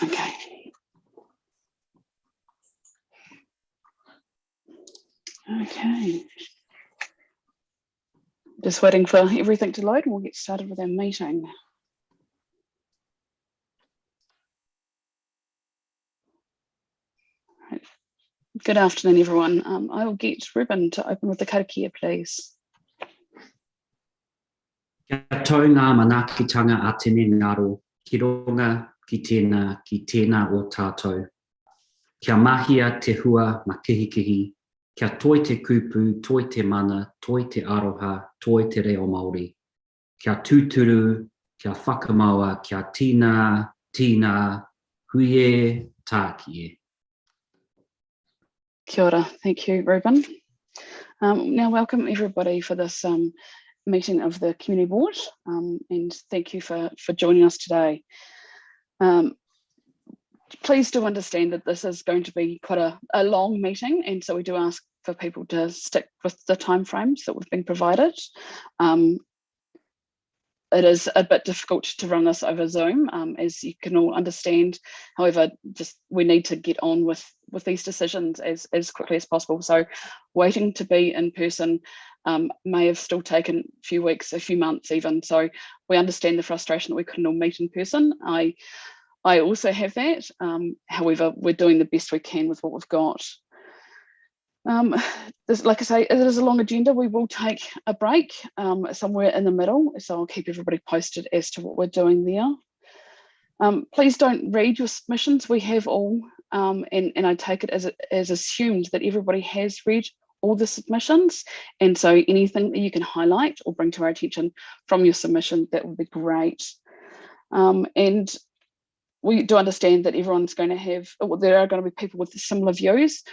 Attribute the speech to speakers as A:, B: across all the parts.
A: Okay. Okay. Just waiting for everything to load and we'll get started with our meeting. Right. Good afternoon, everyone. I will get Ruben to open with the karakia, please.
B: Kia tau ngā manaakitanga a tēnei ngaro, ki ronga, ki tēnā o tātou. Kia mahia te hua ma kihikihi, kia toi te kupu, toi te mana, toi te aroha, toi te reo Māori. Kia tūturu, kia whakamaua, kia tīnā, huie, tākie.
A: Kia ora. Thank you, Ruben. Now, welcome everybody for this meeting of the Community Board, and thank you for joining us today. Please do understand that this is going to be quite a long meeting, and so we do ask for people to stick with the timeframes that we've been provided. It is a bit difficult to run this over Zoom, as you can all understand. However, we need to get on with these decisions as quickly as possible. So waiting to be in person may have still taken a few weeks, a few months even. So we understand the frustration that we couldn't all meet in person. I also have that. However, we're doing the best we can with what we've got. Like I say, it is a long agenda. We will take a break somewhere in the middle, so I'll keep everybody posted as to what we're doing there. Please don't read your submissions. We have all, and I take it as assumed that everybody has read all the submissions, and so anything that you can highlight or bring to our attention from your submission, that would be great. And we do understand that everyone's going to have, there are going to be people with similar views.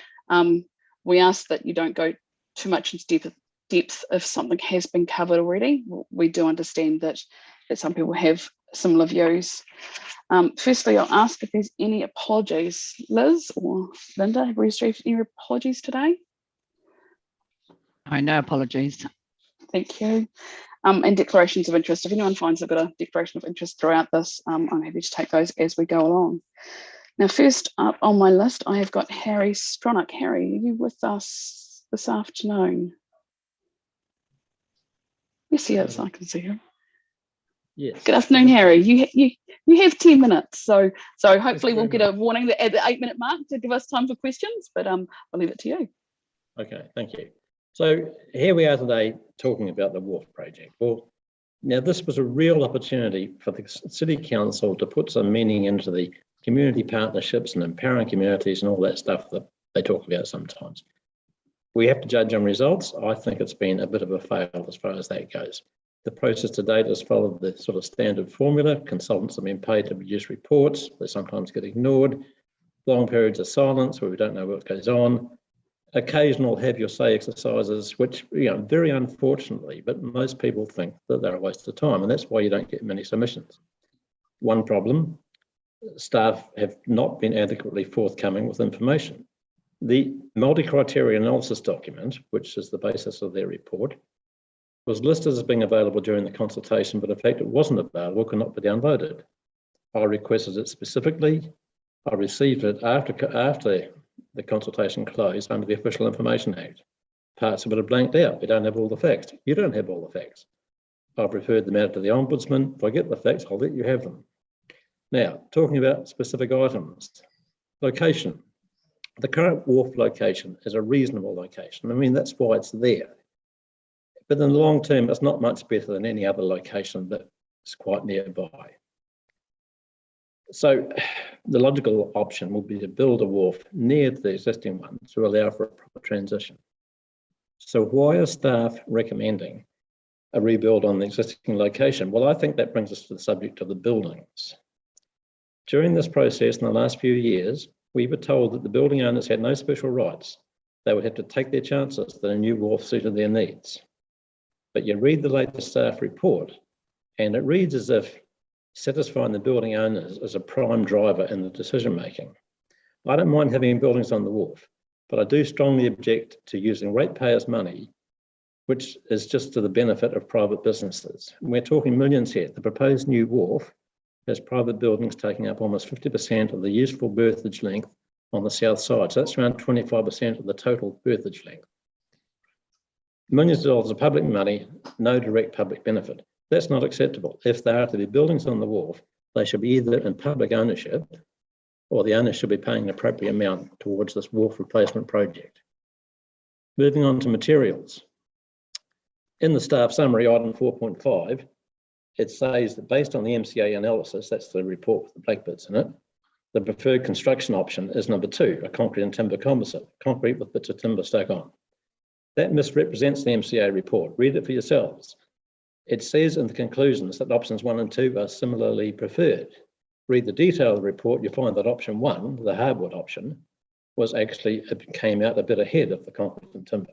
A: We ask that you don't go too much into depth if something has been covered already. We do understand that some people have similar views. Firstly, I'll ask if there's any apologies. Liz or Linda, have we received any apologies today?
C: No apologies.
A: Thank you. And declarations of interest. If anyone finds they've got a declaration of interest throughout this, I'm happy to take those as we go along. Now, first up on my list, I have got Harry Stronach. Harry, are you with us this afternoon? Yes, he is. I can see him.
D: Yes.
A: Good afternoon, Harry. You have 10 minutes, so hopefully we'll get a warning at the 8-minute mark to give us time for questions. But I'll leave it to you.
D: Okay, thank you. So here we are today talking about the wharf project. Well, now this was a real opportunity for the City Council to put some meaning into the community partnerships and empowering communities and all that stuff that they talk about sometimes. We have to judge on results. I think it's been a bit of a fail as far as that goes. The process to date has followed the sort of standard formula. Consultants have been paid to produce reports. They sometimes get ignored. Long periods of silence where we don't know what goes on. Occasional have your say exercises, which, very unfortunately, but most people think that they're a waste of time, and that's why you don't get many submissions. One problem, staff have not been adequately forthcoming with information. The multi-criteria analysis document, which is the basis of their report, was listed as being available during the consultation, but in fact it wasn't available, could not be downloaded. I requested it specifically. I received it after the consultation closed under the Official Information Act. Parts of it are blanked out. We don't have all the facts. You don't have all the facts. I've referred them out to the Ombudsman. If I get the facts, I'll let you have them. Now, talking about specific items. Location. The current wharf location is a reasonable location. I mean, that's why it's there. But in the long term, it's not much better than any other location that is quite nearby. So the logical option would be to build a wharf near the existing one to allow for a proper transition. So why are staff recommending a rebuild on the existing location? Well, I think that brings us to the subject of the buildings. During this process in the last few years, we were told that the building owners had no special rights. They would have to take their chances that a new wharf suited their needs. But you read the latest staff report, and it reads as if satisfying the building owners is a prime driver in the decision making. I don't mind having buildings on the wharf, but I do strongly object to using ratepayers' money, which is just to the benefit of private businesses. We're talking millions here. The proposed new wharf has private buildings taking up almost 50% of the useful berthage length on the south side. So that's around 25% of the total berthage length. Millions of dollars of public money, no direct public benefit. That's not acceptable. If there are to be buildings on the wharf, they should be either in public ownership or the owner should be paying an appropriate amount towards this wharf replacement project. Moving on to materials. In the staff summary, item 4.5, it says that based on the MCA analysis, that's the report with the black bits in it, the preferred construction option is number 2, a concrete and timber composite, concrete with bits of timber stuck on. That misrepresents the MCA report. Read it for yourselves. It says in the conclusions that options 1 and 2 are similarly preferred. Read the detail of the report, you'll find that option 1, the hardwood option, came out a bit ahead of the concrete and timber.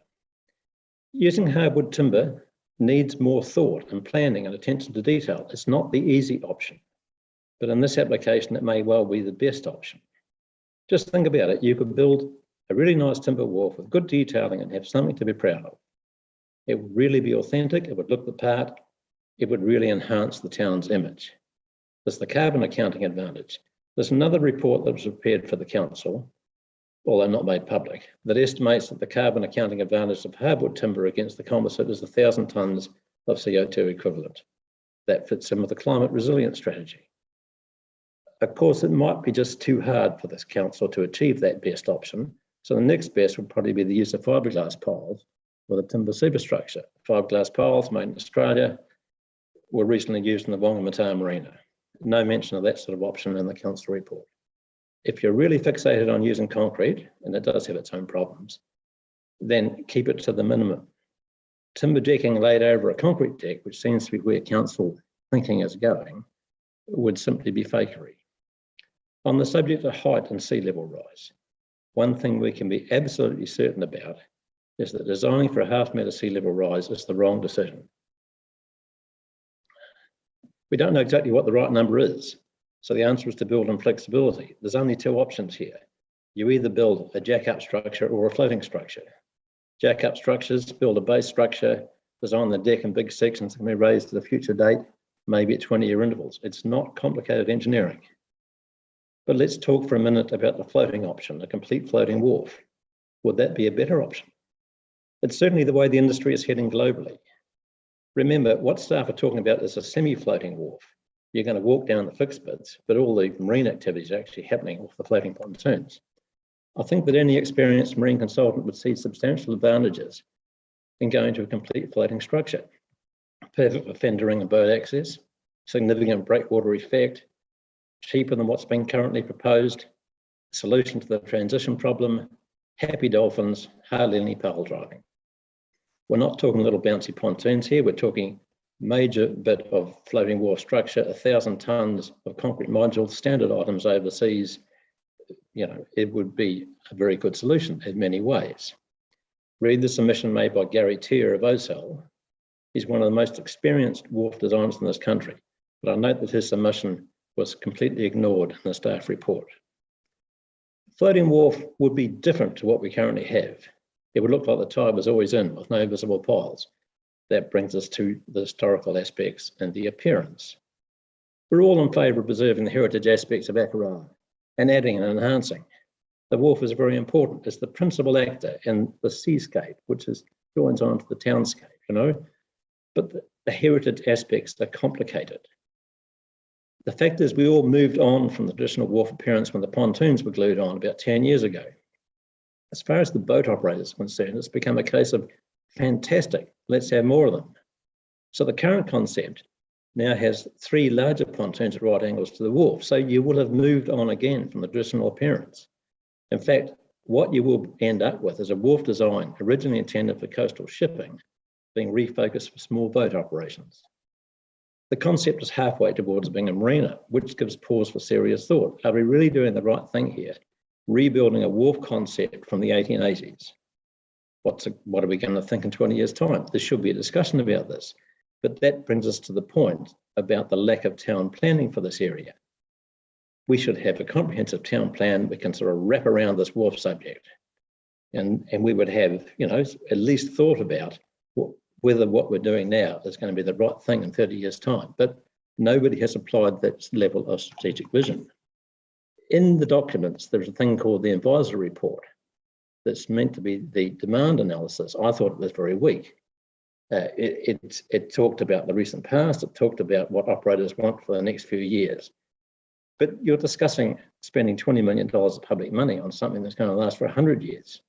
D: Using hardwood timber needs more thought and planning and attention to detail. It's not the easy option, but in this application, it may well be the best option. Just think about it. You could build a really nice timber wharf with good detailing and have something to be proud of. It would really be authentic, it would look the part, it would really enhance the town's image. There's the carbon accounting advantage. There's another report that was prepared for the council, although not made public, that estimates that the carbon accounting advantage of hardwood timber against the composite is 1,000 tonnes of CO2 equivalent. That fits in with the climate resilience strategy. Of course, it might be just too hard for this council to achieve that best option. So the next best would probably be the use of fiberglass piles with a timber superstructure. Fiberglass piles made in Australia were recently used in the Whangamata Marina. No mention of that sort of option in the council report. If you're really fixated on using concrete, and it does have its own problems, then keep it to the minimum. Timber decking laid over a concrete deck, which seems to be where council thinking is going, would simply be fakery. On the subject of height and sea level rise, one thing we can be absolutely certain about is that designing for a half-metre sea level rise is the wrong decision. We don't know exactly what the right number is, so the answer is to build in flexibility. There's only 2 options here. You either build a jack-up structure or a floating structure. Jack-up structures build a base structure, design the deck in big sections that can be raised at a future date, maybe at 20-year intervals. It's not complicated engineering. But let's talk for a minute about the floating option, a complete floating wharf. Would that be a better option? It's certainly the way the industry is heading globally. Remember, what staff are talking about is a semi-floating wharf. You're going to walk down the fixed bits, but all the marine activities are actually happening off the floating pontoons. I think that any experienced marine consultant would see substantial advantages in going to a complete floating structure. Perfect for fendering and boat access, significant breakwater effect, cheaper than what's been currently proposed, solution to the transition problem, happy dolphins, hardly any pole driving. We're not talking little bouncy pontoons here, we're talking major bit of floating wharf structure, 1,000 tonnes of concrete modules, standard items overseas. You know, it would be a very good solution in many ways. Read the submission made by Gary Tier of OSEL. He's one of the most experienced wharf designers in this country, but I note that his submission was completely ignored in the staff report. Floating wharf would be different to what we currently have. It would look like the tide was always in with no visible piles. That brings us to the historical aspects and the appearance. We're all in favour of preserving the heritage aspects of Akaraa and adding and enhancing. The wharf is very important. It's the principal actor in the seascape, which joins on to the townscape, you know. But the heritage aspects are complicated. The fact is we all moved on from the traditional wharf appearance when the pontoons were glued on about 10 years ago. As far as the boat operators are concerned, it's become a case of fantastic, let's have more of them. So the current concept now has 3 larger pontoons at right angles to the wharf. So you will have moved on again from the traditional appearance. In fact, what you will end up with is a wharf design originally intended for coastal shipping being refocused for small boat operations. The concept is halfway towards being a marina, which gives pause for serious thought. Are we really doing the right thing here? Rebuilding a wharf concept from the 1880s. What are we going to think in 20 years' time? There should be a discussion about this. But that brings us to the point about the lack of town planning for this area. We should have a comprehensive town plan we can sort of wrap around this wharf subject. And we would have, you know, at least thought about whether what we're doing now is going to be the right thing in 30 years' time. But Nobody has applied that level of strategic vision. In the documents, there's a thing called the advisory report that's meant to be the demand analysis. I thought it was very weak. It talked about the recent past, it talked about what operators want for the next few years. But you're discussing spending $20 million of public money on something that's going to last for 100 years.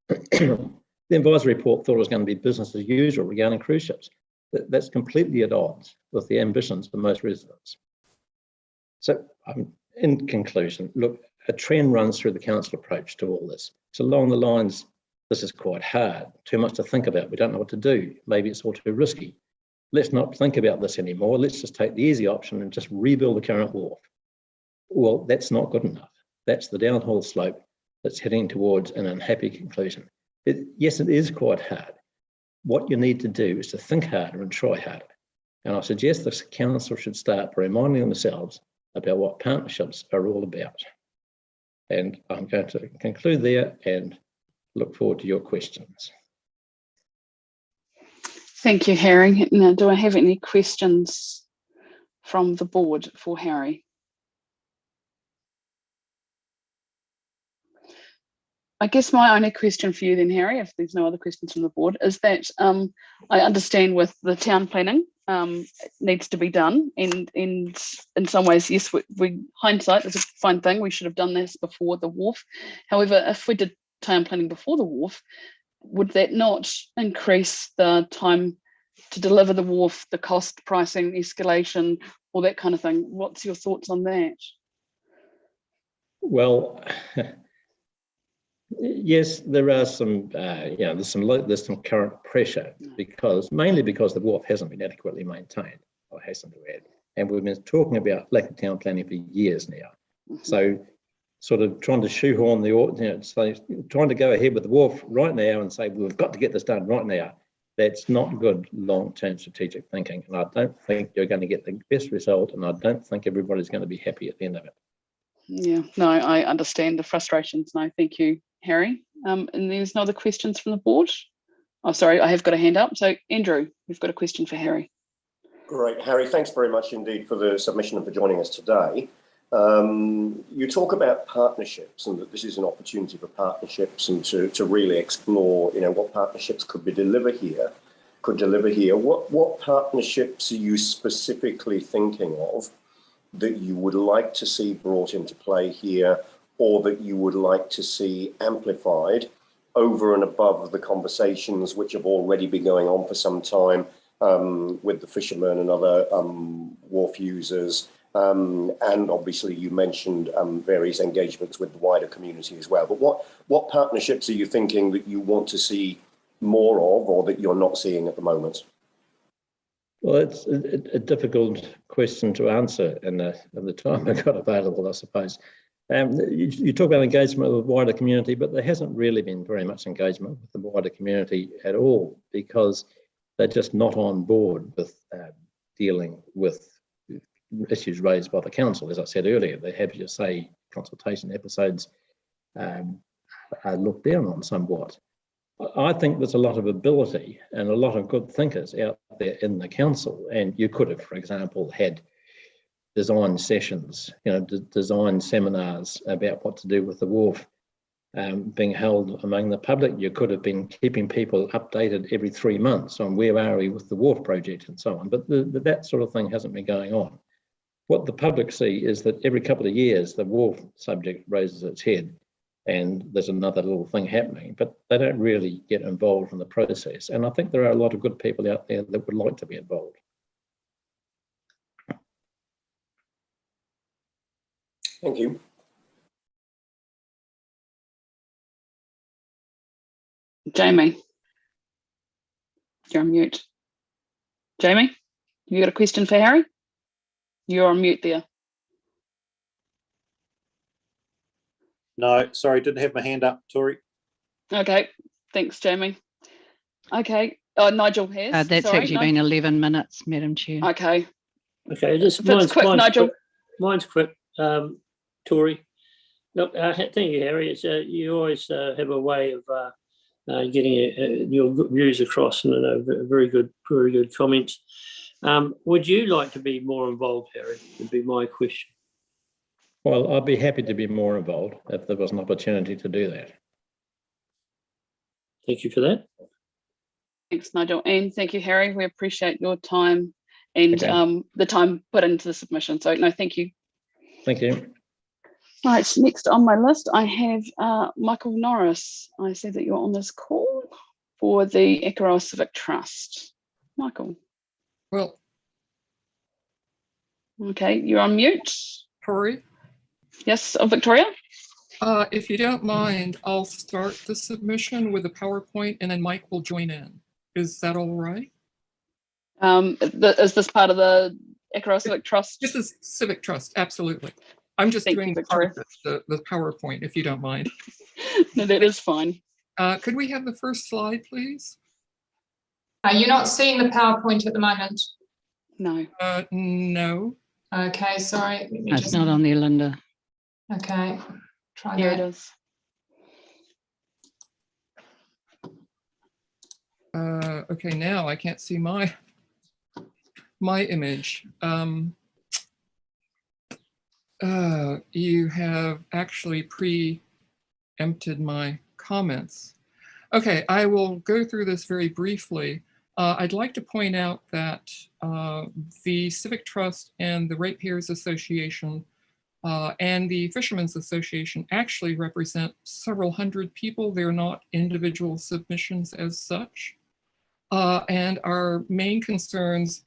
D: The advisory report thought it was going to be business as usual regarding cruise ships. That's completely at odds with the ambitions of most residents. So in conclusion, look, a trend runs through the council approach to all this. It's along the lines, this is quite hard, too much to think about, we don't know what to do, maybe it's all too risky. Let's not think about this anymore, let's just take the easy option and just rebuild the current wharf. Well, that's not good enough. That's the downhill slope that's heading towards an unhappy conclusion. Yes, it is quite hard. What you need to do is to think harder and try harder. And I suggest the council should start by reminding themselves about what partnerships are all about. And I'm going to conclude there and look forward to your questions.
A: Thank you, Harry. Now, do I have any questions from the board for Harry? I guess my only question for you then, Harry, if there's no other questions from the board, is that I understand with the town planning, it needs to be done. And in some ways, yes, hindsight is a fine thing. We should have done this before the wharf. However, if we did town planning before the wharf, would that not increase the time to deliver the wharf, the cost, pricing, escalation, all that kind of thing? What's your thoughts on that?
D: Well, yes, there are some, there's some current pressure mainly because the wharf hasn't been adequately maintained, I hasten to add. And we've been talking about lack of town planning for years now. Mm-hmm. So sort of trying to shoehorn trying to go ahead with the wharf right now and say, we've got to get this done right now. That's not good long-term strategic thinking. And I don't think you're going to get the best result. And I don't think everybody's going to be happy at the end of it. Yeah,
A: no, I understand the frustrations. No, thank you, Harry. And there's no other questions from the board. Oh, sorry, I have got a hand up. So Andrew, we've got a question for Harry.
C: Great, Harry, thanks very much indeed for the submission and for joining us today. You talk about partnerships and that this is an opportunity for partnerships and to really explore, what partnerships could deliver here. What partnerships are you specifically thinking of that you would like to see brought into play here, or that you would like to see amplified over and above the conversations which have already been going on for some time with the fishermen and other wharf users? And obviously you mentioned various engagements with the wider community as well. But what partnerships are you thinking that you want to see more of, or that you're not seeing at the moment?
D: Well, it's a difficult question to answer in the time I've got available, I suppose. You talk about engagement with the wider community, but there hasn't really been very much engagement with the wider community at all, because they're just not on board with dealing with issues raised by the council. As I said earlier, the happy to say consultation episodes are looked down on somewhat. I think there's a lot of ability and a lot of good thinkers out there in the council, and you could have, for example, had design sessions, design seminars about what to do with the wharf being held among the public. You could have been keeping people updated every 3 months on where are we with the wharf project and so on, but that sort of thing hasn't been going on. What the public see is that every couple of years the wharf subject raises its head and there's another little thing happening, but they don't really get involved in the process. And I think there are a lot of good people out there that would like to be involved.
C: Thank you.
A: Jamie, you're on mute. Jamie, you got a question for Harry? You're on mute there.
E: No, sorry, didn't have my hand up, Tori.
A: Okay, thanks, Jamie. Okay, Nigel has.
F: That's actually been 11 minutes, Madam Chair.
A: Okay.
G: Okay, just
A: mine's quick, Nigel.
G: Mine's quick, Tori. Look, thank you, Harry. It's, you always have a way of getting your views across, and very good comments. Would you like to be more involved, Harry? Would be my question.
D: Well, I'd be happy to be more involved if there was an opportunity to do that.
G: Thank you for that.
A: Thanks, Nigel, and thank you, Harry. We appreciate your time and
D: Okay.
A: the time put into the submission. So no, thank you.
D: Thank you.
A: Right, next on my list, I have Michael Norris. I see that you're on this call for the Akaroa Civic Trust. Michael.
H: Well,
A: Okay, you're on mute.
H: Tori,
A: Yes, Victoria?
H: if you don't mind, I'll start the submission with a PowerPoint and then Mike will join in. Is that all right?
A: Is this part of the Akaroa Civic Trust?
H: This is Civic Trust, absolutely. I'm just
A: Thank
H: doing
A: you,
H: part
A: Victoria.
H: of the PowerPoint, if you don't mind.
A: No, that is fine.
H: Could we have the first slide, please?
I: You're not seeing the PowerPoint at the moment?
A: No.
H: No.
I: Okay, sorry. Let me
F: No, it's
I: just...
F: not on there, Linda.
I: Okay, try
A: Here
I: that.
A: it is.
H: Okay, now I can't see my image. You have actually preempted my comments. Okay, I will go through this very briefly. I'd like to point out that the Civic Trust and the Ratepayers Association and the Fishermen's Association actually represent several hundred people. They're not individual submissions as such. And our main concerns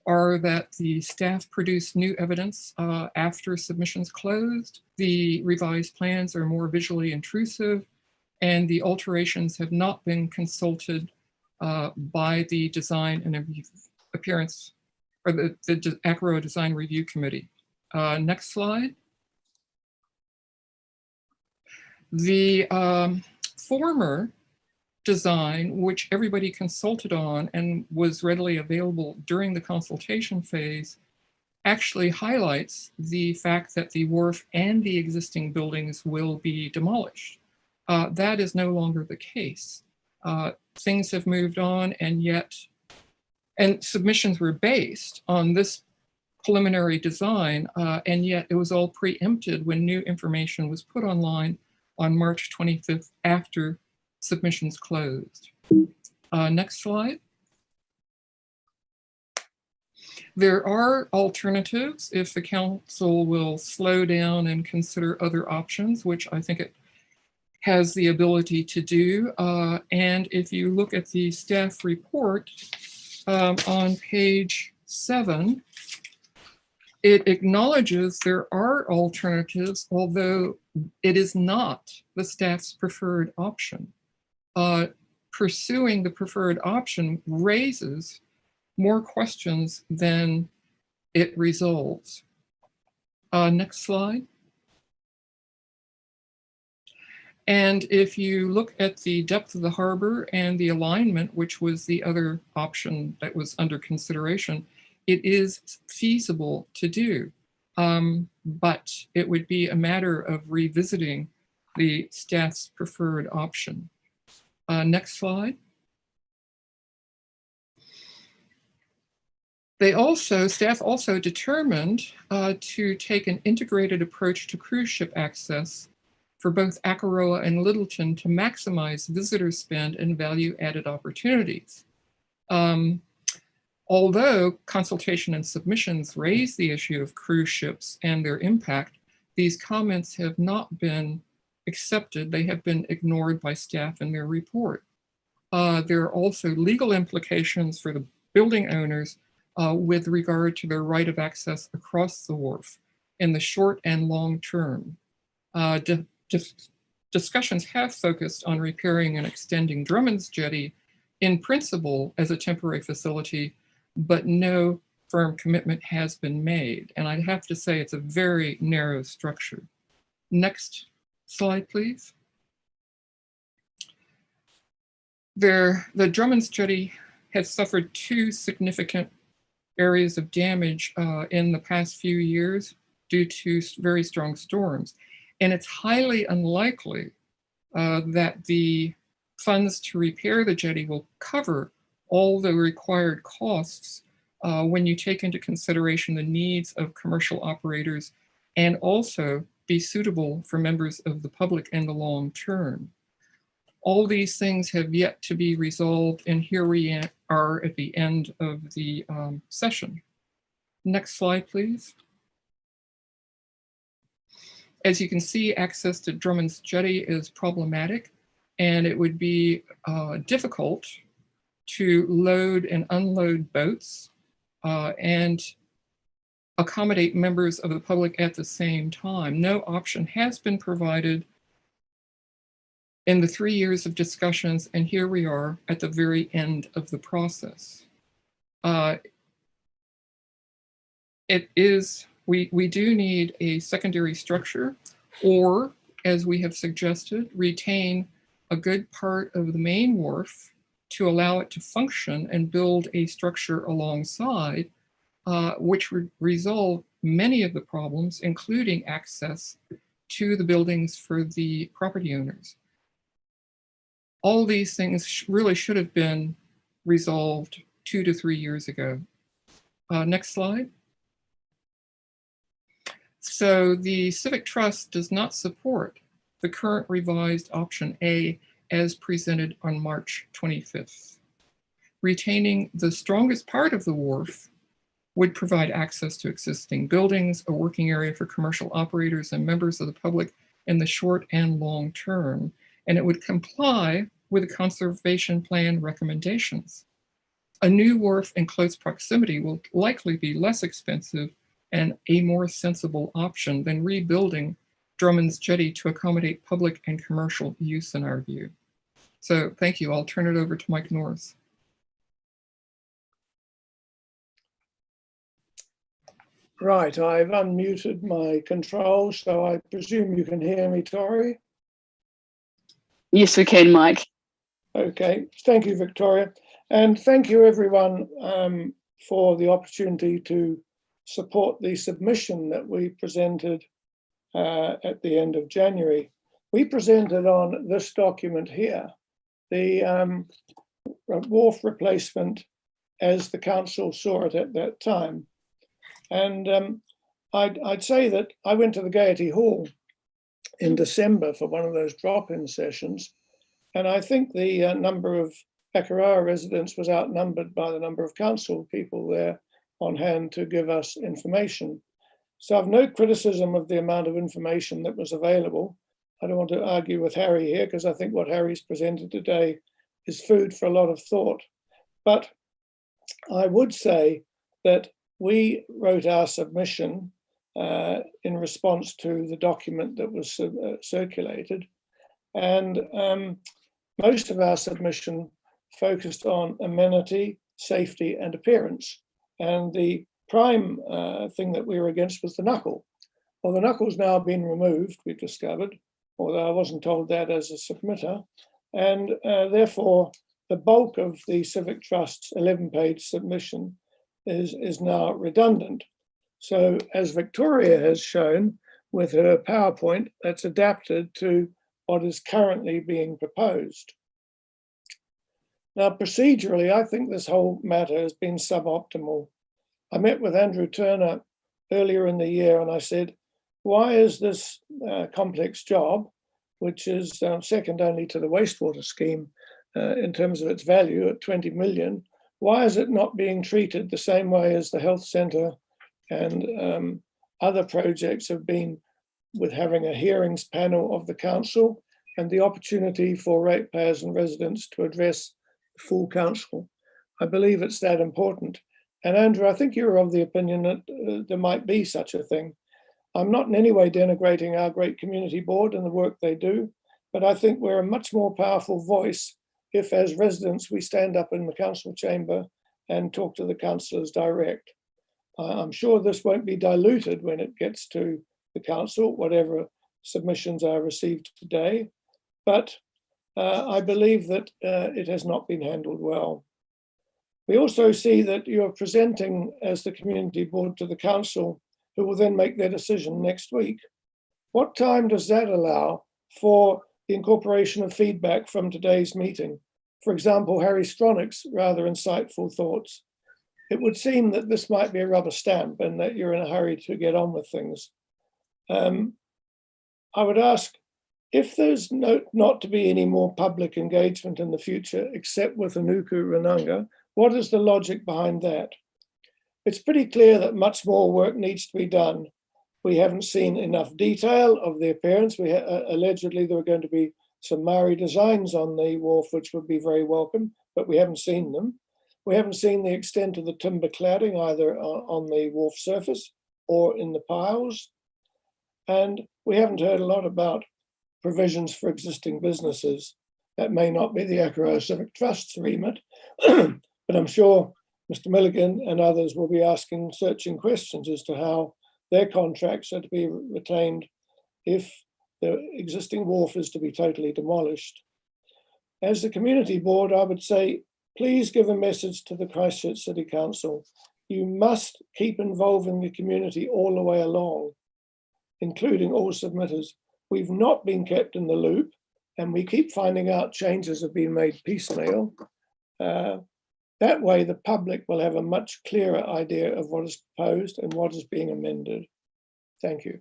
H: are that the staff produced new evidence after submissions closed, the revised plans are more visually intrusive, and the alterations have not been consulted by the Design and Appearance, or the Akaroa Design Review Committee. Next slide. The former design, which everybody consulted on and was readily available during the consultation phase, actually highlights the fact that the wharf and the existing buildings will be demolished. That is no longer the case. Things have moved on, and submissions were based on this preliminary design, and yet it was all preempted when new information was put online on March 25th after submissions closed. Next slide. There are alternatives if the council will slow down and consider other options, which I think it has the ability to do. And if you look at the staff report on page 7, it acknowledges there are alternatives, although it is not the staff's preferred option. Pursuing the preferred option raises more questions than it resolves. Next slide. And if you look at the depth of the harbor and the alignment, which was the other option that was under consideration, it is feasible to do, but it would be a matter of revisiting the staff's preferred option. Next slide. Staff also determined to take an integrated approach to cruise ship access for both Akaroa and Littleton to maximize visitor spend and value-added opportunities. Although consultation and submissions raise the issue of cruise ships and their impact, these comments have not been accepted. They have been ignored by staff in their report. There are also legal implications for the building owners with regard to their right of access across the wharf in the short and long term. Discussions have focused on repairing and extending Drummond's Jetty in principle as a temporary facility, but no firm commitment has been made. And I'd have to say it's a very narrow structure. Next slide, please. The Drummond's Jetty has suffered 2 significant areas of damage in the past few years due to very strong storms. And it's highly unlikely that the funds to repair the jetty will cover all the required costs when you take into consideration the needs of commercial operators and also be suitable for members of the public in the long term. All these things have yet to be resolved, and here we are at the end of the session. Next slide, please. As you can see, access to Drummond's Jetty is problematic, and it would be difficult to load and unload boats and accommodate members of the public at the same time. No option has been provided in the 3 years of discussions, and here we are at the very end of the process. We do need a secondary structure, or as we have suggested, retain a good part of the main wharf to allow it to function and build a structure alongside, which would resolve many of the problems, including access to the buildings for the property owners. All these things really should have been resolved 2 to 3 years ago. Next slide. So the Civic Trust does not support the current revised option A as presented on March 25th. Retaining the strongest part of the wharf would provide access to existing buildings, a working area for commercial operators and members of the public in the short and long term, and it would comply with the conservation plan recommendations. A new wharf in close proximity will likely be less expensive and a more sensible option than rebuilding Drummond's Jetty to accommodate public and commercial use in our view. So thank you. I'll turn it over to Mike Norris.
J: Right, I've unmuted my controls, so I presume you can hear me, Tori?
A: Yes, we can, Mike.
J: Okay, thank you, Victoria. And thank you, everyone, for the opportunity to support the submission that we presented at the end of January. We presented on this document here, the wharf replacement as the council saw it at that time. And I'd say that I went to the Gaiety Hall in December for one of those drop-in sessions, and I think the number of Whakaroa residents was outnumbered by the number of council people there on hand to give us information. So I've no criticism of the amount of information that was available. I don't want to argue with Harry here, because I think what Harry's presented today is food for a lot of thought. But I would say that we wrote our submission in response to the document that was circulated. And most of our submission focused on amenity, safety, and appearance. And the prime thing that we were against was the knuckle. Well, the knuckle's now been removed, we've discovered, although I wasn't told that as a submitter. And therefore, the bulk of the Civic Trust's 11-page submission is now redundant. So as Victoria has shown with her PowerPoint, that's adapted to what is currently being proposed. Now, procedurally, I think this whole matter has been suboptimal. I met with Andrew Turner earlier in the year and I said, why is this complex job, which is second only to the wastewater scheme in terms of its value at 20 million, why is it not being treated the same way as the health centre and other projects have been, with having a hearings panel of the council and the opportunity for ratepayers and residents to address the full council? I believe it's that important. And Andrew, I think you're of the opinion that there might be such a thing. I'm not in any way denigrating our great community board and the work they do, but I think we're a much more powerful voice if, as residents, we stand up in the council chamber and talk to the councillors direct. I'm sure this won't be diluted when it gets to the council, whatever submissions are received today, but I believe that it has not been handled well. We also see that you're presenting as the community board to the council, who will then make their decision next week. What time does that allow for the incorporation of feedback from today's meeting? For example, Harry Stronach's rather insightful thoughts. it would seem that this might be a rubber stamp and that you're in a hurry to get on with things. I would ask, if there's not to be any more public engagement in the future, except with Anuku Rananga, what is the logic behind that? It's pretty clear that much more work needs to be done. We haven't seen enough detail of the appearance. Allegedly, there are going to be some Maori designs on the wharf, which would be very welcome, but we haven't seen them. We haven't seen the extent of the timber cladding either on the wharf surface or in the piles. And we haven't heard a lot about provisions for existing businesses. That may not be the Akaroa Civic Trust's remit, but I'm sure Mr. Milligan and others will be asking searching questions as to how their contracts are to be retained if the existing wharf is to be totally demolished. As the community board, I would say, please give a message to the Christchurch City Council. You must keep involving the community all the way along, including all submitters. We've not been kept in the loop, and we keep finding out changes have been made piecemeal. That way, the public will have a much clearer idea of what is proposed and what is being amended. Thank you.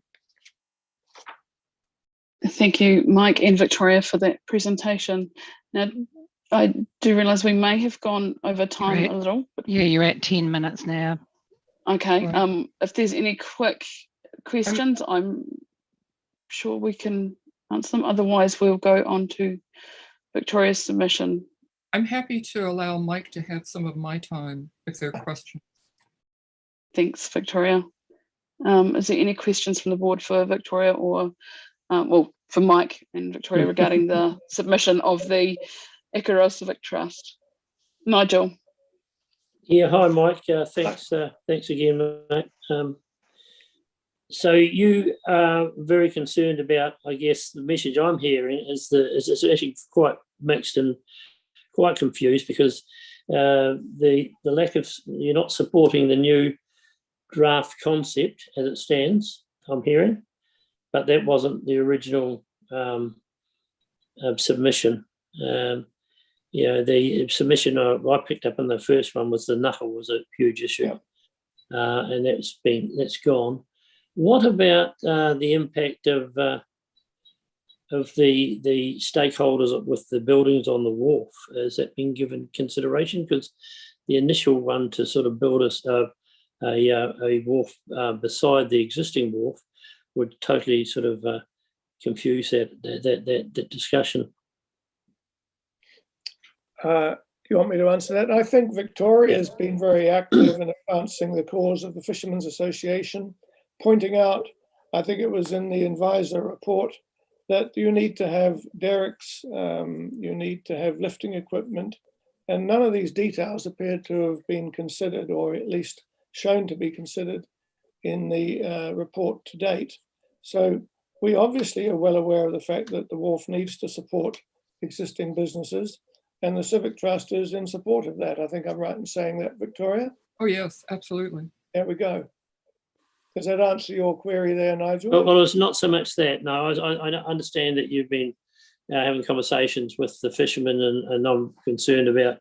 A: Thank you, Mike and Victoria, for that presentation. Now, I do realise we may have gone over time a little.
F: Yeah, you're at 10 minutes now.
A: Okay.
F: Right.
A: If there's any quick questions, I'm sure we can answer them. Otherwise, we'll go on to Victoria's submission.
H: I'm happy to allow Mike to have some of my time if there are questions.
A: Thanks, Victoria. Is there any questions from the board for Victoria or, well, for Mike and Victoria regarding the submission of the Akaroa Civic Trust? Nigel.
G: Yeah, hi, Mike. Thanks again, mate. So you are very concerned about, I guess, the message I'm hearing is it's actually quite mixed and quite confused because the lack of, you're not supporting the new draft concept as it stands, I'm hearing, but that wasn't the original submission. The submission I picked up in the first one was the knuckle was a huge issue, and that's gone. What about the impact of the stakeholders with the buildings on the wharf? Has that been given consideration? Because the initial one to sort of build a wharf beside the existing wharf would totally sort of confuse that discussion.
J: You want me to answer that? I think Victoria has been very active in advancing the cause of the Fishermen's Association, pointing out, I think it was in the advisor report, that you need to have derricks, you need to have lifting equipment, and none of these details appear to have been considered, or at least shown to be considered in the report to date. So we obviously are well aware of the fact that the wharf needs to support existing businesses, and the Civic Trust is in support of that. I think I'm right in saying that, Victoria?
H: Oh, yes, absolutely.
J: There we go. Does that answer your query there, Nigel?
G: Well, it's not so much that. No, I understand that you've been having conversations with the fishermen, and I'm concerned about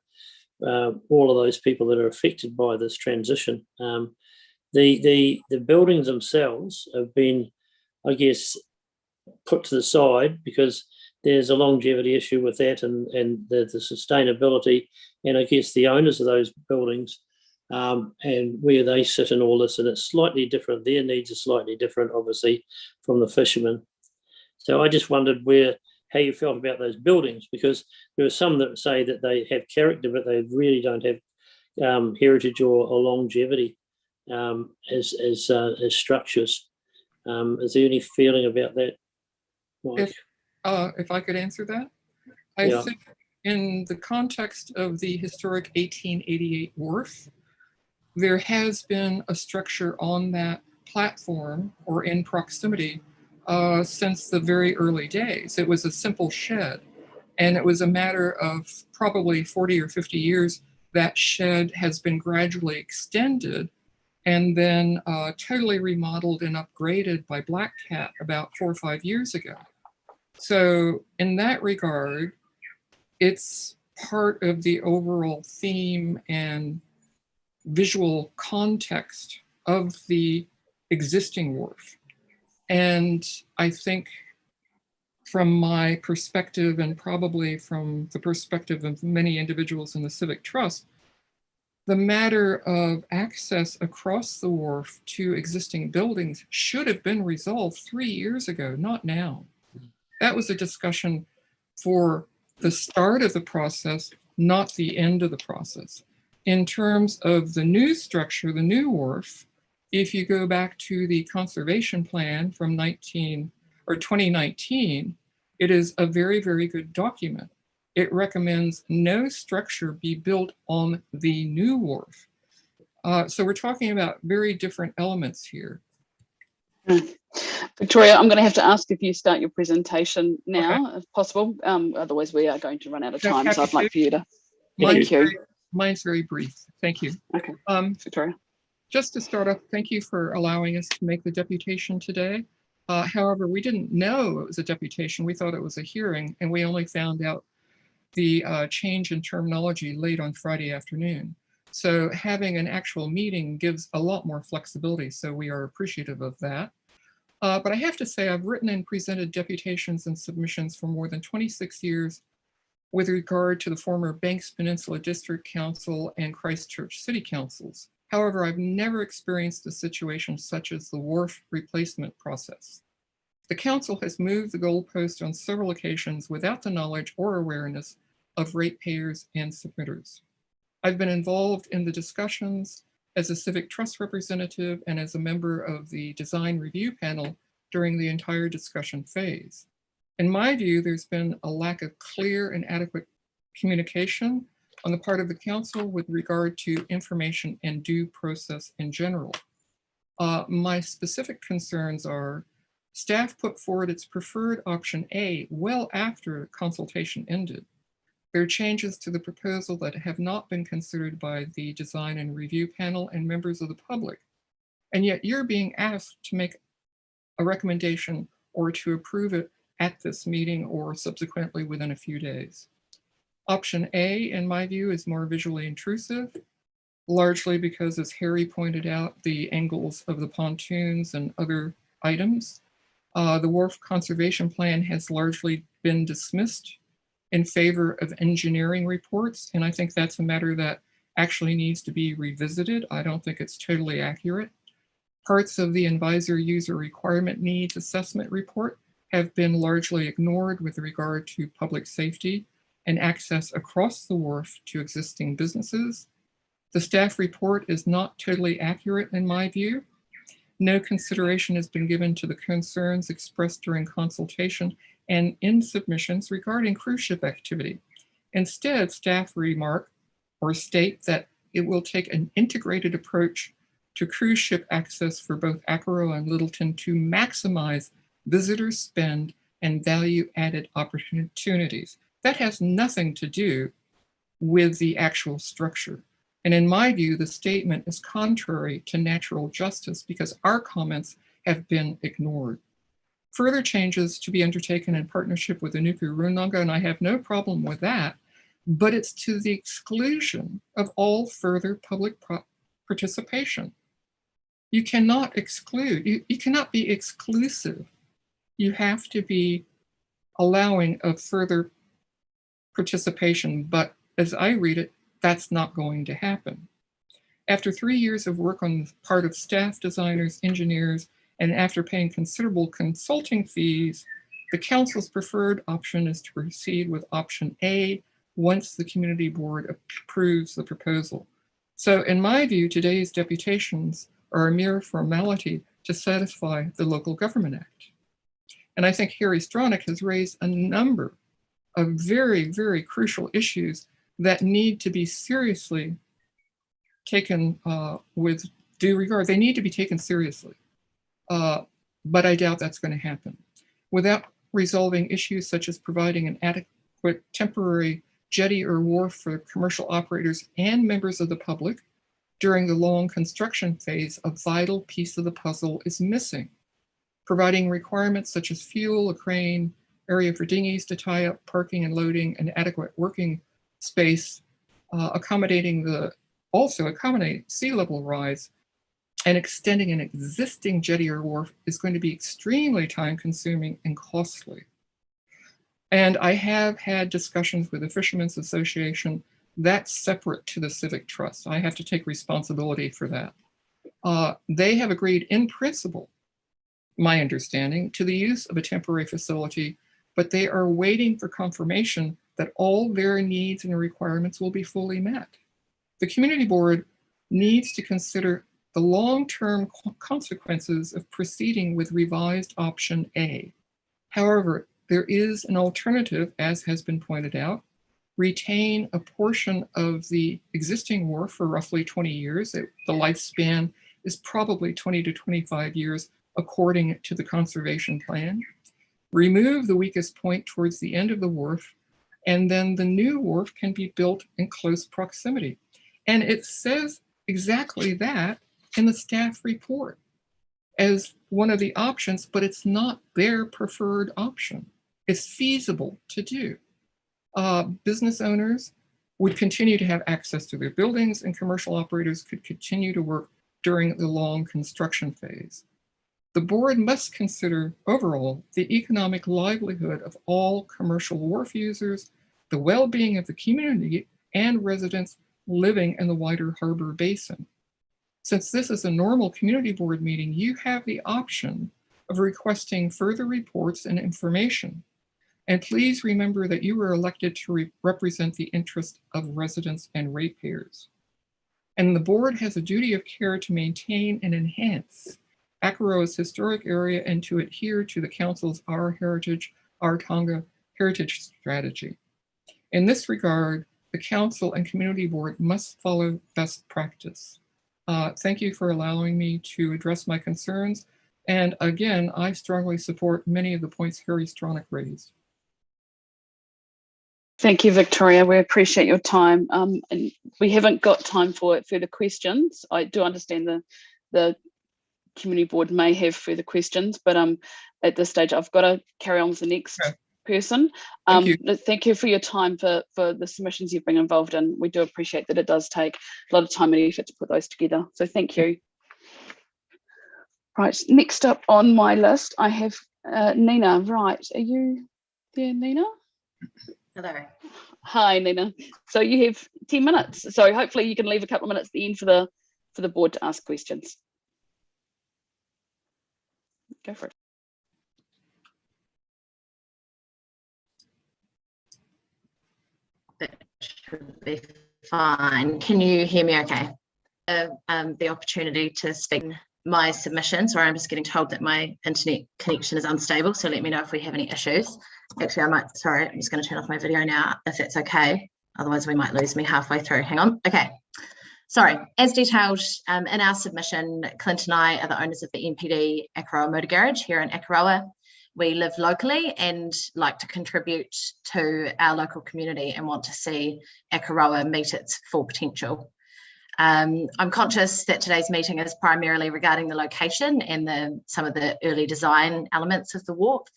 G: all of those people that are affected by this transition. The buildings themselves have been, I guess, put to the side because there's a longevity issue with that and the sustainability, and I guess the owners of those buildings and where they sit in all this, and it's slightly different. Their needs are slightly different, obviously, from the fishermen. So I just wondered how you felt about those buildings, because there are some that say that they have character, but they really don't have heritage or longevity as structures. Is there any feeling about that, Mike?
H: If I could answer that, I think in the context of the historic 1888 wharf, there has been a structure on that platform or in proximity since the very early days. It was a simple shed, and it was a matter of probably 40 or 50 years that shed has been gradually extended and then totally remodeled and upgraded by Black Cat about 4 or 5 years ago. So in that regard, it's part of the overall theme and visual context of the existing wharf. And I think from my perspective, and probably from the perspective of many individuals in the Civic Trust, the matter of access across the wharf to existing buildings should have been resolved 3 years ago, not now. That was a discussion for the start of the process, not the end of the process. In terms of the new structure, the new wharf, if you go back to the conservation plan from 2019, it is a very, very good document. It recommends no structure be built on the new wharf. So we're talking about very different elements here.
A: Victoria, I'm going to have to ask if you start your presentation now,
H: Okay.
A: if possible. Otherwise, we are going to run out of time. So I'd like for you to.
H: Mine's very brief. Thank you.
A: Okay. Victoria.
H: Just to start off, thank you for allowing us to make the deputation today. However, we didn't know it was a deputation. We thought it was a hearing, and we only found out the change in terminology late on Friday afternoon. So having an actual meeting gives a lot more flexibility. So we are appreciative of that. But I have to say, I've written and presented deputations and submissions for more than 26 years with regard to the former Banks Peninsula District Council and Christchurch City Councils. However, I've never experienced a situation such as the wharf replacement process. The council has moved the goalpost on several occasions without the knowledge or awareness of ratepayers and submitters. I've been involved in the discussions as a Civic Trust representative and as a member of the design review panel during the entire discussion phase. In my view, there's been a lack of clear and adequate communication on the part of the council with regard to information and due process in general. My specific concerns are staff put forward its preferred option A well after consultation ended. There are changes to the proposal that have not been considered by the design and review panel and members of the public. And yet you're being asked to make a recommendation or to approve it at this meeting or subsequently within a few days. Option A, in my view, is more visually intrusive, largely because, as Harry pointed out, the angles of the pontoons and other items. The wharf conservation plan has largely been dismissed in favor of engineering reports, and I think that's a matter that actually needs to be revisited. I don't think it's totally accurate. Parts of the advisor user requirement needs assessment report have been largely ignored with regard to public safety and access across the wharf to existing businesses. The staff report is not totally accurate in my view. No consideration has been given to the concerns expressed during consultation and in submissions regarding cruise ship activity. Instead, staff remark or state that it will take an integrated approach to cruise ship access for both Akaroa and Littleton to maximize visitor spend and value-added opportunities. That has nothing to do with the actual structure. And in my view, the statement is contrary to natural justice because our comments have been ignored. Further changes to be undertaken in partnership with the Nuku Runanga, and I have no problem with that, but it's to the exclusion of all further public participation. You cannot exclude, you cannot be exclusive. You have to be allowing of further participation, but as I read it, that's not going to happen. After 3 years of work on the part of staff, designers, engineers, and after paying considerable consulting fees, the council's preferred option is to proceed with option A once the community board approves the proposal. So in my view, today's deputations are a mere formality to satisfy the Local Government Act. And I think Harry Stronach has raised a number of very, very crucial issues that need to be seriously taken with due regard. They need to be taken seriously, but I doubt that's going to happen. Without resolving issues such as providing an adequate temporary jetty or wharf for commercial operators and members of the public during the long construction phase, a vital piece of the puzzle is missing. Providing requirements such as fuel, a crane, area for dinghies to tie up, parking and loading, and adequate working space, accommodating the also accommodate sea level rise, and extending an existing jetty or wharf is going to be extremely time consuming and costly. And I have had discussions with the Fishermen's Association. That's separate to the Civic Trust. I have to take responsibility for that. They have agreed in principle, my understanding, to the use of a temporary facility, but they are waiting for confirmation that all their needs and requirements will be fully met. The community board needs to consider the long-term consequences of proceeding with revised option A. However, there is an alternative, as has been pointed out: retain a portion of the existing wharf for roughly 20 years. The lifespan is probably 20 to 25 years according to the conservation plan. Remove the weakest point towards the end of the wharf, and then the new wharf can be built in close proximity. And it says exactly that in the staff report as one of the options, but it's not their preferred option. It's feasible to do. Business owners would continue to have access to their buildings, and commercial operators could continue to work during the long construction phase. The board must consider overall the economic livelihood of all commercial wharf users, the well-being of the community and residents living in the wider harbor basin. Since this is a normal community board meeting, you have the option of requesting further reports and information. And please remember that you were elected to represent the interest of residents and ratepayers. And the board has a duty of care to maintain and enhance Akaroa's historic area and to adhere to the council's Our Heritage, Our Tonga heritage strategy. In this regard, the council and community board must follow best practice. Thank you for allowing me to address my concerns. And again, I strongly support many of the points Harry Stronach raised.
A: Thank you, Victoria. We appreciate your time. And we haven't got time for further questions. I do understand the community board may have further questions, but at this stage, I've got to carry on with the next person. Thank you for your time for the submissions you've been involved in. We do appreciate that it does take a lot of time and effort to put those together. So thank you. Right, next up on my list, I have Nina. Right, are you there, Nina?
K: Hello.
A: Hi, Nina. So you have 10 minutes. So hopefully you can leave a couple of minutes at the end for the board to ask questions. Go for it.
K: That should be fine. Can you hear me okay? The opportunity to speak my submission. Sorry, I'm just getting told that my internet connection is unstable, so let me know if we have any issues. Actually, sorry, I'm just going to turn off my video now, if that's okay. Otherwise, we might lose me halfway through. Hang on. Okay. Sorry, as detailed in our submission, Clint and I are the owners of the NPD Akaroa Motor Garage here in Akaroa. We live locally and like to contribute to our local community and want to see Akaroa meet its full potential. I'm conscious that today's meeting is primarily regarding the location and some of the early design elements of the wharf.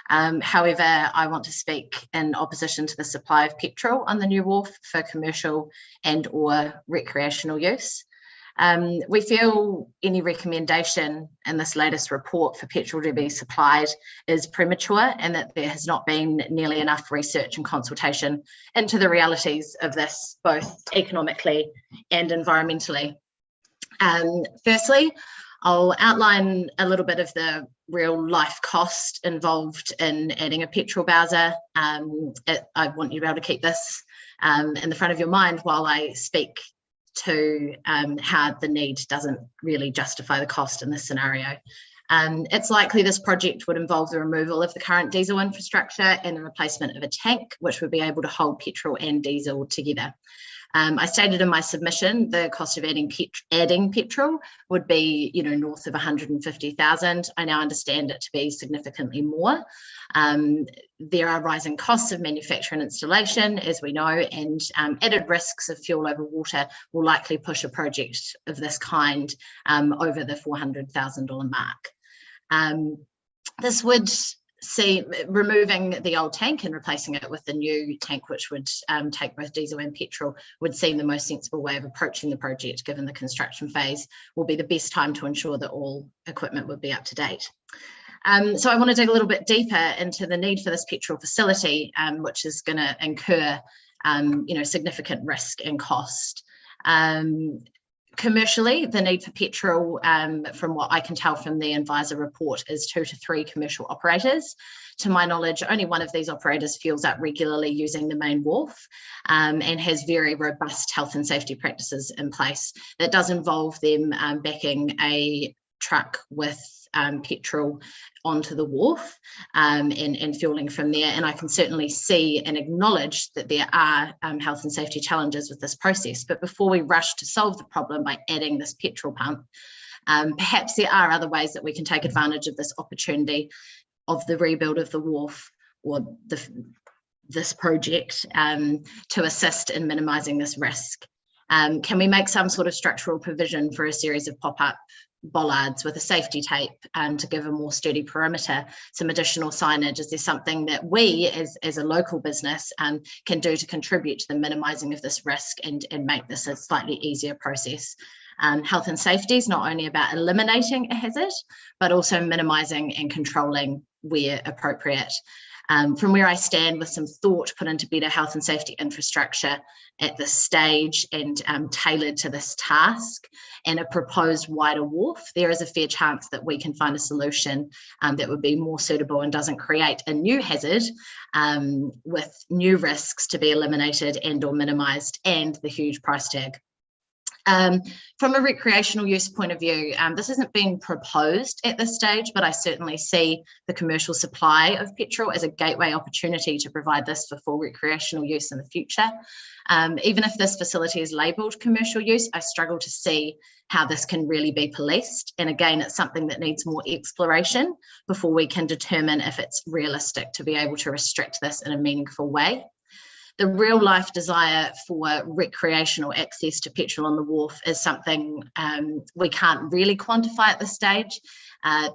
K: However, I want to speak in opposition to the supply of petrol on the new wharf for commercial and or recreational use. We feel any recommendation in this latest report for petrol to be supplied is premature and that there has not been nearly enough research and consultation into the realities of this, both economically and environmentally. Firstly, I'll outline a little bit of the real life cost involved in adding a petrol bowser. I want you to be able to keep this in the front of your mind while I speak to how the need doesn't really justify the cost in this scenario. It's likely this project would involve the removal of the current diesel infrastructure and the replacement of a tank, which would be able to hold petrol and diesel together. I stated in my submission the cost of adding petrol would be, north of 150,000. I now understand it to be significantly more. There are rising costs of manufacture and installation, as we know, and added risks of fuel over water will likely push a project of this kind over the $400,000 mark. This would see removing the old tank and replacing it with the new tank, which would take both diesel and petrol, would seem the most sensible way of approaching the project, given the construction phase will be the best time to ensure that all equipment would be up to date. So I want to dig a little bit deeper into the need for this petrol facility, which is going to incur significant risk and cost. Commercially, the need for petrol, from what I can tell from the advisor report, is 2 to 3 commercial operators. To my knowledge, only one of these operators fuels up regularly using the main wharf, and has very robust health and safety practices in place. That does involve them backing a truck with petrol onto the wharf and fueling from there. And I can certainly see and acknowledge that there are health and safety challenges with this process. But before we rush to solve the problem by adding this petrol pump, perhaps there are other ways that we can take advantage of this opportunity of the rebuild of the wharf or this project to assist in minimising this risk. Can we make some sort of structural provision for a series of pop-up bollards with a safety tape to give a more sturdy perimeter, some additional signage? Is there something that we as a local business can do to contribute to the minimising of this risk and make this a slightly easier process? Health and safety is not only about eliminating a hazard, but also minimising and controlling where appropriate. From where I stand, with some thought put into better health and safety infrastructure at this stage and tailored to this task, and a proposed wider wharf, there is a fair chance that we can find a solution that would be more suitable and doesn't create a new hazard with new risks to be eliminated and or minimised, and the huge price tag. From a recreational use point of view, this isn't being proposed at this stage, but I certainly see the commercial supply of petrol as a gateway opportunity to provide this for full recreational use in the future. Even if this facility is labelled commercial use, I struggle to see how this can really be policed. And again, it's something that needs more exploration before we can determine if it's realistic to be able to restrict this in a meaningful way. The real life desire for recreational access to petrol on the wharf is something we can't really quantify at this stage.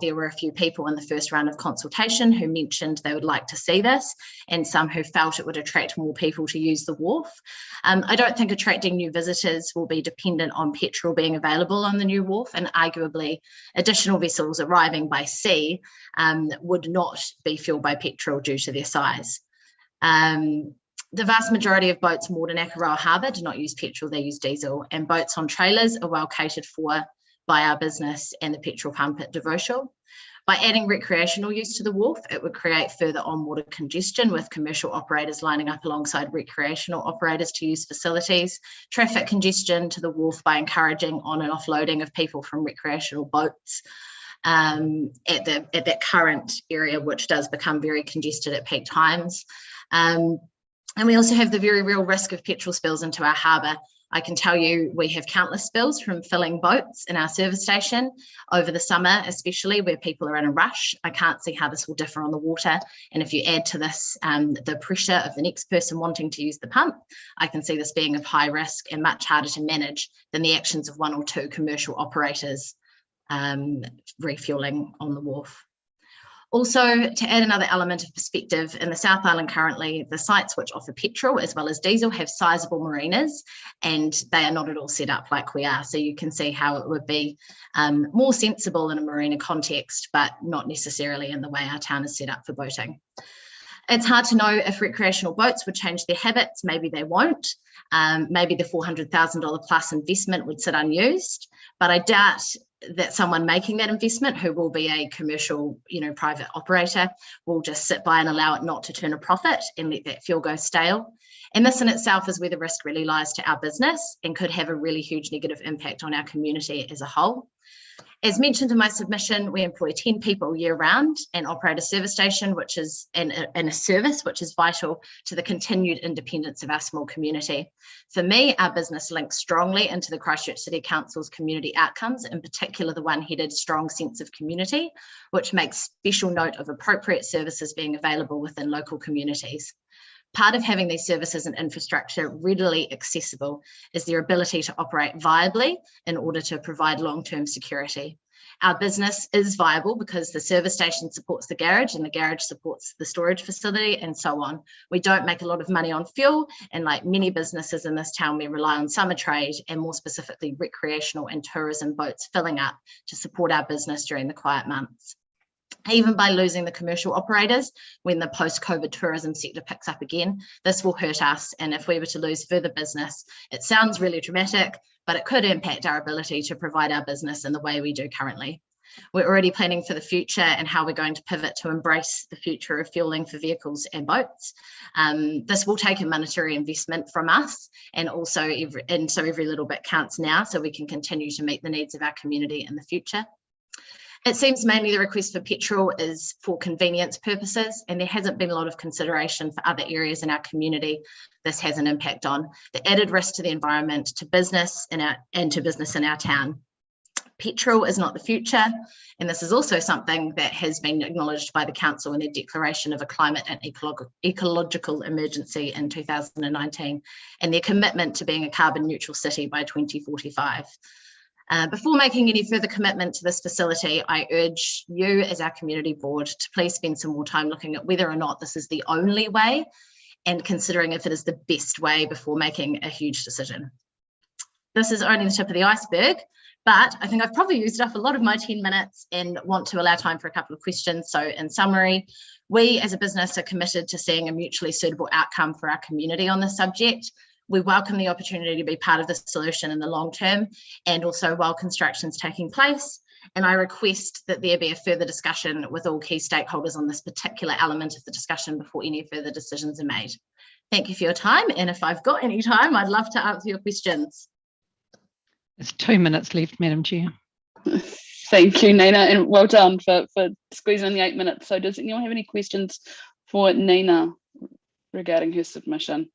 K: There were a few people in the first round of consultation who mentioned they would like to see this, and some who felt it would attract more people to use the wharf. I don't think attracting new visitors will be dependent on petrol being available on the new wharf, and arguably additional vessels arriving by sea would not be fueled by petrol due to their size. The vast majority of boats moored in Akaroa Harbour do not use petrol, they use diesel, and boats on trailers are well catered for by our business and the petrol pump at Devotional. By adding recreational use to the wharf, it would create further on-water congestion with commercial operators lining up alongside recreational operators to use facilities, traffic congestion to the wharf by encouraging on and offloading of people from recreational boats at that current area, which does become very congested at peak times. And we also have the very real risk of petrol spills into our harbour. I can tell you we have countless spills from filling boats in our service station over the summer, especially where people are in a rush. I can't see how this will differ on the water. And if you add to this the pressure of the next person wanting to use the pump, I can see this being of high risk and much harder to manage than the actions of 1 or 2 commercial operators refuelling on the wharf. Also, to add another element of perspective, in the South Island currently, the sites which offer petrol as well as diesel have sizable marinas, and they are not at all set up like we are. So you can see how it would be more sensible in a marina context, but not necessarily in the way our town is set up for boating. It's hard to know if recreational boats would change their habits. Maybe they won't. Maybe the $400,000 plus investment would sit unused, but I doubt that someone making that investment, who will be a commercial, private operator, will just sit by and allow it not to turn a profit and let that fuel go stale. And this in itself is where the risk really lies to our business and could have a really huge negative impact on our community as a whole. As mentioned in my submission, we employ 10 people year round and operate a service station, which is in a service which is vital to the continued independence of our small community. For me, our business links strongly into the Christchurch City Council's community outcomes, in particular the one headed strong sense of community, which makes special note of appropriate services being available within local communities. Part of having these services and infrastructure readily accessible is their ability to operate viably in order to provide long-term security. Our business is viable because the service station supports the garage and the garage supports the storage facility and so on. We don't make a lot of money on fuel, and like many businesses in this town, we rely on summer trade and more specifically recreational and tourism boats filling up to support our business during the quiet months. Even by losing the commercial operators, when the post-COVID tourism sector picks up again, this will hurt us. And if we were to lose further business, it sounds really dramatic, but it could impact our ability to provide our business in the way we do currently. We're already planning for the future and how we're going to pivot to embrace the future of fueling for vehicles and boats. This will take a monetary investment from us, and also every little bit counts now, so we can continue to meet the needs of our community in the future. It seems mainly the request for petrol is for convenience purposes, and there hasn't been a lot of consideration for other areas in our community this has an impact on. The added risk to the environment, to business and to business in our town. Petrol is not the future, and this is also something that has been acknowledged by the council in their declaration of a climate and ecological emergency in 2019, and their commitment to being a carbon neutral city by 2045. Before making any further commitment to this facility, I urge you as our community board to please spend some more time looking at whether or not this is the only way and considering if it is the best way before making a huge decision. This is only the tip of the iceberg, but I think I've probably used up a lot of my 10 minutes and want to allow time for a couple of questions. So in summary, we as a business are committed to seeing a mutually suitable outcome for our community on this subject. We welcome the opportunity to be part of the solution in the long term, and also while construction's taking place. And I request that there be a further discussion with all key stakeholders on this particular element of the discussion before any further decisions are made. Thank you for your time. And if I've got any time, I'd love to answer your questions.
F: There's 2 minutes left, Madam Chair.
A: Thank you, Nina, and well done for squeezing in the 8 minutes. So does anyone have any questions for Nina regarding her submission?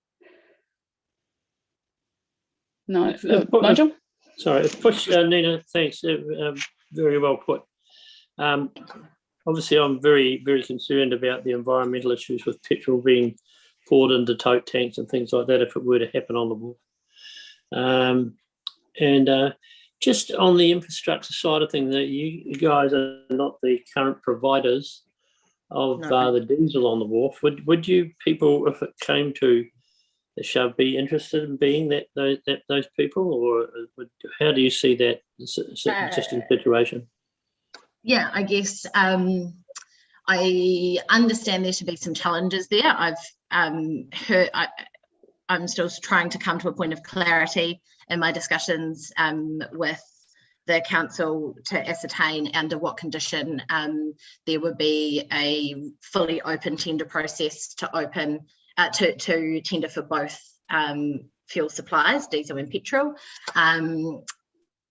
A: No, Nigel?
G: Sorry, push, Nina, thanks, very well put. Obviously, I'm very, very concerned about the environmental issues with petrol being poured into tote tanks and things like that if it were to happen on the wharf. Just on the infrastructure side of things, that you guys are not the current providers of the diesel on the wharf. Would you people, if it came to the shove, be interested in being those people, or how do you see that existing situation?
K: Yeah, I guess I understand there to be some challenges there. I've heard. I'm still trying to come to a point of clarity in my discussions with the council to ascertain under what condition there would be a fully open tender process to tender for both fuel supplies, diesel and petrol.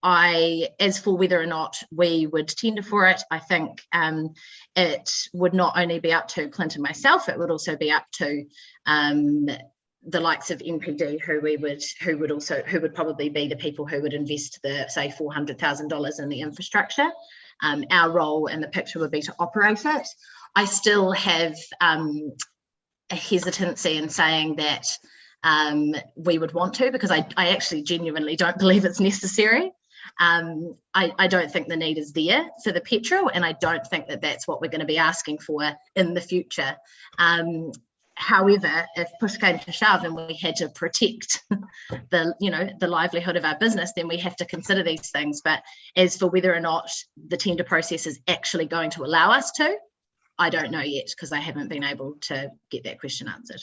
K: As for whether or not we would tender for it, I think it would not only be up to Clint and myself, it would also be up to the likes of NPD, who would probably be the people who would invest the, say, $400,000 in the infrastructure. Our role in the picture would be to operate it. I still have a hesitancy in saying that we would want to, because I actually genuinely don't believe it's necessary. I don't think the need is there for the petrol, and I don't think that that's what we're going to be asking for in the future. However, if push came to shove and we had to protect the livelihood of our business, then we have to consider these things. But as for whether or not the tender process is actually going to allow us to, I don't know yet, because I haven't been able to get that question answered.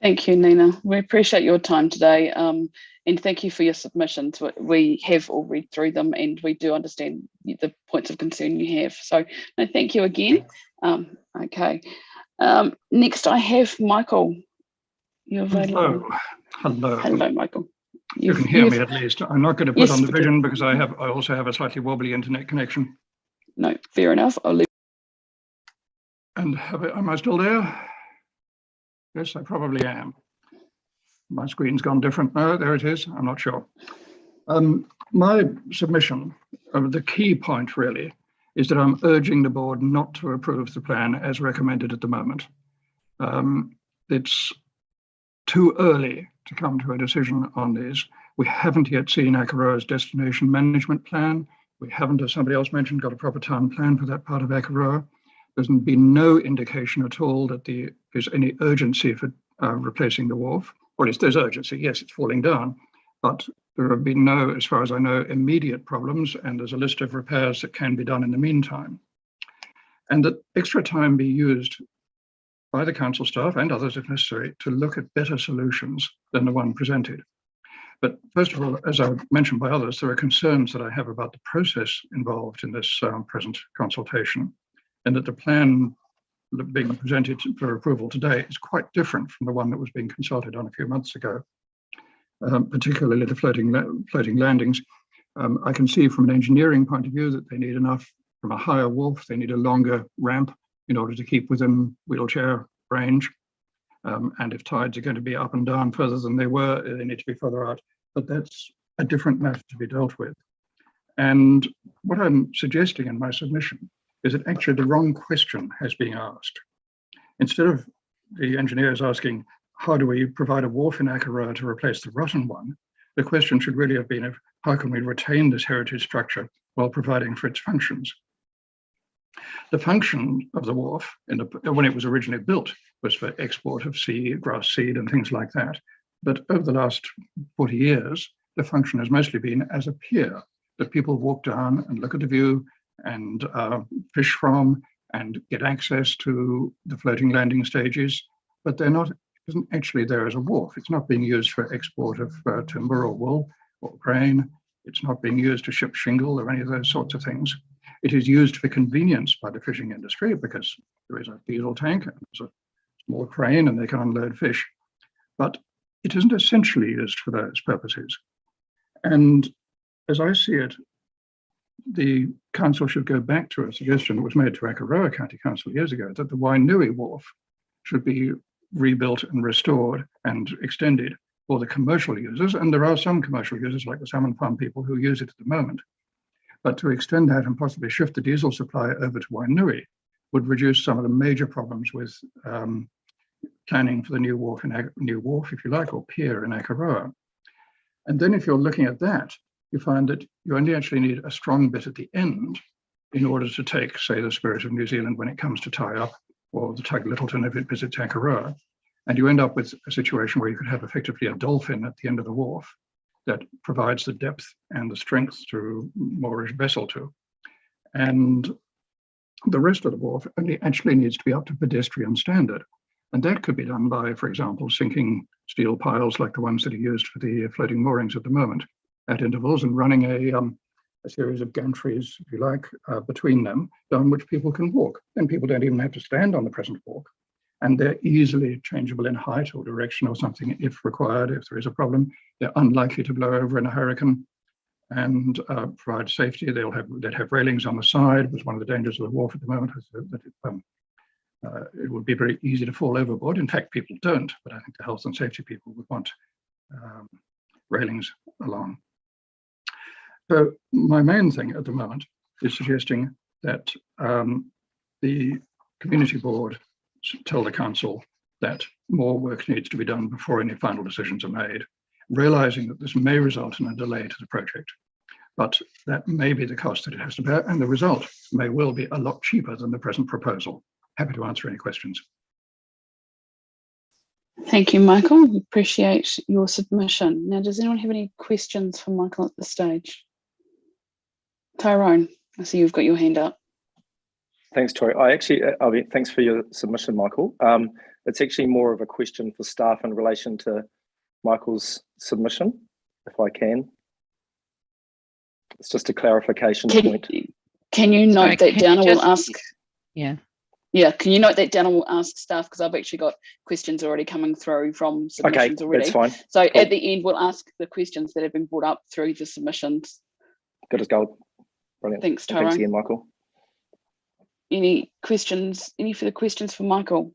A: Thank you, Nina. We appreciate your time today, and thank you for your submissions. We have all read through them, and we do understand the points of concern you have. So, no, thank you again. Okay. Next, I have Michael. You're available.
L: Hello.
A: Hello, Michael.
L: You can hear me at least. I'm not going to put on the vision because I also have a slightly wobbly internet connection.
A: No, fair enough. I'll leave.
L: And am I still there? Yes, I probably am. My screen's gone different. No, there it is. I'm not sure. My submission, the key point really, is that I'm urging the board not to approve the plan as recommended at the moment. It's too early to come to a decision on this. We haven't yet seen Akaroa's destination management plan. We haven't, as somebody else mentioned, got a proper town plan for that part of Akaroa. There's been no indication at all that there's any urgency for replacing the wharf. Or at least there's urgency. Yes, it's falling down, but there have been no, as far as I know, immediate problems, and there's a list of repairs that can be done in the meantime. And that extra time be used by the council staff and others if necessary to look at better solutions than the one presented. But first of all, as I mentioned by others, there are concerns that I have about the process involved in this present consultation, and that the plan being presented for approval today is quite different from the one that was being consulted on a few months ago, particularly the floating landings. I can see from an engineering point of view that they need enough from a higher wharf, they need a longer ramp in order to keep within wheelchair range. And if tides are going to be up and down further than they were, they need to be further out. But that's a different matter to be dealt with. And what I'm suggesting in my submission is that actually the wrong question has been asked. Instead of the engineers asking, how do we provide a wharf in Akaroa to replace the rotten one? The question should really have been of how can we retain this heritage structure while providing for its functions? The function of the wharf, when it was originally built, was for export of grass seed and things like that. But over the last 40 years, the function has mostly been as a pier that people walk down and look at the view and fish from and get access to the floating landing stages, but isn't actually there as a wharf. It's not being used for export of timber or wool or grain. It's not being used to ship shingle or any of those sorts of things. It is used for convenience by the fishing industry because there is a diesel tank and there's a small crane and they can unload fish, but it isn't essentially used for those purposes. And as I see it, the council should go back to a suggestion that was made to Akaroa County Council years ago that the Wainui Wharf should be rebuilt and restored and extended for the commercial users. And there are some commercial users like the salmon farm people who use it at the moment. But to extend that and possibly shift the diesel supply over to Wainui would reduce some of the major problems with planning for the new wharf, if you like, or pier in Akaroa. And then if you're looking at that, you find that you only actually need a strong bit at the end in order to take, say, the Spirit of New Zealand when it comes to tie up, or the Tug Littleton if it visits Akaroa. And you end up with a situation where you could have effectively a dolphin at the end of the wharf that provides the depth and the strength to moorish vessel to. And the rest of the wharf only actually needs to be up to pedestrian standard. And that could be done by, for example, sinking steel piles like the ones that are used for the floating moorings at the moment at intervals and running a series of gantries, if you like, between them, down which people can walk. Then people don't even have to stand on the present walk. And they're easily changeable in height or direction or something if required, if there is a problem. They're unlikely to blow over in a hurricane and provide safety. They'd have railings on the side. Was one of the dangers of the wharf at the moment, that it would be very easy to fall overboard. In fact, people don't, but I think the health and safety people would want railings along. So my main thing at the moment is suggesting that the community board tell the council that more work needs to be done before any final decisions are made, realizing that this may result in a delay to the project, but that may be the cost that it has to bear, and the result may well be a lot cheaper than the present proposal. Happy to answer any questions.
A: Thank you, Michael. We appreciate your submission. Now, does anyone have any questions for Michael at this stage? Tyrone, I see you've got your hand up.
M: Thanks, Tori. Thanks for your submission, Michael. It's actually more of a question for staff in relation to Michael's submission, if I can. It's just a clarification point.
A: Can you note that down? I will ask.
F: Yeah,
A: can you note that down? I will ask staff because I've actually got questions already coming through from submissions already.
M: That's fine.
A: So
M: cool.
A: At the end, we'll ask the questions that have been brought up through the submissions.
M: Good as gold. Brilliant.
A: Thanks, Tyrone.
M: Thanks again, Michael.
A: Any questions? Any further questions for Michael?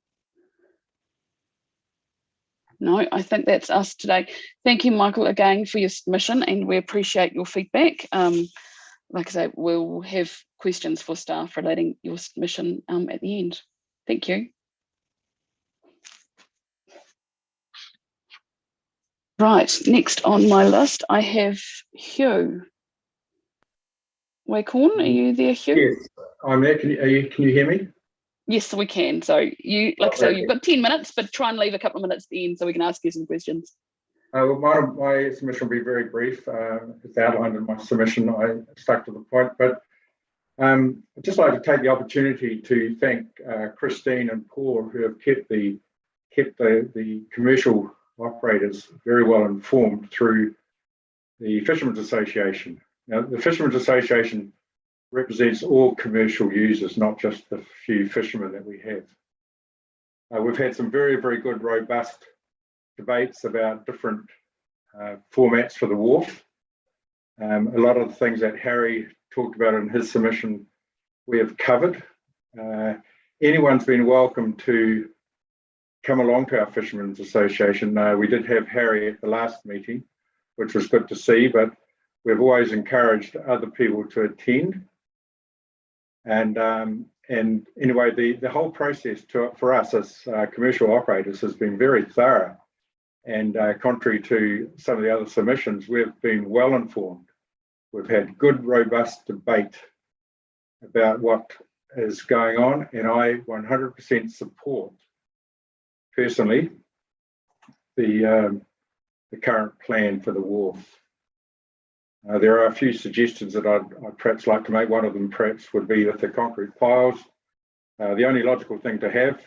A: No, I think that's us today. Thank you, Michael, again for your submission, and we appreciate your feedback. Like I say, we'll have questions for staff relating your submission at the end. Thank you. Right, next on my list, I have Hugh. Wacorn, are you there, Hugh?
N: Yes, I'm there. Can you hear me?
A: Yes, we can. So you've got 10 minutes, but try and leave a couple of minutes at the end so we can ask you some questions.
N: Well, my submission will be very brief. It's outlined in my submission. I stuck to the point, but I'd just like to take the opportunity to thank Christine and Paul, who have kept the commercial operators very well informed through the Fishermen's Association. Now, the Fishermen's Association represents all commercial users, not just the few fishermen that we have. We've had some very, very good, robust debates about different formats for the wharf. A lot of the things that Harry talked about in his submission, we have covered. Anyone's been welcome to come along to our Fishermen's Association. We did have Harry at the last meeting, which was good to see, but we've always encouraged other people to attend. And anyway, the whole process for us as commercial operators has been very thorough. And contrary to some of the other submissions, we've been well informed. We've had good, robust debate about what is going on, and I 100% support, personally, the current plan for the wharf. There are a few suggestions that I'd perhaps like to make. One of them perhaps would be with the concrete piles. The only logical thing to have,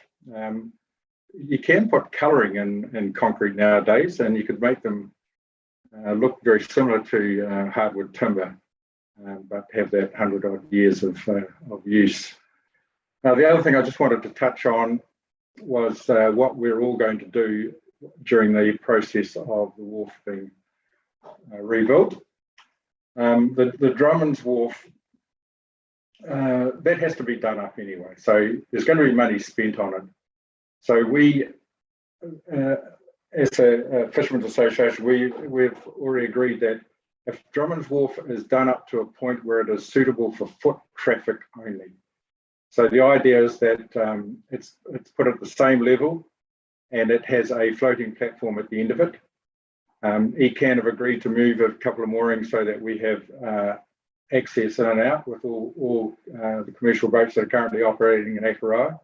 N: you can put colouring in concrete nowadays, and you could make them look very similar to hardwood timber, but have that 100-odd years of use. Now, the other thing I just wanted to touch on was what we're all going to do during the process of the wharf being rebuilt. The Drummond's Wharf, that has to be done up anyway. So there's going to be money spent on it. So we, as a Fishermen's Association, we've already agreed that if Drummond's Wharf is done up to a point where it is suitable for foot traffic only. So the idea is that it's put at the same level and it has a floating platform at the end of it. ECAN have agreed to move a couple of moorings so that we have access in and out with all the commercial boats that are currently operating in Akarai.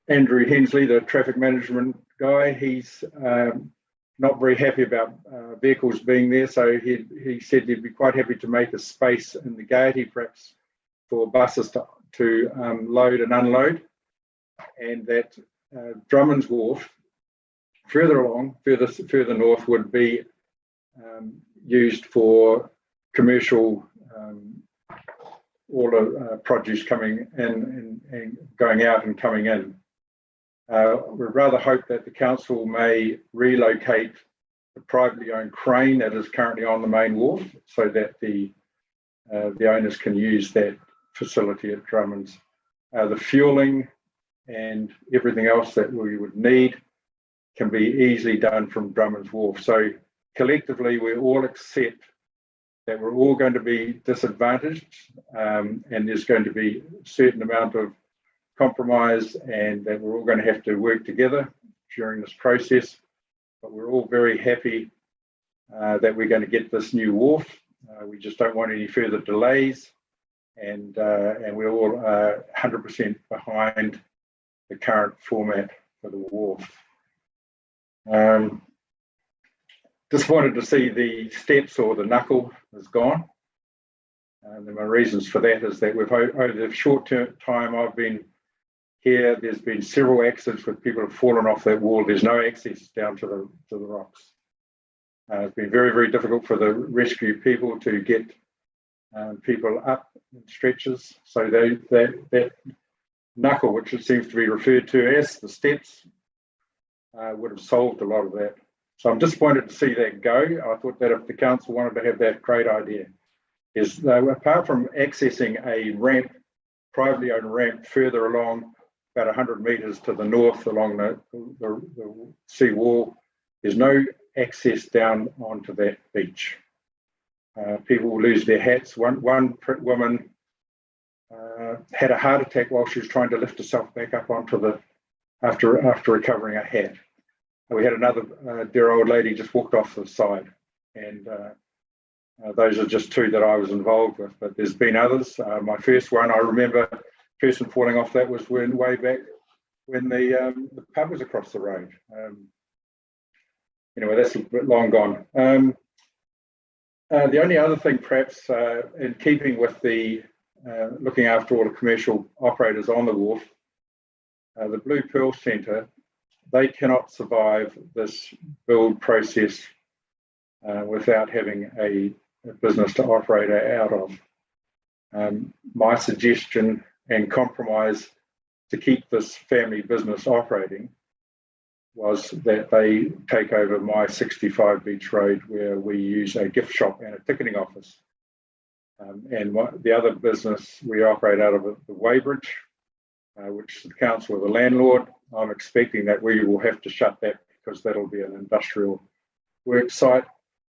N: Andrew Hensley, the traffic management guy, he's not very happy about vehicles being there, so he said he'd be quite happy to make a space in the gaiety, perhaps for buses to load and unload, and that Drummond's Wharf, further north, would be used for commercial all the produce coming in and going out and coming in. We rather hope that the council may relocate the privately owned crane that is currently on the main wharf so that the owners can use that facility at Drummond's. The fueling and everything else that we would need can be easily done from Drummond's Wharf. So collectively, we all accept that we're all going to be disadvantaged, and there's going to be a certain amount of compromise, and that we're all going to have to work together during this process. But we're all very happy that we're going to get this new wharf. We just don't want any further delays, and we're all 100% behind the current format for the wharf. Disappointed to see the steps or the knuckle is gone. And my reasons for that is that over the short time I've been here, there's been several accidents where people have fallen off that wall. There's no access down to the rocks. It's been very, very difficult for the rescue people to get people up in stretchers. So that knuckle, which it seems to be referred to as the steps, would have solved a lot of that. So I'm disappointed to see that go. I thought that if the council wanted to have that, great idea. Is apart from accessing a ramp, privately owned ramp further along, about 100 metres to the north along the sea wall, there's no access down onto that beach. People will lose their hats. One woman had a heart attack while she was trying to lift herself back up onto after recovering a hat. We had another dear old lady just walked off the side, and Those are just two that I was involved with, but there's been others. My first one, I remember, person falling off that was way back when the pub was across the road. Anyway, that's a bit long gone. The only other thing, perhaps, in keeping with the looking after all the commercial operators on the wharf, the Blue Pearl Centre, they cannot survive this build process without having a business to operate out of. My suggestion and compromise to keep this family business operating was that they take over my 65 Beach Road, where we use a gift shop and a ticketing office. And the other business we operate out of the Weybridge, which is the council of the landlord. I'm expecting that we will have to shut that because that'll be an industrial work site.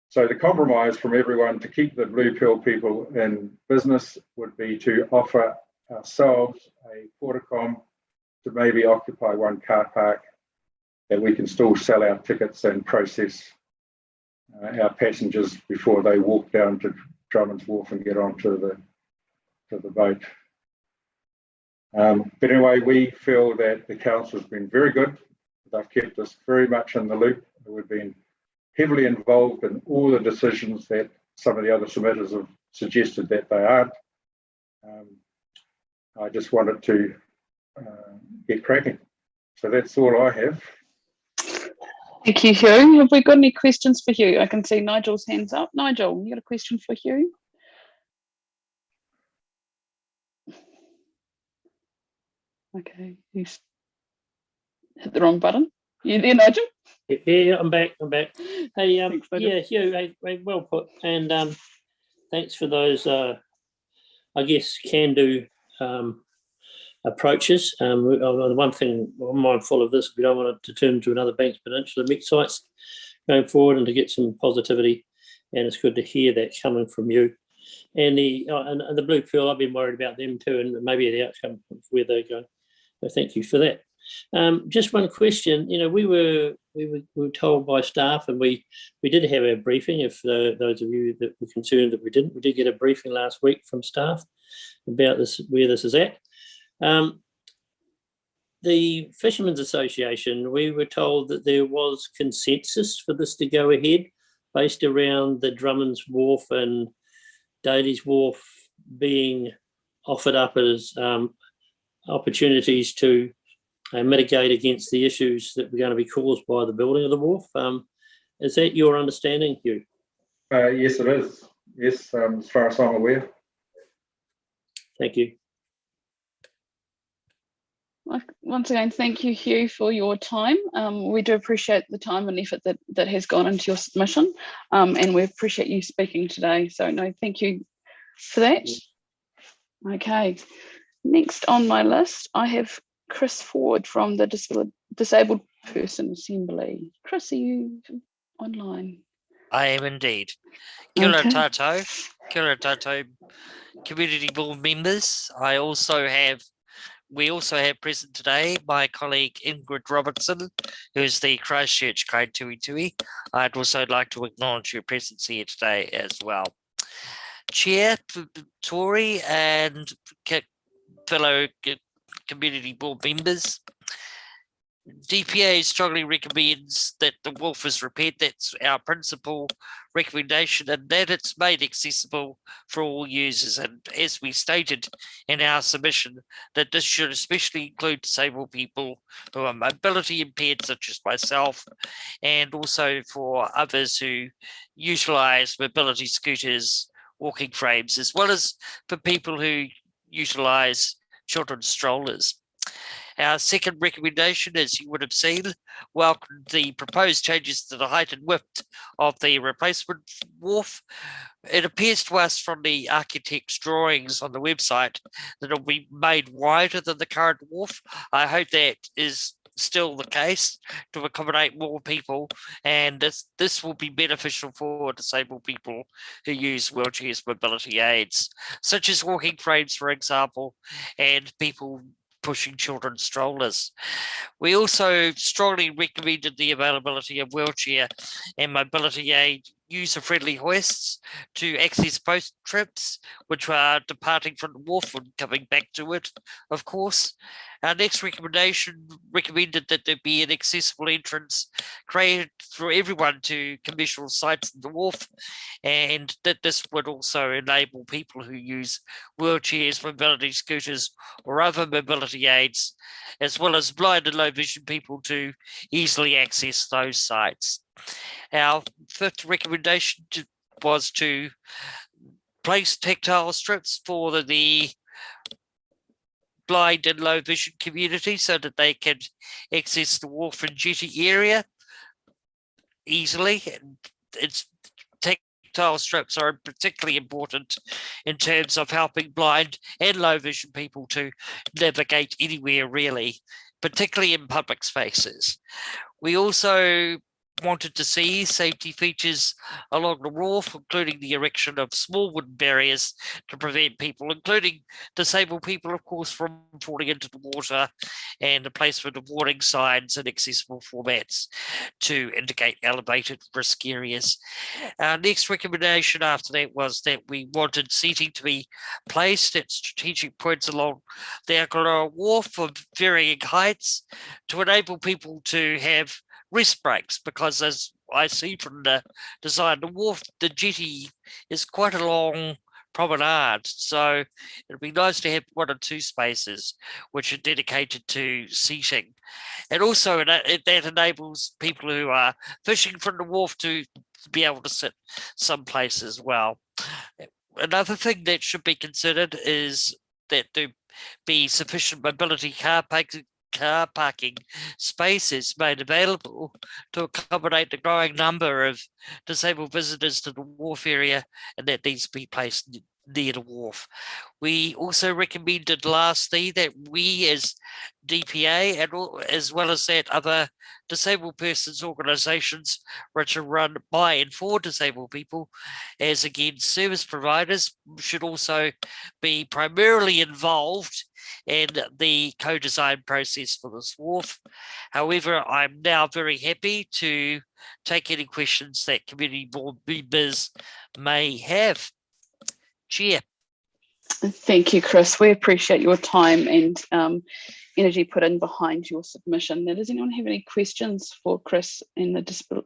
N: So the compromise from everyone to keep the Blue Pearl people in business would be to offer ourselves a portacom to maybe occupy one car park, that we can still sell our tickets and process our passengers before they walk down to Drummond's Wharf and get onto the boat. But anyway, we feel that the council has been very good. They've kept us very much in the loop. We've been heavily involved in all the decisions that some of the other submitters have suggested that they aren't. I just wanted to get cracking. So that's all I have.
A: Thank you, Hugh. Have we got any questions for Hugh? I can see Nigel's hands up. Nigel, you got a question for Hugh? Okay, he's hit the wrong button. You there, Nigel?
G: Yeah, I'm back. Hey, thanks, yeah, Hugh, hey, well put. And thanks for those, I guess, can-do approaches. The one thing I'm mindful of this, we don't want it to turn into another Banks Peninsula mixed sites going forward, and to get some positivity. And it's good to hear that coming from you. And the Blue Pearl, I've been worried about them too, and maybe the outcome of where they're going. So thank you for that. Just one question. You know, we were told by staff, and we did have a briefing. If those of you that were concerned that we didn't, we did get a briefing last week from staff about this, where this is at. The Fishermen's Association, we were told that there was consensus for this to go ahead, based around the Drummond's Wharf and Daly's Wharf being offered up as opportunities to mitigate against the issues that were going to be caused by the building of the wharf. Is that your understanding, Hugh?
N: Yes, it is. Yes, as far as I'm aware.
G: Thank you.
A: Once again, thank you, Hugh, for your time. We do appreciate the time and effort that has gone into your submission, and we appreciate you speaking today. So no, thank you for that. Okay, next on my list, I have Chris Ford from the Disabled Person Assembly. Chris, are you online?
O: I am indeed. Kia ora tātou. Kia ora tātou community board members. We also have present today my colleague Ingrid Robertson, who is the Christchurch Kai Tui Tui. I'd also like to acknowledge your presence here today as well. Chair, Tory and fellow community board members, DPA strongly recommends that the wharf is repaired. That's our principal recommendation, and that it's made accessible for all users. And as we stated in our submission, that this should especially include disabled people who are mobility impaired, such as myself, and also for others who utilise mobility scooters, walking frames, as well as for people who utilise children's strollers. Our second recommendation, as you would have seen, welcomed the proposed changes to the height and width of the replacement wharf. It appears to us from the architect's drawings on the website that it will be made wider than the current wharf. I hope that is still the case to accommodate more people, and this will be beneficial for disabled people who use wheelchairs, mobility aids, such as walking frames, for example, and people pushing children's strollers. We also strongly recommended the availability of wheelchair and mobility aid user-friendly hoists to access both trips, which are departing from the wharf and coming back to it, of course. Our next recommendation recommended that there be an accessible entrance created for everyone to commercial sites in the wharf, and that this would also enable people who use wheelchairs, mobility scooters, or other mobility aids, as well as blind and low vision people, to easily access those sites. Our fifth recommendation was to place tactile strips for the blind and low vision community so that they can access the wharf and jetty area easily. It's tactile strips are particularly important in terms of helping blind and low vision people to navigate anywhere really, particularly in public spaces. We also wanted to see safety features along the wharf, including the erection of small wooden barriers to prevent people, including disabled people, of course, from falling into the water, and the placement of warning signs in accessible formats to indicate elevated risk areas. Our next recommendation after that was that we wanted seating to be placed at strategic points along the Aotearoa Wharf of varying heights to enable people to have rest breaks, because as I see from the design, the wharf, the jetty is quite a long promenade, so it'd be nice to have 1 or 2 spaces which are dedicated to seating, and also that enables people who are fishing from the wharf to be able to sit someplace as well. Another thing that should be considered is that there be sufficient mobility car parking spaces made available to accommodate the growing number of disabled visitors to the wharf area, and that these be placed near the wharf. We also recommended lastly that we as DPA, and as well as that other disabled persons organisations which are run by and for disabled people, as again service providers, should also be primarily involved in the co-design process for this wharf. However, I'm now very happy to take any questions that community board members may have. Chair.
A: Thank you, Chris. We appreciate your time and energy put in behind your submission. Now, does anyone have any questions for Chris and the Disabled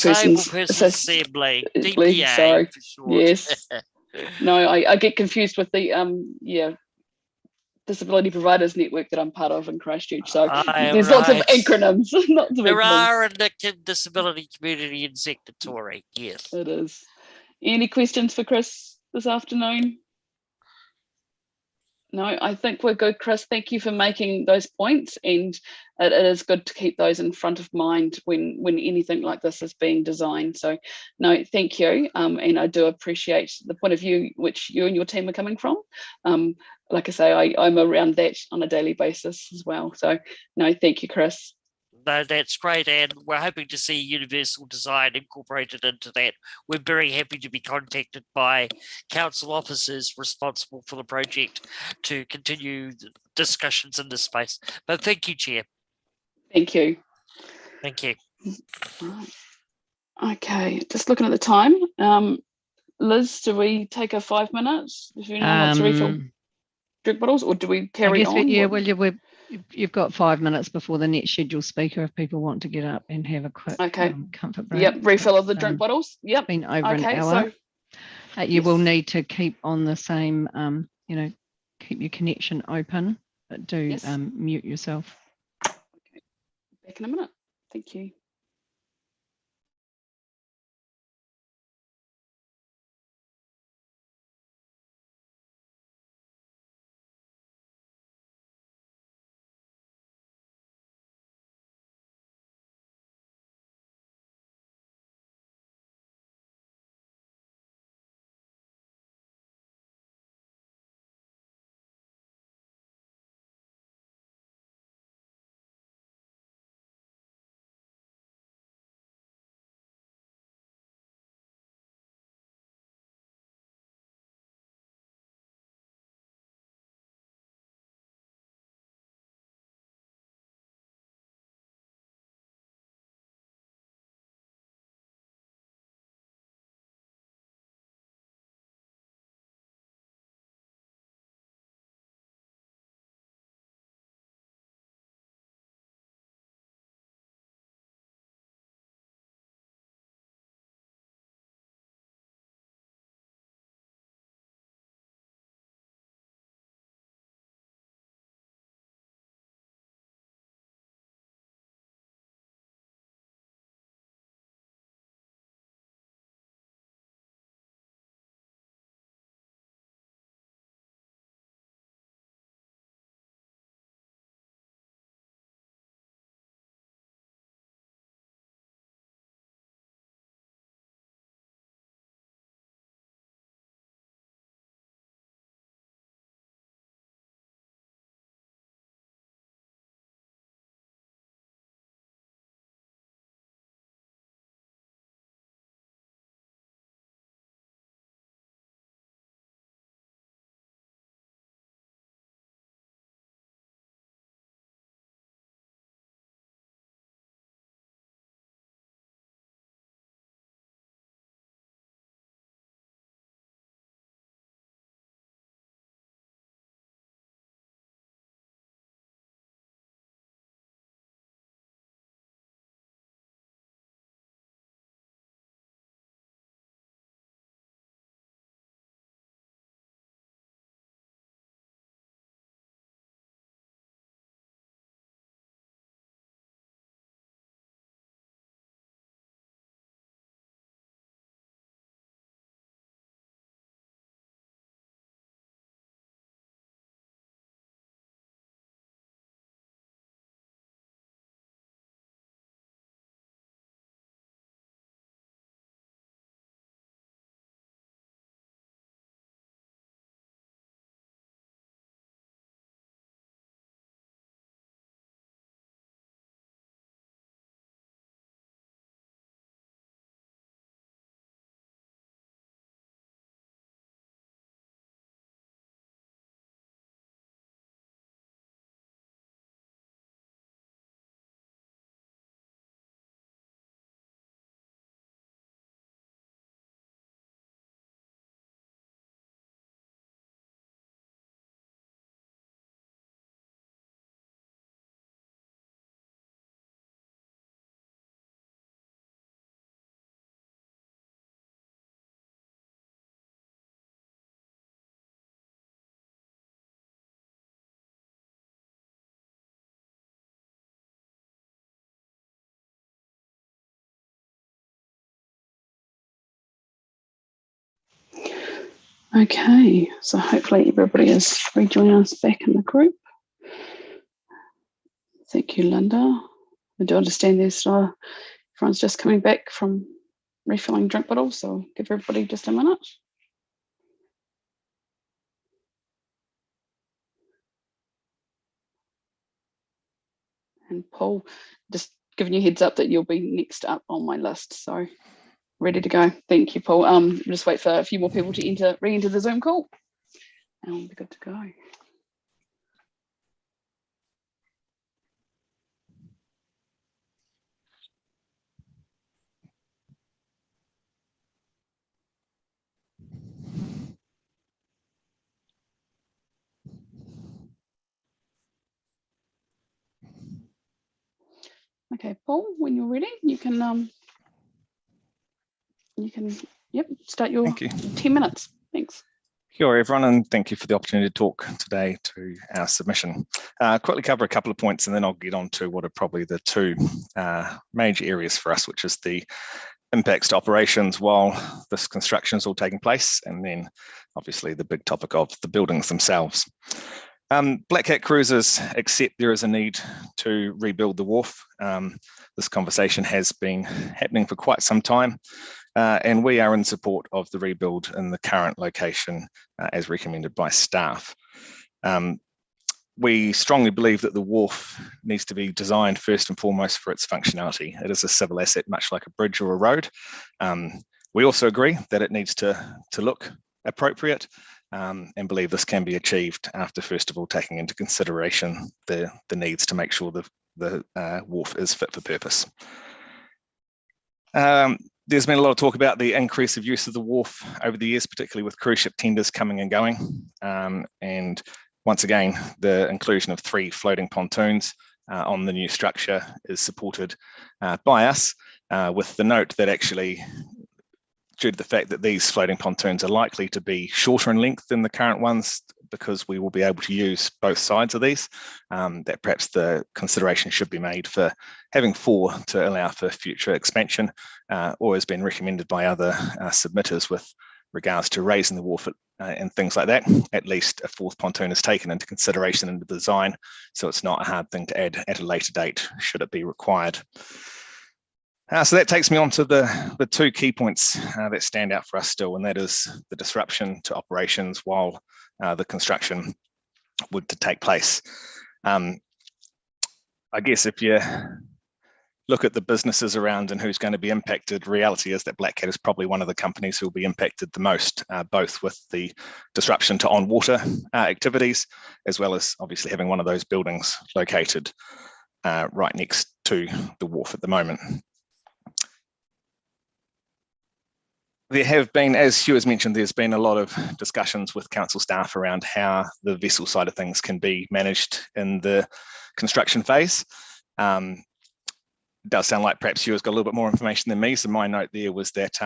A: Persons
O: Assembly, DPA,
A: sorry.
O: for short.
A: Yes. No, I get confused with the Disability Providers Network that I'm part of in Christchurch. So there's lots of acronyms.
O: There are in the disability community in Sector Tory, yes.
A: It is. Any questions for Chris this afternoon? No, I think we're good, Chris. Thank you for making those points, and it is good to keep those in front of mind when anything like this is being designed. So no, thank you, and I do appreciate the point of view which you and your team are coming from. Like I say, I'm around that on a daily basis as well. So no, thank you, Chris.
O: No, that's great, and we're hoping to see universal design incorporated into that. We're very happy to be contacted by council officers responsible for the project to continue discussions in this space. But thank you, Chair.
A: Thank you.
O: Thank you.
A: Right. Okay, just looking at the time. Liz, do we take a 5 minutes? If you know wants to refill drink bottles, or do we carry on?
F: Yeah, well, you've got 5 minutes before the next scheduled speaker if people want to get up and have a quick comfort break.
A: Yep, refill of the drink bottles. Yep.
F: Been over an hour. So, you will need to keep on the same, keep your connection open, but do mute yourself.
A: Okay. Back in a minute. Thank you. Okay, so hopefully everybody is rejoining us back in the group. Thank you, Linda. I do understand there's everyone's just coming back from refilling drink bottles, so I'll give everybody just a minute. And Paul, just giving you a heads up that you'll be next up on my list, so ready to go. Thank you, Paul. Just wait for a few more people to re-enter the Zoom call, and we'll be good to go. Okay, Paul, when you're ready, you can start your 10 minutes. Thanks.
P: Kia ora everyone, and thank you for the opportunity to talk today to our submission. Quickly cover a couple of points and then I'll get on to what are probably the two major areas for us, which is the impacts to operations while this construction is all taking place, and then obviously the big topic of the buildings themselves. Black Cat Cruises accept there is a need to rebuild the wharf. This conversation has been happening for quite some time, and we are in support of the rebuild in the current location as recommended by staff. We strongly believe that the wharf needs to be designed first and foremost for its functionality. It is a civil asset, much like a bridge or a road. We also agree that it needs to look appropriate, and believe this can be achieved after, first of all, taking into consideration the needs to make sure the wharf is fit for purpose. There's been a lot of talk about the increase of use of the wharf over the years, particularly with cruise ship tenders coming and going. And once again, the inclusion of 3 floating pontoons on the new structure is supported by us, with the note that actually, due to the fact that these floating pontoons are likely to be shorter in length than the current ones, because we will be able to use both sides of these, that perhaps the consideration should be made for having 4 to allow for future expansion, or has been recommended by other submitters with regards to raising the wharf and things like that. At least a 4th pontoon is taken into consideration in the design, so it's not a hard thing to add at a later date should it be required. So that takes me on to the 2 key points that stand out for us still, and that is the disruption to operations while the construction would to take place. I guess if you look at the businesses around and who's going to be impacted, reality is that Black Cat is probably one of the companies who will be impacted the most, both with the disruption to on-water activities, as well as obviously having one of those buildings located right next to the wharf at the moment. There have been, as Hugh has mentioned, there's been a lot of discussions with council staff around how the vessel side of things can be managed in the construction phase. It does sound like perhaps Hugh has got a little bit more information than me, so my note there was that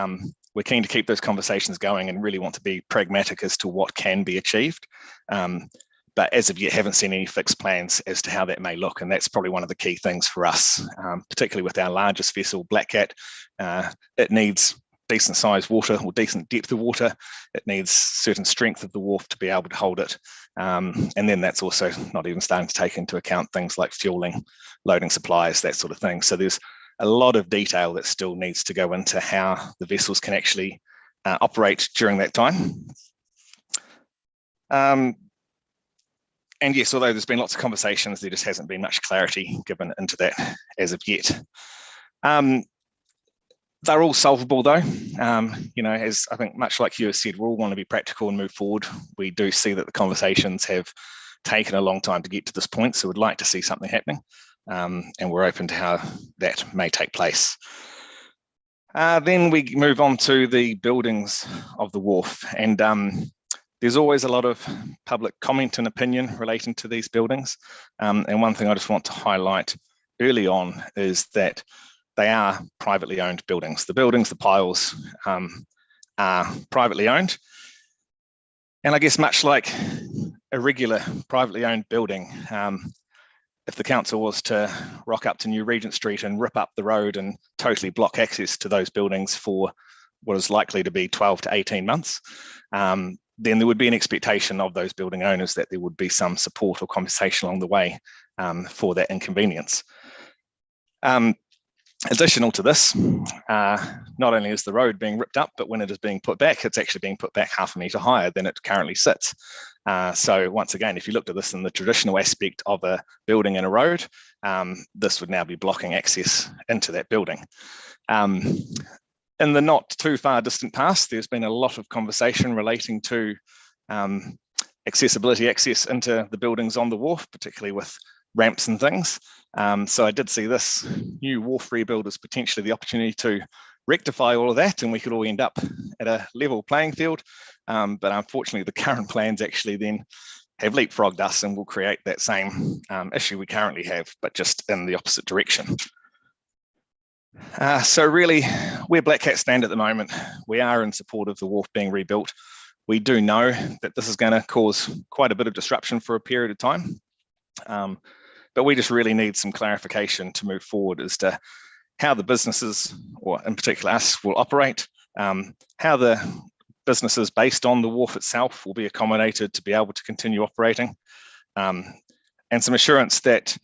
P: we're keen to keep those conversations going and really want to be pragmatic as to what can be achieved. But as of yet, haven't seen any fixed plans as to how that may look, and that's probably one of the key things for us, particularly with our largest vessel, Black Cat. It needs decent sized water or decent depth of water. It needs certain strength of the wharf to be able to hold it. And then that's also not even starting to take into account things like fueling, loading supplies, that sort of thing. So there's a lot of detail that still needs to go into how the vessels can actually operate during that time. And yes, although there's been lots of conversations, there just hasn't been much clarity given into that as of yet. They're all solvable though. As I think much like you have said, we all want to be practical and move forward. We do see that the conversations have taken a long time to get to this point, so we'd like to see something happening, and we're open to how that may take place. Then we move on to the buildings of the wharf, and there's always a lot of public comment and opinion relating to these buildings. And one thing I just want to highlight early on is that they are privately owned buildings. The buildings, the piles, are privately owned. And I guess much like a regular privately owned building, if the council was to rock up to New Regent Street and rip up the road and totally block access to those buildings for what is likely to be 12 to 18 months, then there would be an expectation of those building owners that there would be some support or compensation along the way for that inconvenience. Additional to this, not only is the road being ripped up, but when it is being put back, it's actually being put back 0.5 metre higher than it currently sits. So once again, if you looked at this in the traditional aspect of a building and a road, this would now be blocking access into that building. In the not too far distant past, there's been a lot of conversation relating to accessibility access into the buildings on the wharf, particularly with ramps and things. So I did see this new wharf rebuild as potentially the opportunity to rectify all of that, and we could all end up at a level playing field. But unfortunately, the current plans actually then have leapfrogged us and will create that same issue we currently have, but just in the opposite direction. So really, where Black Cat stand at the moment, we are in support of the wharf being rebuilt. We do know that this is going to cause quite a bit of disruption for a period of time. But we just really need some clarification to move forward as to how the businesses, or in particular us, will operate, how the businesses based on the wharf itself will be accommodated to be able to continue operating, and some assurance that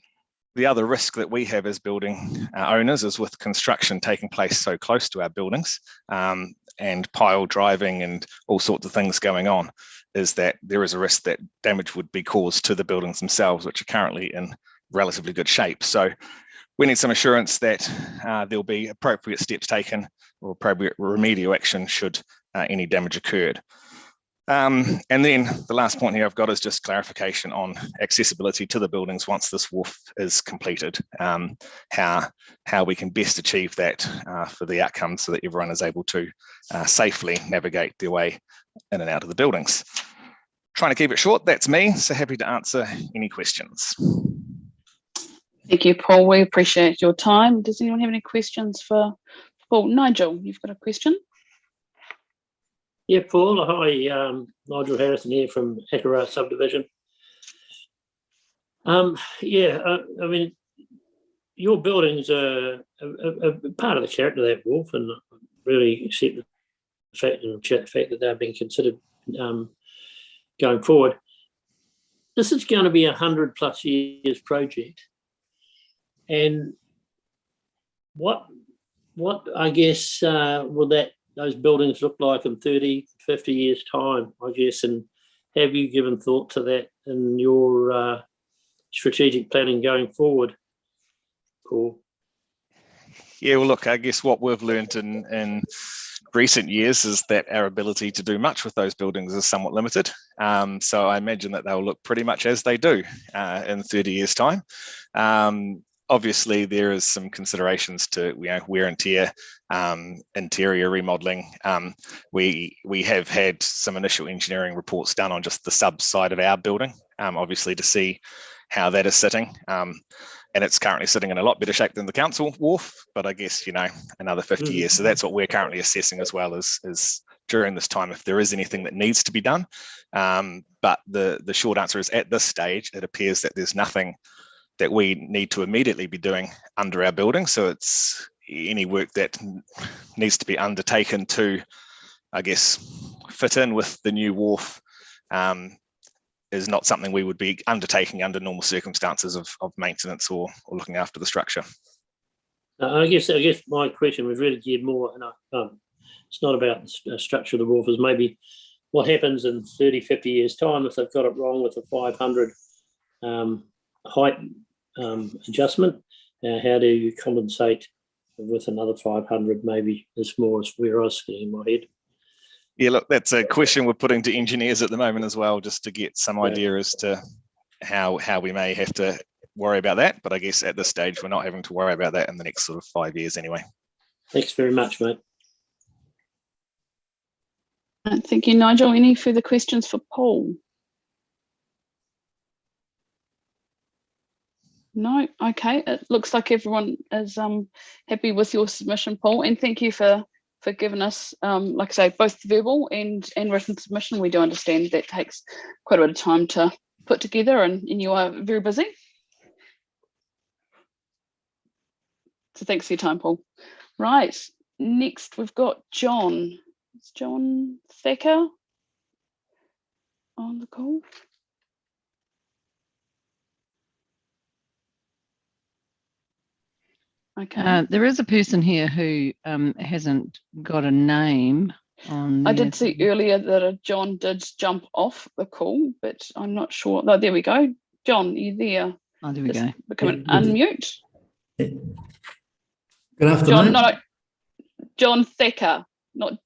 P: the other risk that we have as building owners is with construction taking place so close to our buildings, and pile driving and all sorts of things going on, is that there is a risk that damage would be caused to the buildings themselves, which are currently in relatively good shape. So we need some assurance that there'll be appropriate steps taken or appropriate remedial action should any damage occurred. And then the last point here I've got is just clarification on accessibility to the buildings once this wharf is completed, how we can best achieve that for the outcomes so that everyone is able to safely navigate their way in and out of the buildings. Trying to keep it short, that's me, so happy to answer any questions.
A: Thank you, Paul. We appreciate your time. Does anyone have any questions for Paul? Nigel, you've got a question?
G: Yeah, Paul. Hi, Nigel Harrison here from Akara Subdivision. I mean, your buildings are part of the character of that wharf, and really accept the fact that they're being considered going forward. This is going to be 100+ years project, and what I guess will those buildings look like in 30, 50 years' time, I guess, and have you given thought to that in your strategic planning going forward, Paul?
P: Yeah, well, look, I guess what we've learned in recent years is that our ability to do much with those buildings is somewhat limited. So I imagine that they'll look pretty much as they do in 30 years' time. Obviously, there is some considerations to wear and tear, interior remodeling. We have had some initial engineering reports done on just the sub side of our building, obviously to see how that is sitting. And it's currently sitting in a lot better shape than the council wharf, but I guess, another 50 years. So that's what we're currently assessing as well, is during this time, if there is anything that needs to be done. But the short answer is, at this stage, it appears that there's nothing that we need to immediately be doing under our building. So it's any work that needs to be undertaken to, I guess, fit in with the new wharf is not something we would be undertaking under normal circumstances of maintenance or looking after the structure.
G: I guess my question was really geared more, and it's not about the structure of the wharf, is maybe what happens in 30, 50 years' time if they've got it wrong with a 500 height adjustment. How do you compensate with another 500? Maybe is more where I was sitting in my head.
P: Yeah, look, that's a question we're putting to engineers at the moment as well, just to get some idea as to how we may have to worry about that. But I guess at this stage, we're not having to worry about that in the next sort of 5 years anyway.
G: Thanks very much, mate.
A: Thank you, Nigel. Any further questions for Paul? No? Okay. It looks like everyone is happy with your submission, Paul, and thank you for giving us, like I say, both verbal and written submission. We do understand that takes quite a bit of time to put together, and you are very busy. So thanks for your time, Paul. Right, next we've got John. It's John Thacker. on the call? Okay.
F: There is a person here who hasn't got a name on
A: I
F: there.
A: did see earlier that John did jump off the call, but I'm not sure. No, there we go. John, are you there?
F: Oh, there we go.
A: Become an unmute.
Q: Good afternoon.
A: John, no, John Thacker, not.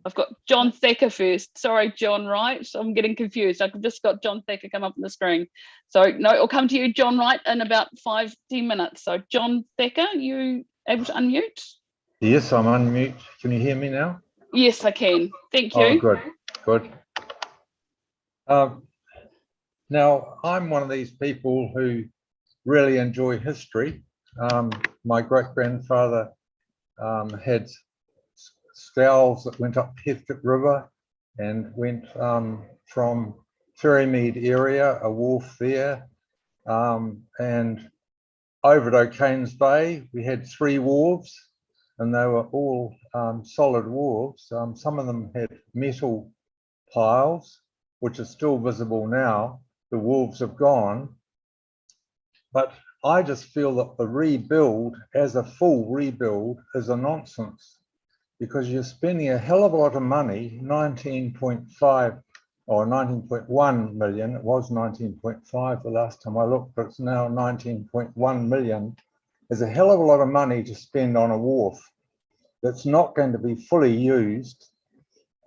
A: I've got John Thacker first. Sorry, John Wright. I'm getting confused. I've just got John Thacker come up on the screen. So no, it'll come to you, John Wright, in about 5-10 minutes. So John Thacker, you able to unmute?
R: Yes, I'm unmute. Can you hear me now?
A: Yes, I can. Thank you.
R: Oh, good, good. Now, I'm one of these people who really enjoy history. My great-grandfather had scows that went up Heathcote River and went from Ferrymead area, a wharf there, and over at O'Kane's Bay, we had 3 wharves, and they were all solid wharves. Some of them had metal piles, which are still visible now. The wharves have gone, but I just feel that the rebuild, as a full rebuild, is a nonsense, because you're spending a hell of a lot of money, 19.5 or 19.1 million. It was 19.5 the last time I looked, but it's now 19.1 million. There's a hell of a lot of money to spend on a wharf that's not going to be fully used.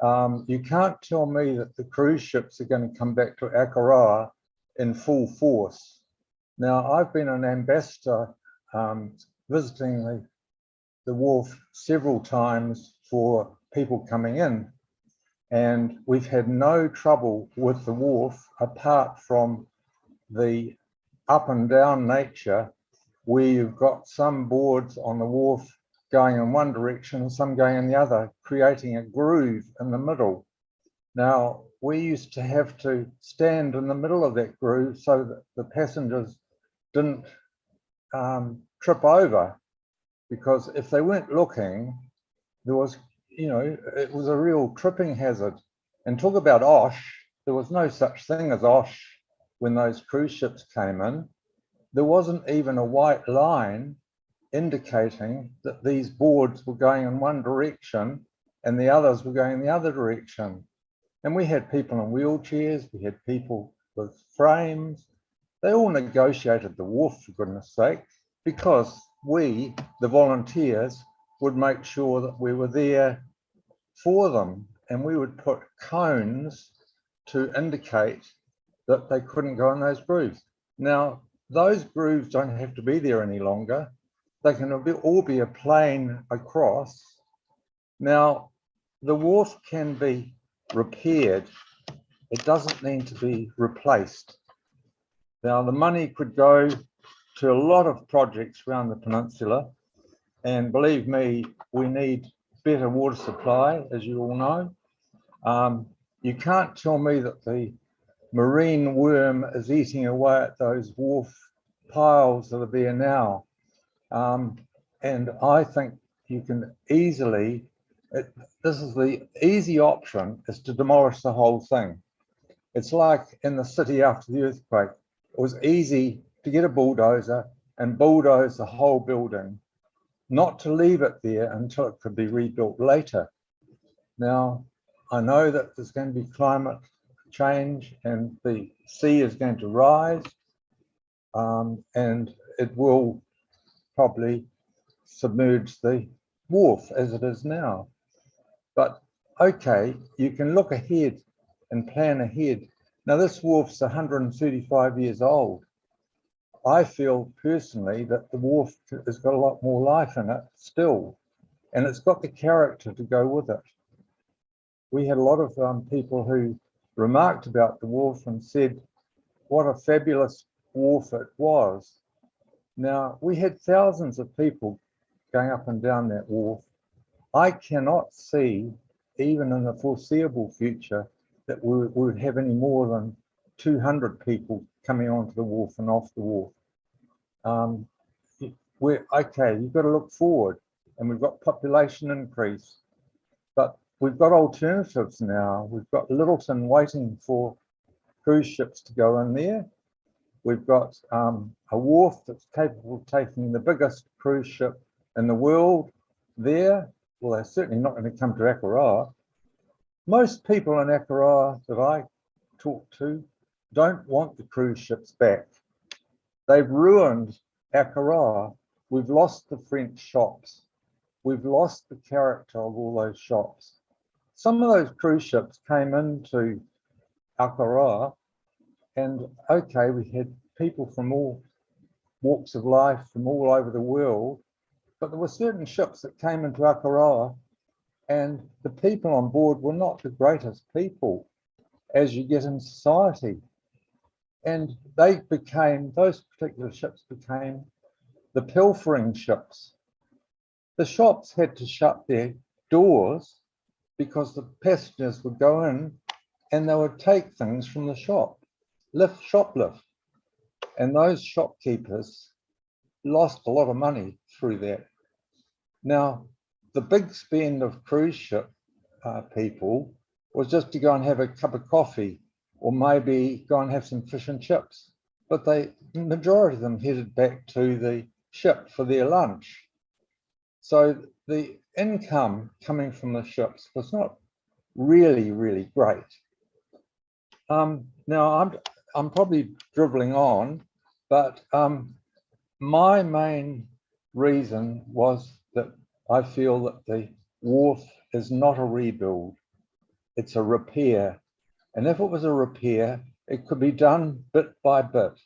R: You can't tell me that the cruise ships are going to come back to Akaroa in full force. Now, I've been an ambassador visiting the wharf several times for people coming in, and we've had no trouble with the wharf apart from the up and down nature, where you've got some boards on the wharf going in one direction and some going in the other, creating a groove in the middle. Now, we used to have to stand in the middle of that groove so that the passengers didn't trip over, because if they weren't looking, there was, it was a real tripping hazard. And talk about OSH, there was no such thing as OSH when those cruise ships came in. There wasn't even a white line indicating that these boards were going in one direction and the others were going in the other direction. And we had people in wheelchairs, we had people with frames. They all negotiated the wharf, for goodness sake, because we, the volunteers, would make sure that we were there for them, and we would put cones to indicate that they couldn't go in those grooves. Now, those grooves don't have to be there any longer. They can all be a plane across. Now, the wharf can be repaired. It doesn't need to be replaced. Now, the money could go to a lot of projects around the peninsula, and believe me, we need better water supply, as you all know. You can't tell me that the marine worm is eating away at those wharf piles that are there now. And I think you can easily, this is the easy option, is to demolish the whole thing. It's like in the city after the earthquake. It was easy to get a bulldozer and bulldoze the whole building, not to leave it there until it could be rebuilt later. Now, I know that there's going to be climate change and the sea is going to rise, and it will probably submerge the wharf as it is now. But okay, you can look ahead and plan ahead. Now, this wharf's 135 years old. I feel personally that the wharf has got a lot more life in it still, and it's got the character to go with it. We had a lot of people who remarked about the wharf and said what a fabulous wharf it was. Now, we had thousands of people going up and down that wharf. I cannot see, even in the foreseeable future, that we would have any more than 200 people coming onto the wharf and off the wharf. Okay, you've got to look forward, and we've got population increase, but we've got alternatives now. We've got Littleton waiting for cruise ships to go in there. We've got a wharf that's capable of taking the biggest cruise ship in the world there. Well, they're certainly not going to come to Akaroa. Most people in Akaroa that I talk to don't want the cruise ships back. They've ruined Akaroa. We've lost the French shops. We've lost the character of all those shops. Some of those cruise ships came into Akaroa, and okay, we had people from all walks of life from all over the world, but there were certain ships that came into Akaroa, and the people on board were not the greatest people as you get in society. And they became, those particular ships became the pilfering ships. The shops had to shut their doors because the passengers would go in and they would take things from the shop, shoplift. And those shopkeepers lost a lot of money through that. Now, the big spend of cruise ship people was just to go and have a cup of coffee or maybe go and have some fish and chips. But the majority of them headed back to the ship for their lunch. So the income coming from the ships was not really, really great. Now, I'm probably dribbling on, but my main reason was that I feel that the wharf is not a rebuild, it's a repair. And if it was a repair, it could be done bit by bit.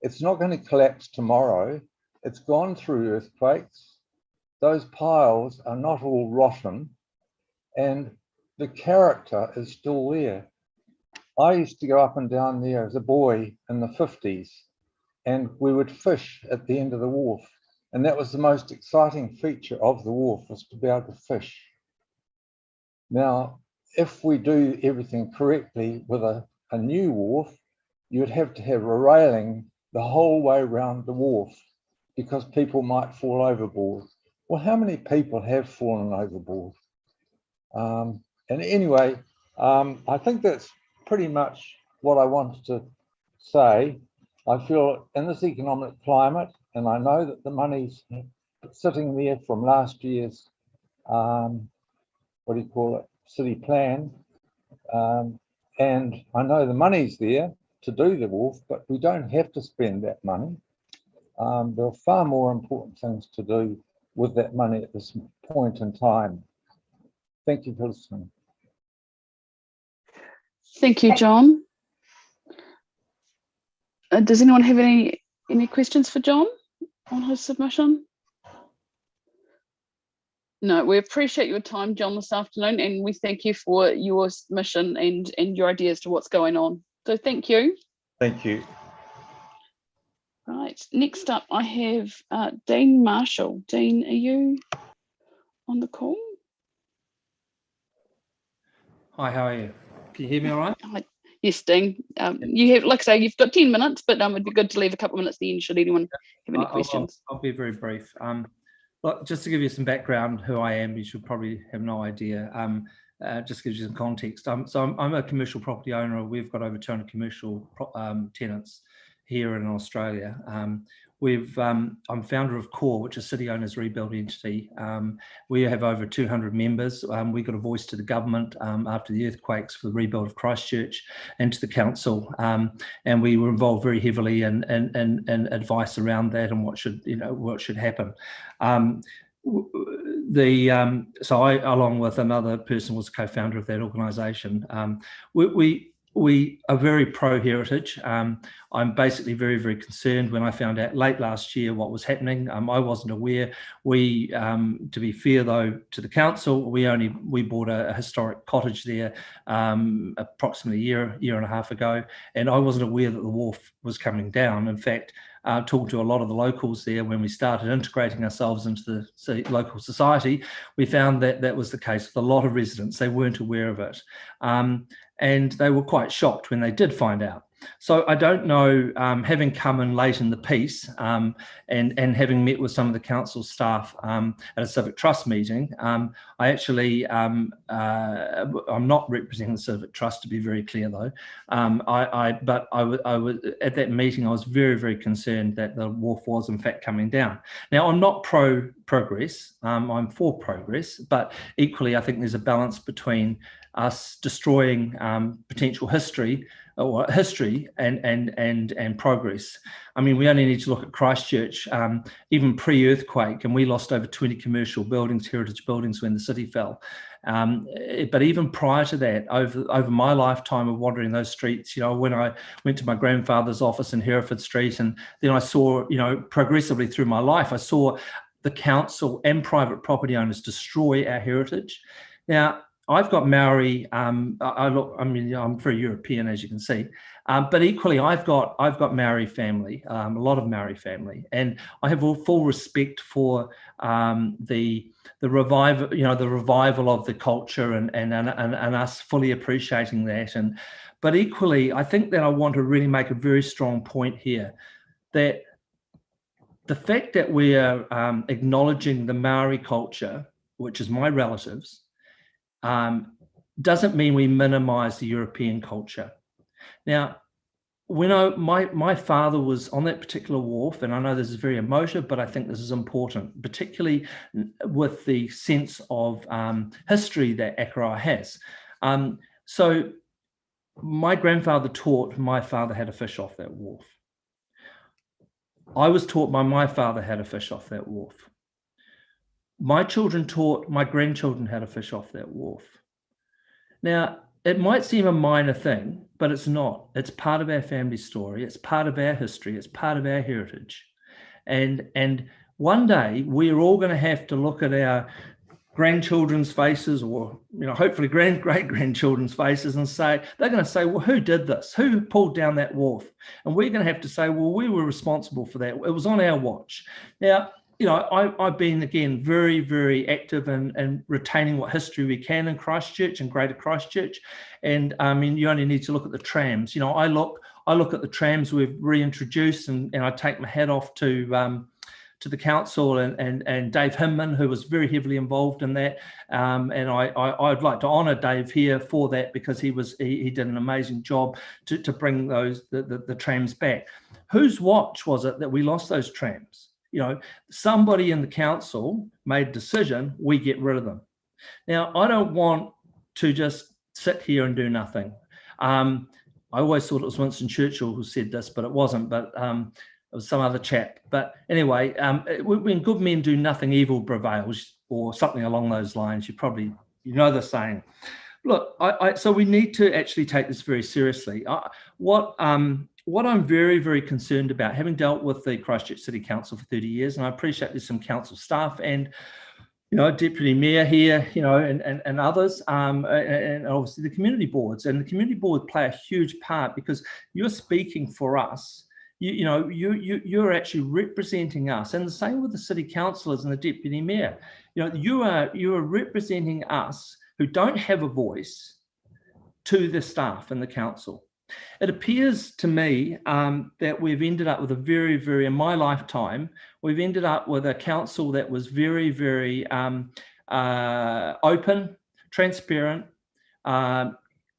R: It's not going to collapse tomorrow. It's gone through earthquakes. Those piles are not all rotten, and the character is still there. I used to go up and down there as a boy in the 50s, and we would fish at the end of the wharf. And that was the most exciting feature of the wharf, was to be able to fish. Now, if we do everything correctly with a new wharf, you would have to have a railing the whole way around the wharf because people might fall overboard. Well, how many people have fallen overboard? And anyway, I think that's pretty much what I wanted to say. I feel in this economic climate, and I know that the money's sitting there from last year's, city plan, and I know the money's there to do the wharf, but we don't have to spend that money. There are far more important things to do with that money at this point in time. Thank you for listening.
A: Thank you, John. Does anyone have any questions for John on his submission? No, we appreciate your time, John, this afternoon, and we thank you for your submission and your ideas to what's going on. So thank you.
R: Thank you.
A: Right, next up I have Dean Marshall. Dean, are you on the call?
S: Hi, how are you? Can you hear me all right?
A: Yes, Dean. You have, like I say, you've got 10 minutes, but it'd be good to leave a couple of minutes at the end should anyone have any questions.
S: I'll be very brief. Look, just to give you some background who I am, you should probably have no idea. Just gives you some context. So I'm a commercial property owner. We've got over 200 commercial tenants here in Australia. I'm founder of CORE, which is City Owners Rebuild Entity. We have over 200 members. We got a voice to the government after the earthquakes for the rebuild of Christchurch and to the council. And we were involved very heavily in advice around that and what should happen. So I, along with another person, was co-founder of that organisation. We are very pro-heritage. I'm basically very, very concerned when I found out late last year what was happening. I wasn't aware. To be fair though to the council, we bought a historic cottage there approximately a year and a half ago, and I wasn't aware that the wharf was coming down. In fact, talking to a lot of the locals there when we started integrating ourselves into the local society, we found that that was the case with a lot of residents. They weren't aware of it. And they were quite shocked when they did find out. So I don't know, having come in late in the piece and having met with some of the council staff at a Civic Trust meeting, I actually, I'm not representing the Civic Trust, to be very clear though. But I was at that meeting, I was very, very concerned that the wharf was in fact coming down. Now, I'm not pro-progress, I'm for progress, but equally I think there's a balance between us destroying potential history and progress. I mean, we only need to look at Christchurch, even pre-earthquake, and we lost over 20 commercial buildings, heritage buildings, when the city fell. But even prior to that, over my lifetime of wandering those streets, you know, when I went to my grandfather's office in Hereford Street, and then I saw, you know, progressively through my life, I saw the council and private property owners destroy our heritage. Now, I've got Maori. I'm very European, as you can see, but equally, I've got Maori family, a lot of Maori family, and I have full respect for the revival, you know, the revival of the culture, and us fully appreciating that. But equally, I think that I want to really make a very strong point here that the fact that we are acknowledging the Maori culture, which is my relatives, doesn't mean we minimize the European culture. Now, when my father was on that particular wharf, and I know this is very emotive, but I think this is important, particularly with the sense of history that Akaroa has. So my grandfather taught my father how to fish off that wharf. I was taught by my father how to fish off that wharf. My children taught my grandchildren how to fish off that wharf. Now, it might seem a minor thing, but it's not. It's part of our family story. It's part of our history. It's part of our heritage. And one day we're all going to have to look at our grandchildren's faces, or, you know, hopefully great-grandchildren's faces, and say, they're going to say, well, who did this? Who pulled down that wharf? And we're going to have to say, well, we were responsible for that. It was on our watch. Now, you know, I've been, again, very, very active in retaining what history we can in Christchurch and Greater Christchurch. And I mean, you only need to look at the trams. You know, I look at the trams we've reintroduced, and I take my hat off to the council and Dave Hinman, who was very heavily involved in that. And I'd like to honour Dave here for that, because he did an amazing job to bring the trams back. Whose watch was it that we lost those trams? You know, somebody in the council made a decision, we get rid of them. Now, I don't want to just sit here and do nothing. I always thought it was Winston Churchill who said this, but it wasn't, but it was some other chap. But anyway, when good men do nothing, evil prevails, or something along those lines. You know the saying. Look, so we need to actually take this very seriously. What I'm very, very concerned about, having dealt with the Christchurch City Council for 30 years, and I appreciate there's some council staff and, you know, Deputy Mayor here, you know, and others, and obviously the community boards. And the community board play a huge part, because you're speaking for us. You're actually representing us, and the same with the city councillors and the deputy mayor. You know, you are representing us who don't have a voice to the staff and the council. It appears to me that we've ended up with a very, very, in my lifetime, we've ended up with a council that was very, very open, transparent,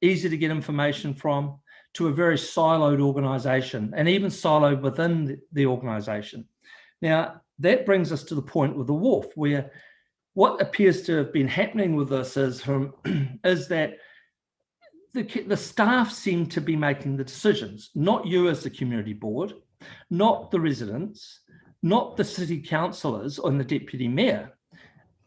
S: easy to get information from, to a very siloed organisation, and even siloed within the organisation. Now, that brings us to the point with the wharf, where what appears to have been happening with this is that the staff seem to be making the decisions, not you as the community board, not the residents, not the city councillors and the deputy mayor.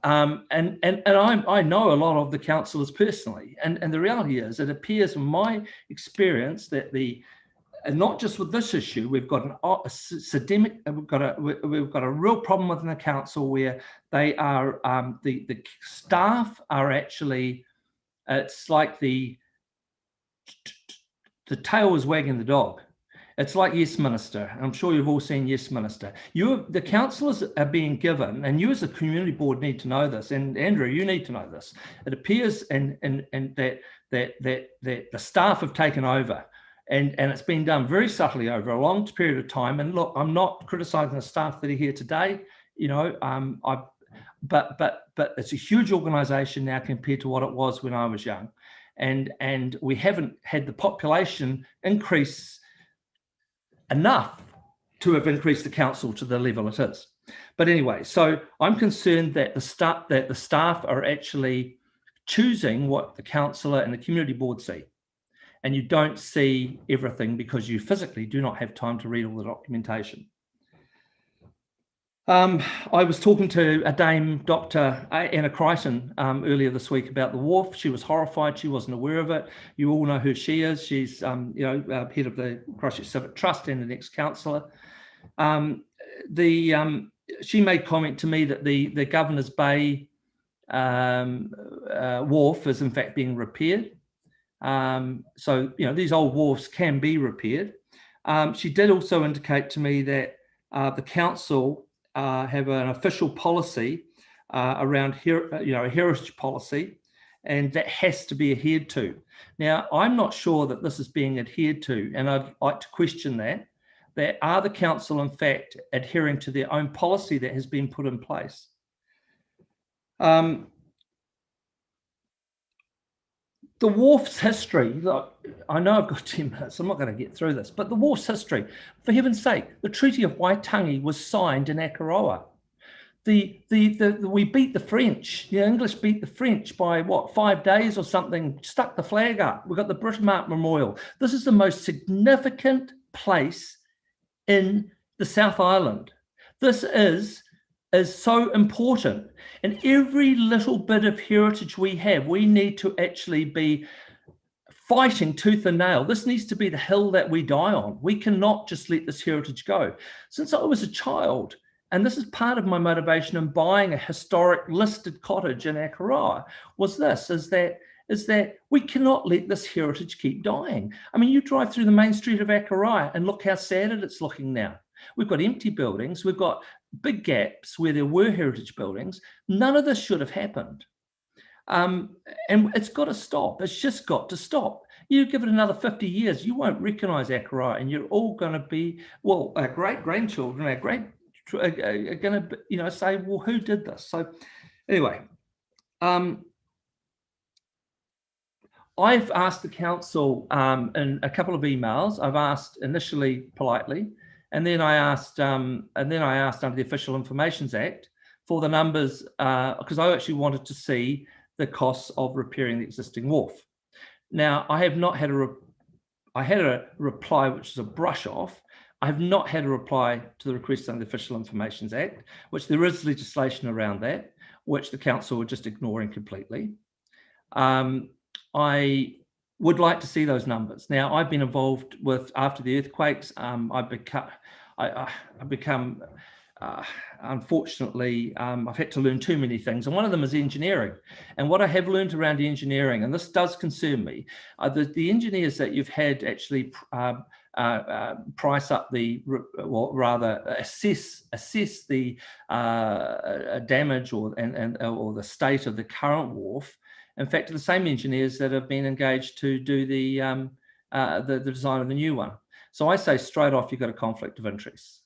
S: And I know a lot of the councillors personally, and the reality is, it appears from my experience that and not just with this issue, we've got we've got a real problem within the council, where they are the staff are actually, it's like the tail is wagging the dog. It's like Yes Minister. I'm sure you've all seen Yes Minister. The councillors are being given, and you as a community board need to know this, and Andrew, you need to know this. It appears and that the staff have taken over, And it's been done very subtly over a long period of time. And look, I'm not criticising the staff that are here today, but it's a huge organisation now compared to what it was when I was young, and we haven't had the population increase enough to have increased the council to the level it is. But anyway, so I'm concerned that the staff are actually choosing what the councillor and the community board see. And you don't see everything because you physically do not have time to read all the documentation. I was talking to a dame, Dr. Anna Crichton, earlier this week about the wharf. She was horrified. She wasn't aware of it. You all know who she is. She's, head of the Christchurch Civic Trust and an ex-councillor. She made comment to me that the Governor's Bay wharf is in fact being repaired. So, these old wharfs can be repaired. She did also indicate to me that the council have an official policy around a heritage policy, and that has to be adhered to. Now, I'm not sure that this is being adhered to, and I'd like to question that. Are the council, in fact, adhering to their own policy that has been put in place? The wharf's history, I know I've got 10 minutes, I'm not going to get through this, but the wharf's history, for heaven's sake, the Treaty of Waitangi was signed in Akaroa. We beat the French, the English beat the French by what, 5 days or something, stuck the flag up. We've got the Britomart Memorial. This is the most significant place in the South Island. This is so important. And every little bit of heritage we have, we need to actually be fighting tooth and nail. This needs to be the hill that we die on. We cannot just let this heritage go. Since I was a child, and this is part of my motivation in buying a historic listed cottage in Akaroa, is that we cannot let this heritage keep dying. I mean, you drive through the main street of Akaroa and look how sad it's looking now. We've got empty buildings. We've got big gaps where there were heritage buildings. None of this should have happened. And it's got to stop. It's just got to stop. You give it another 50 years, you won't recognise Akaroa, and you're all going to be, well, our great-grandchildren, are going to, say, well, who did this? So anyway, I've asked the council in a couple of emails. I've asked initially politely, and then I asked under the Official Informations Act for the numbers, because I actually wanted to see the costs of repairing the existing wharf. Now, I have not had I had a reply, which is a brush off. I have not had a reply to the request under the Official Informations Act, which there is legislation around that, which the council were just ignoring completely. I would like to see those numbers. Now, I've been involved with, after the earthquakes, unfortunately, I've had to learn too many things, and one of them is engineering. And what I have learned around engineering, and this does concern me, the engineers that you've had actually price up or rather assess the damage or the state of the current wharf. In fact, the same engineers that have been engaged to do the design of the new one. So I say straight off, you've got a conflict of interest.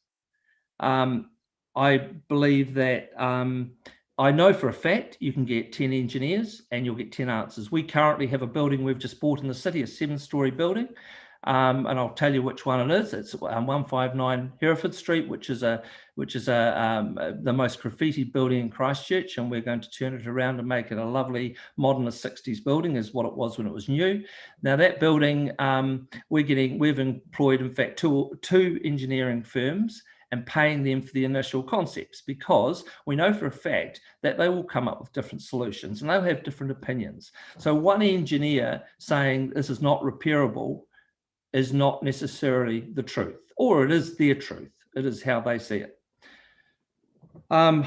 S: I believe that I know for a fact you can get 10 engineers and you'll get 10 answers. We currently have a building we've just bought in the city, a 7-storey building. And I'll tell you which one it is. It's 159 Hereford Street, which is the most graffitied building in Christchurch, and we're going to turn it around and make it a lovely modernist 60s building, is what it was when it was new. Now that building, we've employed in fact two engineering firms and paying them for the initial concepts, because we know for a fact that they will come up with different solutions and they'll have different opinions. So one engineer saying this is not repairable is not necessarily the truth, or it is their truth. It is how they see it. I'm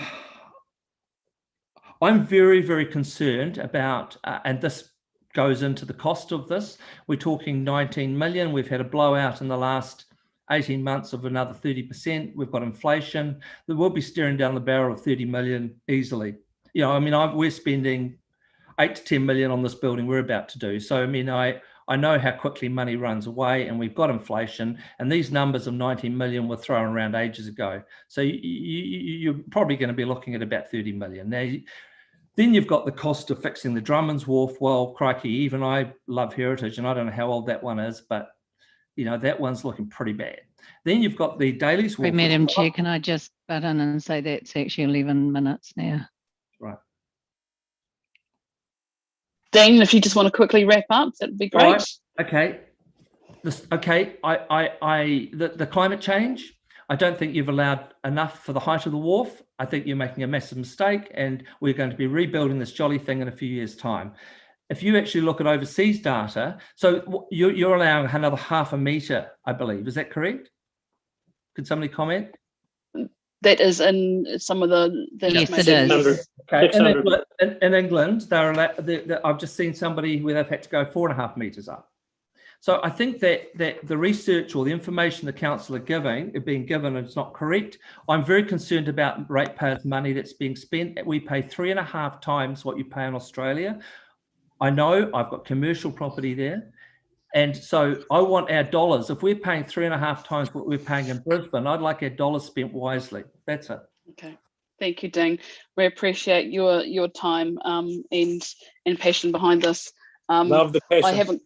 S: very, very concerned about, and this goes into the cost of this. We're talking 19 million. We've had a blowout in the last 18 months of another 30%. We've got inflation. We'll be staring down the barrel of 30 million easily. We're spending 8 to 10 million on this building we're about to do. So, I know how quickly money runs away, and we've got inflation, and these numbers of 90 million were thrown around ages ago. So you're probably going to be looking at about 30 million. Now, then you've got the cost of fixing the Drummond's Wharf. Well, crikey, even I love heritage, and I don't know how old that one is, but that one's looking pretty bad. Then you've got the Daly's Wharf.
F: Madam Chair, can I just butt in and say that's actually 11 minutes now?
S: Right.
A: Dean, if you just want to quickly wrap up, that'd be great.
S: Right. Okay. The climate change, I don't think you've allowed enough for the height of the wharf. I think you're making a massive mistake, and we're going to be rebuilding this jolly thing in a few years' time. If you actually look at overseas data, so you're allowing another 0.5 metre, I believe. Is that correct? Could somebody comment?
A: That is in some of the
F: yes, it is.
S: Okay. In England, they're allowed, I've just seen somebody where they've had to go 4.5 metres up. So I think that the research or the information the council are being given is not correct. I'm very concerned about ratepayers' money that's being spent. We pay 3.5 times what you pay in Australia. I know I've got commercial property there. And so I want our dollars. If we're paying 3.5 times what we're paying in Brisbane, I'd like our dollars spent wisely. That's it.
A: Okay. Thank you, Dean. We appreciate your time and passion behind this.
E: Love the passion.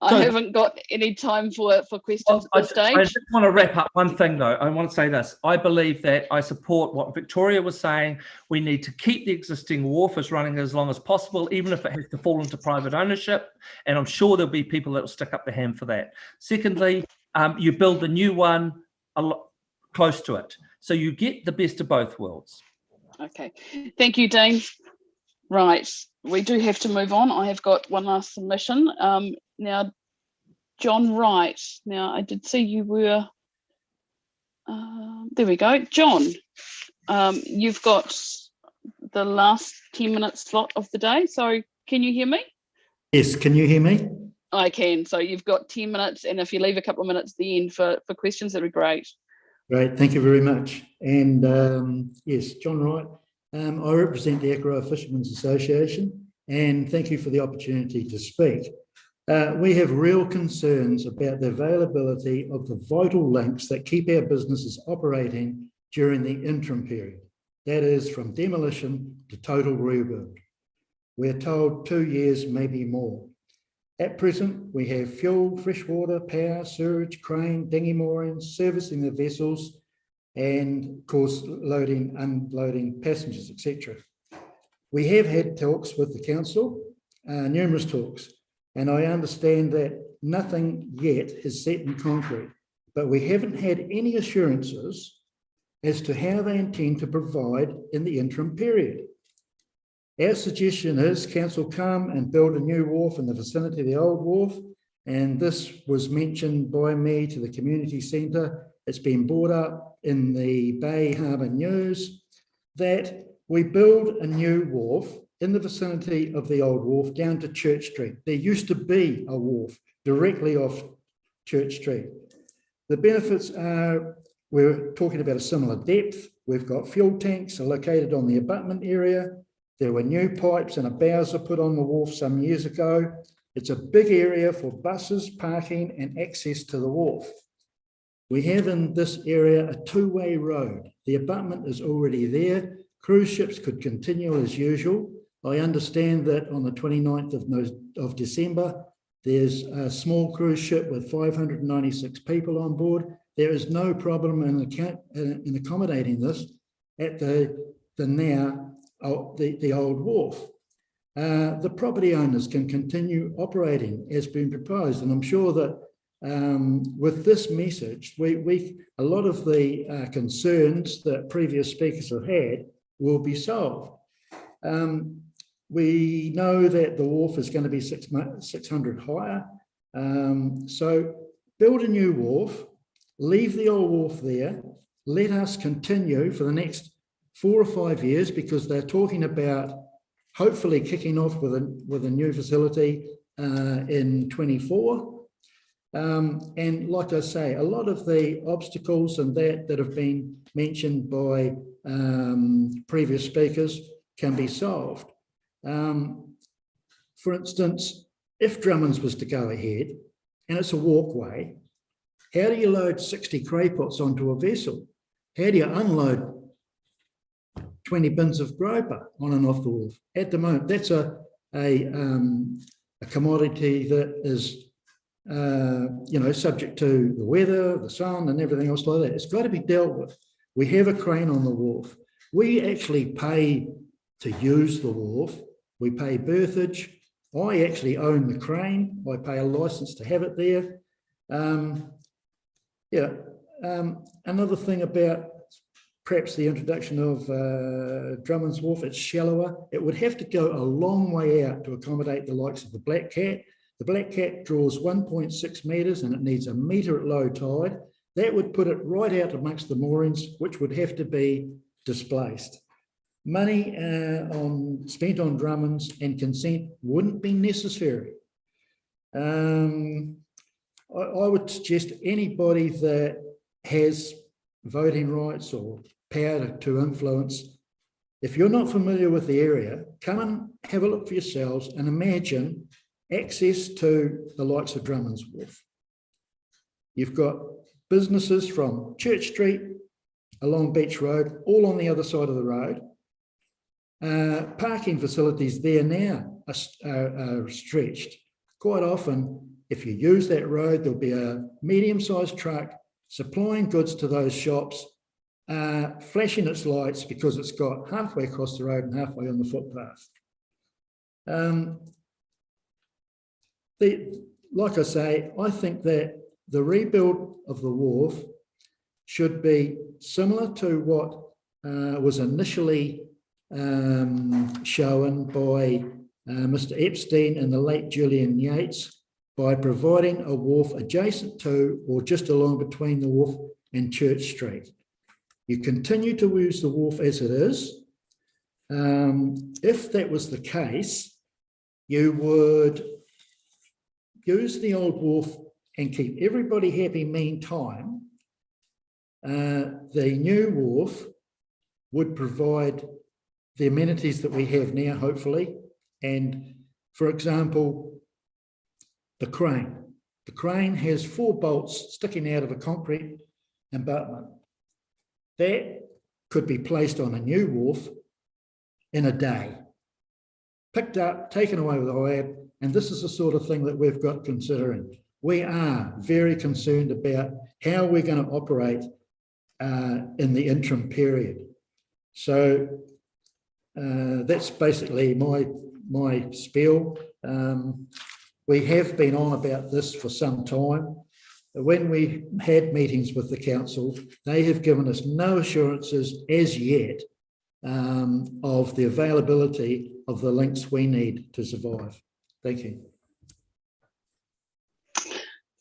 A: I haven't got any time for questions at this stage.
S: I just want to wrap up one thing, though. I want to say this. I believe that I support what Victoria was saying. We need to keep the existing wharf as running as long as possible, even if it has to fall into private ownership. And I'm sure there'll be people that will stick up their hand for that. Secondly, you build the new one close to it. So you get the best of both worlds.
A: Okay. Thank you, Dean. Right. We do have to move on. I have got one last submission. Now, John Wright. Now, I did see you were, there we go. John, you've got the last 10-minute slot of the day. So can you hear me?
Q: Yes, can you hear me?
A: I can. So you've got 10 minutes. And if you leave a couple of minutes at the end for questions, that'd be great.
Q: Great, thank you very much. And yes, John Wright. I represent the Akaroa Fishermen's Association, and thank you for the opportunity to speak. We have real concerns about the availability of the vital links that keep our businesses operating during the interim period. That is from demolition to total rebuild. We're told 2 years, maybe more. At present, we have fuel, freshwater, power, sewage, crane, dinghy moorings, servicing the vessels, and of course, loading, unloading passengers, etc. We have had talks with the council, numerous talks, and I understand that nothing yet is set in concrete, but we haven't had any assurances as to how they intend to provide in the interim period. Our suggestion is council come and build a new wharf in the vicinity of the old wharf, and this was mentioned by me to the community centre. It's been brought up in the Bay Harbour News that we build a new wharf in the vicinity of the old wharf down to Church Street. There used to be a wharf directly off Church Street. The benefits are, we're talking about a similar depth. We've got fuel tanks are located on the abutment area. There were new pipes and a bowser put on the wharf some years ago. It's a big area for buses, parking and access to the wharf. We have in this area a two-way road. The abutment is already there. Cruise ships could continue as usual. I understand that on the 29th of December, there's a small cruise ship with 596 people on board. There is no problem in accommodating this at the old wharf. The property owners can continue operating as been proposed, and I'm sure that with this message, a lot of the concerns that previous speakers have had will be solved. We know that the wharf is going to be 600 higher. So build a new wharf, leave the old wharf there, let us continue for the next 4 or 5 years, because they're talking about hopefully kicking off with a new facility in 24. And like I say, a lot of the obstacles and that have been mentioned by previous speakers can be solved. For instance, if Drummonds was to go ahead and it's a walkway, how do you load 60 cray pots onto a vessel? How do you unload 20 bins of groper on and off the wharf? At the moment, that's a commodity that is, subject to the weather, the sun, and everything else like that. It's got to be dealt with. We have a crane on the wharf. We actually pay to use the wharf. We pay berthage. I actually own the crane. I pay a license to have it there. Another thing about perhaps the introduction of Drummonds Wharf, it's shallower. It would have to go a long way out to accommodate the likes of the Black Cat. The Black Cat draws 1.6 metres and it needs a metre at low tide. That would put it right out amongst the moorings, which would have to be displaced. Money spent on Drummonds and consent wouldn't be necessary. I would suggest anybody that has voting rights or power to influence, if you're not familiar with the area, come and have a look for yourselves and imagine access to the likes of Drummonds Wharf. You've got businesses from Church Street along Beach Road, all on the other side of the road. Parking facilities there now are stretched. Quite often, if you use that road, there'll be a medium-sized truck supplying goods to those shops, flashing its lights because it's got halfway across the road and halfway on the footpath. Like I say, I think that the rebuild of the wharf should be similar to what was initially shown by Mr. Epstein and the late Julian Yates, by providing a wharf adjacent to or just along between the wharf and Church Street. You continue to use the wharf as it is. If that was the case, you would use the old wharf and keep everybody happy meantime. The new wharf would provide the amenities that we have now, hopefully. And for example, the crane. The crane has 4 bolts sticking out of a concrete embankment. That could be placed on a new wharf in a day. Picked up, taken away with a hire, and this is the sort of thing that we've got considering. We are very concerned about how we're going to operate in the interim period. So that's basically my spiel. We have been on about this for some time. When we had meetings with the council, they have given us no assurances as yet of the availability of the links we need to survive. Thank you.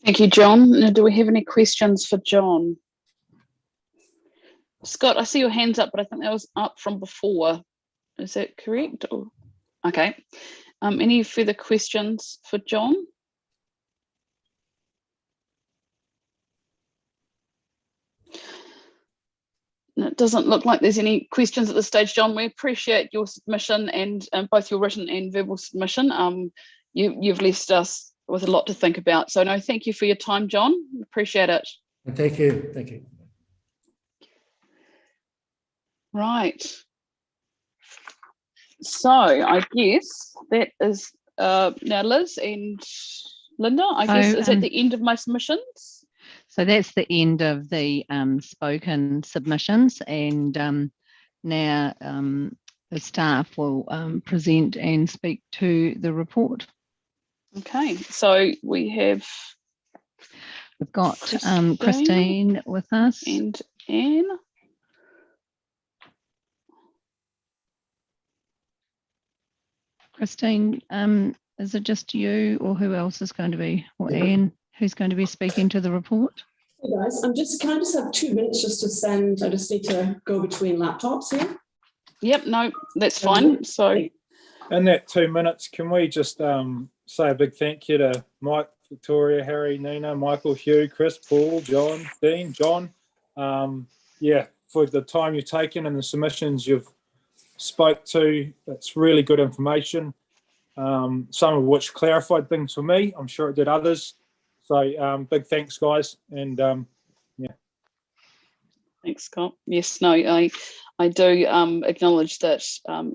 A: Thank you, John. Now, do we have any questions for John? Scott, I see your hands up, but I think that was up from before. Is that correct? Or, okay. Any further questions for John? It doesn't look like there's any questions at this stage, John. We appreciate your submission and both your written and verbal submission. You've left us with a lot to think about. So no, thank you for your time, John. Appreciate it.
Q: Thank you. Thank you.
A: Right. So I guess that is now Liz and Linda, I guess, is at the end of my submissions.
F: So that's the end of the spoken submissions, and now the staff will present and speak to the report.
A: Okay, so we've
F: got Christine with us.
A: And Anne.
F: Christine, is it just you, or who else is going to be, or Anne, who's going to be speaking to the report?
T: Hey guys, can I just have 2 minutes just to send, I just need to go between laptops here.
A: Yep, no, that's fine. So
U: in that 2 minutes, can we just say a big thank you to Mike, Victoria, Harry, Nina, Michael, Hugh, Chris, Paul, John, Dean, John, for the time you've taken and the submissions you've spoke to. That's really good information. some of which clarified things for me. I'm sure it did others. So big thanks, guys. And yeah.
A: Thanks, Scott. Yes, no, I do acknowledge that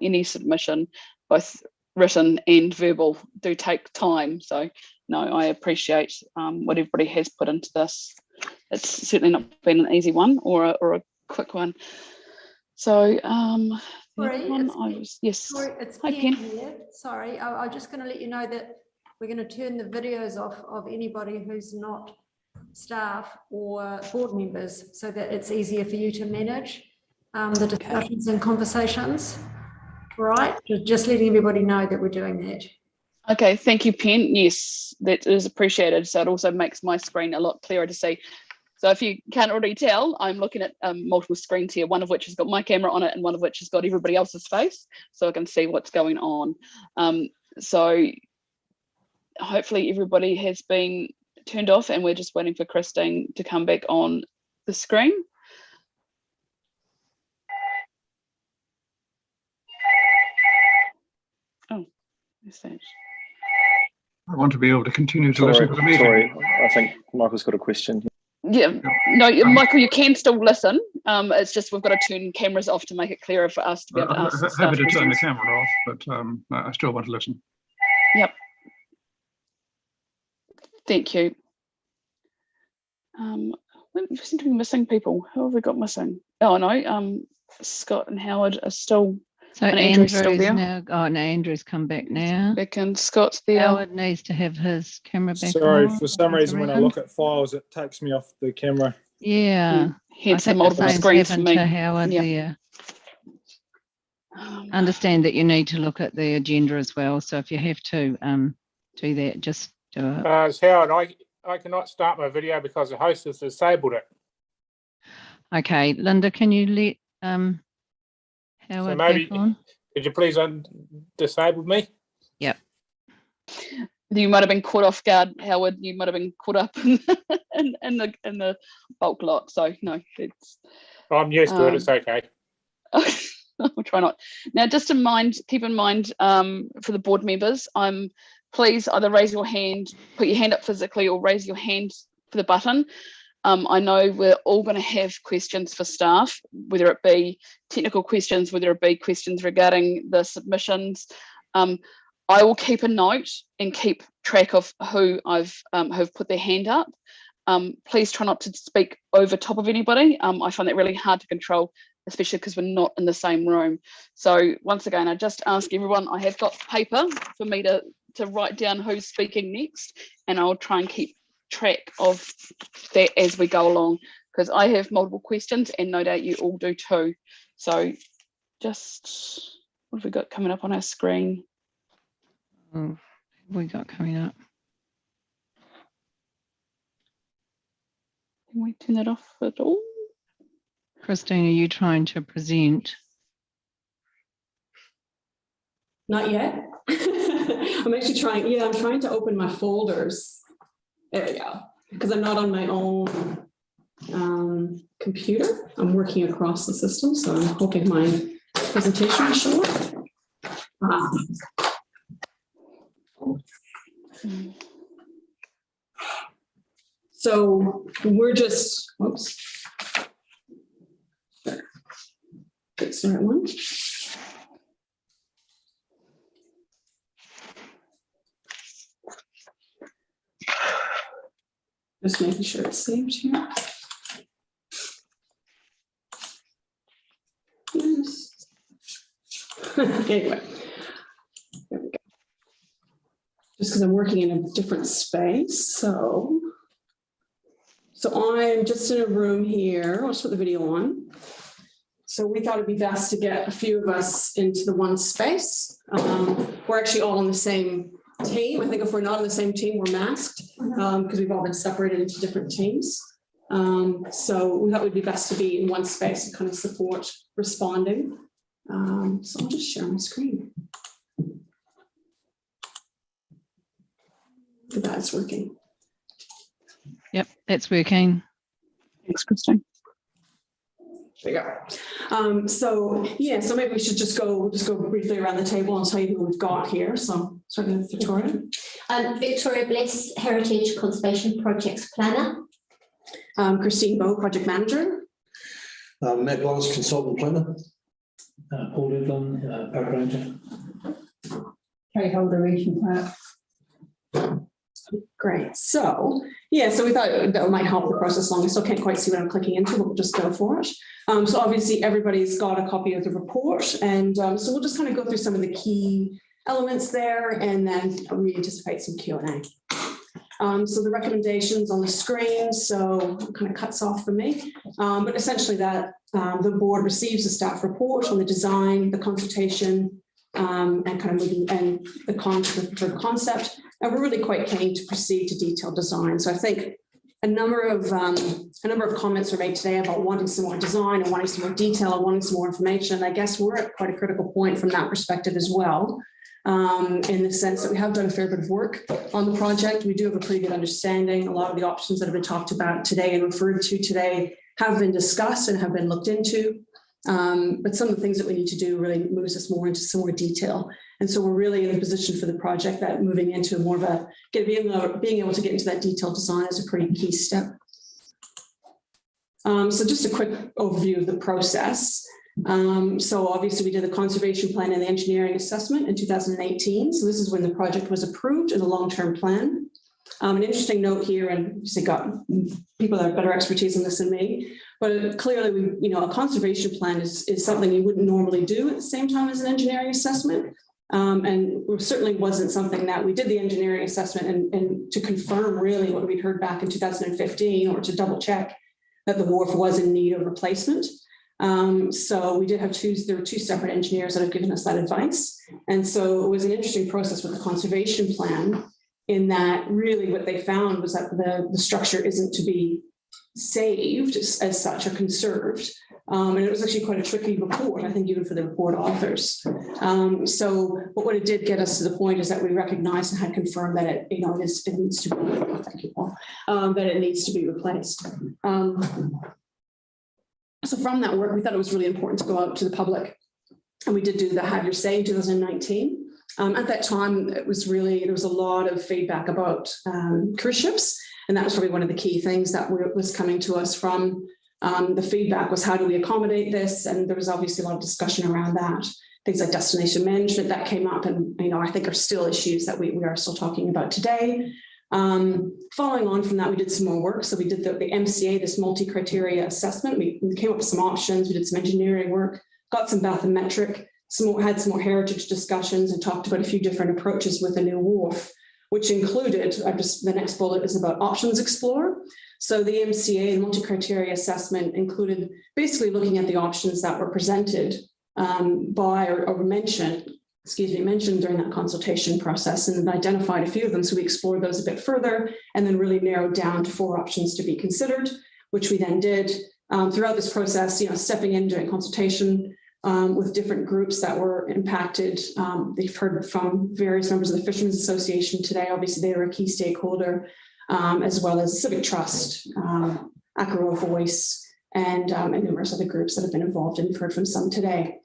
A: any submission, both written and verbal, do take time. So no, I appreciate what everybody has put into this. It's certainly not been an easy one or a quick one. So
B: Sorry,
A: yes.
B: Sorry, it's
A: Hi,
B: Pen
A: Pen.
B: here. Sorry, I'm just going to let you know that we're going to turn the videos off of anybody who's not staff or board members, so that it's easier for you to manage the discussions and conversations. Right, just letting everybody know that we're doing that.
A: Okay, thank you, Pen. Yes, that is appreciated. So it also makes my screen a lot clearer to see. So if you can't already tell, I'm looking at multiple screens here, one of which has got my camera on it and one of which has got everybody else's face, so I can see what's going on. So hopefully everybody has been turned off and we're just waiting for Christine to come back on the screen. Oh, who's that?
L: I want to be able to continue to listen to the meeting.
M: Sorry, I think Michael's got a question.
A: Yeah, no, Michael, you can still listen. It's just we've got to turn cameras off to make it clearer for us to be able to ask staff
L: Happy to turn the
A: questions.
L: camera off, but I still want to listen.
A: Yep. Thank you. We seem to be missing people. Who have we got missing? Oh no, Scott and Howard are still.
F: So
A: and
F: Andrew's
A: still there.
F: now. Oh no, Andrew's come back now.
A: Back and Scott's there.
F: Howard needs to have his camera back
U: Sorry,
F: on.
U: for some reason when I look at files, it takes me off the camera.
F: Yeah,
A: hence
F: I
A: the
F: think
A: multiple
F: same's
A: screens for
F: happened
A: me.
F: to Howard there. Understand that you need to look at the agenda as well. So if you have to do that, just do it.
V: It's Howard. I cannot start my video because the host has disabled it.
F: Okay, Linda, can you let Howard
V: So maybe,
F: back on?
V: could you please disable me?
F: Yep.
A: You might have been caught off guard, Howard. You might have been caught up in the bulk lot. So no, it's.
V: I'm used to it. It's okay.
A: I'll try not. Now, just keep in mind for the board members, please either raise your hand, put your hand up physically, or raise your hand for the button. I know we're all going to have questions for staff, whether it be technical questions, whether it be questions regarding the submissions. I will keep a note and keep track of who have put their hand up. Please try not to speak over top of anybody. I find that really hard to control, especially because we're not in the same room. So once again, I just ask everyone, I have got paper for me to write down who's speaking next, and I'll try and keep track of that as we go along, because I have multiple questions and no doubt you all do too. So just, what have we got coming up on our screen?
F: Oh, what we got coming up?
A: Can we turn that off at all?
F: Christine, are you trying to present?
T: Not yet. I'm actually trying, yeah, I'm trying to open my folders. There we go. Because I'm not on my own computer. I'm working across the system, so I'm hoping my presentation will show up. So we're just, oops. That's the right one. Just making sure it's saved here. Yes. Anyway, there we go. Just because I'm working in a different space, so I'm just in a room here. I'll just put the video on. So we thought it'd be best to get a few of us into the one space. We're actually all on the same team. I think if we're not on the same team, we're masked because we've all been separated into different teams. So we thought it would be best to be in one space to kind of support responding. So I'll just share my screen. That's working.
F: Yep, that's working.
A: Thanks, Christine.
T: There you go. So maybe we should just go briefly around the table and tell you who we've got here. So Sorry, Victoria.
C: Victoria Bless, Heritage Conservation Projects Planner.
T: Christine Bowe, Project Manager.
D: Matt Wallace, Consultant Planner. Paul Devlin, Park Ranger.
T: Kate Holder, Region Park. Great. So, yeah, so we thought that might help the process along. I still can't quite see what I'm clicking into, but we'll just go for it. So obviously everybody's got a copy of the report, and so we'll just kind of go through some of the key elements there, and then we anticipate some Q&A. So the recommendations on the screen, so it kind of cuts off for me, but essentially that the board receives a staff report on the design, the consultation, and kind of moving and the concept, and we're really quite keen to proceed to detailed design. So I think a number of comments were made today about wanting some more design and wanting some more detail and wanting some more information. I guess we're at quite a critical point from that perspective as well. In the sense that we have done a fair bit of work on the project. We do have a pretty good understanding. A lot of the options that have been talked about today and referred to today have been discussed and have been looked into. But some of the things that we need to do really moves us more into some more detail. And so we're really in a position for the project that moving into more of a, being able to get into that detailed design is a pretty key step. So just a quick overview of the process. So obviously we did the conservation plan and the engineering assessment in 2018. So this is when the project was approved as a long-term plan. An interesting note here, and you got people that have better expertise in this than me, but clearly a conservation plan is something you wouldn't normally do at the same time as an engineering assessment. And it certainly wasn't something that we did the engineering assessment and to confirm really what we'd heard back in 2015 or to double check that the wharf was in need of replacement. So we did have there were two separate engineers that have given us that advice. And so it was an interesting process with the conservation plan in that really what they found was that the structure isn't to be saved as such or conserved. And it was actually quite a tricky report, I think, even for the report authors. So but what it did get us to the point is that we recognized and had confirmed that it needs to be, thank you, Paul, that it needs to be replaced. So from that work, we thought it was really important to go out to the public. And we did do the Have Your Say in 2019. At that time, there was a lot of feedback about cruise ships. And that was probably one of the key things that was coming to us from the feedback was how do we accommodate this? And there was obviously a lot of discussion around that. Things like destination management that came up and, I think are still issues that we are still talking about today. Following on from that, we did some more work. So we did the MCA, this multi-criteria assessment. We came up with some options. We did some engineering work, got some bathymetric, had some more heritage discussions and talked about a few different approaches with a new wharf, which included, the next bullet is about options explorer. So the MCA, the multi-criteria assessment, included basically looking at the options that were presented by or mentioned during that consultation process and identified a few of them. So we explored those a bit further and then really narrowed down to 4 options to be considered, which we then did throughout this process, stepping in during consultation with different groups that were impacted. They've heard from various members of the Fishermen's Association today. Obviously, they were a key stakeholder, as well as Civic Trust, Akaro Voice, and numerous other groups that have been involved, and you've heard from some today.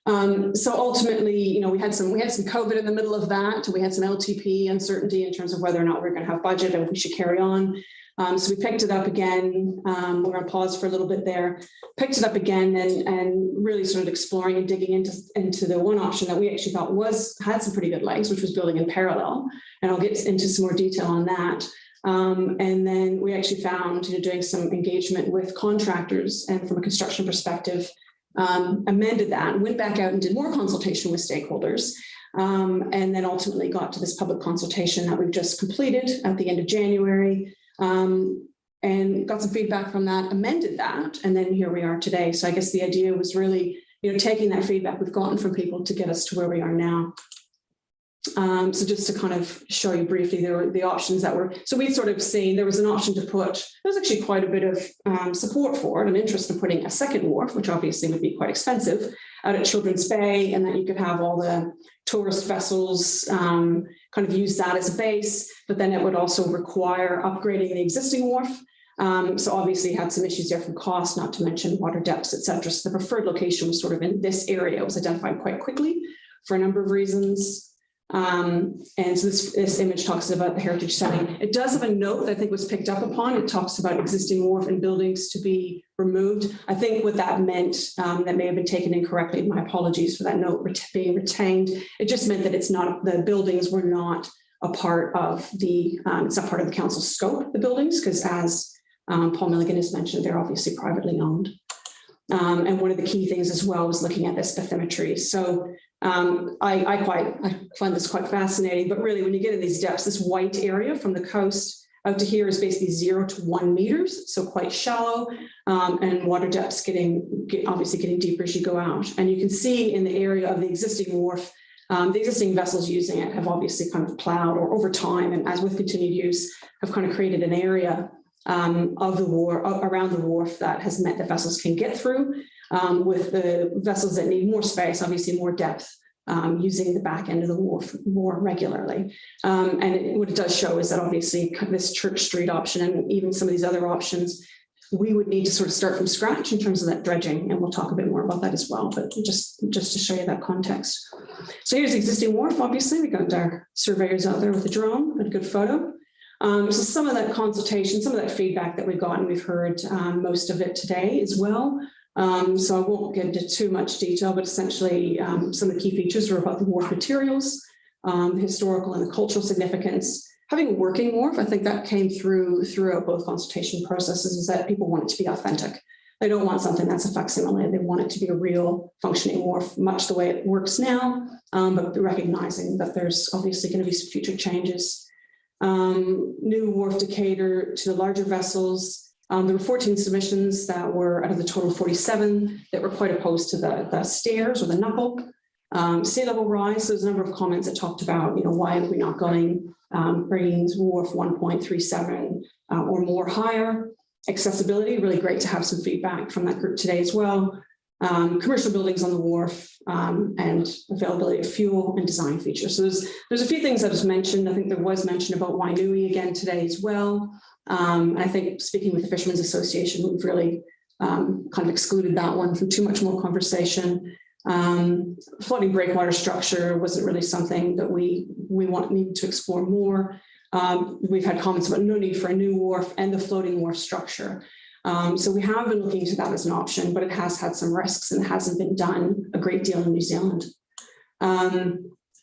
T: So ultimately, we had some COVID in the middle of that. We had some LTP uncertainty in terms of whether or not we're going to have budget and if we should carry on. So we picked it up again. We're going to pause for a little bit there. Picked it up again and really started exploring and digging into the one option that we actually thought had some pretty good legs, which was building in parallel. And I'll get into some more detail on that. And then we actually found, doing some engagement with contractors and from a construction perspective, amended that, went back out and did more consultation with stakeholders, and then ultimately got to this public consultation that we've just completed at the end of January, and got some feedback from that, amended that, and then here we are today. So I guess the idea was really, taking that feedback we've gotten from people to get us to where we are now. So just to kind of show you briefly, there were the options that were, so we'd sort of seen there was an option to put, there was actually quite a bit of support for it, an interest in putting a second wharf, which obviously would be quite expensive, out at Children's Bay, and that you could have all the tourist vessels kind of use that as a base, but then it would also require upgrading the existing wharf. So obviously had some issues there from cost, not to mention water depths, et cetera. So the preferred location was sort of in this area. It was identified quite quickly for a number of reasons. And so this image talks about the heritage setting. It does have a note that I think was picked up upon. It talks about existing wharf and buildings to be removed. I think what that meant, that may have been taken incorrectly. My apologies for that note being retained. It just meant that it's not, the buildings were not a part of the, it's not part of the council's scope, the buildings, because as Paul Milligan has mentioned, they're obviously privately owned. And one of the key things as well was looking at this bathymetry. So I find this quite fascinating, but really when you get in these depths, this white area from the coast out to here is basically 0 to 1 meters, so quite shallow, and water depths obviously getting deeper as you go out. And you can see in the area of the existing wharf, the existing vessels using it have obviously kind of plowed, or over time, and as with continued use, have kind of created an area of the wharf, around the wharf, that has meant that vessels can get through, with the vessels that need more space, obviously more depth, using the back end of the wharf more regularly. And what it does show is that obviously this Church Street option and even some of these other options, we would need to sort of start from scratch in terms of that dredging, and we'll talk a bit more about that as well, but just to show you that context. So here's the existing wharf. Obviously we got our surveyors out there with the drone, a good photo. So some of that consultation, some of that feedback that we've gotten, we've heard most of it today as well. So I won't get into too much detail, but essentially some of the key features are about the wharf materials, the historical and the cultural significance. Having a working wharf, I think that came throughout both consultation processes, is that people want it to be authentic. They don't want something that's a facsimile. They want it to be a real functioning wharf, much the way it works now, but recognizing that there's obviously going to be some future changes. New wharf to cater to the larger vessels. There were 14 submissions that were out of the total 47 that were quite opposed to the stairs or the knuckle. Sea level rise, there's a number of comments that talked about, why are we not going bringing wharf 1.37 or more higher. Accessibility, really great to have some feedback from that group today as well. Commercial buildings on the wharf, and availability of fuel and design features. So there's a few things that was mentioned. I think there was mention about Wainui again today as well. I think speaking with the Fishermen's Association, we've really kind of excluded that one from too much more conversation. Floating breakwater structure wasn't really something that we need to explore more. We've had comments about no need for a new wharf and the floating wharf structure. So we have been looking into that as an option, but it has had some risks and it hasn't been done a great deal in New Zealand.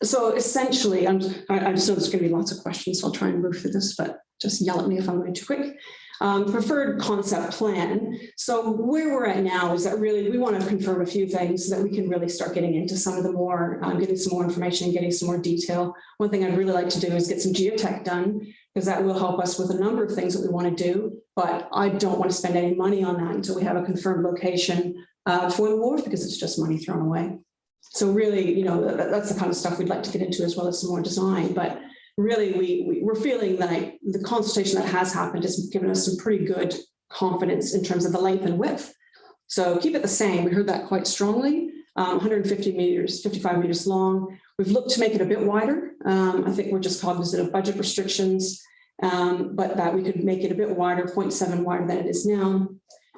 T: So essentially, I just know there's going to be lots of questions, so I'll try and move through this, but just yell at me if I'm going too quick. Preferred concept plan. So where we're at now is that really we want to confirm a few things so that we can really start getting into some of the more, getting some more information and getting some more detail. One thing I'd really like to do is get some geotech done, because that will help us with a number of things that we want to do, but I don't want to spend any money on that until we have a confirmed location for the wharf, because it's just money thrown away. So really, that's the kind of stuff we'd like to get into, as well as some more design. But really, we're feeling like the consultation that has happened has given us some pretty good confidence in terms of the length and width. So keep it the same. We heard that quite strongly. 150 meters, 55 meters long. We've looked to make it a bit wider. I think we're just cognizant of budget restrictions, but that we could make it a bit wider, 0.7 wider than it is now.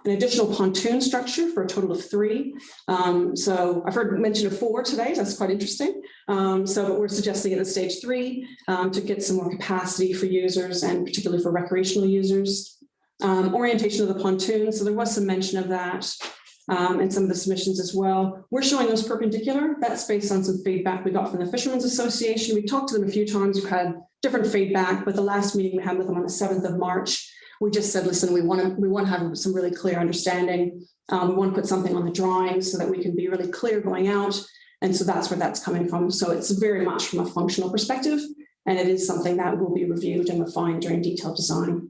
T: An additional pontoon structure for a total of 3. So I've heard mention of 4 today. That's quite interesting. So we're suggesting at the stage 3 to get some more capacity for users, and particularly for recreational users. Orientation of the pontoon. So there was some mention of that in some of the submissions as well. We're showing those perpendicular. That's based on some feedback we got from the Fishermen's Association. We talked to them a few times. We've had different feedback, but the last meeting we had with them on the 7th of March, we just said, listen, we want to have some really clear understanding. We want to put something on the drawings so that we can be really clear going out. And so that's where that's coming from. So it's very much from a functional perspective, and it is something that will be reviewed and refined during detailed design.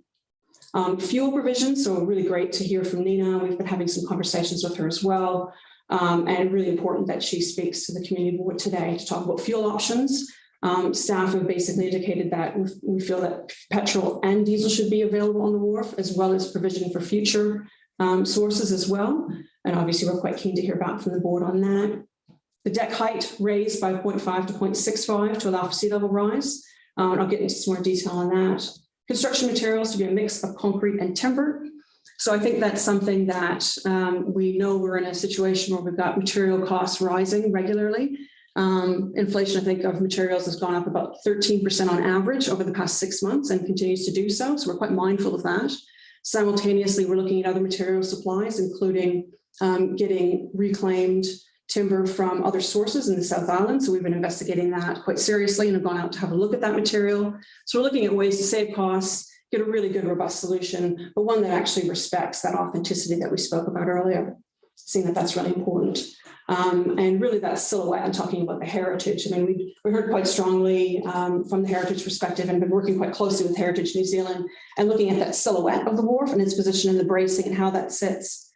T: Fuel provision, so really great to hear from Nina. We've been having some conversations with her as well, and really important that she speaks to the community board today to talk about fuel options. Staff have basically indicated that we feel that petrol and diesel should be available on the wharf, as well as provision for future sources as well. And obviously we're quite keen to hear back from the board on that. The deck height raised by 0.5 to 0.65 to allow for sea level rise. I'll get into some more detail on that. Construction materials to be a mix of concrete and timber. So I think that's something that we know we're in a situation where we've got material costs rising regularly. Inflation, I think, of materials has gone up about 13% on average over the past 6 months and continues to do so. So we're quite mindful of that. Simultaneously, we're looking at other material supplies, including getting reclaimed timber from other sources in the South Island. So we've been investigating that quite seriously and have gone out to have a look at that material. So we're looking at ways to save costs, get a really good, robust solution, but one that actually respects that authenticity that we spoke about earlier, seeing that that's really important. And really that silhouette, I'm talking about the heritage. I mean, we heard quite strongly from the heritage perspective and been working quite closely with Heritage New Zealand and looking at that silhouette of the wharf and its position in the bracing and how that sits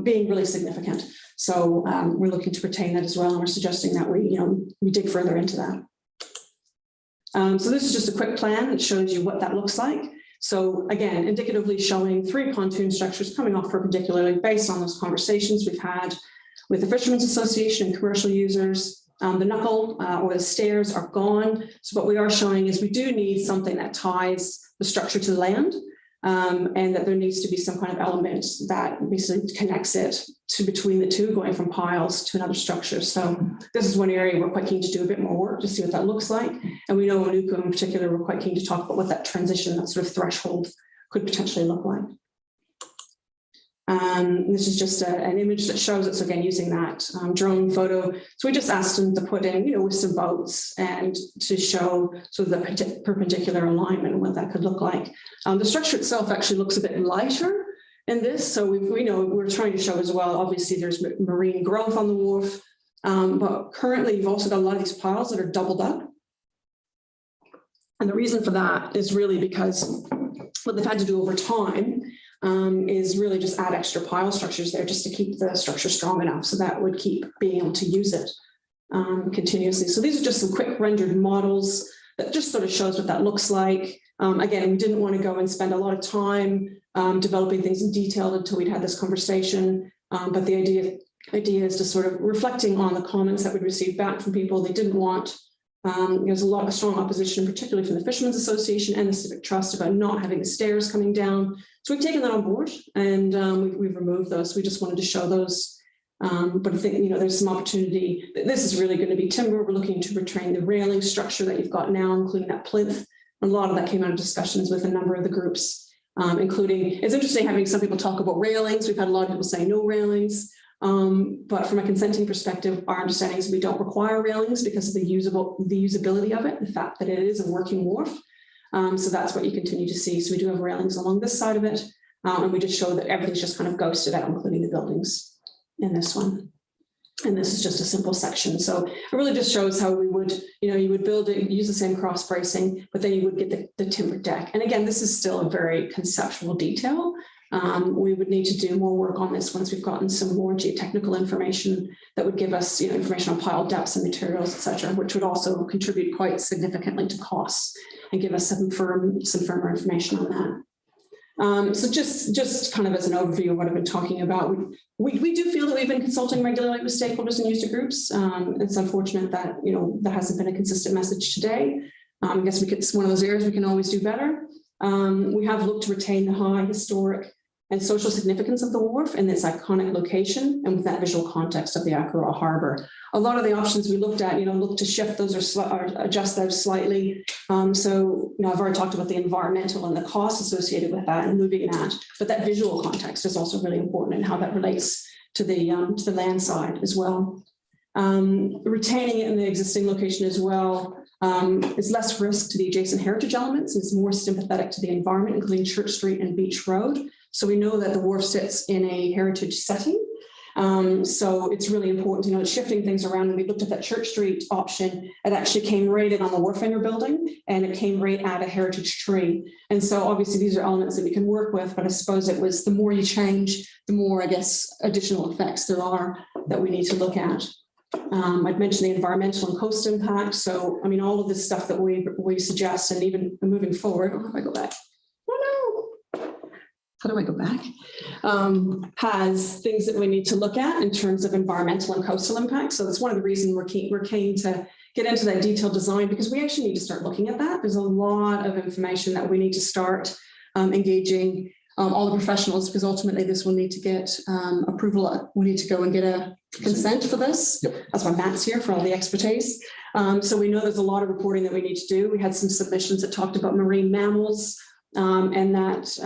T: being really significant. So we're looking to retain that as well. And we're suggesting that we dig further into that. So this is just a quick plan that shows you what that looks like. So again, indicatively showing 3 pontoon structures coming off perpendicularly based on those conversations we've had with the Fishermen's Association and commercial users. The knuckle or the stairs are gone. So what we are showing is we do need something that ties the structure to the land, and that there needs to be some kind of element that basically connects it to between the two, going from piles to another structure. So this is one area we're quite keen to do a bit more work to see what that looks like. And we know in Uku in particular, we're quite keen to talk about what that transition, that sort of threshold could potentially look like. This is just an image that shows it. So again, using that drone photo. So we just asked them to put in, with some boats and to show sort of the perpendicular alignment and what that could look like. The structure itself actually looks a bit lighter in this. So we're trying to show as well, obviously there's marine growth on the wharf, but currently you've also got a lot of these piles that are doubled up. And the reason for that is really because what they've had to do over time is really just add extra pile structures there just to keep the structure strong enough. So that would keep being able to use it continuously. So these are just some quick rendered models that just sort of shows what that looks like. Again, we didn't want to go and spend a lot of time developing things in detail until we'd had this conversation. But the idea is to sort of reflecting on the comments that we'd received back from people. They didn't want, there's a lot of strong opposition, particularly from the Fishermen's Association and the Civic Trust, about not having the stairs coming down. So we've taken that on board and we've removed those. We just wanted to show those. But I think, there's some opportunity. This is really going to be timber. We're looking to retain the railing structure that you've got now, including that plinth. A lot of that came out of discussions with a number of the groups, including, it's interesting having some people talk about railings. We've had a lot of people say no railings. But from a consenting perspective, our understanding is we don't require railings because of the usability of it, the fact that it is a working wharf. So that's what you continue to see. So we do have railings along this side of it. And we just show that everything's just kind of ghosted out, including the buildings in this one. And this is just a simple section. So it really just shows how we would, you would build it, use the same cross bracing, but then you would get the timber deck. And again, this is still a very conceptual detail. We would need to do more work on this once we've gotten some more geotechnical information that would give us information on pile depths and materials, et cetera, which would also contribute quite significantly to costs and give us some firmer information on that. So just kind of as an overview of what I've been talking about, we do feel that we've been consulting regularly with stakeholders and user groups. It's unfortunate that that hasn't been a consistent message today. I guess it's one of those areas we can always do better. We have looked to retain the high historic and social significance of the wharf and its iconic location and with that visual context of the Akaroa Harbour. A lot of the options we looked at, look to shift those or adjust those slightly. So, I've already talked about the environmental and the costs associated with that and moving that, but that visual context is also really important and how that relates to the land side as well. Retaining it in the existing location as well is less risk to the adjacent heritage elements. It's more sympathetic to the environment, including Church Street and Beach Road. So we know that the wharf sits in a heritage setting. So it's really important, shifting things around. When we looked at that Church Street option, it actually came right in on the wharf in your building and it came right at a heritage tree. And so obviously these are elements that we can work with, but I suppose it was the more you change, the more, I guess, additional effects there are that we need to look at. I'd mentioned the environmental and coast impact. So, all of this stuff that we suggest and even moving forward, if I go back. How do I go back? Has things that we need to look at in terms of environmental and coastal impact. So that's one of the reasons we're keen to get into that detailed design, because we actually need to start looking at that. There's a lot of information that we need to start engaging all the professionals, because ultimately this will need to get approval. We need to go and get a consent for this.
D: Yep.
T: That's why Matt's here, for all the expertise. So we know there's a lot of reporting that we need to do. We had some submissions that talked about marine mammals and that,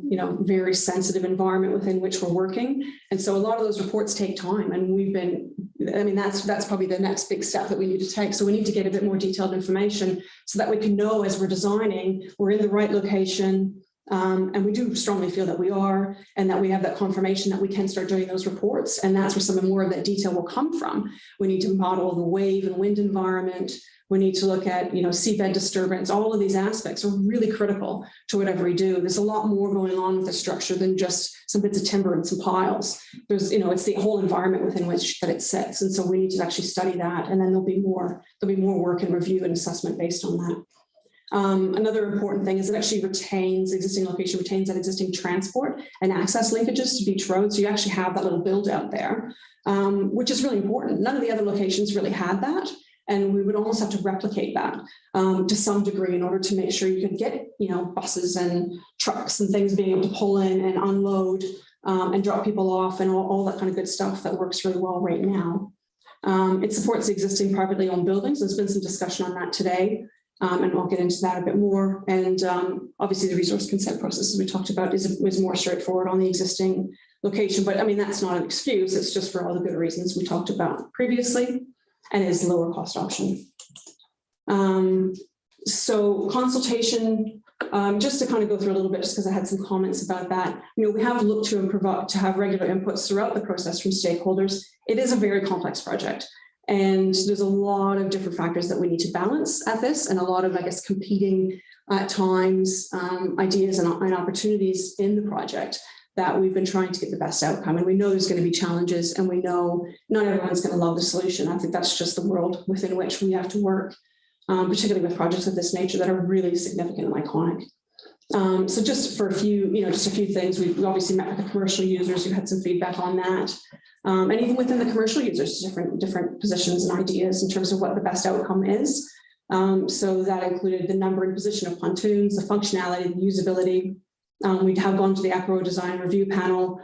T: you know, very sensitive environment within which we're working. And so a lot of those reports take time, and we've been, I mean, that's probably the next big step that we need to take. So we need to get a bit more detailed information so that we can know as we're designing, we're in the right location. And we do strongly feel that we are, and that we have that confirmation that we can start doing those reports. And that's where some more of that detail will come from. We need to model the wave and wind environment. We need to look at, you know, seabed disturbance. All of these aspects are really critical to whatever we do. There's a lot more going on with the structure than just some bits of timber and some piles. There's, you know, it's the whole environment within which that it sits. And so we need to actually study that. And then there'll be more work and review and assessment based on that. Another important thing is it actually retains existing location, retains that existing transport and access linkages to beach roads. So you actually have that little build out there, which is really important. None of the other locations really had that. And we would almost have to replicate that to some degree in order to make sure you could get, you know, buses and trucks and things being able to pull in and unload and drop people off and all that kind of good stuff that works really well right now. It supports the existing privately owned buildings. There's been some discussion on that today. And I'll get into that a bit more. And obviously the resource consent process, as we talked about, was more straightforward on the existing location. But I mean, that's not an excuse. It's just for all the good reasons we talked about previously, and is a lower cost option. So consultation, just to kind of go through a little bit, just because I had some comments about that. You know, we have looked to and provide to have regular inputs throughout the process from stakeholders. It is a very complex project. And there's a lot of different factors that we need to balance at this, and a lot of, I guess, competing at times ideas and opportunities in the project that we've been trying to get the best outcome. And we know there's going to be challenges, and we know not everyone's going to love the solution. I think that's just the world within which we have to work, particularly with projects of this nature that are really significant and iconic. So just for a few, you know, just a few things, we obviously met with the commercial users who had some feedback on that. And even within the commercial users, different positions and ideas in terms of what the best outcome is. So that included the number and position of pontoons, the functionality, the usability. We have gone to the Acro Design Review Panel.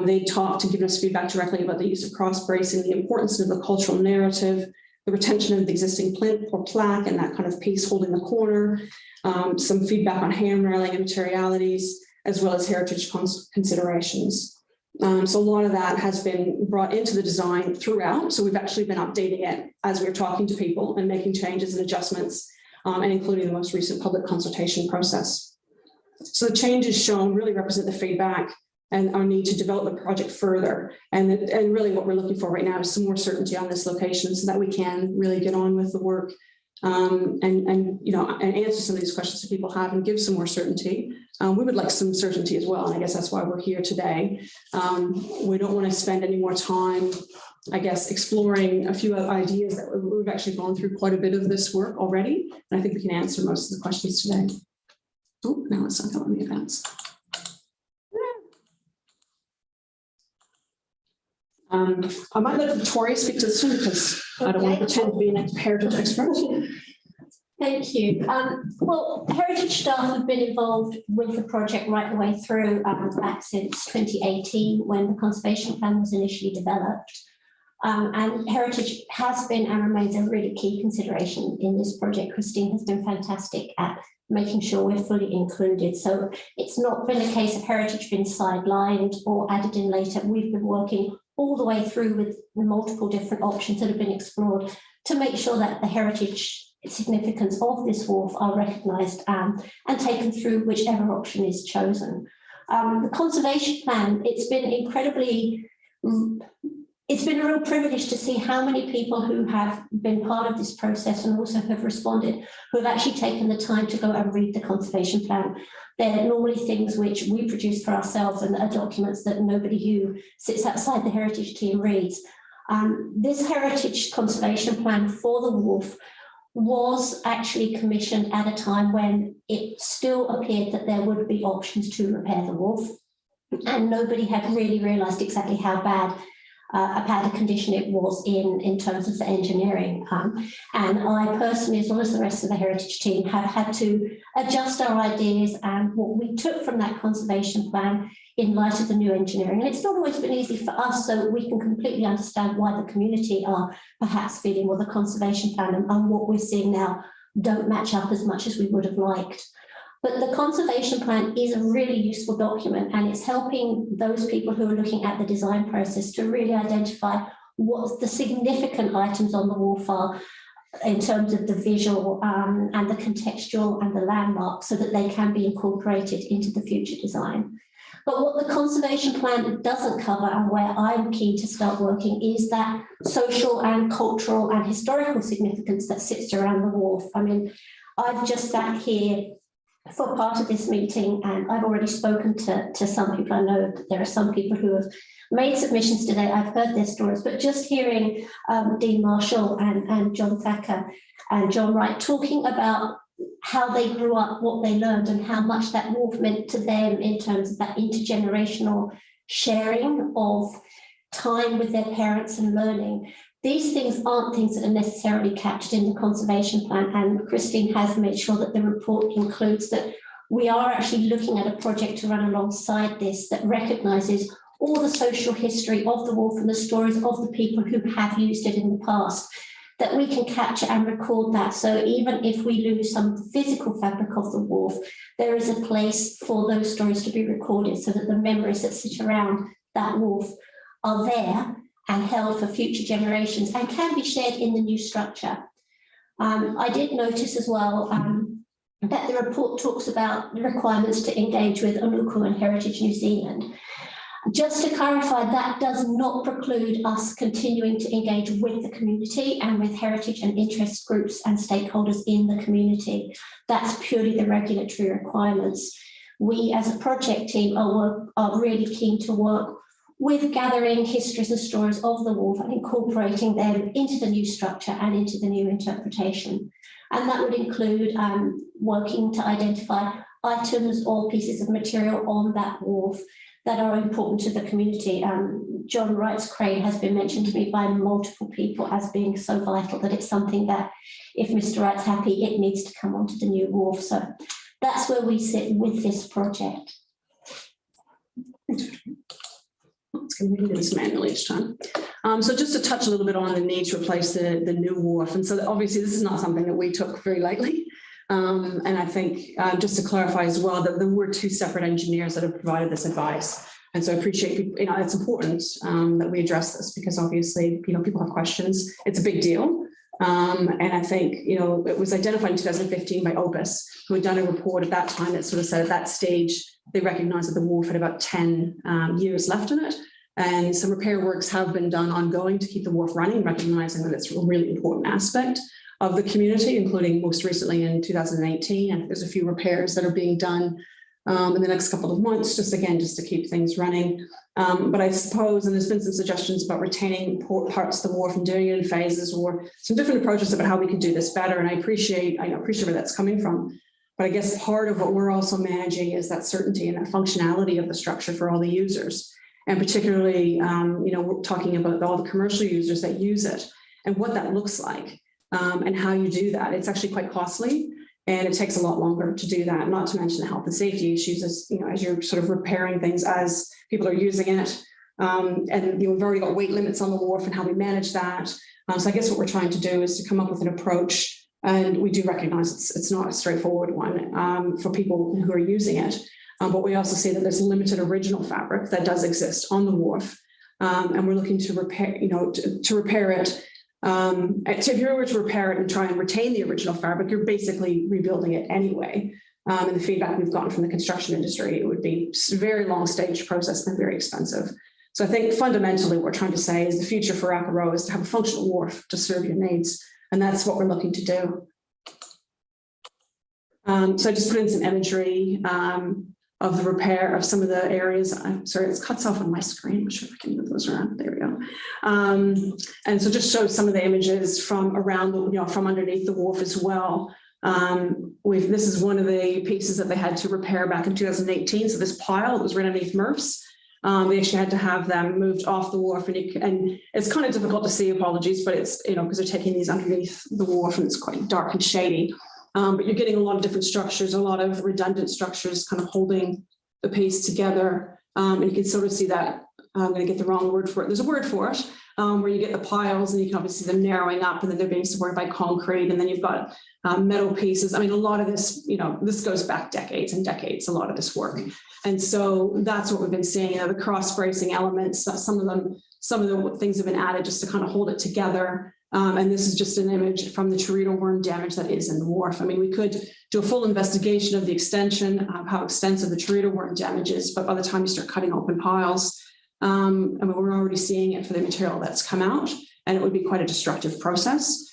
T: They talked and given us feedback directly about the use of cross bracing, the importance of the cultural narrative, the retention of the existing plinth or plaque and that kind of piece holding the corner, some feedback on handrailing and materialities, as well as heritage considerations. So a lot of that has been brought into the design throughout. So we've actually been updating it as we're talking to people and making changes and adjustments, and including the most recent public consultation process. So the changes shown really represent the feedback and our need to develop the project further. And really what we're looking for right now is some more certainty on this location so that we can really get on with the work and you know, and answer some of these questions that people have and give some more certainty. We would like some certainty as well, and I guess that's why we're here today. We don't want to spend any more time, I guess, exploring a few ideas that we've actually gone through quite a bit of this work already, and I think we can answer most of the questions today. Oh, now it's not letting me advance. I might let Victoria speak to this one because I don't want to pretend to be an heritage expert.
C: Thank you. Well, heritage staff have been involved with the project right the way through back since 2018 when the conservation plan was initially developed. And heritage has been and remains a really key consideration in this project. Christine has been fantastic at making sure we're fully included. So it's not been a case of heritage being sidelined or added in later. We've been working all the way through with the multiple different options that have been explored to make sure that the heritage significance of this wharf are recognised and taken through whichever option is chosen. The conservation plan, it's been a real privilege to see how many people who have been part of this process and also have responded, who have actually taken the time to go and read the conservation plan. They're normally things which we produce for ourselves and are documents that nobody who sits outside the heritage team reads. This heritage conservation plan for the wharf was actually commissioned at a time when it still appeared that there would be options to repair the wharf, and nobody had really realised exactly how bad a bad condition it was in terms of the engineering. And I personally, as well as the rest of the heritage team, have had to adjust our ideas and what we took from that conservation plan in light of the new engineering. And it's not always been easy for us, so we can completely understand why the community are perhaps feeling, well, the conservation plan and what we're seeing now don't match up as much as we would have liked. But the conservation plan is a really useful document, and it's helping those people who are looking at the design process to really identify what the significant items on the wharf are in terms of the visual and the contextual and the landmark, so that they can be incorporated into the future design. But what the conservation plan doesn't cover, and where I'm keen to start working, is that social and cultural and historical significance that sits around the wharf. I mean, I've just sat here for part of this meeting, and I've already spoken to some people. I know that there are some people who have made submissions today. I've heard their stories, but just hearing Dean Marshall and John Thacker and John Wright talking about how they grew up, what they learned, and how much that wharf meant to them in terms of that intergenerational sharing of time with their parents and learning. These things aren't things that are necessarily captured in the conservation plan, and Christine has made sure that the report includes that we are actually looking at a project to run alongside this that recognises all the social history of the wharf and the stories of the people who have used it in the past, that we can capture and record that. So even if we lose some of the physical fabric of the wharf, there is a place for those stories to be recorded, so that the memories that sit around that wharf are there and held for future generations and can be shared in the new structure. I did notice as well that the report talks about the requirements to engage with Onuku and Heritage New Zealand. Just to clarify, that does not preclude us continuing to engage with the community and with heritage and interest groups and stakeholders in the community. That's purely the regulatory requirements. We as a project team are really keen to work with gathering histories and stories of the wharf and incorporating them into the new structure and into the new interpretation. And that would include working to identify items or pieces of material on that wharf that are important to the community. John Wright's crane has been mentioned to me by multiple people as being so vital that it's something that, if Mr. Wright's happy, it needs to come onto the new wharf. So that's where we sit with this project.
T: It's going to be this manually each time. So just to touch a little bit on the need to replace the new wharf. And so obviously this is not something that we took very lightly. And I think just to clarify as well that there were two separate engineers that have provided this advice. And so I appreciate, it's important that we address this, because obviously, people have questions. It's a big deal. And I think, it was identified in 2015 by Opus, who had done a report at that time that sort of said at that stage, they recognized that the wharf had about 10 years left in it. And some repair works have been done ongoing to keep the wharf running, recognizing that it's a really important aspect of the community, including most recently in 2018. And there's a few repairs that are being done in the next couple of months, just to keep things running. But I suppose, and there's been some suggestions about retaining parts of the wharf and doing it in phases, or some different approaches about how we could do this better. And I appreciate where that's coming from. But I guess part of what we're also managing is that certainty and that functionality of the structure for all the users. And particularly, we're talking about all the commercial users that use it and what that looks like and how you do that. It's actually quite costly, and it takes a lot longer to do that, not to mention the health and safety issues as you're sort of repairing things as people are using it. And we've already got weight limits on the wharf and how we manage that. So I guess what we're trying to do is to come up with an approach, and we do recognize it's not a straightforward one for people who are using it. But we also see that there's limited original fabric that does exist on the wharf, and we're looking to repair, to repair it. So if you were to repair it and try and retain the original fabric, you're basically rebuilding it anyway. And the feedback we've gotten from the construction industry, it would be a very long stage process and very expensive. So I think fundamentally what we're trying to say is the future for Akaroa is to have a functional wharf to serve your needs, and that's what we're looking to do. So I just put in some imagery of the repair of some of the areas. I'm sorry, it cuts off on my screen. I'm not sure if I can move those around. There we go. And so just show some of the images from around, from underneath the wharf as well. This is one of the pieces that they had to repair back in 2018. So this pile was right underneath Murph's. They actually had to have them moved off the wharf, and it's kind of difficult to see, apologies, but it's, because they're taking these underneath the wharf and it's quite dark and shady. But you're getting a lot of different structures, a lot of redundant structures kind of holding the piece together. And you can sort of see that, I'm going to get the wrong word for it. There's a word for it, where you get the piles and you can obviously see them narrowing up, and then they're being supported by concrete, and then you've got metal pieces. I mean, a lot of this, this goes back decades and decades, a lot of this work. And so that's what we've been seeing, the cross bracing elements, some of the things have been added just to kind of hold it together. And this is just an image from the teredo worm damage that is in the wharf. I mean, we could do a full investigation of the extension, of how extensive the teredo worm damage is, but by the time you start cutting open piles, I mean, we're already seeing it for the material that's come out, and it would be quite a destructive process.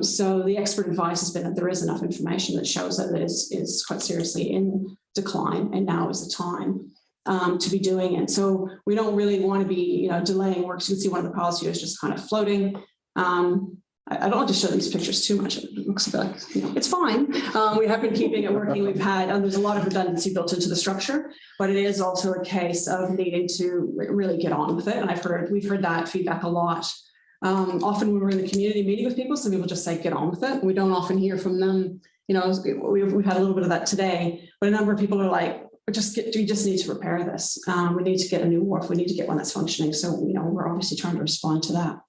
T: So the expert advice has been that there is enough information that shows that it is quite seriously in decline, and now is the time to be doing it. So we don't really want to be, delaying work. So you can see one of the piles here is just kind of floating. I don't want to show these pictures too much. It looks a bit like, it's fine. We have been keeping it working. We've had, there's a lot of redundancy built into the structure, but it is also a case of needing to really get on with it. And we've heard that feedback a lot. Often when we're in the community meeting with people, some people just say, get on with it. We don't often hear from them. We've had a little bit of that today, but a number of people are like, we just need to repair this. We need to get a new wharf. We need to get one that's functioning. So, we're obviously trying to respond to that.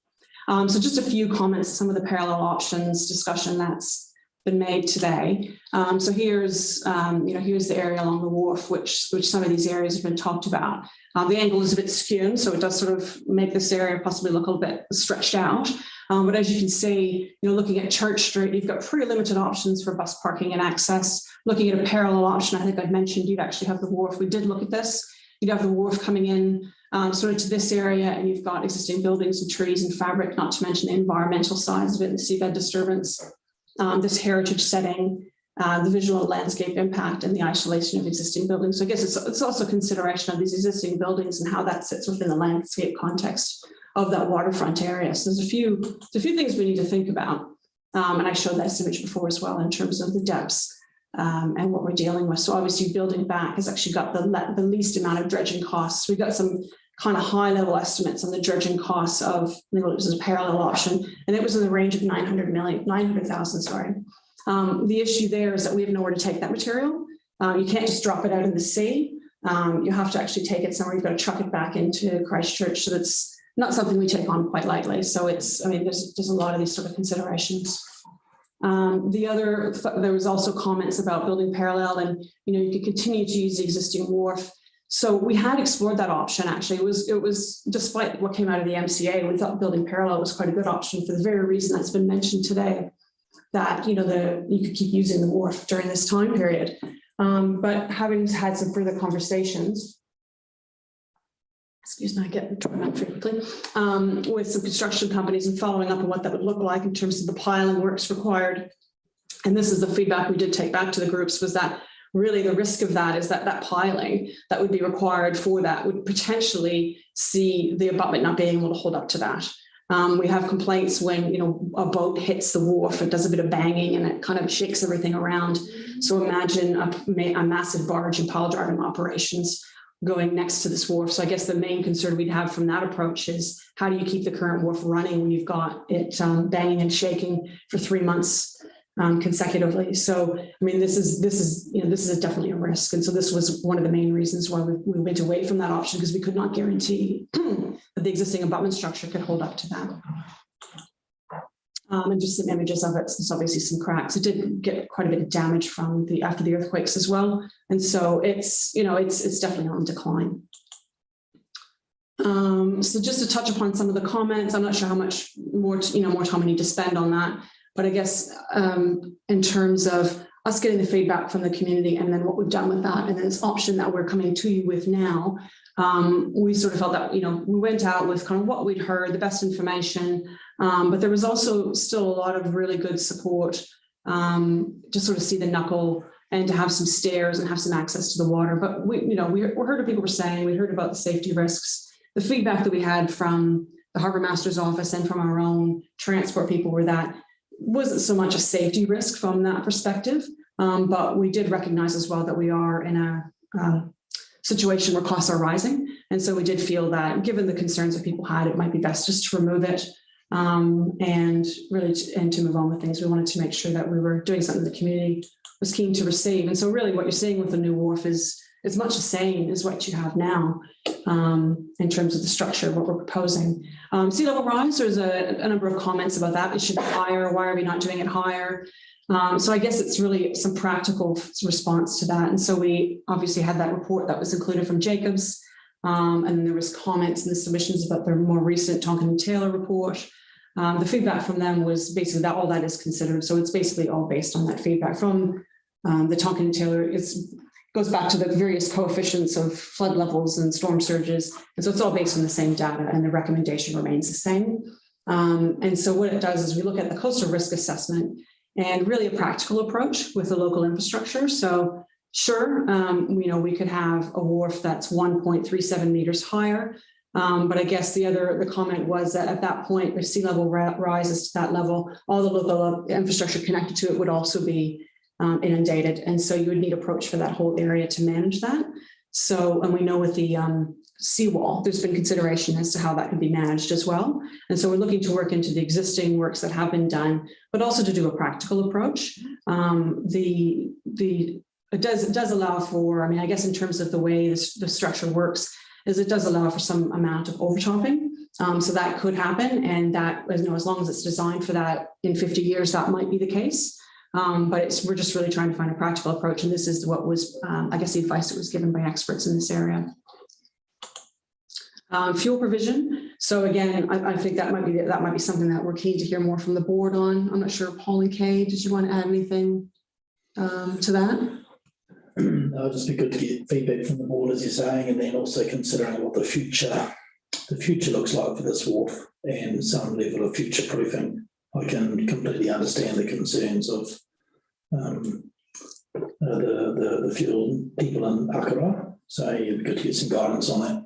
T: So just a few comments, some of the parallel options discussion that's been made today. So here's the area along the wharf, which some of these areas have been talked about. The angle is a bit skewed, so it does sort of make this area possibly look a little bit stretched out. But as you can see, looking at Church Street, you've got pretty limited options for bus parking and access. Looking at a parallel option, I think I've mentioned you'd actually have the wharf. We did look at this. You'd have the wharf coming in sort of to this area, and you've got existing buildings and trees and fabric, not to mention the environmental sides of it, the seabed disturbance, this heritage setting, the visual landscape impact, and the isolation of existing buildings. So I guess it's also consideration of these existing buildings and how that sits within the landscape context of that waterfront area. So there's a few things we need to think about. And I showed that image before as well in terms of the depths and what we're dealing with. So obviously building back has actually got the least amount of dredging costs. We've got some kind of high level estimates on the dredging costs of, I think it was a parallel option, and it was in the range of 900,000, sorry. The issue there is that we have nowhere to take that material. You can't just drop it out in the sea. You have to actually take it somewhere. You've got to truck it back into Christchurch. So that's not something we take on quite lightly. So there's a lot of these sort of considerations. There was also comments about building parallel, and you could continue to use the existing wharf. So we had explored that option. Actually, it was despite what came out of the MCA, we thought building parallel was quite a good option for the very reason that's been mentioned today, that you could keep using the wharf during this time period. But having had some further conversations, excuse me, I get torn up very quickly, with some construction companies and following up on what that would look like in terms of the piling works required. And this is the feedback we did take back to the groups, was that really the risk of that is that piling that would be required for that would potentially see the abutment not being able to hold up to that. We have complaints when a boat hits the wharf, it does a bit of banging and it kind of shakes everything around. So imagine a massive barge and pile driving operations going next to this wharf. So I guess the main concern we'd have from that approach is, how do you keep the current wharf running when you've got it banging and shaking for 3 months consecutively? So I mean, this is definitely a risk, and so this was one of the main reasons why we went away from that option, because we could not guarantee that the existing abutment structure could hold up to that. And just some images of it. So there's obviously some cracks. It did get quite a bit of damage from after the earthquakes as well, and so it's definitely on decline. So just to touch upon some of the comments, I'm not sure how much more time we need to spend on that, but I guess in terms of us getting the feedback from the community and then what we've done with that, and then this option that we're coming to you with now, we sort of felt that we went out with kind of what we'd heard, the best information. But there was also still a lot of really good support to sort of see the knuckle and to have some stairs and have some access to the water. But we heard what people were saying. We heard about the safety risks. The feedback that we had from the Harbour Master's office and from our own transport people were that wasn't so much a safety risk from that perspective. But we did recognize as well that we are in situation where costs are rising. And so we did feel that given the concerns that people had, it might be best just to remove it and really to move on with things. We wanted to make sure that we were doing something the community was keen to receive. And so really what you're seeing with the new wharf is much the same as what you have now in terms of the structure of what we're proposing. Sea level rise, there's a number of comments about that. It should be higher. Why are we not doing it higher? So I guess it's really some practical response to that. And so we obviously had that report that was included from Jacobs. And then there was comments in the submissions about their more recent Tonkin and Taylor report. The feedback from them was basically that all that is considered. So it's basically all based on that feedback from the Tonkin and Taylor. It goes back to the various coefficients of flood levels and storm surges. And so it's all based on the same data and the recommendation remains the same. And so what it does is we look at the coastal risk assessment and really a practical approach with the local infrastructure. So sure, we could have a wharf that's 1.37 meters higher. But I guess the comment was that at that point, if sea level rises to that level, all the local infrastructure connected to it would also be inundated. And so you would need approach for that whole area to manage that. So, and we know with the seawall, there's been consideration as to how that could be managed as well. And so we're looking to work into the existing works that have been done, but also to do a practical approach. It does allow for, I guess in terms of the way the structure works, is it does allow for some amount of overtopping. So that could happen. And that, as long as it's designed for that in 50 years, that might be the case. But we're just really trying to find a practical approach. And this is what was, I guess, the advice that was given by experts in this area. Fuel provision. So again, I think that might be something that we're keen to hear more from the board on. I'm not sure, Paul and Kay, did you want to add anything to that?
D: It'll just be good to get feedback from the board, as you're saying, and then also considering what the future looks like for this wharf and some level of future proofing. I can completely understand the concerns of the fuel people in Akara, so it'd be good to get some guidance on that.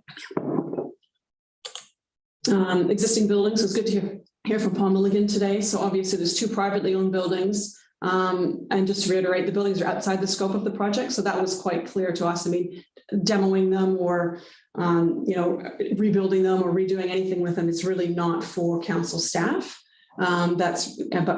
T: Existing buildings, it's good to hear from Paul Milligan today. So obviously there's 2 privately owned buildings. And just to reiterate, the buildings are outside the scope of the project. So that was quite clear to us. Demoing them or, rebuilding them or redoing anything with them is really not for council staff. But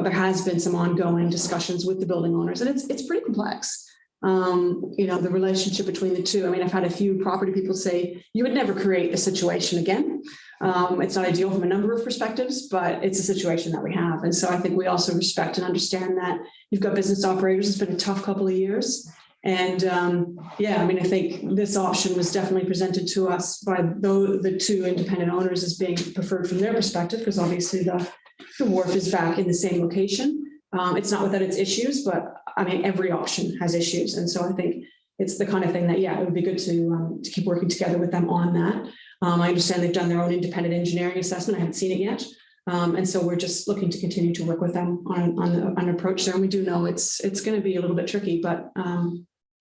T: there has been some ongoing discussions with the building owners, and it's pretty complex. The relationship between the two. I've had a few property people say you would never create a situation again. It's not ideal from a number of perspectives, but it's a situation that we have. And so I think we also respect and understand that you've got business operators. It's been a tough couple of years. And I think this option was definitely presented to us by the 2 independent owners as being preferred from their perspective, because obviously the wharf is back in the same location. It's not without its issues, but every option has issues. And so I think it's the kind of thing that, it would be good to keep working together with them on that. I understand they've done their own independent engineering assessment. I haven't seen it yet. And so we're just looking to continue to work with them on an approach there. And we do know it's going to be a little bit tricky, but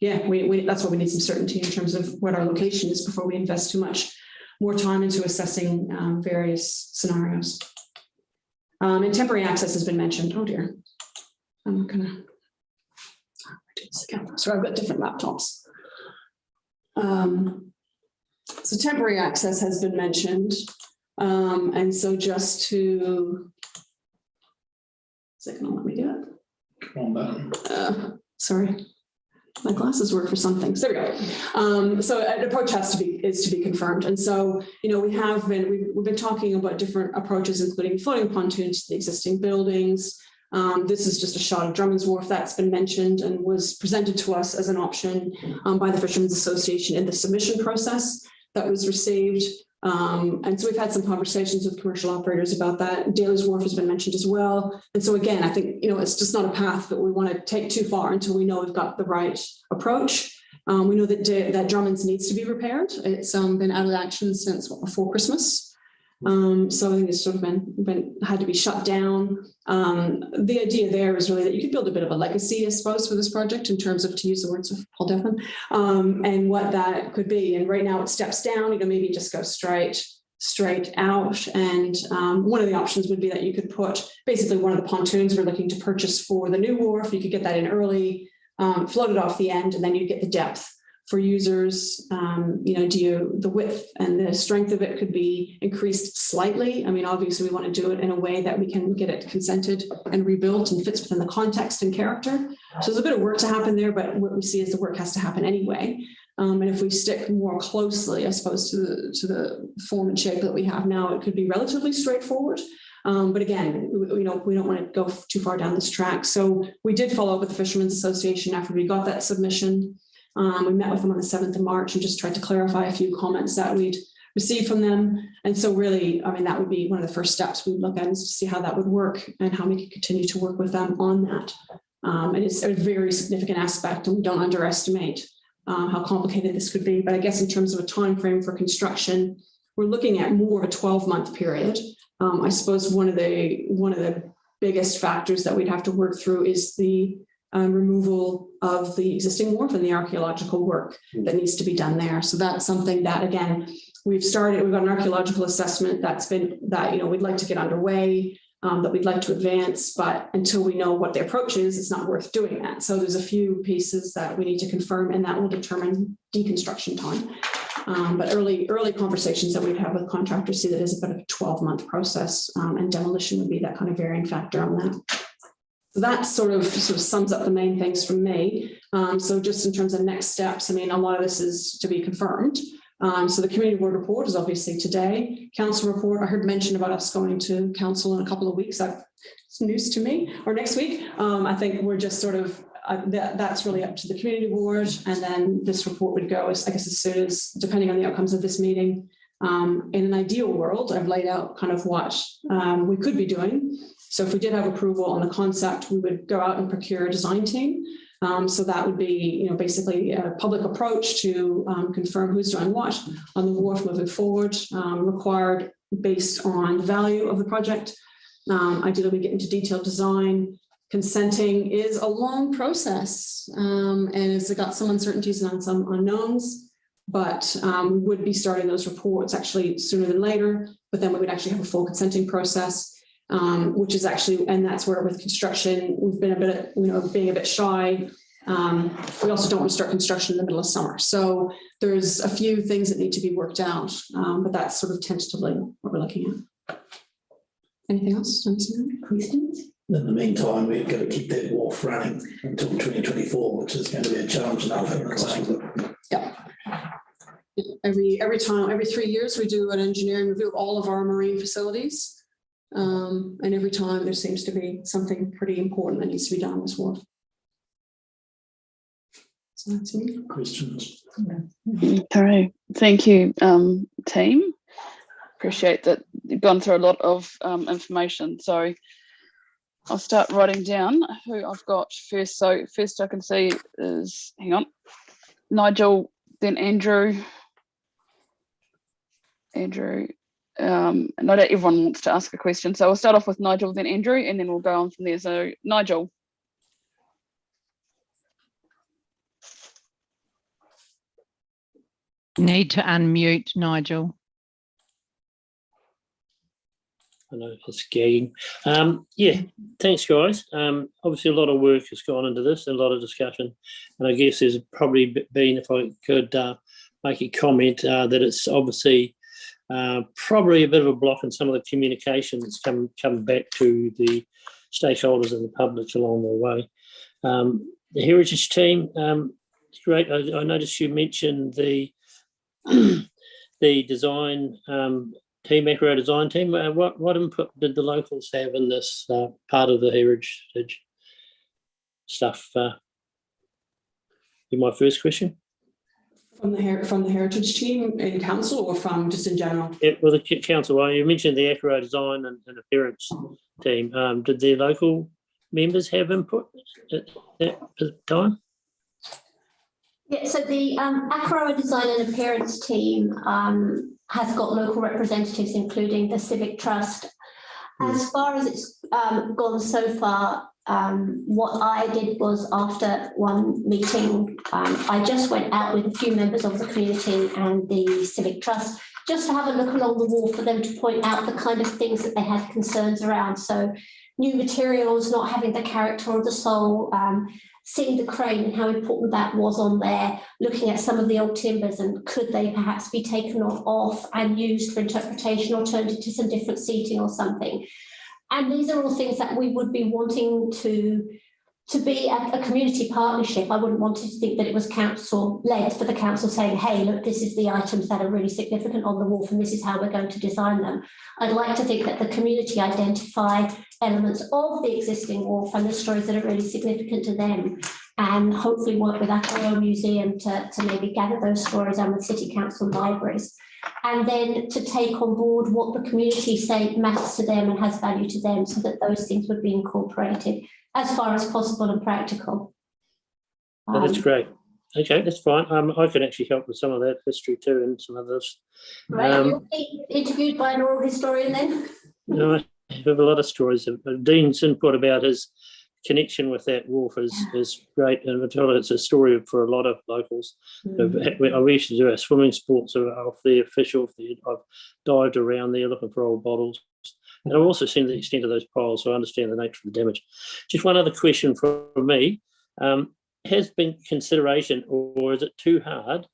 T: that's why we need some certainty in terms of what our location is before we invest too much more time into assessing various scenarios. And temporary access has been mentioned. Oh dear. I'm not gonna do this again. So I've got different laptops. So temporary access has been mentioned. And so just to, is it gonna let me do it?
D: Come on, button.
T: Sorry. My glasses work for some things. There we go. So an approach is to be confirmed. And so, we've been talking about different approaches, including floating pontoons to the existing buildings. This is just a shot of Drummond's Wharf that's been mentioned and was presented to us as an option by the Fishermen's Association in the submission process that was received. And so we've had some conversations with commercial operators about that. Daly's Wharf has been mentioned as well. And so again, I think, it's just not a path that we want to take too far until we know we've got the right approach. We know that Drummond's needs to be repaired. It's been out of action since before Christmas. So I think it's sort of had to be shut down. The idea there is really that you could build a bit of a legacy, I suppose, for this project in terms of, to use the words of Paul Devlin, and what that could be. And right now it steps down, maybe just go straight out. And one of the options would be that you could put basically one of the pontoons we're looking to purchase for the new wharf. You could get that in early, float it off the end, and then you get the depth for users. The width and the strength of it could be increased slightly. I mean, obviously we want to do it in a way that we can get it consented and rebuilt and fits within the context and character. So there's a bit of work to happen there, but what we see is the work has to happen anyway. And if we stick more closely, I suppose, to the form and shape that we have now, it could be relatively straightforward. But again, we don't want to go too far down this track. So we did follow up with the Fishermen's Association after we got that submission. We met with them on the 7th of March and just tried to clarify a few comments that we'd received from them. And so really, I mean, that would be one of the first steps we'd look at, is to see how that would work and how we could continue to work with them on that. And it's a very significant aspect, and we don't underestimate how complicated this could be. But I guess in terms of a time frame for construction, we're looking at more of a 12-month period. I suppose one of the biggest factors that we'd have to work through is the removal of the existing wharf and the archaeological work that needs to be done there. So that's something that, again, we've got an archaeological assessment we'd like to get underway, that we'd like to advance, but until we know what the approach is, it's not worth doing that. So there's a few pieces that we need to confirm, and that will determine deconstruction time. But early conversations that we'd have with contractors see that as a bit of a 12-month process, and demolition would be that kind of varying factor on that. So that sort of sums up the main things from me. So just in terms of next steps, I mean, a lot of this is to be confirmed. So the community board report is obviously today. Council report, I heard mention about us going to council in a couple of weeks. It's news to me, or next week. I think we're just sort of, that's really up to the community board. And then this report would go, I guess, as soon as, depending on the outcomes of this meeting. In an ideal world, I've laid out kind of what we could be doing. So if we did have approval on the concept, we would go out and procure a design team. So that would be, basically a public approach to confirm who's doing what on the wharf moving forward, required based on the value of the project. Ideally, we get into detailed design. Consenting is a long process, and it's got some uncertainties and some unknowns, but we would be starting those reports actually sooner than later, but then we would actually have a full consenting process. Which is actually, and that's where with construction, we've been a bit, being a bit shy. We also don't want to start construction in the middle of summer. So there's a few things that need to be worked out, but that's sort of tentatively what we're looking at. Anything else? Questions?
D: In the meantime, we're going to keep that wharf running until 2024, which is going to be a challenge enough.
T: Yeah. Every 3 years, we do an engineering review of all of our marine facilities. And every time there seems to be something pretty important that needs to be done on this wharf. So that's me.
D: Questions?
A: Okay, thank you, team. Appreciate that you've gone through a lot of information. So I'll start writing down who I've got first. So first I can see is, hang on, Nigel, then Andrew. I know that everyone wants to ask a question, so we'll start off with Nigel, then Andrew, and then we'll go on from there. So Nigel.
F: Need to unmute Nigel.
G: I know it's gagging. Yeah, thanks, guys. Obviously, a lot of work has gone into this and a lot of discussion. And I guess there's probably been, if I could make a comment, that it's obviously probably a bit of a block in some of the communication that's come back to the stakeholders and the public along the way. The heritage team, great. I noticed you mentioned the the design team, Acro design team. What input did the locals have in this part of the heritage stuff? My first question.
T: From the heritage team in council, or from just in general?
G: Well, the council. Well, you mentioned the Acro design and appearance team. Did the local members have input at that time?
C: Yeah, so the Acro design and appearance team has got local representatives, including the Civic Trust. As far as it's gone so far, what I did was, after one meeting, I just went out with a few members of the community and the Civic Trust just to have a look along the wall for them to point out the kind of things that they had concerns around. So new materials not having the character of the sole, seeing the crane and how important that was on there, looking at some of the old timbers and could they perhaps be taken off and used for interpretation or turned into some different seating or something. And these are all things that we would be wanting to be a community partnership. I wouldn't want to think that it was council-led, for the council saying, hey, look, this is the items that are really significant on the wharf and this is how we're going to design them. I'd like to think that the community identify elements of the existing wharf and the stories that are really significant to them, and hopefully work with our museum to maybe gather those stories and with city council libraries. And then to take on board what the community say matters to them and has value to them, so that those things would be incorporated as far as possible and practical.
G: Oh, that's great. Okay, that's fine. I can actually help with some of that history too and some others.
C: Right, you'll be interviewed by an oral historian then?
G: No, I have a lot of stories. Dean's input about his connection with that wharf is great, and I tell you, it's a story for a lot of locals. We used to do our swimming sports off there, fish off there. I've dived around there looking for old bottles. And I've also seen the extent of those piles, so I understand the nature of the damage. Just one other question from me. Has been consideration, or is it too hard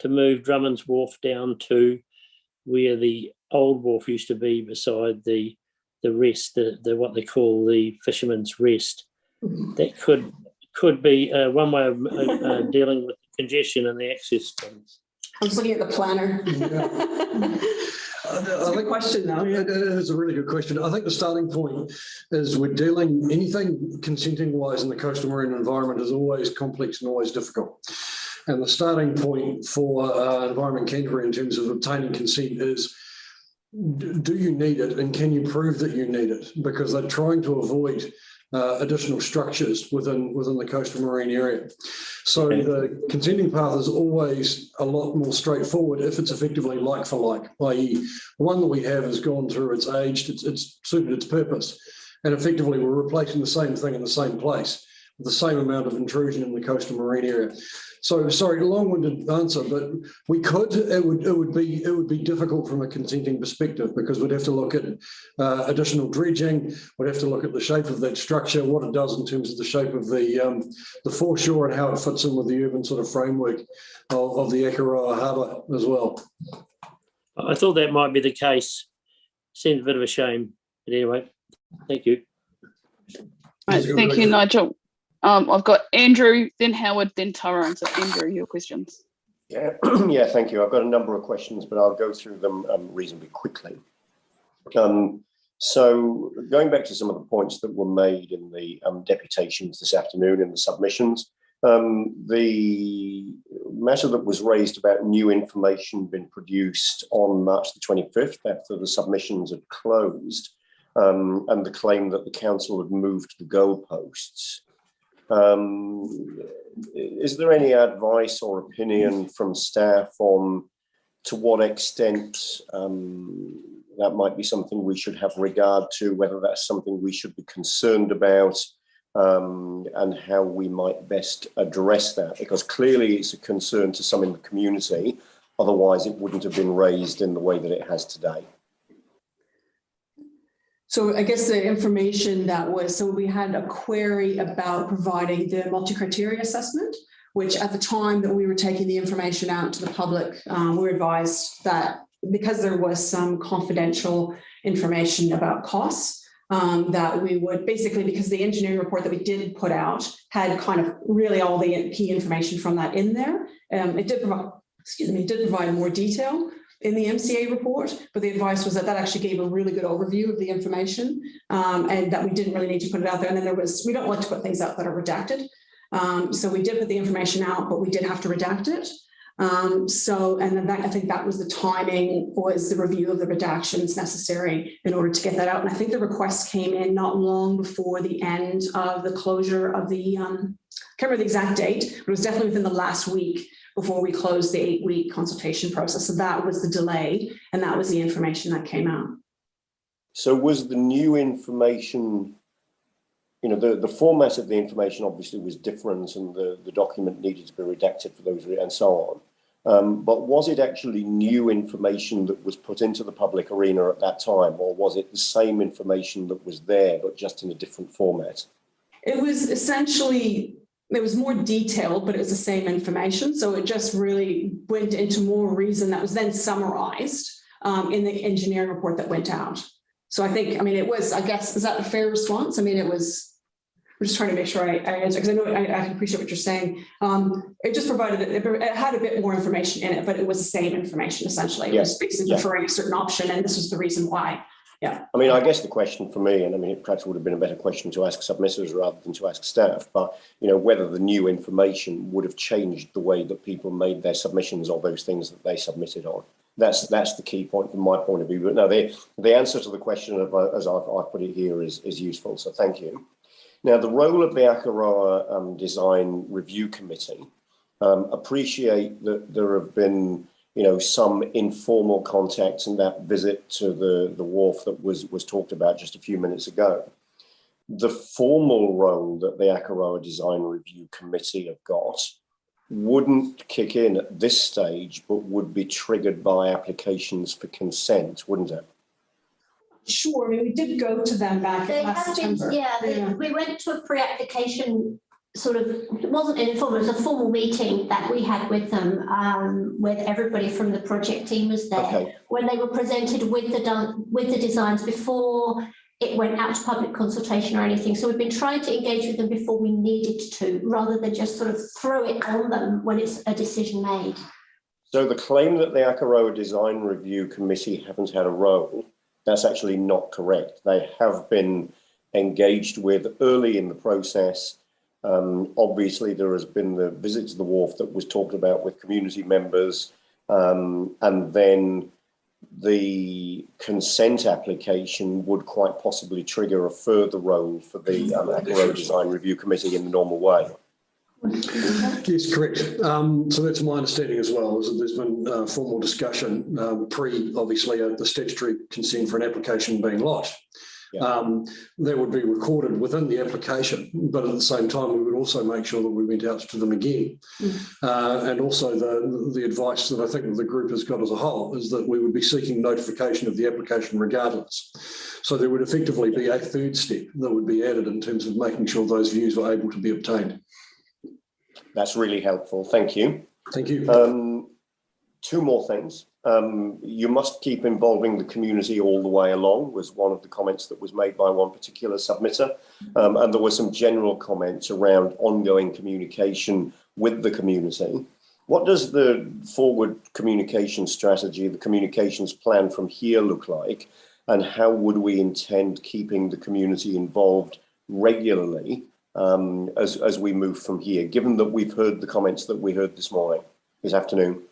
G: to move Drummond's Wharf down to where the old wharf used to be beside the rest, the what they call the fisherman's rest? That could be one way of dealing with congestion and the access points.
T: I'm just looking at the planner. That's a good question, though.
I: It is a really good question. I think the starting point is we're dealing, anything consenting wise in the coastal marine environment is always complex and always difficult. And the starting point for Environment Canterbury in terms of obtaining consent is, do you need it and can you prove that you need it? Because they're trying to avoid additional structures within the coastal marine area. So the consenting path is always a lot more straightforward if it's effectively like for like, i.e. the one that we have has gone through, it's aged, it's suited its purpose, and effectively we're replacing the same thing in the same place with the same amount of intrusion in the coastal marine area. So sorry, long-winded answer, but we could. It would be difficult from a consenting perspective, because we'd have to look at additional dredging. We'd have to look at the shape of that structure, what it does in terms of the shape of the foreshore and how it fits in with the urban sort of framework of the Akaroa Harbour as well.
G: I thought that might be the case. Seems a bit of a shame, but anyway, thank you.
A: Right, thank you, Nigel. I've got Andrew, then Howard, then Tyrone. So Andrew, your questions.
J: Yeah, yeah, thank you. I've got a number of questions, but I'll go through them reasonably quickly. So going back to some of the points that were made in the deputations this afternoon in the submissions, the matter that was raised about new information being produced on March the 25th after the submissions had closed, and the claim that the council had moved the goalposts. Is there any advice or opinion from staff on to what extent that might be something we should have regard to, whether that's something we should be concerned about, and how we might best address that? Because clearly it's a concern to some in the community, otherwise it wouldn't have been raised in the way that it has today.
T: So I guess the information that was, so we had a query about providing the multi-criteria assessment, which at the time that we were taking the information out to the public, we were advised that because there was some confidential information about costs, that we would basically, because the engineering report that we did put out had kind of really all the key information from that in there. It did provide more detail in the MCA report, but the advice was that that actually gave a really good overview of the information, and that we didn't really need to put it out there. And then we don't like to put things out that are redacted. So we did put the information out, but we did have to redact it. And then I think that was the timing, was the review of the redactions necessary in order to get that out. And I think the request came in not long before the end of the closure of the, I can't remember the exact date, but it was definitely within the last week before we closed the 8-week consultation process. So that was the delay, and that was the information that came out.
J: So was the new information, you know, the format of the information obviously was different, and the document needed to be redacted for those and so But was it actually new information that was put into the public arena at that time, or was it the same information that was there, but just in a different format?
T: It was essentially, it was more detailed, but it was the same information. So it just really went into more reason that was then summarized in the engineering report that went out. So I think, I mean, it was, I guess, is that a fair response? I mean, it was, I'm just trying to make sure I answer, because I know I appreciate what you're saying. It just provided, it had a bit more information in it, but it was the same information essentially. It was basically preferring a certain option, and this was the reason why. Yeah.
J: I mean, I guess the question for me, and I mean, it perhaps would have been a better question to ask submitters rather than to ask staff, but, you know, whether the new information would have changed the way that people made their submissions or those things that they submitted on. That's the key point from my point of view. But no, the answer to the question, as I've put it here, is useful. So thank you. Now, the role of the Akaroa Design Review Committee, appreciate that there have been, you know, some informal contacts and that visit to the wharf that was talked about just a few minutes ago. The formal role that the Akaroa Design Review Committee have got wouldn't kick in at this stage, but would be triggered by applications for consent, wouldn't it?
T: Sure, I mean, we did go to them back last September.
C: We went to a pre-application sort of, it wasn't informal, it was a formal meeting that we had with them, with everybody from the project team was there. When they were presented with the designs before it went out to public consultation or anything. So we've been trying to engage with them before we needed to, rather than just sort of throw it on them when it's a decision made.
J: So the claim that the Akaroa Design Review Committee haven't had a role, that's actually not correct. They have been engaged with early in the process. Obviously, there has been the visit to the wharf that was talked about with community members, and then the consent application would quite possibly trigger a further role for the Akaroa Design Review Committee in the normal way.
I: Yes, correct. So that's my understanding as well, is that there's been formal discussion obviously, the statutory consent for an application being lodged. That would be recorded within the application, but at the same time, we would also make sure that we went out to them again. And also the advice that I think the group has got as a whole is that we would be seeking notification of the application regardless. So there would effectively be a third step that would be added in terms of making sure those views were able to be obtained.
J: That's really helpful. Thank you.
I: Thank you.
J: Two more things. You must keep involving the community all the way along, was one of the comments that was made by one particular submitter. And there were some general comments around ongoing communication with the community. What does the forward communication strategy, the communications plan from here look like? And how would we intend keeping the community involved regularly as we move from here, given that we've heard the comments that we heard this afternoon?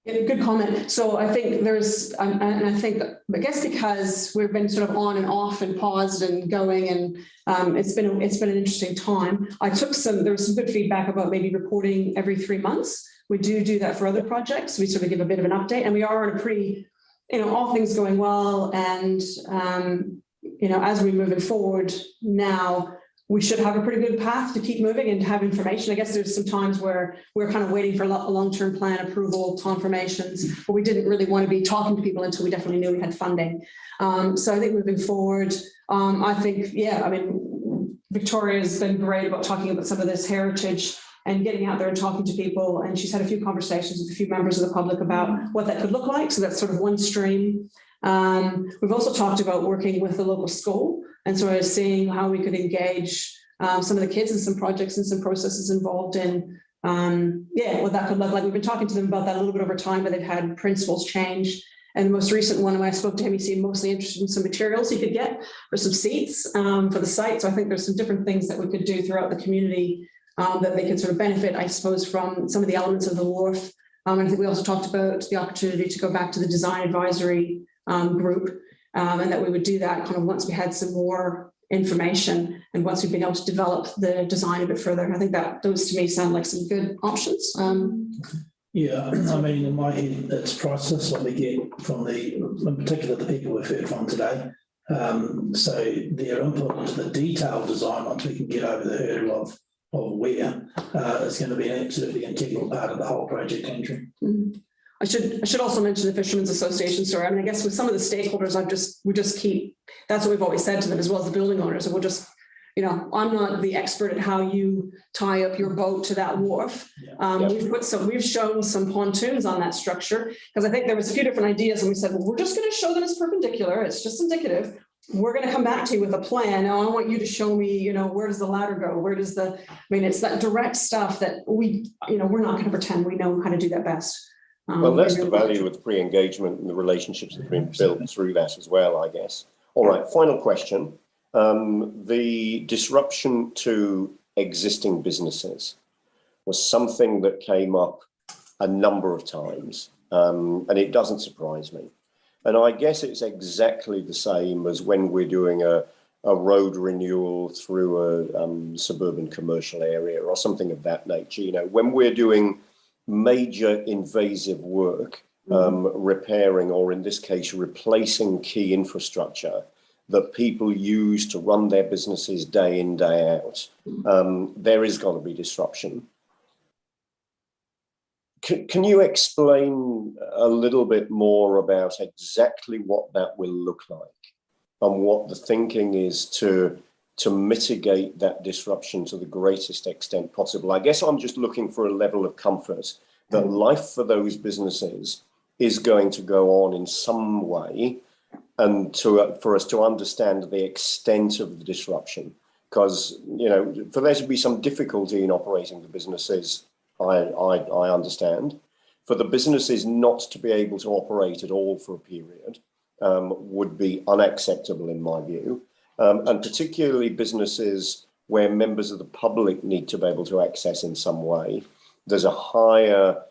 T: Yeah, good comment. So I think there's, and I think, I guess because we've been sort of on and off and paused and going, and it's been an interesting time. There was some good feedback about maybe reporting every 3 months. We do that for other projects. We sort of give a bit of an update, and we are on a pretty, you know, all things going well. And, you know, as we're moving forward now, we should have a pretty good path to keep moving and have information. I guess there's some times where we're kind of waiting for a long-term plan approval confirmations, but we didn't really want to be talking to people until we definitely knew we had funding. So I think moving forward, I think, yeah, I mean, Victoria's been great about talking about some of this heritage and getting out there and talking to people. And she's had a few conversations with a few members of the public about what that could look like. So that's sort of one stream. We've also talked about working with the local school and sort of seeing how we could engage some of the kids in some projects and some processes involved in, what that could look like. We've been talking to them about that a little bit over time, but they've had principles change. And the most recent one, when I spoke to him, he seemed mostly interested in some materials he could get for some seats for the site. So I think there's some different things that we could do throughout the community that they could sort of benefit, I suppose, from some of the elements of the wharf. And I think we also talked about the opportunity to go back to the design advisory group, and that we would do that kind of once we had some more information and once we've been able to develop the design a bit further. I think that those to me sound like some good options.
D: Yeah, I mean, in my head, it's priceless what we get from in particular, the people we've heard from today. So their input into the detailed design, once we can get over the hurdle of where is going to be an absolutely integral part of the whole project, Andrew.
T: I should also mention the Fishermen's Association story. I mean, I guess with some of the stakeholders, we just keep, that's what we've always said to them, as well as the building owners. And we'll just, you know, I'm not the expert at how you tie up your boat to that wharf. We've shown some pontoons on that structure, because I think there was a few different ideas, and we said, well, we're just going to show them as perpendicular. It's just indicative. We're going to come back to you with a plan. Now I want you to show me, you know, where does the ladder go? Where does the, I mean, it's that direct stuff that we, you know, we're not going to pretend we know how to do that best.
J: Well, that's the value of the pre-engagement and the relationships that have been built through that as well, I guess. All right, final question. The disruption to existing businesses was something that came up a number of times, and it doesn't surprise me. And I guess it's exactly the same as when we're doing a road renewal through a suburban commercial area or something of that nature. You know, when we're doing major invasive work, repairing, or in this case, replacing key infrastructure that people use to run their businesses day in, day out, there is going to be disruption. Can you explain a little bit more about exactly what that will look like and what the thinking is to mitigate that disruption to the greatest extent possible? I guess I'm just looking for a level of comfort that life for those businesses is going to go on in some way, and for us to understand the extent of the disruption. Because, you know, for there to be some difficulty in operating the businesses, I understand. For the businesses not to be able to operate at all for a period would be unacceptable in my view. And particularly businesses where members of the public need to be able to access in some way. There's a higher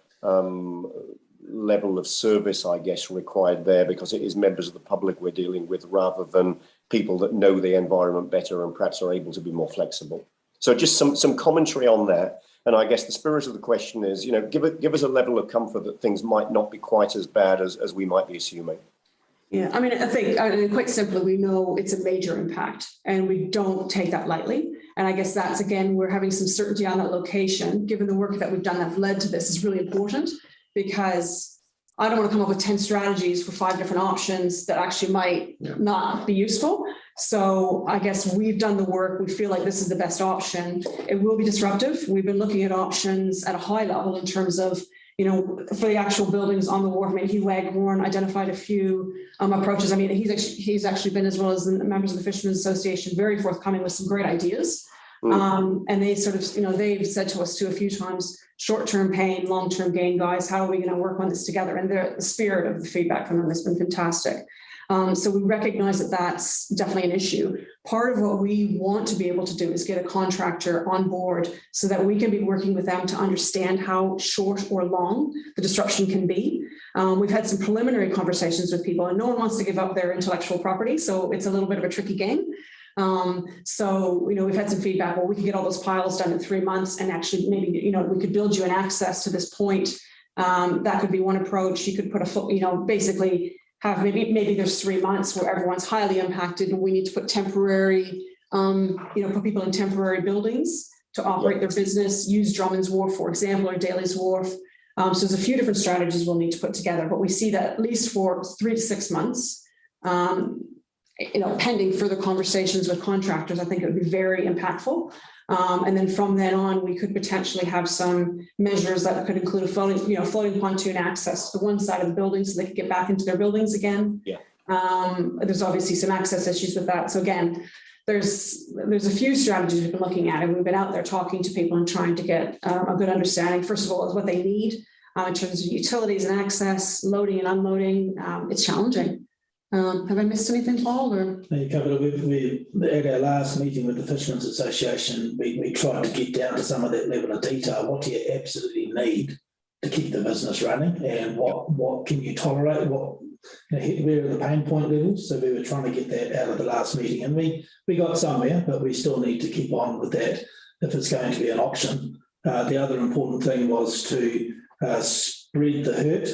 J: level of service, I guess, required there, because it is members of the public we're dealing with rather than people that know the environment better and perhaps are able to be more flexible. So just some commentary on that. And I guess the spirit of the question is, you know, give us a level of comfort that things might not be quite as bad as we might be assuming.
T: Yeah, I mean, I think quite simply, we know it's a major impact and we don't take that lightly. And I guess that's, again, we're having some certainty on that location, given the work that we've done that led to this, is really important, because I don't want to come up with 10 strategies for 5 different options that actually might not be useful. So I guess we've done the work. We feel like this is the best option. It will be disruptive. We've been looking at options at a high level in terms of, you know, for the actual buildings on the wharf. I mean, Hugh Waghorn identified a few approaches. I mean, he's actually been, as well as the members of the Fishermen's Association, very forthcoming with some great ideas. And they sort of, you know, they've said to us too a few times, short-term pain, long-term gain, guys, how are we going to work on this together? And the spirit of the feedback from them has been fantastic. So we recognize that that's definitely an issue. Part of what we want to be able to do is get a contractor on board so that we can be working with them to understand how short or long the disruption can be. We've had some preliminary conversations with people, and no one wants to give up their intellectual property. So it's a little bit of a tricky game. So, you know, we've had some feedback, well, we can get all those piles done in 3 months, and actually maybe, you know, we could build you an access to this point. That could be one approach. You could put a foot, you know, basically have maybe there's 3 months where everyone's highly impacted and we need to put temporary, you know, put people in temporary buildings to operate their business, use Drummond's Wharf, for example, or Daly's Wharf. So there's a few different strategies we'll need to put together, but we see that at least for 3 to 6 months, you know, pending further conversations with contractors, I think it would be very impactful. And then from then on, we could potentially have some measures that could include a floating pontoon access to the one side of the building so they could get back into their buildings again. There's obviously some access issues with that. So again, there's a few strategies we've been looking at, and we've been out there talking to people and trying to get a good understanding, first of all, of what they need in terms of utilities and access, loading and unloading. It's challenging. Have I missed anything, Paul? Or?
D: You covered it. We at our last meeting with the Fishermen's Association, we tried to get down to some of that level of detail. What do you absolutely need to keep the business running, and what can you tolerate? What, you know, where are the pain point levels? So we were trying to get that out of the last meeting, and we got somewhere, but we still need to keep on with that if it's going to be an option. The other important thing was to spread the hurt,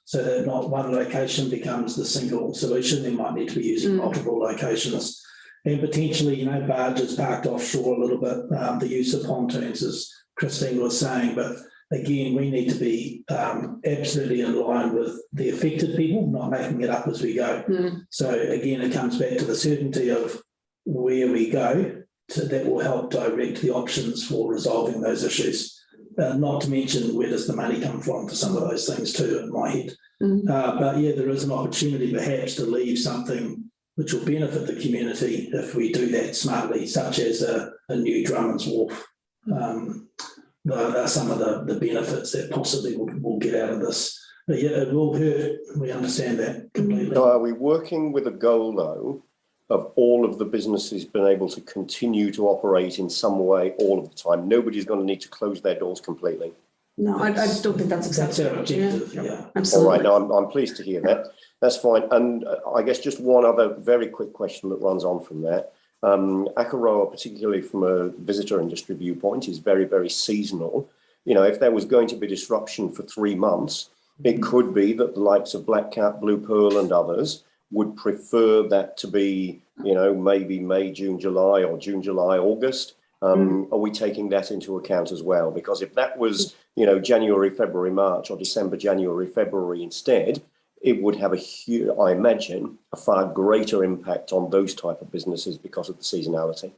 D: so that not one location becomes the single solution. They might need to be using multiple locations and potentially, barges parked offshore a little bit, the use of pontoons, as Christine was saying. But again, we need to be absolutely in line with the affected people, not making it up as we go. So again, it comes back to the certainty of where we go, that will help direct the options for resolving those issues. Not to mention, where does the money come from for some of those things too, in my head. But yeah, there is an opportunity perhaps to leave something which will benefit the community if we do that smartly, such as a new Drummond's Wharf. Are some of the benefits that possibly we'll get out of this. But yeah, it will hurt. We understand that completely.
J: So are we working with a goal, though, of all of the businesses being able to continue to operate in some way all of the time? Nobody's going to need to close their doors completely.
T: No, I don't think that's acceptable.
D: That's our objective, yeah.
T: Absolutely.
J: All right, no, I'm pleased to hear that. That's fine. And I guess just one other very quick question that runs on from that. Akaroa, particularly from a visitor industry viewpoint, is very, very seasonal. If there was going to be disruption for 3 months, it could be that the likes of Black Cat, Blue Pearl and others would prefer that to be, maybe May, June, July, or June, July, August. Are we taking that into account as well? Because if that was, January, February, March, or December, January, February instead, it would have I imagine, a far greater impact on those type of businesses because of the seasonality.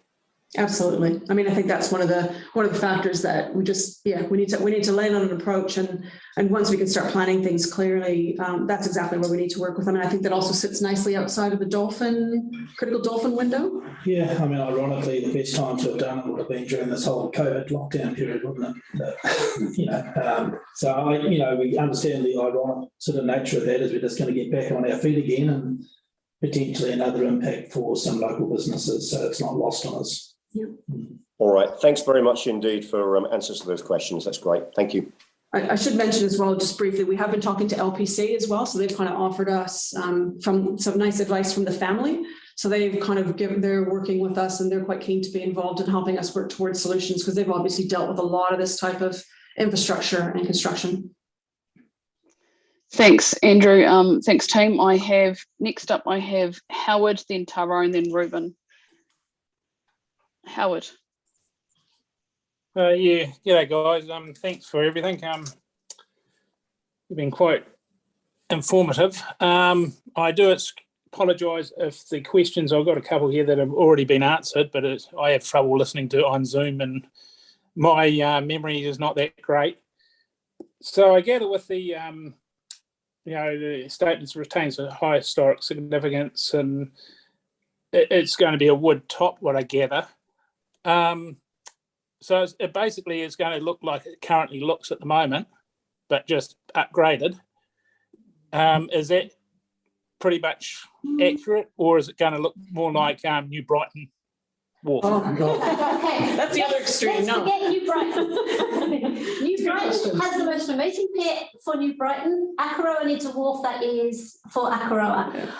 T: Absolutely. I mean, I think that's one of the factors that we need to land on an approach, and once we can start planning things clearly, that's exactly where we need to work with them. And I think that also sits nicely outside of the critical dolphin window.
D: Yeah, I mean, ironically, the best time to have done it would have been during this whole COVID lockdown period, wouldn't it? We understand the ironic sort of nature of that, as we're just going to get back on our feet again, and potentially another impact for some local businesses. So it's not lost on us.
T: Yeah.
J: All right. Thanks very much indeed for answers to those questions. That's great. Thank you.
T: I should mention as well, just briefly, we have been talking to LPC as well. So they've kind of offered us from some nice advice from the family. So they've kind of they're working with us, and they're quite keen to be involved in helping us work towards solutions, because they've obviously dealt with a lot of this type of infrastructure and construction.
A: Thanks, Andrew. Thanks, team. Next up, I have Howard, then Taro, and then Ruben. Howard.
V: G'day guys. Thanks for everything. You've been quite informative. I do apologise if the questions, I've got a couple here that have already been answered, but I have trouble listening to it on Zoom, and my memory is not that great. So I gather with the the statements retains a high historic significance, and it's going to be a wood top, what I gather. So it basically is going to look like it currently looks at the moment, but just upgraded. Is that pretty much accurate, or is it going to look more like New Brighton Wharf?
T: Oh my God. Okay, that's the other extreme.
C: Let's forget New Brighton. New Brighton has the most amazing pier for New Brighton. Akaroa needs a wharf that is for Akaroa.
T: Yeah.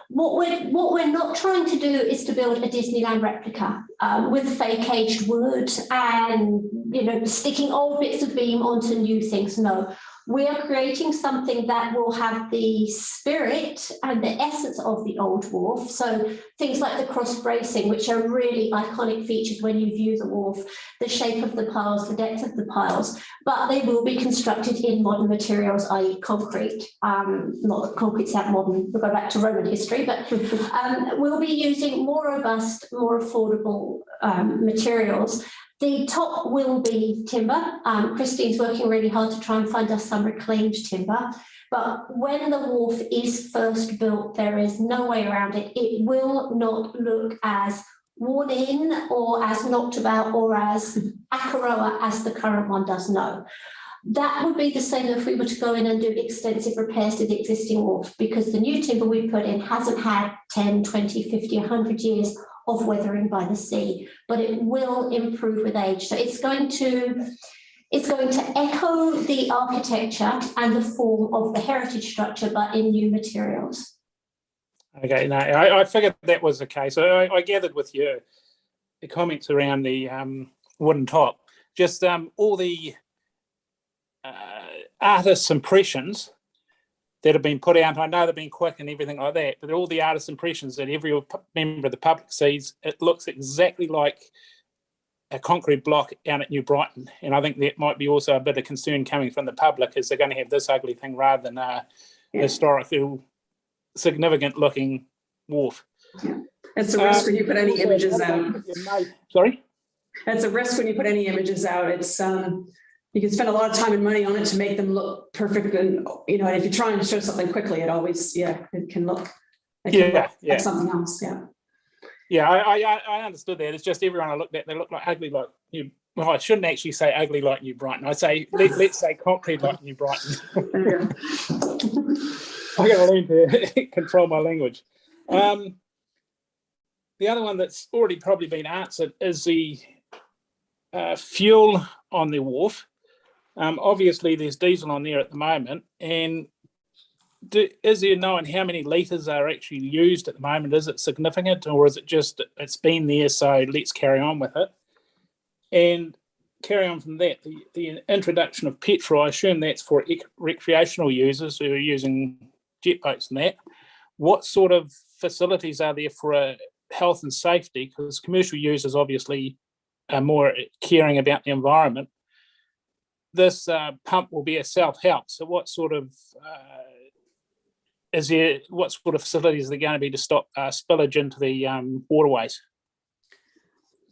C: What we're not trying to do is to build a Disneyland replica with fake aged wood and sticking old bits of beam onto new things. No. We are creating something that will have the spirit and the essence of the old wharf. So things like the cross bracing, which are really iconic features when you view the wharf, the shape of the piles, the depth of the piles, but they will be constructed in modern materials, i.e. concrete. Not that concrete's that modern, we'll go back to Roman history, but we'll be using more robust, more affordable materials. The top will be timber. Christine's working really hard to try and find us some reclaimed timber. But when the wharf is first built, there is no way around it. It will not look as worn in or as knocked about or as Akaroa as the current one does. No. That would be the same if we were to go in and do extensive repairs to the existing wharf, because the new timber we put in hasn't had 10, 20, 50, 100 years of weathering by the sea, but it will improve with age. So it's going to echo the architecture and the form of the heritage structure, but in new materials.
V: Okay, no, I figured that was the case. I gathered with you the comments around the wooden top, just all the artists' impressions that have been put out. I know they've been quick and everything like that, but all the artist impressions that every member of the public sees, it looks exactly like a concrete block out at New Brighton. And I think that might be also a bit of concern coming from the public, is they're going to have this ugly thing rather than a historical, significant looking wharf.
T: It's a risk when you put any images out.
V: Sorry?
T: It's a risk when you put any images out. It's you can spend a lot of time and money on it to make them look perfect, and and if you try and show something quickly, it always it can look like something else.
V: I understood that. It's just everyone I looked at, they look like ugly like New. Well, I shouldn't actually say ugly like New Brighton. I say let's say concrete like New Brighton. I got to learn to control my language. The other one that's already probably been answered is the fuel on the wharf. Obviously, there's diesel on there at the moment, and is there knowing how many litres are actually used at the moment? Is it significant, or is it just it's been there, so let's carry on with it? And carry on from that, the introduction of petrol, I assume that's for recreational users who are using jet boats and that. What sort of facilities are there for health and safety? Because commercial users obviously are more caring about the environment. This pump will be a self-help. So what sort of facilities are there going to be to stop spillage into the waterways?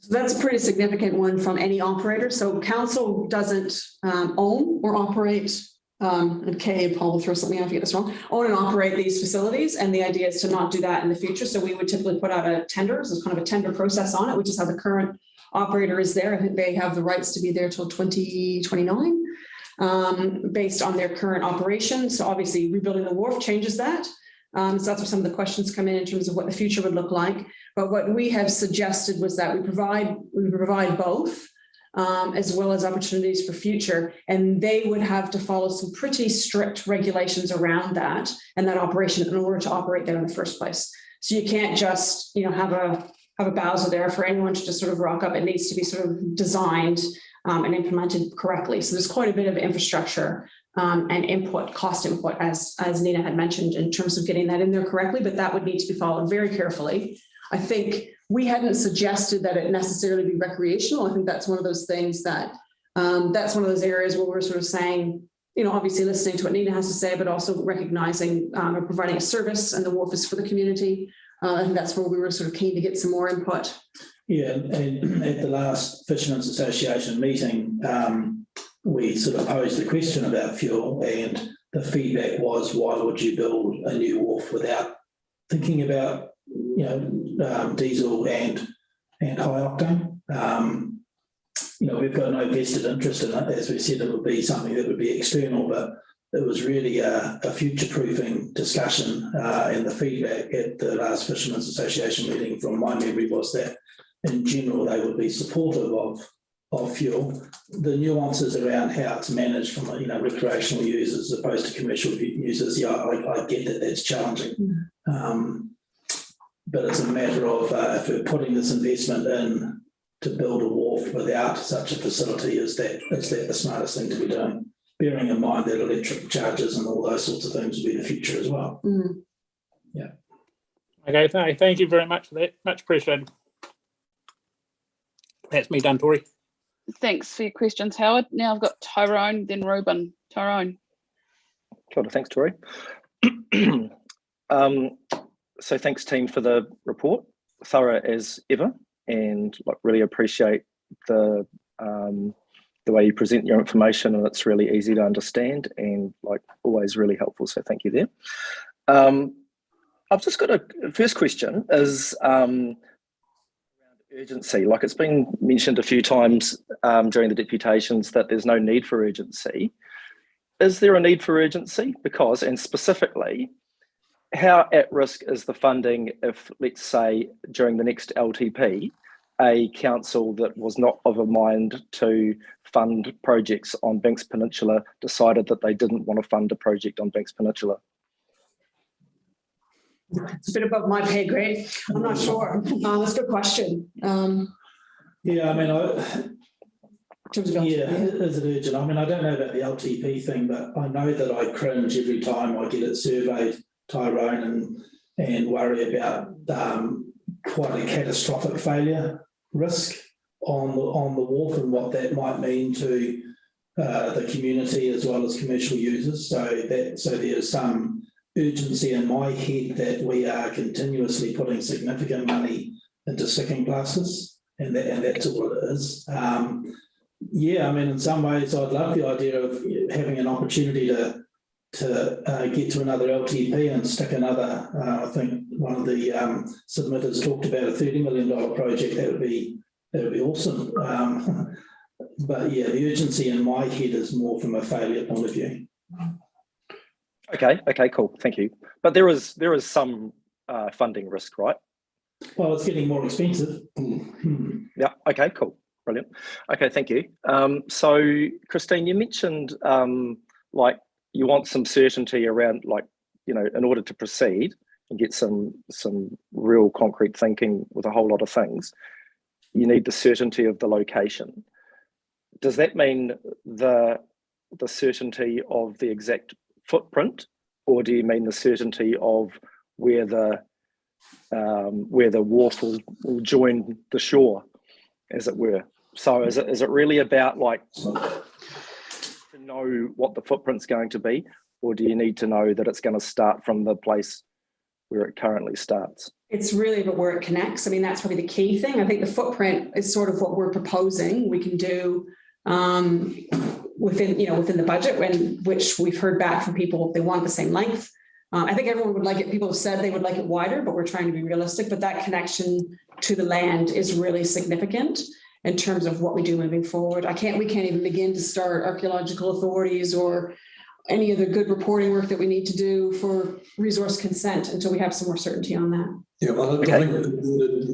T: So that's a pretty significant one from any operator. So council doesn't own or operate, and Kay and Paul will throw something out if I get this wrong, own and operate these facilities. And the idea is to not do that in the future. So we would typically put out a tender, so it's kind of a tender process on it, which is how the current operator is there. I think they have the rights to be there till 2029, based on their current operation. So obviously rebuilding the wharf changes that. So that's where some of the questions come in terms of what the future would look like. But what we have suggested was that we provide both, as well as opportunities for future, and they would have to follow some pretty strict regulations around that and that operation in order to operate there in the first place. So you can't just have a Bowser there for anyone to just sort of rock up. It needs to be sort of designed and implemented correctly. So there's quite a bit of infrastructure and cost input, as Nina had mentioned, in terms of getting that in there correctly, but that would need to be followed very carefully. I think we hadn't suggested that it necessarily be recreational. I think that's one of those things that, that's one of those areas where we're sort of saying, obviously listening to what Nina has to say, but also recognizing or providing a service, and the wharf is for the community. I think that's where we were sort of keen to get some more input.
D: Yeah, and at the last Fishermen's Association meeting, we sort of posed a question about fuel, and the feedback was, why would you build a new wharf without thinking about diesel and high octane? We've got no vested interest in it. As we said, it would be something that would be external, but it was really a future-proofing discussion, and the feedback at the last Fishermen's Association meeting, from my memory, was that in general they would be supportive of fuel. The nuances around how it's managed from recreational users as opposed to commercial users, I get that that's challenging. But it's a matter of if we're putting this investment in to build a wharf without such a facility, is that the smartest thing to be doing? Bearing in mind that electric charges and all those sorts of things will be the future as well. Yeah.
V: Okay, thank you very much for that. Much appreciated. That's me done, Tori.
A: Thanks for your questions, Howard. Now I've got Tyrone, then Ruben. Tyrone.
M: Sure, thanks, Tori. So thanks, team, for the report. Thorough as ever, and really appreciate the way you present your information, and it's really easy to understand and always really helpful. So thank you there. I've just got a first question is around urgency. It's been mentioned a few times during the deputations that there's no need for urgency. Is there a need for urgency? Because, and specifically, how at risk is the funding if, let's say, during the next LTP, a council that was not of a mind to fund projects on Banks Peninsula decided that they didn't want to fund a project on Banks Peninsula?
T: It's a bit above my pay grade. I'm not sure. That's a good question.
D: Yeah, I mean, Yeah, is it urgent? I mean, I don't know about the LTP thing, but I know that I cringe every time I get it surveyed, Tyrone, and worry about quite a catastrophic failure risk on the wharf and what that might mean to the community as well as commercial users. So there's some urgency in my head that we are continuously putting significant money into sticking plasters, and that's all it is. Yeah, I mean, in some ways, I'd love the idea of having an opportunity to get to another LTP and stick another. I think one of the submitters talked about a $30 million project. That would be awesome. But yeah, the urgency in my head is more from a failure point of view.
M: Okay, cool. Thank you. But there is some funding risk, right?
D: Well, it's getting more expensive.
M: Yeah. Okay, cool. Brilliant. Okay, thank you. So, Christine, you mentioned like you want some certainty around, like, you know, in order to proceed and get some real concrete thinking with a whole lot of things, you need the certainty of the location. Does that mean the certainty of the exact footprint, or do you mean the certainty of where the wharf will join the shore, as it were? So is it really about, like, to know what the footprint's going to be, or do you need to know that it's going to start from the place where it currently starts?
T: It's really about where it connects. I mean, that's probably the key thing. I think the footprint is sort of what we're proposing. We can do within the budget, which we've heard back from people, they want the same length. I think everyone would like it. People have said they would like it wider, but we're trying to be realistic. But that connection to the land is really significant in terms of what we do moving forward. We can't even begin to start archaeological authorities or any of the good reporting work that we need to do for resource consent until we have some more certainty on that.
I: Yeah, well, I think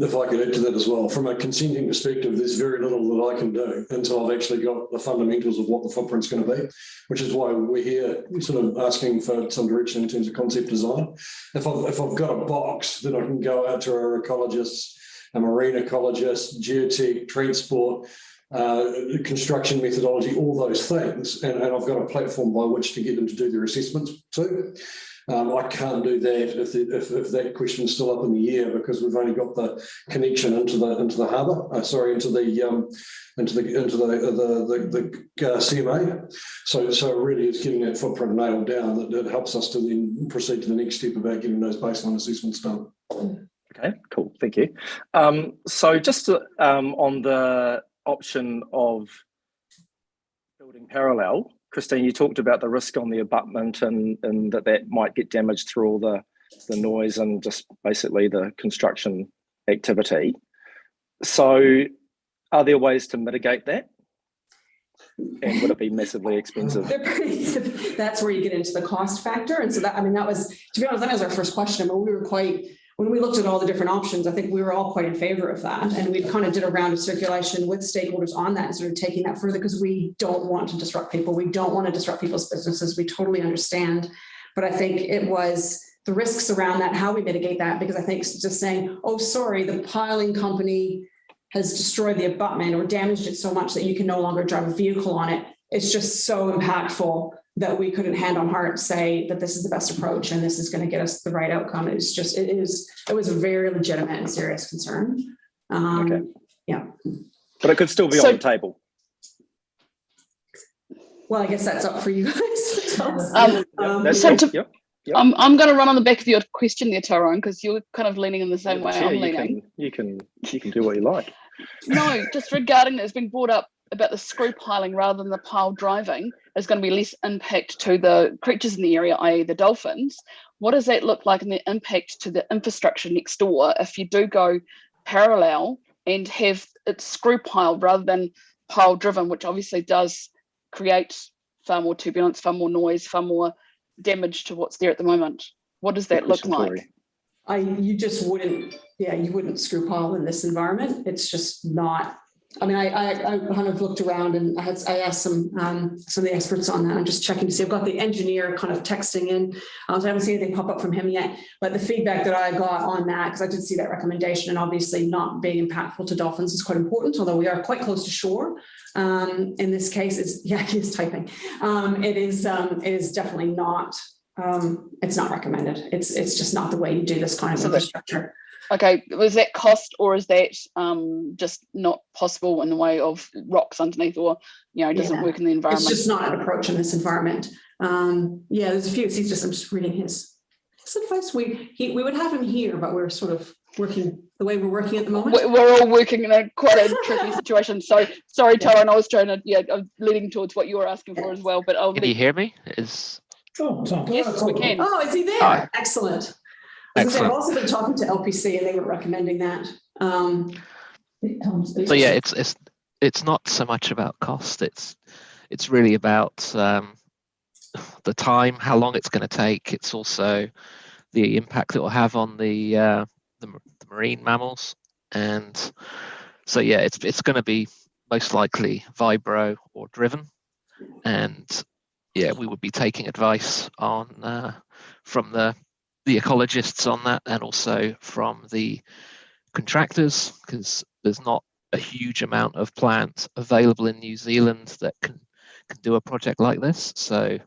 I: if I could add to that as well, from a consenting perspective, there's very little that I can do until I've actually got the fundamentals of what the footprint's going to be, which is why we're here sort of asking for some direction in terms of concept design. If I've got a box, then I can go out to our ecologists, a marine ecologist, geotech, transport, construction methodology, all those things, and I've got a platform by which to get them to do their assessments too. I can't do that if that question's still up in the air, because we've only got the connection into the harbour. Into the CMA. So it really is getting that footprint nailed down that helps us to then proceed to the next step about getting those baseline assessments done.
M: Okay, cool. Thank you. So just on the option of building parallel, Christine, you talked about the risk on the abutment and that might get damaged through all the noise and just basically the construction activity. So are there ways to mitigate that? And would it be massively expensive?
T: That's where you get into the cost factor. And so that was, to be honest, that was our first question. But when we looked at all the different options, I think we were all quite in favor of that. And we kind of did a round of circulation with stakeholders on that and sort of taking that further, because we don't want to disrupt people. We don't want to disrupt people's businesses. We totally understand. But I think it was the risks around that, how we mitigate that, because I think just saying, oh, sorry, the piling company has destroyed the abutment or damaged it so much that you can no longer drive a vehicle on it. It's just so impactful that we couldn't hand on heart say that this is the best approach and this is going to get us the right outcome. It was a very legitimate and serious concern.
M: Okay.
T: Yeah.
M: But it could still be on the table.
T: Well, I guess that's up for you guys.
A: I'm going to run on the back of your question there, Tyrone, because you're kind of leaning in the same way I'm leaning.
M: You can do what you like.
A: No, just regarding it's been brought up about the screw piling rather than the pile driving is going to be less impact to the creatures in the area, i.e. the dolphins. What does that look like in the impact to the infrastructure next door if you do go parallel and have it screw piled rather than pile driven, which obviously does create far more turbulence, far more noise, far more damage to what's there at the moment? What does that look like?
T: You wouldn't screw pile in this environment. It's just not I mean, I kind of looked around and I asked some of the experts on that. I'm just checking to see. I've got the engineer kind of texting in. So I haven't seen anything pop up from him yet. But the feedback that I got on that, because I did see that recommendation, and obviously not being impactful to dolphins is quite important, although we are quite close to shore. In this case, he is typing. It is definitely not. It's not recommended. It's just not the way you do this kind of infrastructure.
A: Okay, was that cost, or is that just not possible in the way of rocks underneath, or doesn't work in the environment?
T: It's just not an approach in this environment. There's a few. I'm just reading his advice. We would have him here, but we're sort of working the way we're working at the moment.
A: We're all working in quite a tricky situation. So sorry, Tyrone, I was trying to I'm leading towards what you were asking for as well. But
H: can you hear me?
A: Yes, we can.
T: Oh, is he there?
H: Hi.
T: Excellent.
H: Excellent.
T: I've also been talking to LPC, and they were recommending that.
H: So yeah, it's not so much about cost. It's really about the time, how long it's going to take. It's also the impact it will have on the marine mammals, and so yeah, it's going to be most likely vibro or driven, and yeah, we would be taking advice on from the ecologists on that, and also from the contractors, because there's not a huge amount of plants available in New Zealand that can do a project like this. So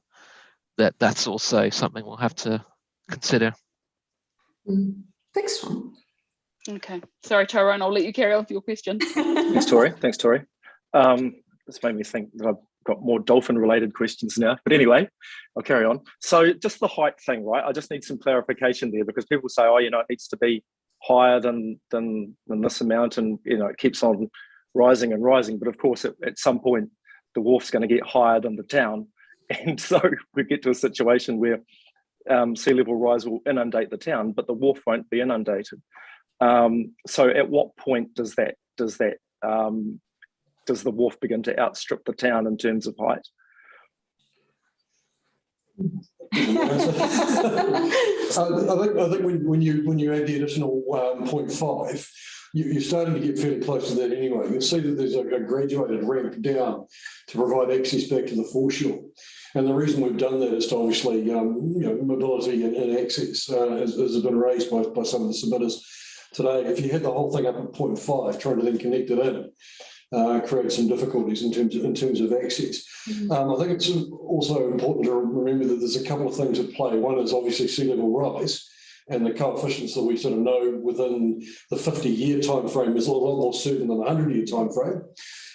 H: that's also something we'll have to consider.
T: Thanks, Tom.
A: Okay, sorry, Tyrone, I'll let you carry on with your question.
M: Thanks, Tori. This made me think that I've got more dolphin-related questions now. But anyway, I'll carry on. So just the height thing, right? I just need some clarification there, because people say, oh, it needs to be higher than this amount, and it keeps on rising and rising. But of course, at some point, the wharf's going to get higher than the town, and so we get to a situation where sea level rise will inundate the town, but the wharf won't be inundated. So at what point does the wharf begin to outstrip the town in terms of height?
I: I think when you add the additional 0.5, you're starting to get fairly close to that anyway. You'll see that there's a graduated ramp down to provide access back to the foreshore. And the reason we've done that is to obviously, mobility and access has been raised by some of the submitters today. If you had the whole thing up at 0.5, trying to then connect it in, create some difficulties in terms of access. I think it's also important to remember that there's a couple of things at play. One is obviously sea level rise, and the coefficients that we sort of know within the 50-year time frame is a lot more certain than the 100-year time frame.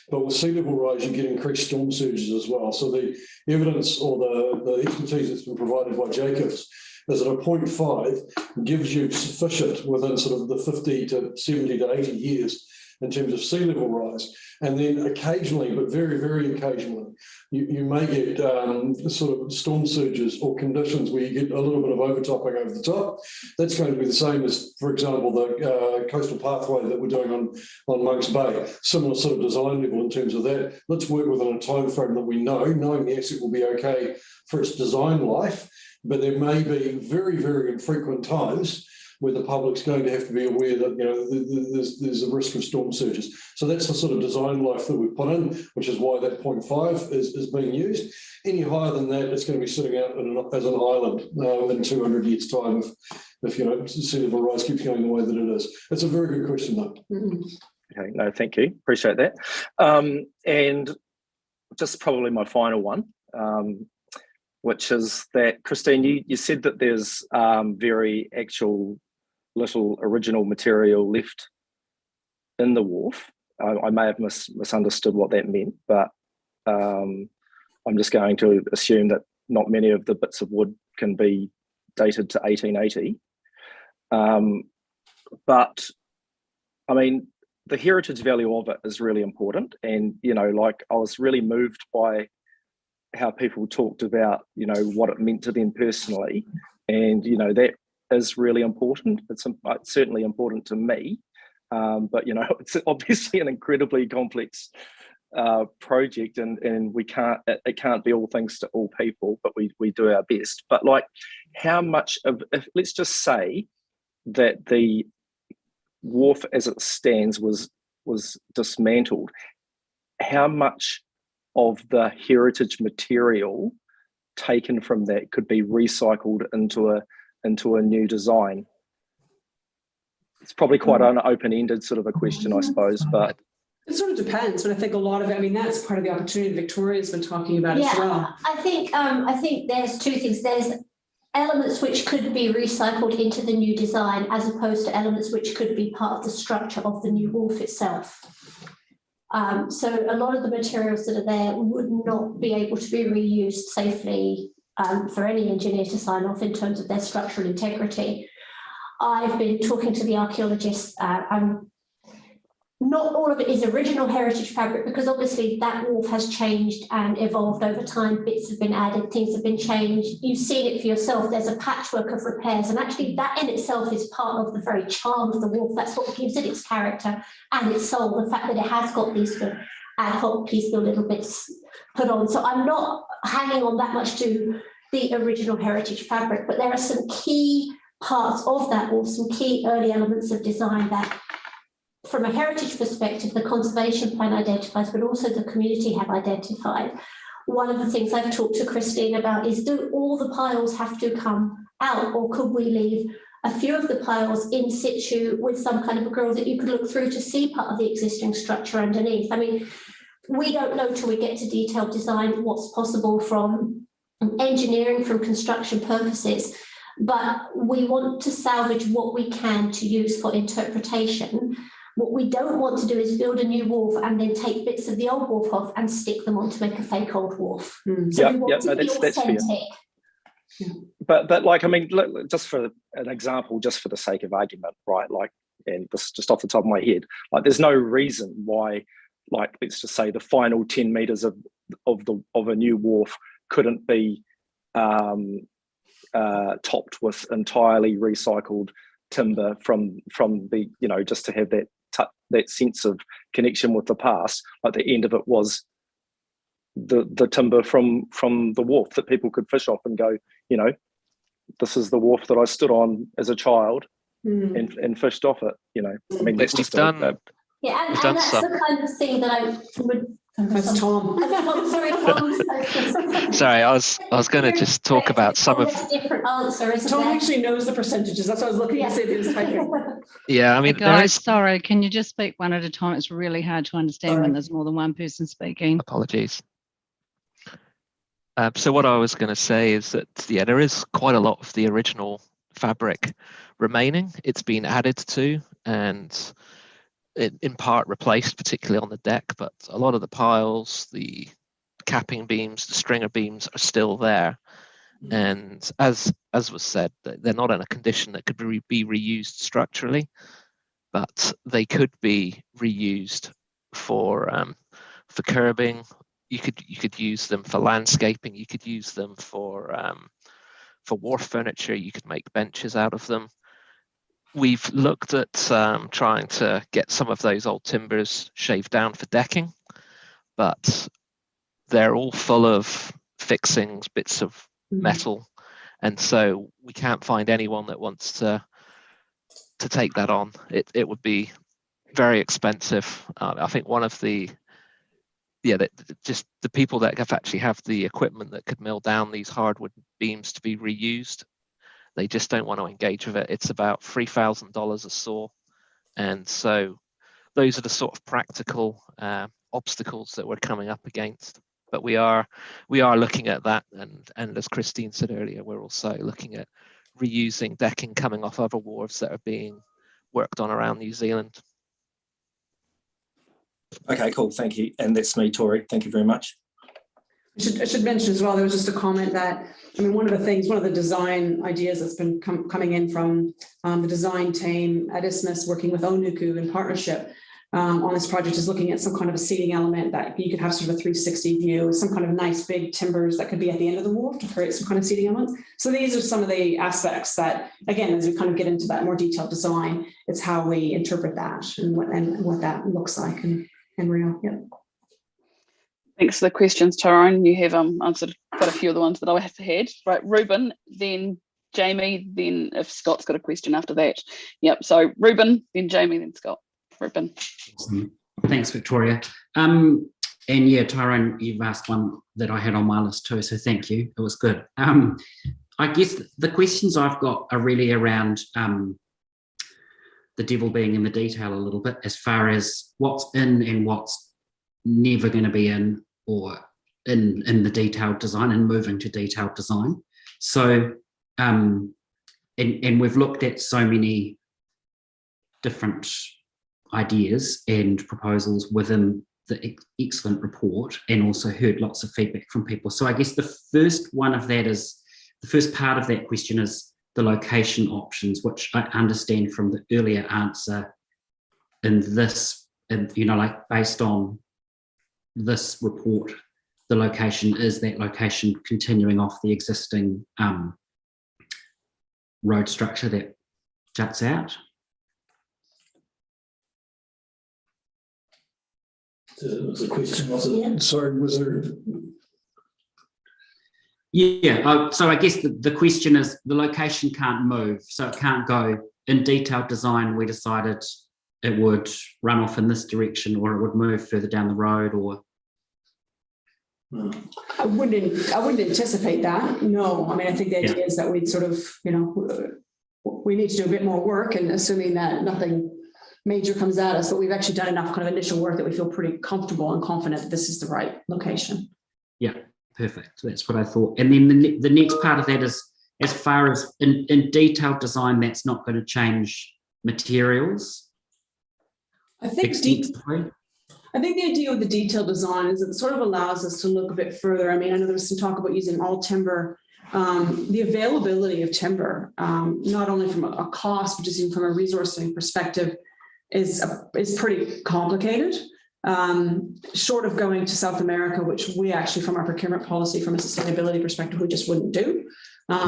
I: But with sea level rise, you get increased storm surges as well. So the evidence or the expertise that's been provided by Jacobs is that a 0.5 gives you sufficient within sort of the 50 to 70 to 80 years in terms of sea level rise. And then occasionally, but very, very occasionally, you may get sort of storm surges or conditions where you get a little bit of overtopping over the top. That's going to be the same as, for example, the coastal pathway that we're doing on Monks Bay. Similar sort of design level in terms of that. Let's work within a time frame that we know, knowing the asset will be okay for its design life, but there may be very, very infrequent times where the public's going to have to be aware that there's a risk of storm surges. So that's the sort of design life that we've put in, which is why that 0.5 is being used. Any higher than that, it's going to be sitting out as an island in 200 years' time if sea level rise keeps going the way that it is. It's a very good question, though.
M: Okay, no, thank you. Appreciate that. And just probably my final one, which is that, Christine, you said that there's very actual little original material left in the wharf. I may have misunderstood what that meant, but I'm just going to assume that not many of the bits of wood can be dated to 1880. But I mean, the heritage value of it is really important. And, I was really moved by how people talked about, what it meant to them personally. And, that is really important. It's certainly important to me. But, it's obviously an incredibly complex project, and it can't be all things to all people, but we do our best. But how much of, let's just say that the wharf as it stands was was dismantled, how much of the heritage material taken from that could be recycled into a new design? It's probably quite an open-ended sort of a question, I suppose, but
T: it sort of depends. But I think a lot of it, I mean, that's part of the opportunity Victoria's been talking about as well.
C: I think there's two things. There's elements which could be recycled into the new design, as opposed to elements which could be part of the structure of the new wharf itself. So a lot of the materials that are there would not be able to be reused safely for any engineer to sign off in terms of their structural integrity. I've been talking to the archaeologists. Not all of it is original heritage fabric, because obviously that wharf has changed and evolved over time. Bits have been added, things have been changed. You've seen it for yourself. There's a patchwork of repairs, and actually that in itself is part of the very charm of the wharf. That's what gives it its character and its soul, the fact that it has got these sort of ad hoc piecemeal little bits put on. So I'm not hanging on that much to the original heritage fabric, but there are some key parts of that wharf, some key early elements of design that, from a heritage perspective, the conservation plan identifies, but also the community have identified. One of the things I've talked to Christine about is, do all the piles have to come out, or could we leave a few of the piles in situ with some kind of a grill that you could look through to see part of the existing structure underneath? I mean, we don't know till we get to detailed design what's possible from engineering, from construction purposes, but we want to salvage what we can to use for interpretation. What we don't want to do is build a new wharf and then take bits of the old wharf off and stick them on to make a fake old wharf. So we want to be authentic.
M: But like, I mean, look, just for an example, just for the sake of argument, right? Like, and this just off the top of my head, like, there's no reason why, like, let's just say the final 10 meters of a new wharf couldn't be topped with entirely recycled timber from the, you know, just to have that sense of connection with the past. Like, the end of it was the timber from the wharf that people could fish off and go, you know, this is the wharf that I stood on as a child and fished off it. You know, I mean, that's just
C: and that's the kind of thing that I would.
T: That's Tom.
C: Sorry, Tom.
H: Sorry, I was going to just talk about some of.
C: Different answer, isn't
T: Tom
C: there?
T: actually knows the percentages. That's what I was looking to see if he was typing.
H: Yeah, I mean,
F: guys, sorry, can you just speak one at a time? It's really hard to understand when there's more than one person speaking.
H: Apologies. So what I was going to say is that, yeah, there is quite a lot of the original fabric remaining. It's been added to and in part replaced, particularly on the deck, but a lot of the piles, the capping beams, the stringer beams are still there. And as was said, they're not in a condition that could be reused structurally, but they could be reused for curbing. You could use them for landscaping. You could use them for wharf furniture. You could make benches out of them. We've looked at trying to get some of those old timbers shaved down for decking, but they're all full of fixings, bits of metal, and so we can't find anyone that wants to take that on. It would be very expensive. I think one of the just the people that actually have the equipment that could mill down these hardwood beams to be reused, they just don't want to engage with it. It's about $3,000 a saw, and so those are the sort of practical obstacles that we're coming up against. But we are looking at that, and as Christine said earlier, we're also looking at reusing decking coming off other wharves that are being worked on around New Zealand.
K: Okay, cool, thank you. And that's me, Tori. Thank you very much.
T: I should mention as well, there was just a comment that, I mean, one of the design ideas that's been coming in from the design team at ISMIS working with Onuku in partnership on this project is looking at some kind of a seating element that you could have sort of a 360 view, some kind of nice big timbers that could be at the end of the wharf to create some kind of seating elements. So these are some of the aspects that, again, as we kind of get into that more detailed design, it's how we interpret that and what that looks like in real. Yep.
A: Thanks for the questions, Tyrone. You have answered quite a few of the ones that I have had. Right, Ruben, then Jamie, then if Scott's got a question after that. Yep, so Ruben, then Jamie, then Scott. ribbon.
N: Awesome. Thanks, Victoria. And yeah, Tyrone, you've asked one that I had on my list too, so thank you. It was good. I guess the questions I've got are really around the devil being in the detail a little bit, as far as what's in and what's never going to be in, or in the detailed design and moving to detailed design. So, and we've looked at so many different ideas and proposals within the excellent report, and also heard lots of feedback from people. So I guess the first one of that is, the first part of that question is the location options, which I understand from the earlier answer in this, and you know, like based on this report, the location is that location continuing off the existing road structure that juts out.
D: So it was a question, was it? Yeah. Sorry, was there?
N: Yeah, so I guess the question is, the location can't move, so it can't go in detailed design. We decided it would run off in this direction, or it would move further down the road, or.
T: I wouldn't anticipate that. No, I mean, I think the idea is that we'd sort of, you know, we need to do a bit more work, and assuming that nothing major comes at us, but we've actually done enough kind of initial work that we feel pretty comfortable and confident that this is the right location.
N: Yeah, perfect. That's what I thought. And then the next part of that is, as far as in detailed design, that's not going to change materials.
T: I think the idea of the detailed design is it sort of allows us to look a bit further. I mean, I know there was some talk about using all timber. The availability of timber, not only from a cost, but just even from a resourcing perspective, is pretty complicated. Short of going to South America, which we actually, from our procurement policy, from a sustainability perspective, we just wouldn't do.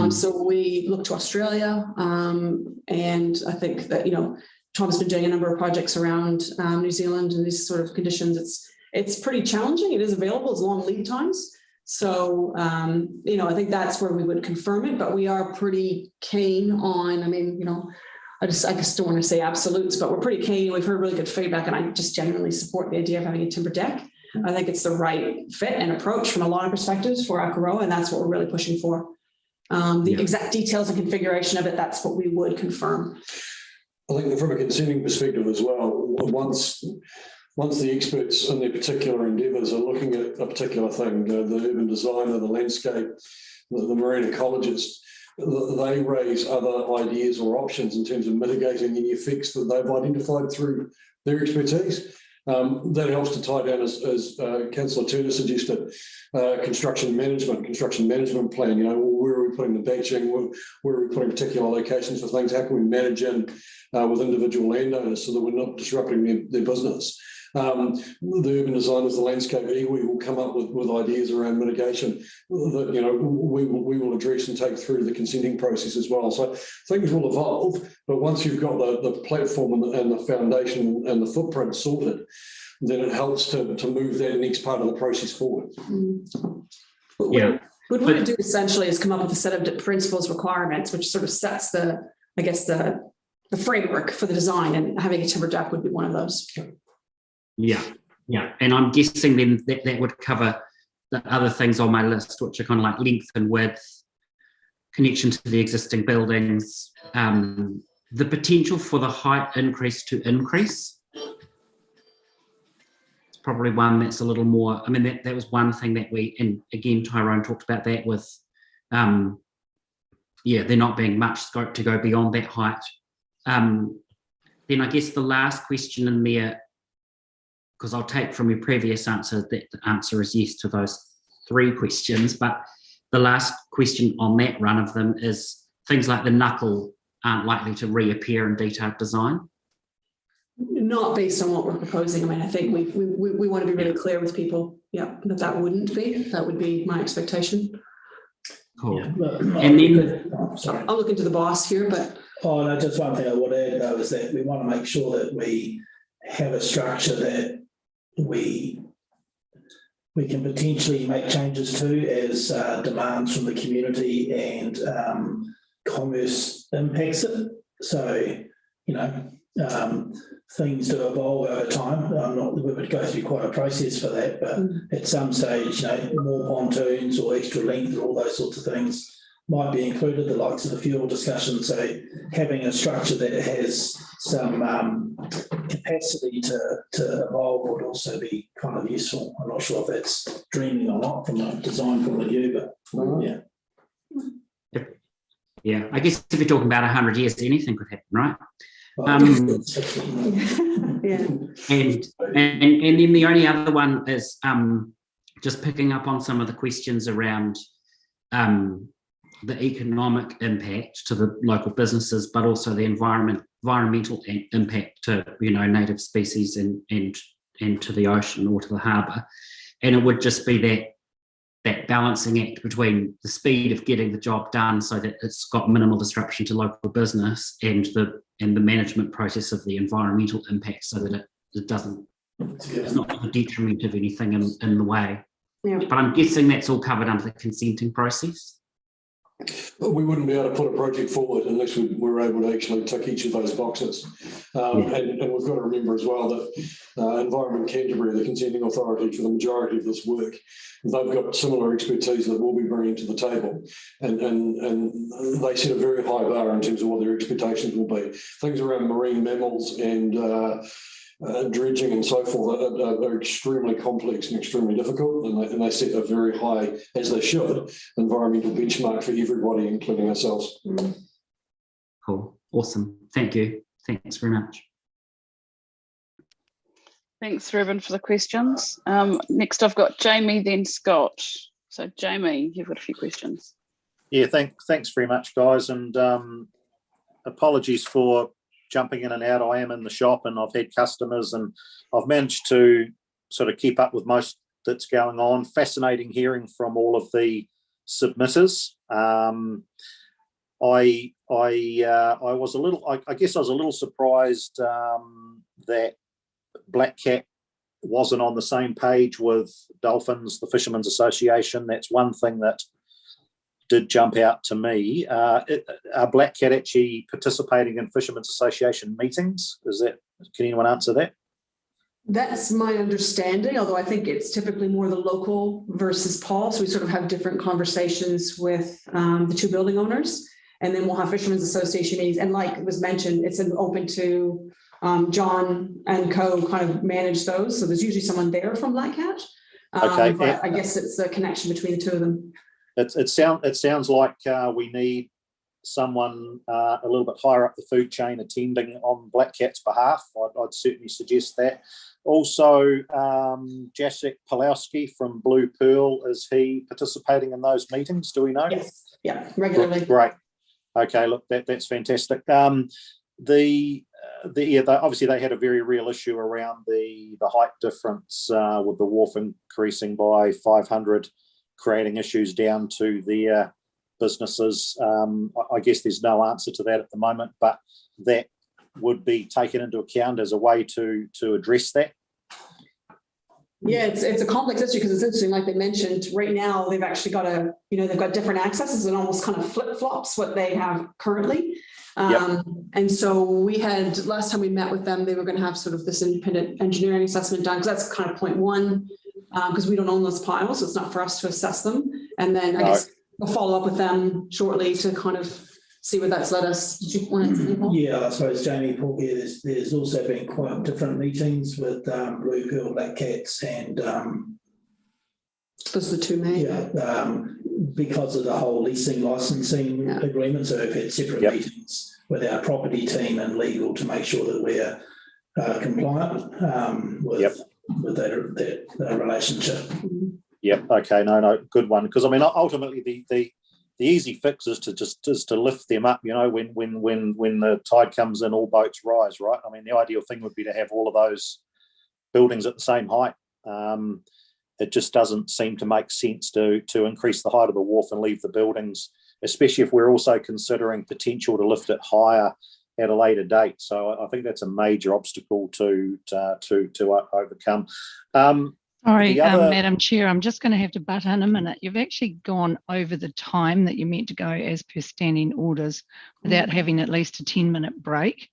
T: So we look to Australia, and I think that, you know, Tom's been doing a number of projects around New Zealand and these sort of conditions. It's pretty challenging. It is available. It's long lead times. So, you know, I think that's where we would confirm it, but we are pretty keen on, I mean, you know, I just don't want to say absolutes, but we're pretty keen. We've heard really good feedback, and I just genuinely support the idea of having a timber deck. I think it's the right fit and approach from a lot of perspectives for Akaroa, and that's what we're really pushing for. The exact details and configuration of it, that's what we would confirm.
I: I think from a consenting perspective as well, once the experts in their particular endeavours are looking at a particular thing, the urban designer, the landscape, the marine ecologist, they raise other ideas or options in terms of mitigating any effects that they've identified through their expertise. That helps to tie down, as Councillor Turner suggested, construction management plan. You know, where are we putting the batching? Where are we putting particular locations for things? How can we manage in with individual landowners so that we're not disrupting their business? The urban designers, the landscape iwi will come up with ideas around mitigation that, you know, we will address and take through the consenting process as well. So things will evolve, but once you've got the platform and the foundation and the footprint sorted, then it helps to move that next part of the process forward.
T: What we want to do essentially is come up with a set of principles requirements, which sort of sets the framework for the design, and having a timber deck would be one of those.
N: Yeah, and I'm guessing then that would cover the other things on my list, which are kind of like length and width, connection to the existing buildings, the potential for the height increase to increase. It's probably one that's a little more, I mean, that was one thing that we, and again, Tyrone talked about that with, there not being much scope to go beyond that height. Then I guess the last question in there, because I'll take from your previous answer that the answer is yes to those three questions, but the last question on that run of them is things like the knuckle aren't likely to reappear in detailed design.
T: Not based on what we're proposing. I mean, I think we want to be really clear with people, that wouldn't be. That would be my expectation.
N: Cool.
T: And then, I'll look into the boss here, but.
D: Oh, no, just one thing I would add though is that we want to make sure that we have a structure that we can potentially make changes to as demands from the community and commerce impacts it. So, you know, things to evolve over time. We would go through quite a process for that, but at some stage, more pontoons or extra length or all those sorts of things might be included, the likes of the fuel discussion. So having a structure that has some capacity to evolve would also be kind of useful. I'm not sure if that's dreaming or not from a design point of view, but yeah.
N: Yeah, I guess if you're talking about 100 years, anything could happen, right?
T: Yeah.
N: And then the only other one is just picking up on some of the questions around the economic impact to the local businesses, but also the environmental impact to native species and to the ocean or to the harbour. And it would just be that balancing act between the speed of getting the job done so that it's got minimal disruption to local business and the management process of the environmental impact so that it's not a detriment of anything in the way.
T: Yeah.
N: But I'm guessing that's all covered under the consenting process.
I: We wouldn't be able to put a project forward unless we were able to actually tick each of those boxes. And we've got to remember as well that Environment Canterbury, the consenting authority for the majority of this work, they've got similar expertise that we'll be bringing to the table. And they set a very high bar in terms of what their expectations will be. Things around marine mammals and dredging and so forth are extremely complex and extremely difficult, and they set a very high, as they should, environmental benchmark for everybody, including ourselves.
N: Cool, awesome, thank you. Thanks very much.
A: Thanks, Ruben, for the questions. Next, I've got Jamie, then Scott. So, Jamie, you've got a few questions.
E: Yeah, thanks very much, guys, and apologies for jumping in and out. I am in the shop and I've had customers and I've managed to sort of keep up with most that's going on. Fascinating hearing from all of the submitters. I was a little surprised that Black Cat wasn't on the same page with Dolphins, the Fishermen's Association. That's one thing that did jump out to me. Are Black Cat actually participating in Fishermen's Association meetings? Can anyone answer that?
T: That's my understanding, although I think it's typically more the local versus Paul. So we sort of have different conversations with the two building owners, and then we'll have Fishermen's Association meetings. And like was mentioned, it's open to John and co kind of manage those. So there's usually someone there from Black Cat.
E: Okay.
T: But I guess it's a connection between the two of them.
E: It sounds like we need someone a little bit higher up the food chain attending on Black Cat's behalf. I'd certainly suggest that. Also, Jacek Pulowski from Blue Pearl, is he participating in those meetings? Do we know?
T: Yes, yeah, regularly.
E: Great. Okay, look, that's fantastic. Obviously they had a very real issue around the height difference with the wharf increasing by 500. Creating issues down to their businesses. I guess there's no answer to that at the moment, but that would be taken into account as a way to address that.
T: Yeah, it's a complex issue because it's interesting, like they mentioned, right now they've actually got they've got different accesses and almost kind of flip-flops what they have currently. And so we had, last time we met with them, they were going to have sort of this independent engineering assessment done, because that's kind of point one. Because we don't own those piles, so it's not for us to assess them. And then I guess we'll follow up with them shortly to kind of see what that's led us. Did you want to say, Paul?
D: Yeah, I suppose, Jamie, Paul here, there's also been quite different meetings with Blue Pearl, Black Cats and...
T: those are the two main.
D: Yeah, because of the whole leasing licensing agreement. So we've had separate meetings with our property team and legal to make sure that we're compliant with that relationship.
E: Yep. Okay. No. Good one. Because I mean, ultimately, the easy fix is to lift them up. When the tide comes in, all boats rise. Right. I mean, the ideal thing would be to have all of those buildings at the same height. It just doesn't seem to make sense to increase the height of the wharf and leave the buildings, especially if we're also considering potential to lift it higher at a later date. So I think that's a major obstacle to overcome.
F: Sorry, Madam Chair, I'm just going to have to butt in a minute. You've actually gone over the time that you meant to go as per standing orders without having at least a 10-minute break.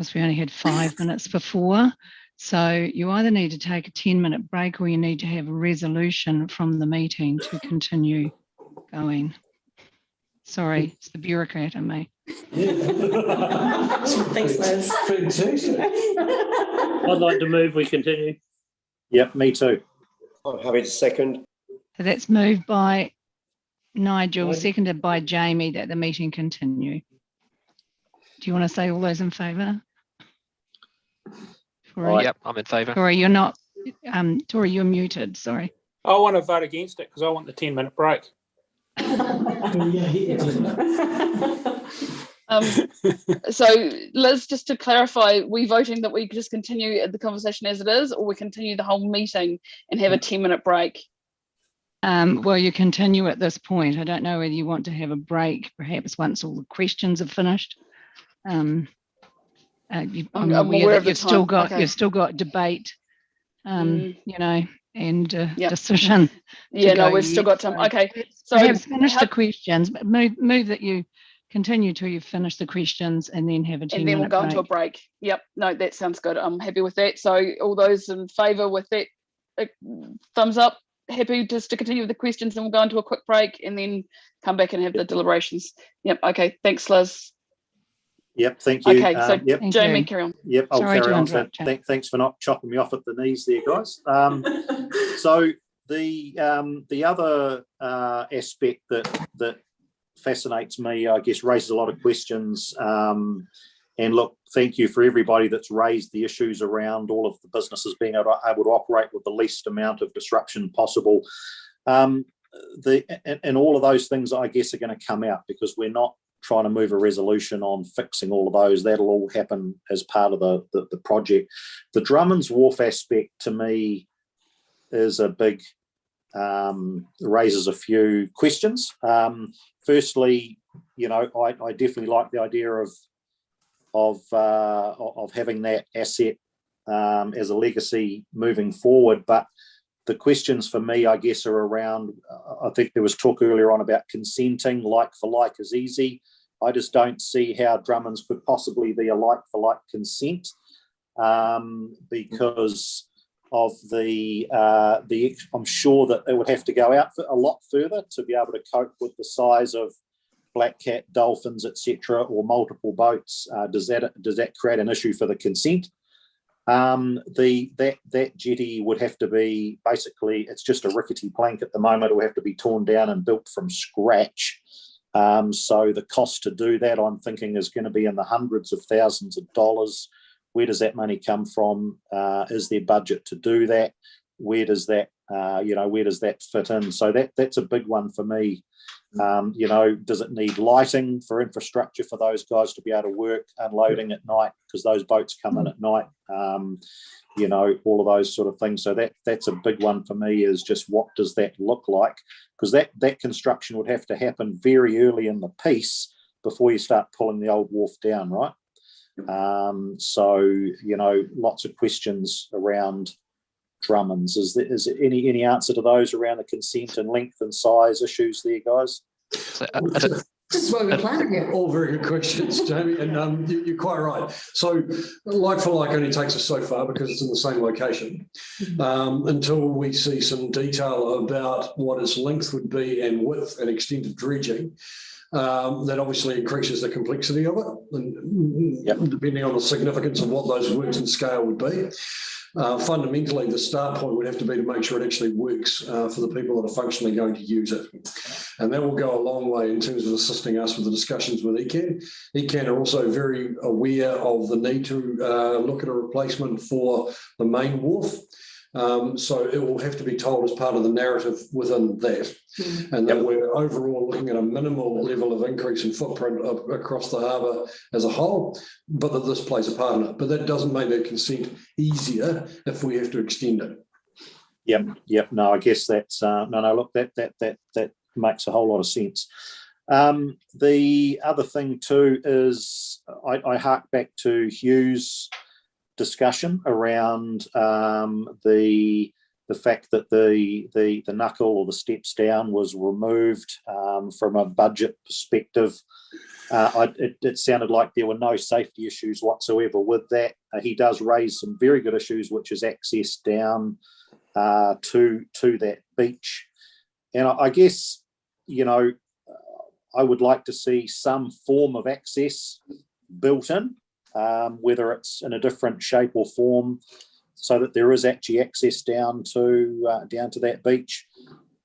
F: because we only had 5 minutes before. So you either need to take a 10-minute break or you need to have a resolution from the meeting to continue going. Sorry, it's the bureaucrat in me.
T: Thanks, Liz.
I: Fantastic.
G: I'd like to move we continue.
E: Yep, me too.
J: I'm happy to second.
F: So that's moved by Nigel, seconded by Jamie, that the meeting continue. Do you want to say all those in favour?
H: Yep, I'm in favour.
F: Tori, you're not. Tori, you're muted. Sorry.
V: I want to vote against it because I want the 10-minute break.
A: So Liz, just to clarify, we voting that we just continue the conversation as it is, or we continue the whole meeting and have a 10-minute break?
F: Well, you continue at this point. I don't know whether you want to have a break, perhaps once all the questions are finished. I'm aware that you've still got debate, you know, and decision.
A: Yeah, no, we've still got time. Okay, so
F: perhaps finish the questions, but move that you continue till you finish the questions and then have a 10-minute break.
A: And then we'll go into a break. Yep, no, that sounds good. I'm happy with that. So all those in favour with that, thumbs up. Happy just to continue with the questions, and we'll go into a quick break and then come back and have the deliberations. Yep. Okay. Thanks, Liz.
E: Yep. Thank you.
A: Okay. So
E: yep.
A: Jamie, carry on.
E: Yep. I'll
F: Sorry
E: carry on.
F: to
E: Thanks for not chopping me off at the knees there, guys. So the other aspect that fascinates me, I guess, raises a lot of questions. And look, thank you for everybody that's raised the issues around all of the businesses being able to operate with the least amount of disruption possible. And all of those things, I guess, are going to come out because we're not trying to move a resolution on fixing all of those. That'll all happen as part of the project. The Drummond's Wharf aspect, to me, is a big, raises a few questions. Firstly, you know, I definitely like the idea of having that asset as a legacy moving forward. But the questions for me, I guess, are around, I think there was talk earlier on about consenting, like for like is easy. I just don't see how Drummond's could possibly be a like for like consent because of I'm sure that it would have to go out for a lot further to be able to cope with the size of black cat, dolphins, etc., or multiple boats. Does that create an issue for the consent? That jetty would have to be basically, it's just a rickety plank at the moment. It will have to be torn down and built from scratch. So the cost to do that, I'm thinking, is going to be in the hundreds of thousands of dollars. Where does that money come from? Is there budget to do that? Where does that, where does that fit in? So that's a big one for me. Does it need lighting for infrastructure for those guys to be able to work unloading at night, because those boats come in at night, all of those sort of things. So that's a big one for me, is just what does that look like? Because that construction would have to happen very early in the piece before you start pulling the old wharf down, right? Lots of questions around Drummond's. Is there any answer to those around the consent and length and size issues there, guys?
T: This is what we're planning here.
I: All very good questions, Jamie, and you're quite right. So like for like only takes us so far because it's in the same location until we see some detail about what its length would be and width and extent of dredging. That obviously increases the complexity of it, and depending on the significance of what those works and scale would be. Fundamentally, the start point would have to be to make sure it actually works for the people that are functionally going to use it. And that will go a long way in terms of assisting us with the discussions with ECAN. ECAN are also very aware of the need to look at a replacement for the main wharf. So it will have to be told as part of the narrative within that, and that we're overall looking at a minimal level of increase in footprint across the harbour as a whole, but that this plays a part in it. But that doesn't make that consent easier if we have to extend it.
E: Yep. No, I guess that's look, that makes a whole lot of sense. The other thing too is I hark back to Hugh's discussion around the fact that the knuckle or the steps down was removed from a budget perspective. It sounded like there were no safety issues whatsoever with that. He does raise some very good issues, which is access down to that beach. And I guess, I would like to see some form of access built in, whether it's in a different shape or form, so that there is actually access down to that beach.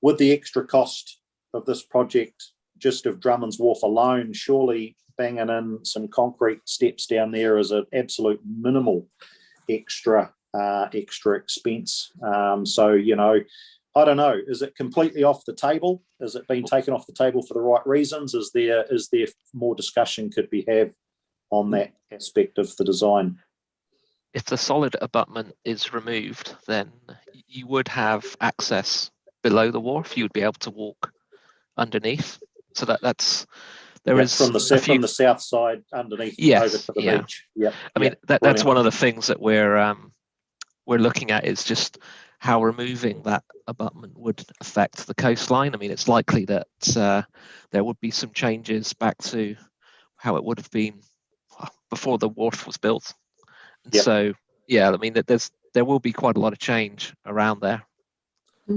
E: With the extra cost of this project, just of Drummond's Wharf alone, surely banging in some concrete steps down there is an absolute minimal extra expense. I don't know. Is it completely off the table? Has it been taken off the table for the right reasons? Is there more discussion could be had on that aspect of the design?
H: If the solid abutment is removed, then you would have access below the wharf. You would be able to walk underneath. So there is
E: from the south side underneath over to the beach. Yeah,
H: I mean that's one of the things that we're looking at, is just how removing that abutment would affect the coastline. I mean, it's likely that there would be some changes back to how it would have been before the wharf was built.
E: Yep.
H: So yeah, I mean there will be quite a lot of change around there.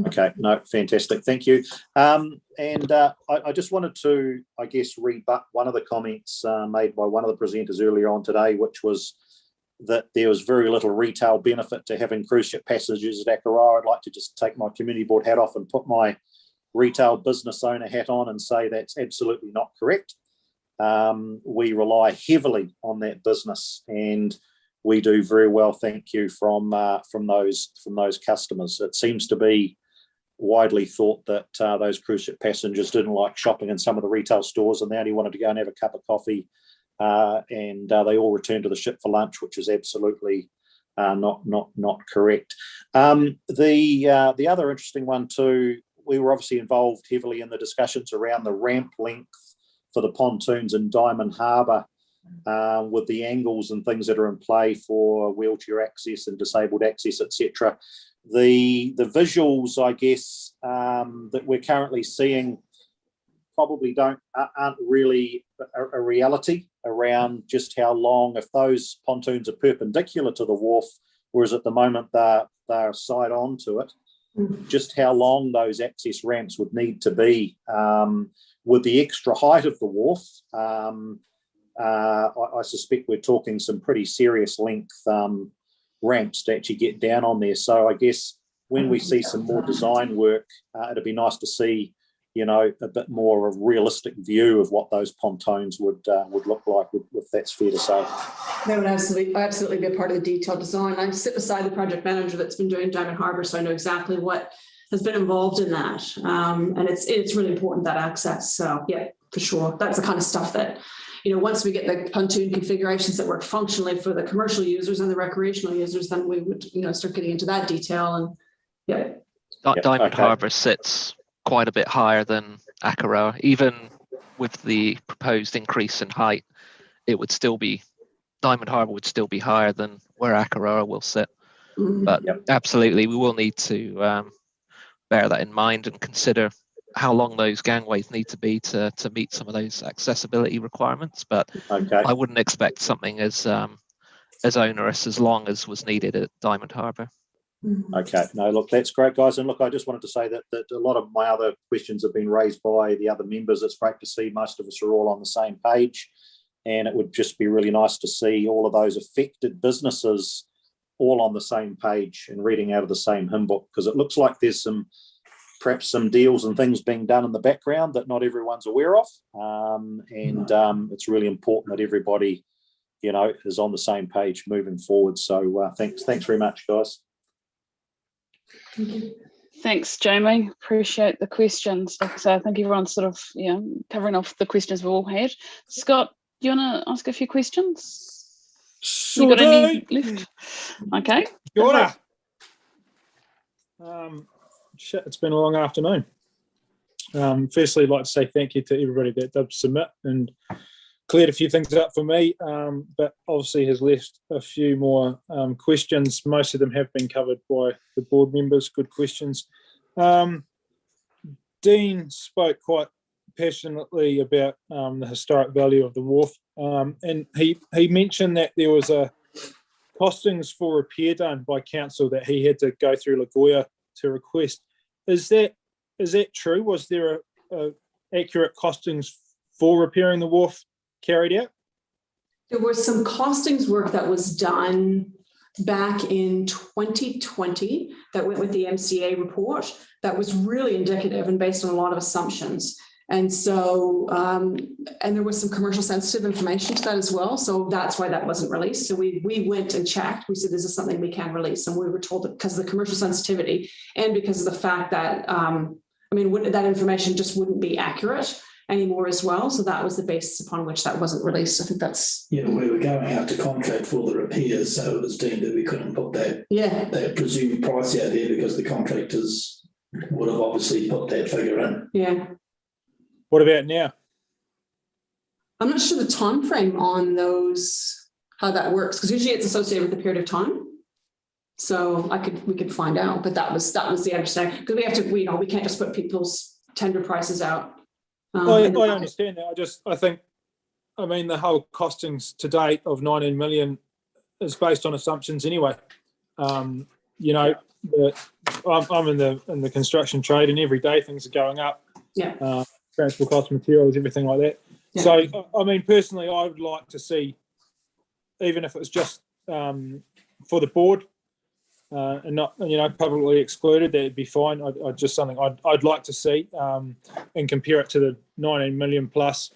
E: Okay, no, fantastic, thank you. I just wanted to, I guess, rebut one of the comments made by one of the presenters earlier on today, which was that there was very little retail benefit to having cruise ship passengers at Akaroa. I'd like to just take my community board hat off and put my retail business owner hat on and say that's absolutely not correct. We rely heavily on that business, and we do very well, thank you, from those customers. It seems to be widely thought that those cruise ship passengers didn't like shopping in some of the retail stores, and they only wanted to go and have a cup of coffee, and they all returned to the ship for lunch, which is absolutely not correct. The other interesting one too, we were obviously involved heavily in the discussions around the ramp length for the pontoons in Diamond Harbour, with the angles and things that are in play for wheelchair access and disabled access, etc. The visuals, I guess, that we're currently seeing probably aren't really a reality around just how long, if those pontoons are perpendicular to the wharf, whereas at the moment they're side on to it, just how long those access ramps would need to be with the extra height of the wharf. I suspect we're talking some pretty serious length ramps to actually get down on there. So I guess when we see some more design work, it'd be nice to see, a bit more of a realistic view of what those pontoons would look like, if that's fair to say.
T: That would absolutely be a part of the detailed design. I sit beside the project manager that's been doing Diamond Harbour, so I know exactly what has been involved in that. And it's really important, that access. So yeah, for sure. That's the kind of stuff that, once we get the pontoon configurations that work functionally for the commercial users and the recreational users, then we would, start getting into that detail. And yeah.
H: Diamond Harbour sits quite a bit higher than Akaroa. Even with the proposed increase in height, Diamond Harbour would still be higher than where Akaroa will sit. But absolutely, we will need to bear that in mind and consider how long those gangways need to be to meet some of those accessibility requirements. But I wouldn't expect something as onerous as long as was needed at Diamond Harbour.
E: Okay, no, look, that's great, guys. And look, I just wanted to say that a lot of my other questions have been raised by the other members. It's great to see most of us are all on the same page, and it would just be really nice to see all of those affected businesses all on the same page and reading out of the same hymn book, because it looks like there's perhaps some deals and things being done in the background that not everyone's aware of, and it's really important that everybody, is on the same page moving forward. So thanks very much, guys.
A: Thanks, Jamie. Appreciate the questions. Like I say, I think everyone's sort of covering off the questions we've all had. Scott, do you want to ask a few questions?
U: Sure,
A: you got any left? Okay.
U: Sure. It's been a long afternoon. Firstly, I'd like to say thank you to everybody that did submit and cleared a few things up for me, but obviously has left a few more questions. Most of them have been covered by the board members. Good questions. Dean spoke quite passionately about the historic value of the wharf, and he mentioned that there was a costings for repair done by council that he had to go through Lagoya to request. Is that true? Was there a accurate costings for repairing the wharf carried out?
T: There was some costings work that was done back in 2020 that went with the MCA report that was really indicative and based on a lot of assumptions. And so, and there was some commercial sensitive information to that as well. So that's why that wasn't released. So we went and checked. We said, this is something we can release. And we were told that because of the commercial sensitivity and because of the fact that, that information just wouldn't be accurate anymore as well. So that was the basis upon which that wasn't released. I think that's...
D: Yeah, we were going out to contract for the repairs, so it was deemed that we couldn't put that presumed price out there because the contractors would have obviously put that figure in.
T: Yeah.
U: What about now?
T: I'm not sure the time frame on those, how that works, because usually it's associated with the period of time. So we could find out, but that was the understanding, because we have to, we can't just put people's tender prices out.
U: I understand that. I think the whole costings to date of 19 million is based on assumptions anyway. I'm in the construction trade, and every day things are going up.
T: Yeah.
U: Transport costs, materials, everything like that. Yeah. So, personally, I would like to see, even if it was just for the board and not, publicly excluded, that'd be fine. Just something I'd like to see and compare it to the 19 million plus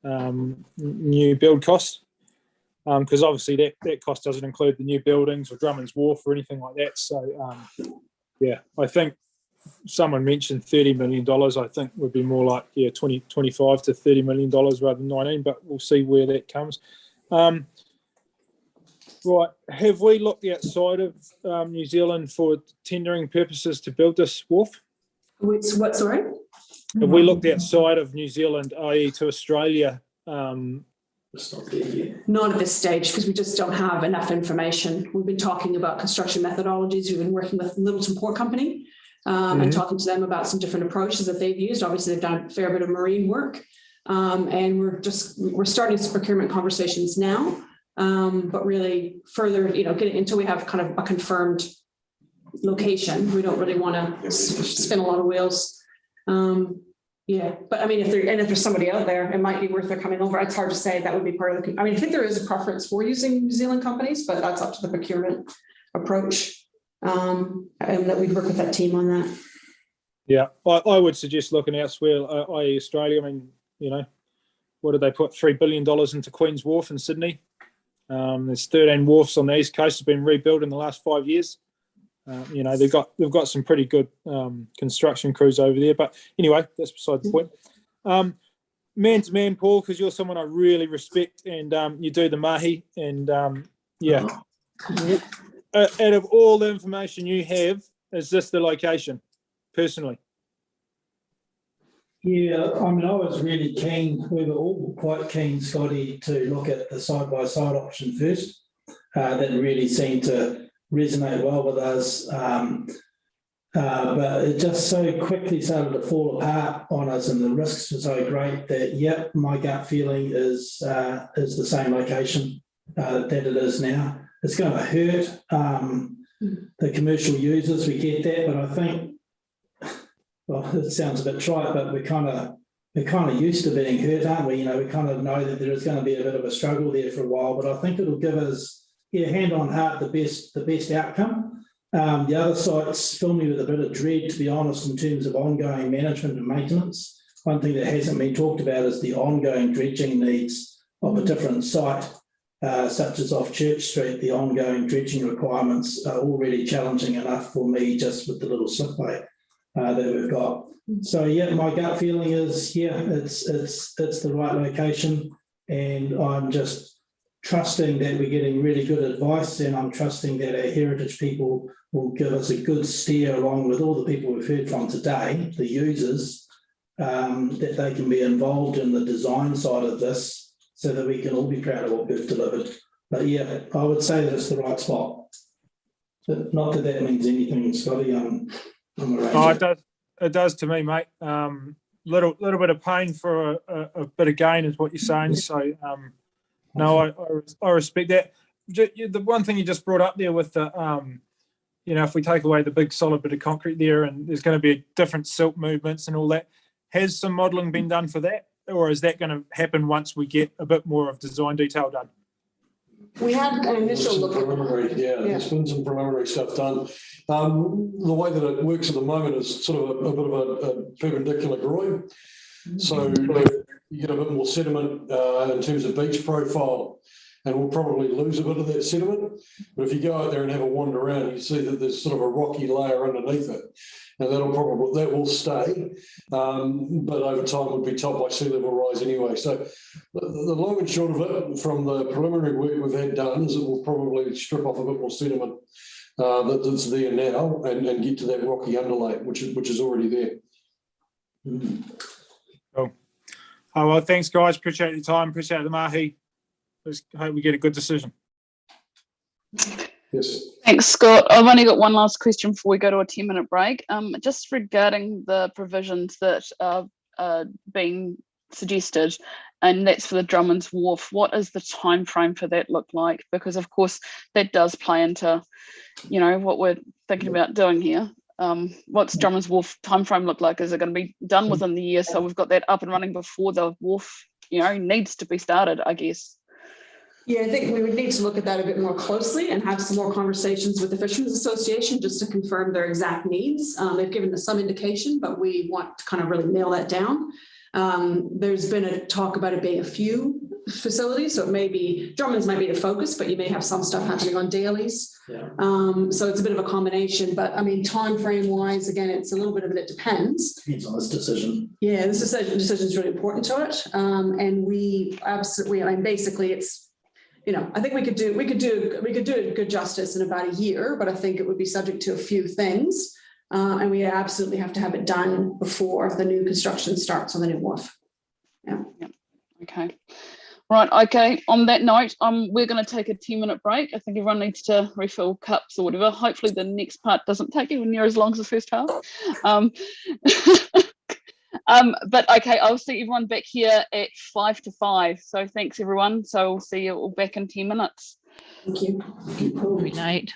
U: new build costs. Because obviously that cost doesn't include the new buildings or Drummond's Wharf or anything like that. So, I think someone mentioned $30 million. I think would be more like 25 to $30 million rather than 19, but we'll see where that comes. Right, have we looked outside of New Zealand for tendering purposes to build this wharf?
T: What, sorry?
U: Have we looked outside of New Zealand, i.e. to Australia?
T: Not at this stage, because we just don't have enough information. We've been talking about construction methodologies. We've been working with Littleton Port Company and talking to them about some different approaches that they've used. Obviously, they've done a fair bit of marine work, and we're starting some procurement conversations now. But really further, getting until we have kind of a confirmed location, we don't really want to spin a lot of wheels. But if there's somebody out there, it might be worth their coming over. It's hard to say. That would be part of the. I think there is a preference for using New Zealand companies, but that's up to the procurement approach, and that we'd work with that team on that.
U: Yeah, I would suggest looking elsewhere, i.e. Australia. What did they put $3 billion into Queen's Wharf in Sydney? There's 13 wharfs on the east coast have been rebuilt in the last 5 years. They've got some pretty good construction crews over there. But anyway, that's beside the point. Man to man, Paul, because you're someone I really respect, and you do the mahi. And out of all the information you have, is this the location, personally?
D: Yeah, I was really keen. We were all quite keen, Scotty, to look at the side-by-side option first. That really seemed to resonate well with us. But it just so quickly started to fall apart on us, and the risks were so great that, my gut feeling is the same location that it is now. It's going to hurt the commercial users, we get that, but I think, it sounds a bit trite, but we're kind of used to being hurt, aren't we? We kind of know that there is going to be a bit of a struggle there for a while, but I think it'll give us, hand on heart, the best outcome. The other sites fill me with a bit of dread, to be honest, in terms of ongoing management and maintenance. One thing that hasn't been talked about is the ongoing dredging needs of a different site, such as off Church Street. The ongoing dredging requirements are already challenging enough for me just with the little slipway that we've got. So my gut feeling is it's the right location, and I'm just trusting that we're getting really good advice, and I'm trusting that our heritage people will give us a good steer along with all the people we've heard from today, the users, that they can be involved in the design side of this so that we can all be proud of what we've delivered. But I would say that it's the right spot. But not that means anything, Scotty. I'm a ranger.
U: It does to me, mate. little bit of pain for a bit of gain is what you're saying. So no, I respect that. The one thing you just brought up there with the if we take away the big solid bit of concrete there, and there's going to be different silt movements and all that, has some modelling been done for that, or is that going to happen once we get a bit more of design detail done?
T: We had an initial look at
I: There's been some preliminary stuff done. The way that it works at the moment is sort of a bit of a perpendicular groin. So you get a bit more sediment in terms of beach profile, and we'll probably lose a bit of that sediment. But if you go out there and have a wander around, you see that there's sort of a rocky layer underneath it. And that will stay, but over time would be topped by sea level rise anyway. So the long and short of it, from the preliminary work we've had done, is it will probably strip off a bit more sediment that's there now and get to that rocky underlay, which is already there.
U: Cool. Oh, well, thanks, guys. Appreciate your time. Appreciate the mahi. Let's hope we get a good decision.
I: Yes.
A: Thanks, Scott. I've only got one last question before we go to a 10-minute break. Just regarding the provisions that are being suggested, and that's for the Drummond's Wharf. What is the time frame for that look like? Because of course that does play into, what we're thinking about doing here. What's Drummond's Wharf time frame look like? Is it going to be done within the year, so we've got that up and running before the wharf, needs to be started, I guess?
T: Yeah, I think we would need to look at that a bit more closely and have some more conversations with the Fishermen's Association just to confirm their exact needs. They've given us some indication, but we want to kind of really nail that down. There's been a talk about it being a few facilities, so it may be, Drummond's might be the focus, but you may have some stuff happening on dailies.
D: Yeah.
T: So it's a bit of a combination, but I mean, time frame wise, again, it's a little bit of it depends.
D: Depends on this decision.
T: Yeah, this decision is really important to it. And we absolutely, basically it's, I think we could do a good justice in about a year, but I think it would be subject to a few things. And we absolutely have to have it done before the new construction starts on the new wharf. Yeah.
A: Okay. Right. Okay. On that note, we're going to take a 10-minute break. I think everyone needs to refill cups or whatever. Hopefully the next part doesn't take even near as long as the first half. But okay, I'll see everyone back here at 5 to 5. So thanks everyone. So we'll see you all back in 10 minutes.
T: Thank you.
F: Good night.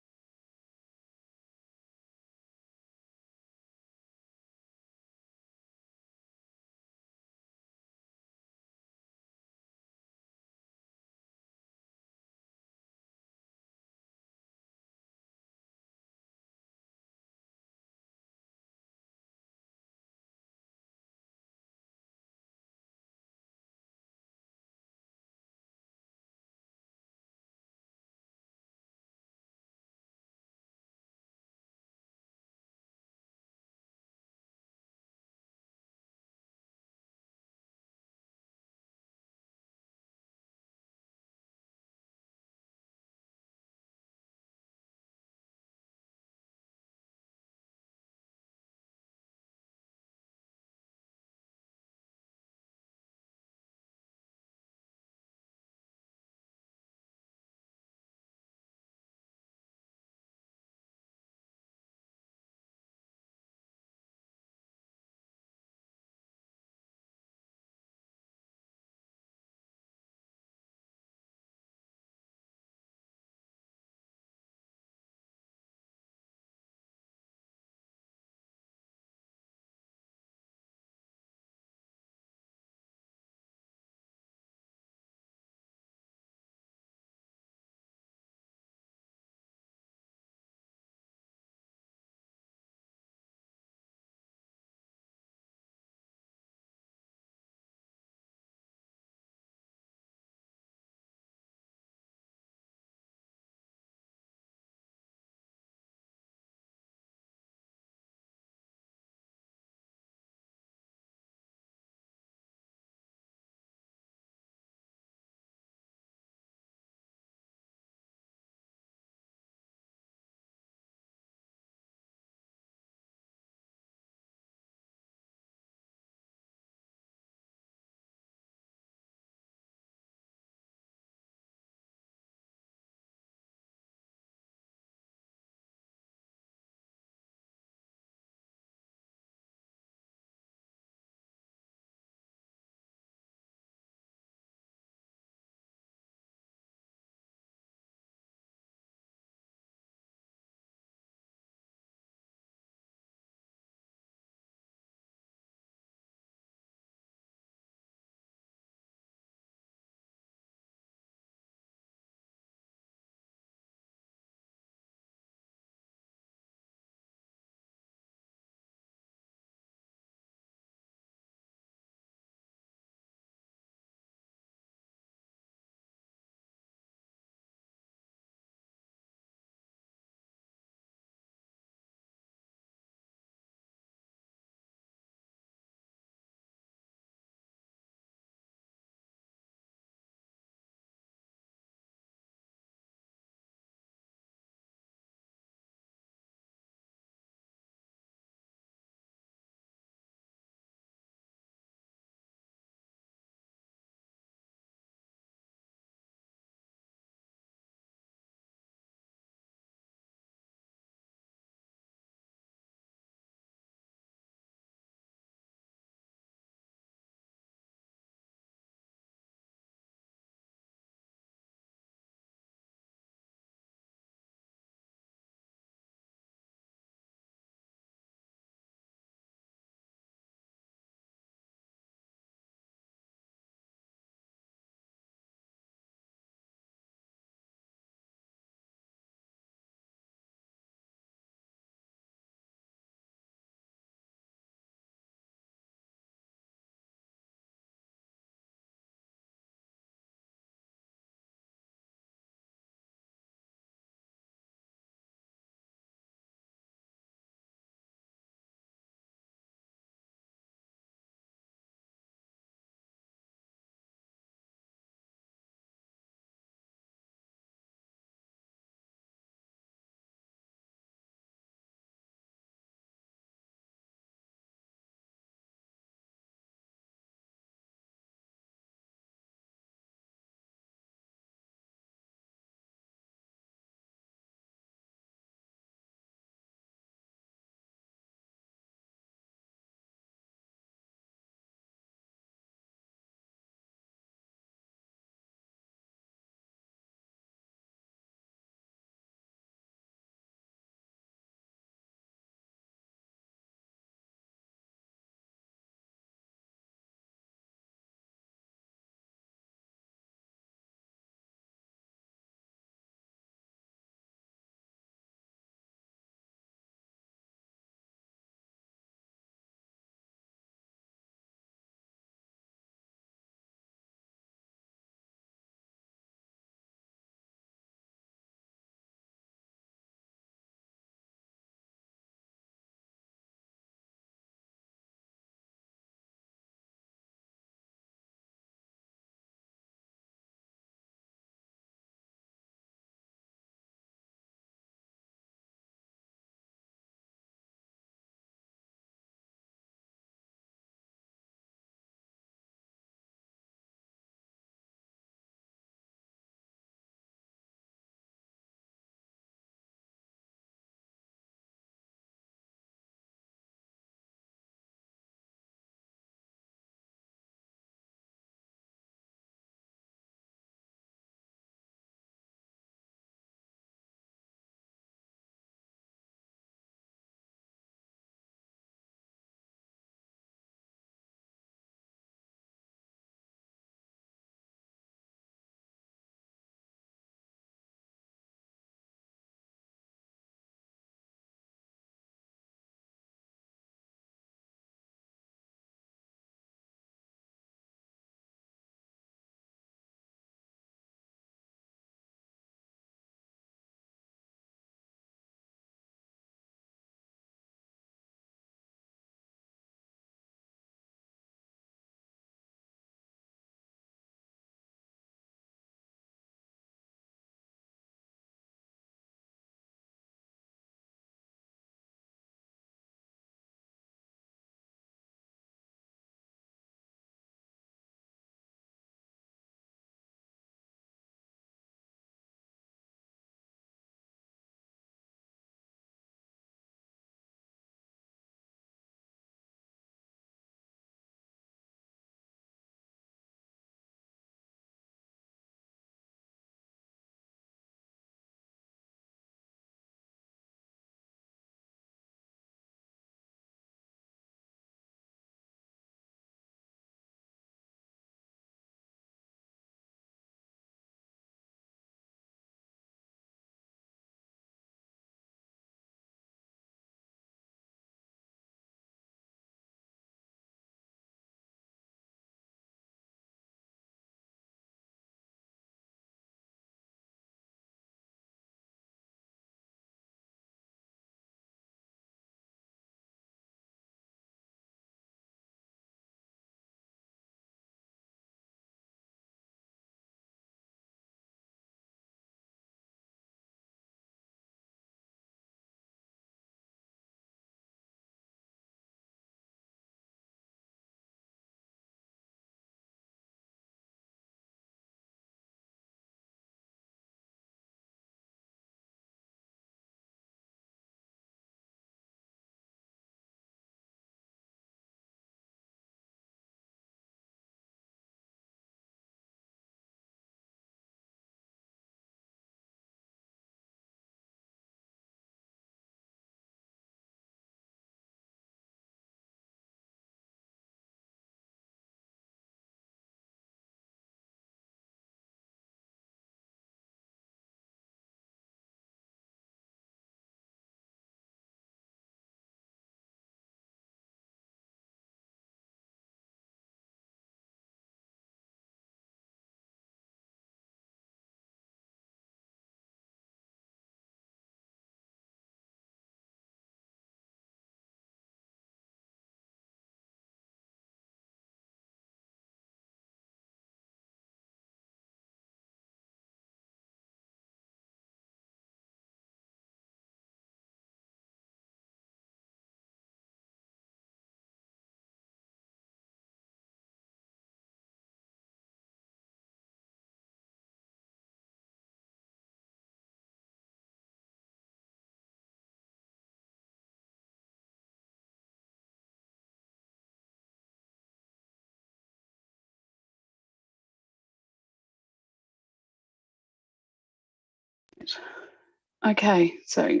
A: Okay, so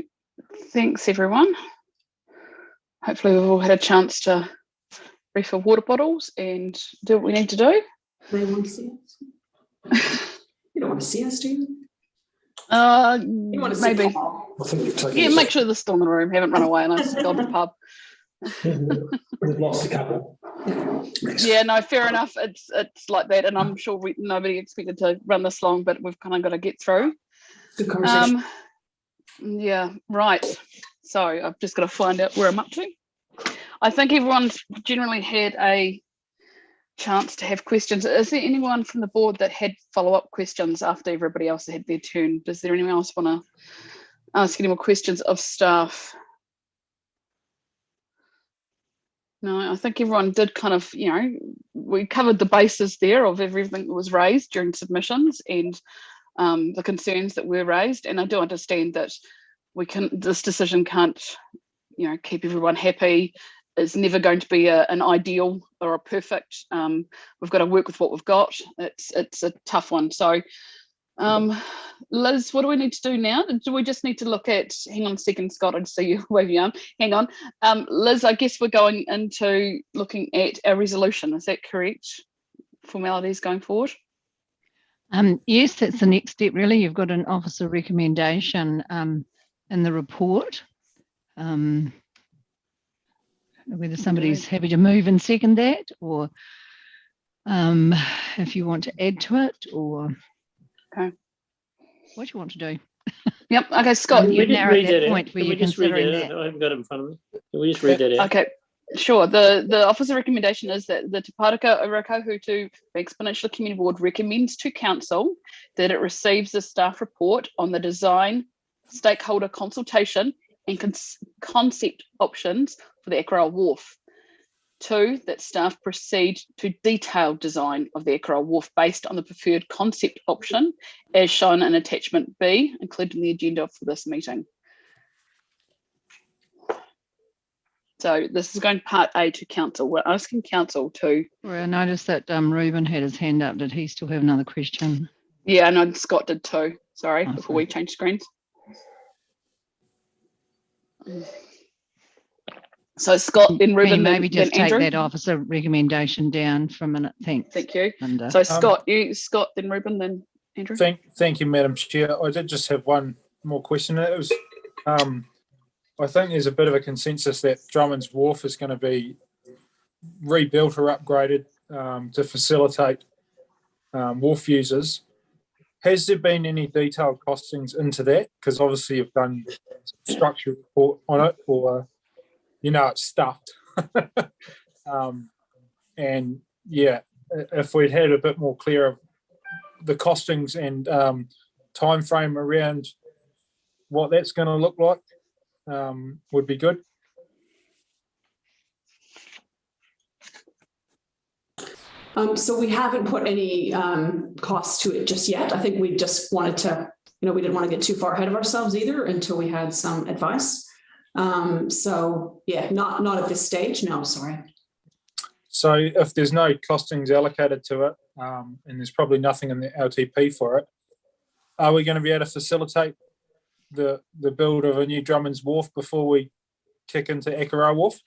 A: thanks everyone. Hopefully we've all had a chance to refill water bottles and do what we need to do.
T: They want to see us. You don't want to see us, do you? You want to see
A: Maybe.
T: Paul.
D: I think you've taken
A: Yeah,
D: us
A: make sure they're still in the room, haven't run away and I've gone to the pub.
D: We've lost a couple.
A: Yeah, no, fair enough. It's like that, and I'm sure nobody expected to run this long, but we've kind of got to get through.
T: Good conversation.
A: Yeah, right. So I've just got to find out where I'm up to. I think everyone's generally had a chance to have questions. Is there anyone from the board that had follow-up questions after everybody else had their turn? Does there anyone else want to ask any more questions of staff? No, I think everyone did kind of, we covered the bases there of everything that was raised during submissions and the concerns that were raised. And I do understand that this decision can't, keep everyone happy. It's never going to be an ideal or a perfect. We've got to work with what we've got. It's a tough one. So Liz, what do we need to do now? Do we just need to look at, hang on a second, Scott, I just see you waving your arm. Hang on. Liz, I guess we're going into looking at our resolution. Is that correct? Formalities going forward?
F: Yes, that's the next step, really. You've got an officer recommendation in the report. Whether somebody's happy to move and second that, or if you want to add to it, or what you want to do.
A: Yep. Okay, Scott.
G: Can we just read that
F: point
G: out?
F: where
G: Can
F: you're
G: we just read
F: considering
G: that out?
F: that.
G: I haven't got it in front of me. Can we just read that out?
A: Okay, sure. The officer recommendation is that the Te Pātaka o Rakahutu Peninsula Community Board recommends to Council that it receives a staff report on the design, stakeholder consultation and concept options for the Ekaroa Wharf. 2, that staff proceed to detailed design of the Ekaroa Wharf based on the preferred concept option as shown in attachment B, included in the agenda for this meeting. So this is going part A to Council. We're asking Council to...
F: Well, I noticed that Ruben had his hand up. Did he still have another question?
A: Yeah, no, Scott did too. Sorry, before we change screens. So Scott, then Ruben,
F: maybe
A: then
F: just take
A: Andrew.
F: that officer recommendation down for a minute. Thanks.
A: Thank you.
F: Linda.
A: So Scott, Scott, then Ruben, then Andrew.
U: Thank you, Madam Chair. I did just have one more question. It was, I think there's a bit of a consensus that Drummond's Wharf is going to be rebuilt or upgraded to facilitate wharf users. Has there been any detailed costings into that? Because obviously you've done structural report on it, or it's stuffed. And yeah, if we'd had a bit more clear of the costings and time frame around what that's going to look like, would be good.
T: So we haven't put any costs to it just yet. I think we just wanted to, we didn't want to get too far ahead of ourselves either until we had some advice. So yeah, not at this stage. No, sorry.
U: So if there's no costings allocated to it, and there's probably nothing in the LTP for it, are we going to be able to facilitate the build of a new Drummond's Wharf before we kick into Ekaroa Wharf?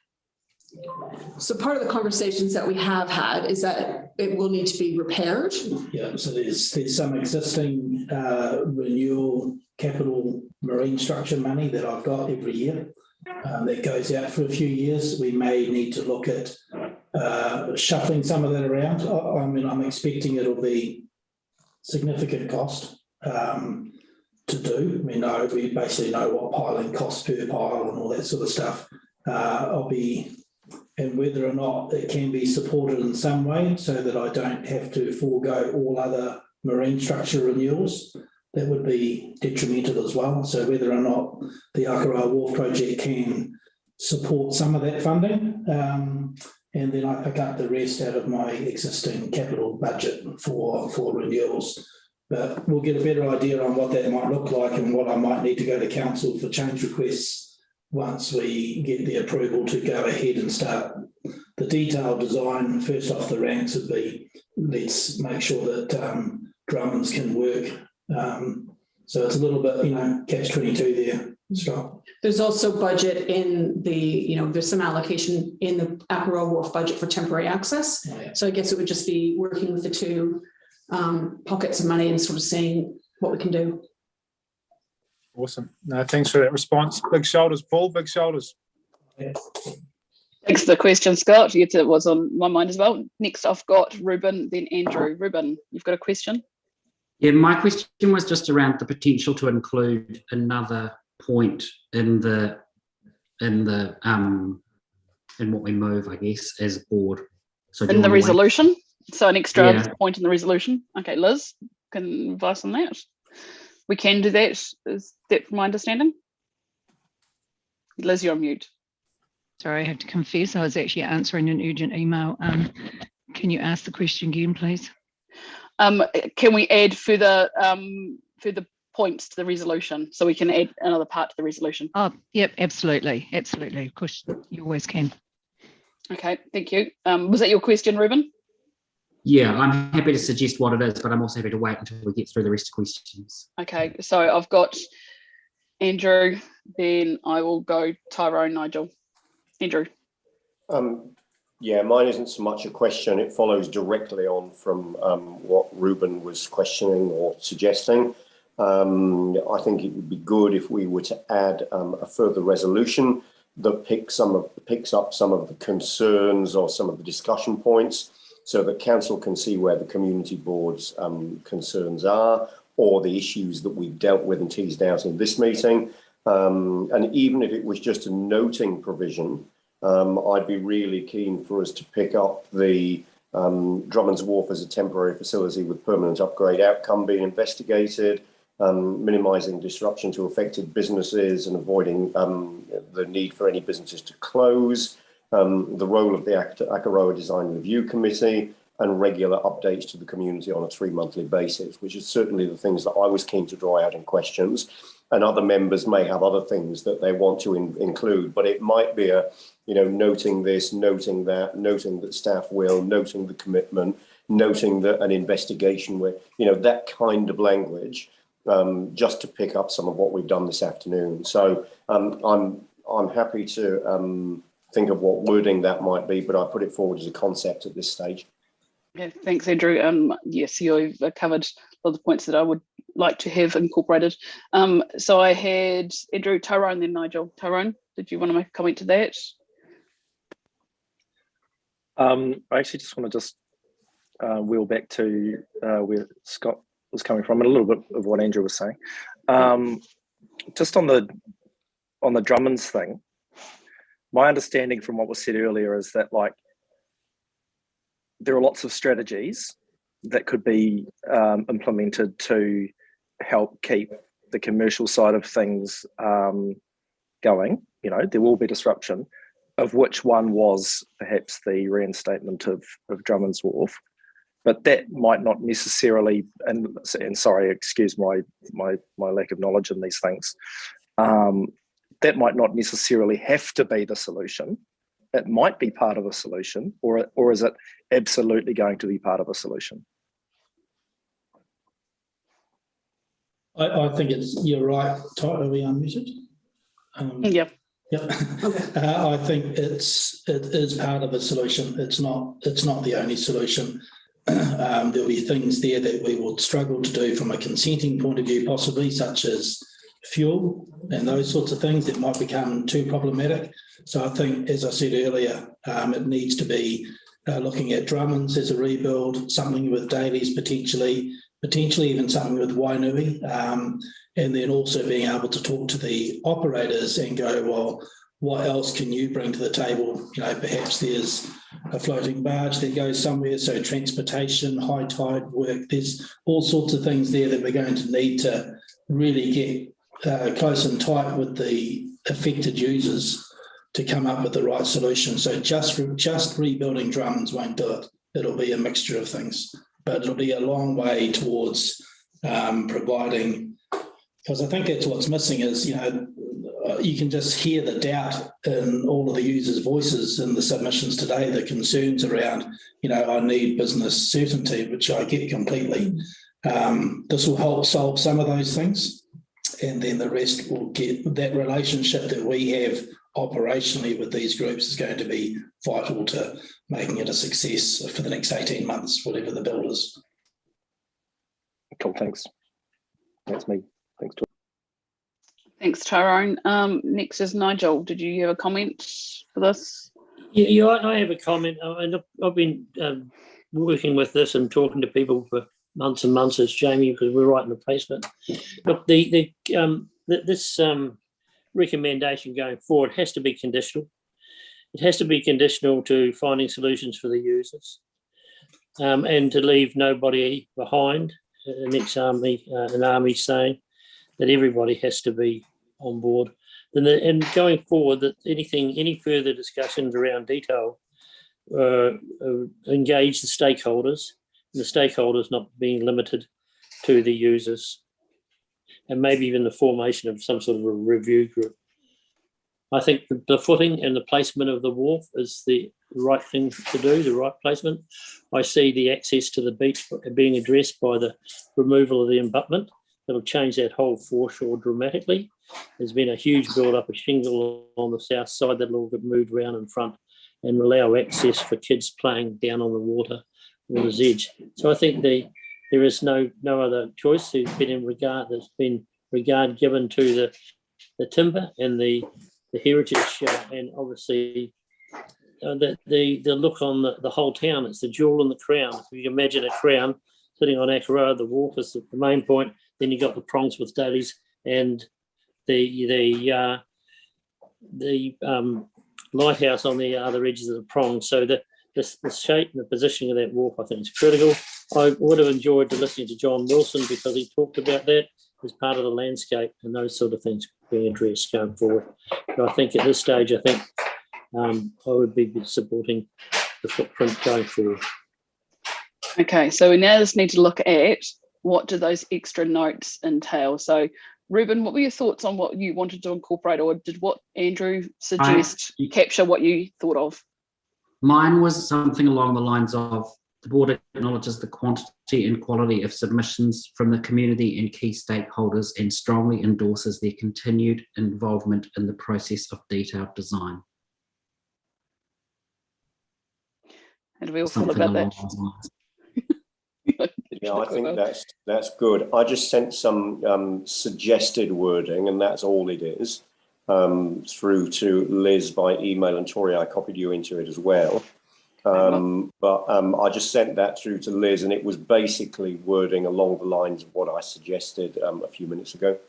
T: So part of the conversations that we have had is that it will need to be repaired.
D: Yeah, so there's some existing renewal capital marine structure money that I've got every year that goes out for a few years. We may need to look at shuffling some of that around. I mean, I'm expecting it'll be significant cost to do. We basically know what piling costs per pile and all that sort of stuff. And whether or not it can be supported in some way so that I don't have to forego all other marine structure renewals, that would be detrimental as well. So whether or not the Ekaroa Wharf project can support some of that funding, and then I pick up the rest out of my existing capital budget for renewals. But we'll get a better idea on what that might look like and what I might need to go to council for change requests once we get the approval to go ahead and start the detailed design. First off the ranks would be, let's make sure that Drummonds can work So it's a little bit, catch-22 there, Scott.
T: There's also budget in the, there's some allocation in the Akaroa Wharf budget for temporary access.
D: Oh, yeah.
T: So I guess it would just be working with the two pockets of money and sort of seeing what we can do.
U: Awesome. No, thanks for that response. Big shoulders, Paul, big shoulders.
D: Yeah.
A: Thanks for the question, Scott. Yes, it was on my mind as well. Next, I've got Ruben, then Andrew. Ruben, you've got a question?
N: Yeah, my question was just around the potential to include another point in what we move, I guess, as a board. So
A: in the resolution? So an extra
N: Yeah.
A: point in the resolution? Okay, Liz, can advise on that? We can do that. Is that my understanding? Liz, you're on mute.
F: Sorry, I have to confess, I was actually answering an urgent email. Can you ask the question again, please?
A: Can we add further points to the resolution so we can add another part to the resolution?
F: Oh, yep, absolutely. Of course, you always can.
A: Okay, thank you. Was that your question, Ruben?
N: Yeah, I'm happy to suggest what it is, but I'm also happy to wait until we get through the rest of the questions.
A: Okay, so I've got Andrew, then I will go Tyrone, Nigel. Andrew.
J: Yeah, mine isn't so much a question. It follows directly on from what Ruben was questioning or suggesting. I think it would be good if we were to add a further resolution that picks up some of the concerns or some of the discussion points, so that council can see where the community board's concerns are, or the issues that we've dealt with and teased out in this meeting. And even if it was just a noting provision, I'd be really keen for us to pick up the Drummond's Wharf as a temporary facility with permanent upgrade outcome being investigated, minimising disruption to affected businesses and avoiding the need for any businesses to close, the role of the Akaroa Design Review Committee, and regular updates to the community on a 3-monthly basis, which is certainly the things that I was keen to draw out in questions. And other members may have other things that they want to include, but it might be a, noting this, noting that, noting that staff will, noting the commitment, noting that an investigation with, that kind of language, just to pick up some of what we've done this afternoon. So I'm happy to think of what wording that might be, but I put it forward as a concept at this stage.
A: Yeah, thanks, Andrew. Yes, you've covered a lot of the points that I would like to have incorporated. So I had Andrew, Tyrone, then Nigel. Tyrone, did you want to make a comment to that?
M: I actually just want to wheel back to where Scott was coming from, and a little bit of what Andrew was saying. Just on the Drummonds thing, my understanding from what was said earlier is that there are lots of strategies that could be implemented to help keep the commercial side of things going. There will be disruption, of which one was perhaps the reinstatement of Drummond's Wharf. But that might not necessarily, and sorry, excuse my lack of knowledge in these things, that might not necessarily have to be the solution. It might be part of a solution, or is it absolutely going to be part of a solution?
D: I think you're right. Are we unmuted?
A: Yep.
D: Yep. I think it is part of a solution. It's not the only solution. There'll be things there that we will struggle to do from a consenting point of view, possibly, such as fuel and those sorts of things that might become too problematic. So I think, as I said earlier, it needs to be looking at Drummond's as a rebuild, something with Dailies potentially even something with Wainui, and then also being able to talk to the operators and go, well, what else can you bring to the table? Perhaps there's a floating barge that goes somewhere, so transportation, high tide work, there's all sorts of things there that we're going to need to really get close and tight with the affected users to come up with the right solution. So just rebuilding Drummond's won't do it. It'll be a mixture of things, but it'll be a long way towards providing, because I think that's what's missing is, you can just hear the doubt in all of the users' voices in the submissions today, the concerns around, I need business certainty, which I get completely. This will help solve some of those things, and then the rest will get that relationship that we have operationally with these groups is going to be vital to making it a success for the next 18 months, whatever the build is.
M: Cool, thanks. That's me. Thanks, Tori.
A: Thanks, Tyrone. Next is Nigel. Did you have a comment for this?
G: Yeah, I have a comment. I've been working with this and talking to people for months and months, as Jamie, because we're right in the face of it. Look, this recommendation going forward has to be conditional. It has to be conditional to finding solutions for the users, and to leave nobody behind. An ex-army, an army saying that everybody has to be on board. And going forward, that any further discussions around detail engage the stakeholders, and the stakeholders not being limited to the users, and maybe even the formation of some sort of a review group. I think the footing and the placement of the wharf is the right thing to do, the right placement. I see the access to the beach being addressed by the removal of the abutment. That'll change that whole foreshore dramatically. There's been a huge build-up of shingle on the south side that'll all get moved around in front and allow access for kids playing down on the water's edge. So I think there is no other choice. There's been regard given to the timber and the heritage, and obviously the look on the whole town. It's the jewel in the crown. If you can imagine a crown sitting on Akaroa, the wharf is the main point. Then you got the prongs with dailies and the lighthouse on the other edges of the prongs. So the shape and the positioning of that wharf, I think, is critical. I would have enjoyed listening to John Wilson, because he talked about that as part of the landscape and those sort of things being addressed going forward. But I think at this stage, I would be supporting the footprint going forward.
A: Okay, so we now just need to look at what do those extra notes entail. So Ruben, what were your thoughts on what you wanted to incorporate, or did what Andrew suggest capture what you thought of?
N: Mine was something along the lines of: the board acknowledges the quantity and quality of submissions from the community and key stakeholders, and strongly endorses their continued involvement in the process of detailed design.
A: How do we all feel about that?
J: Yeah, I think that's good. I just sent some suggested wording, and that's all it is, through to Liz by email, and Tori, I copied you into it as well. But I just sent that through to Liz, and it was basically wording along the lines of what I suggested a few minutes ago.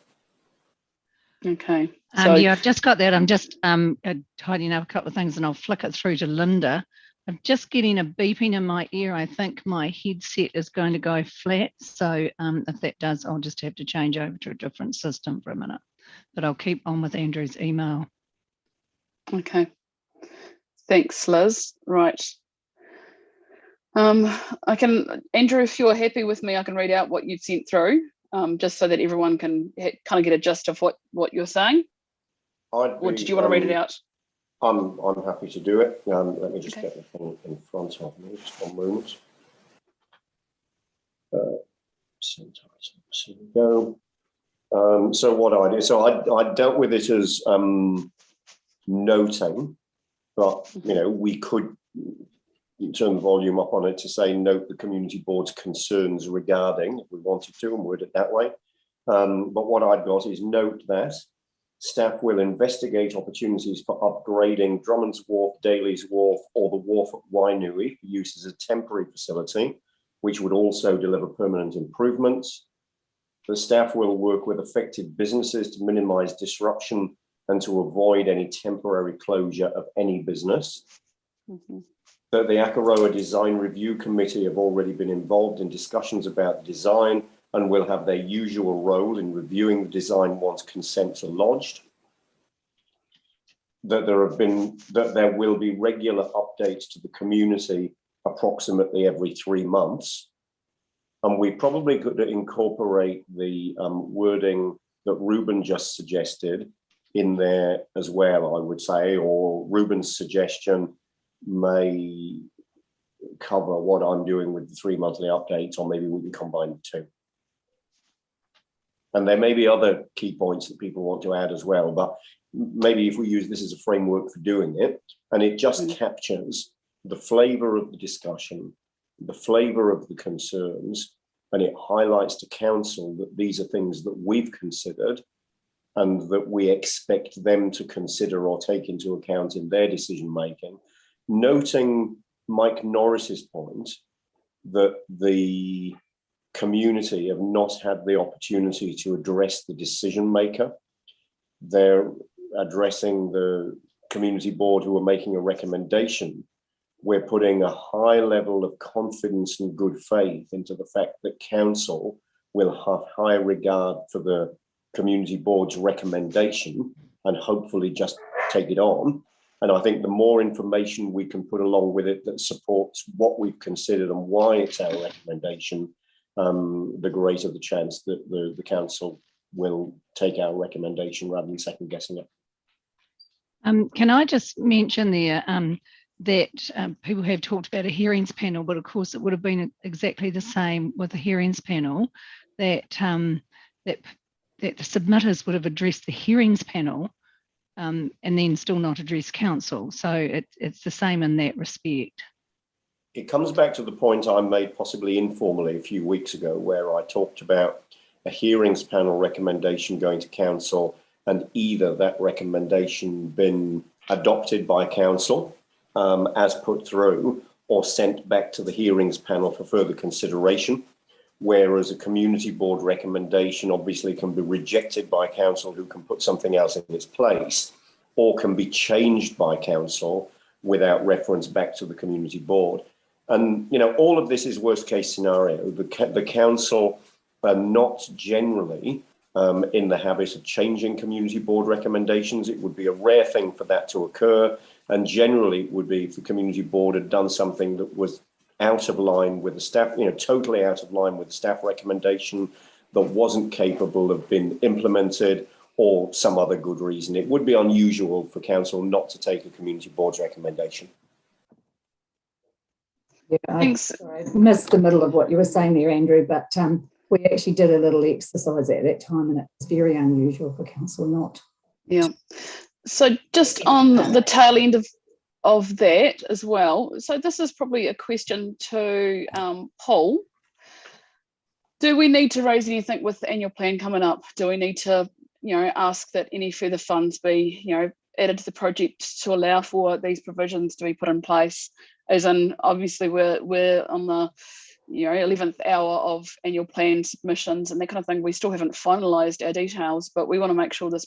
A: Okay.
F: Yeah, I've just got that. I'm just tidying up a couple of things, and I'll flick it through to Linda. I'm just getting a beeping in my ear. I think my headset is going to go flat. So if that does, I'll just have to change over to a different system for a minute. But I'll keep on with Andrew's email.
A: Okay. Thanks, Liz. Right. Andrew, if you're happy with me, I can read out what you've sent through, just so that everyone can kind of get a gist of what you're saying. Or did you want to read it out?
J: I'm happy to do it. Let me just get the thing in front of me. Just one moment. So we go. So what I did, so I dealt with it as noting, but we could turn the volume up on it to say note the community board's concerns regarding, if we wanted to, and word it that way. But what I've got is note that staff will investigate opportunities for upgrading Drummond's Wharf, Daly's Wharf, or the wharf at Wainui for use as a temporary facility, which would also deliver permanent improvements. The staff will work with affected businesses to minimise disruption and to avoid any temporary closure of any business. That the Akaroa Design Review Committee have already been involved in discussions about design and will have their usual role in reviewing the design once consents are lodged. That there will be regular updates to the community approximately every 3 months. And we probably could incorporate the wording that Ruben just suggested in there as well, I would say, or Ruben's suggestion may cover what I'm doing with the 3 monthly updates, or maybe we can combine the two. And there may be other key points that people want to add as well, but maybe if we use this as a framework for doing it, and it just captures the flavour of the discussion, the flavour of the concerns, and it highlights to council that these are things that we've considered and that we expect them to consider or take into account in their decision making, noting Mike Norris's point that the community have not had the opportunity to address the decision maker. They're addressing the community board who are making a recommendation. We're putting a high level of confidence and good faith into the fact that council will have high regard for the community board's recommendation and hopefully just take it on. And I think the more information we can put along with it that supports what we've considered and why it's our recommendation, the greater the chance that the council will take our recommendation rather than second guessing it.
F: Can I just mention there that people have talked about a hearings panel, but of course it would have been exactly the same with the hearings panel, that that the submitters would have addressed the hearings panel and then still not address council. So it's the same in that respect.
J: It comes back to the point I made possibly informally a few weeks ago, where I talked about a hearings panel recommendation going to council and either that recommendation been adopted by council as put through or sent back to the hearings panel for further consideration. Whereas a community board recommendation obviously can be rejected by council, who can put something else in its place, or can be changed by council without reference back to the community board. And, you know, all of this is worst case scenario. The council are not generally in the habit of changing community board recommendations. It would be a rare thing for that to occur. And generally it would be if the community board had done something that was out of line with the staff, you know, totally out of line with the staff recommendation, that wasn't capable of being implemented, or some other good reason. It would be unusual for council not to take a community board's recommendation.
O: Yeah, I missed the middle of what you were saying there, Andrew, but we actually did a little exercise at that time, and it's very unusual for council not.
A: Yeah. So just on the tail end of that as well. So this is probably a question to Paul. Do we need to raise anything with the annual plan coming up? Do we need to, you know, ask that any further funds be, you know, added to the project to allow for these provisions to be put in place? As in, obviously we're on the, you know, 11th hour of annual plan submissions and that kind of thing. We still haven't finalised our details, but we want to make sure this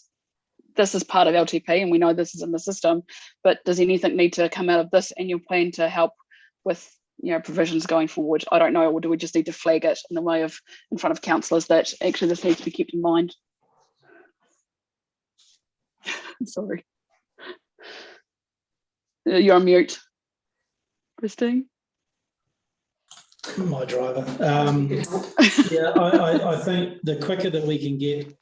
A: is part of LTP and we know this is in the system. But does anything need to come out of this annual plan to help with, you know, provisions going forward? I don't know, or do we just need to flag it in the way of in front of councillors that actually this needs to be kept in mind? Sorry. You're on mute, Christine.
D: My driver. Yeah, I think the quicker that we can get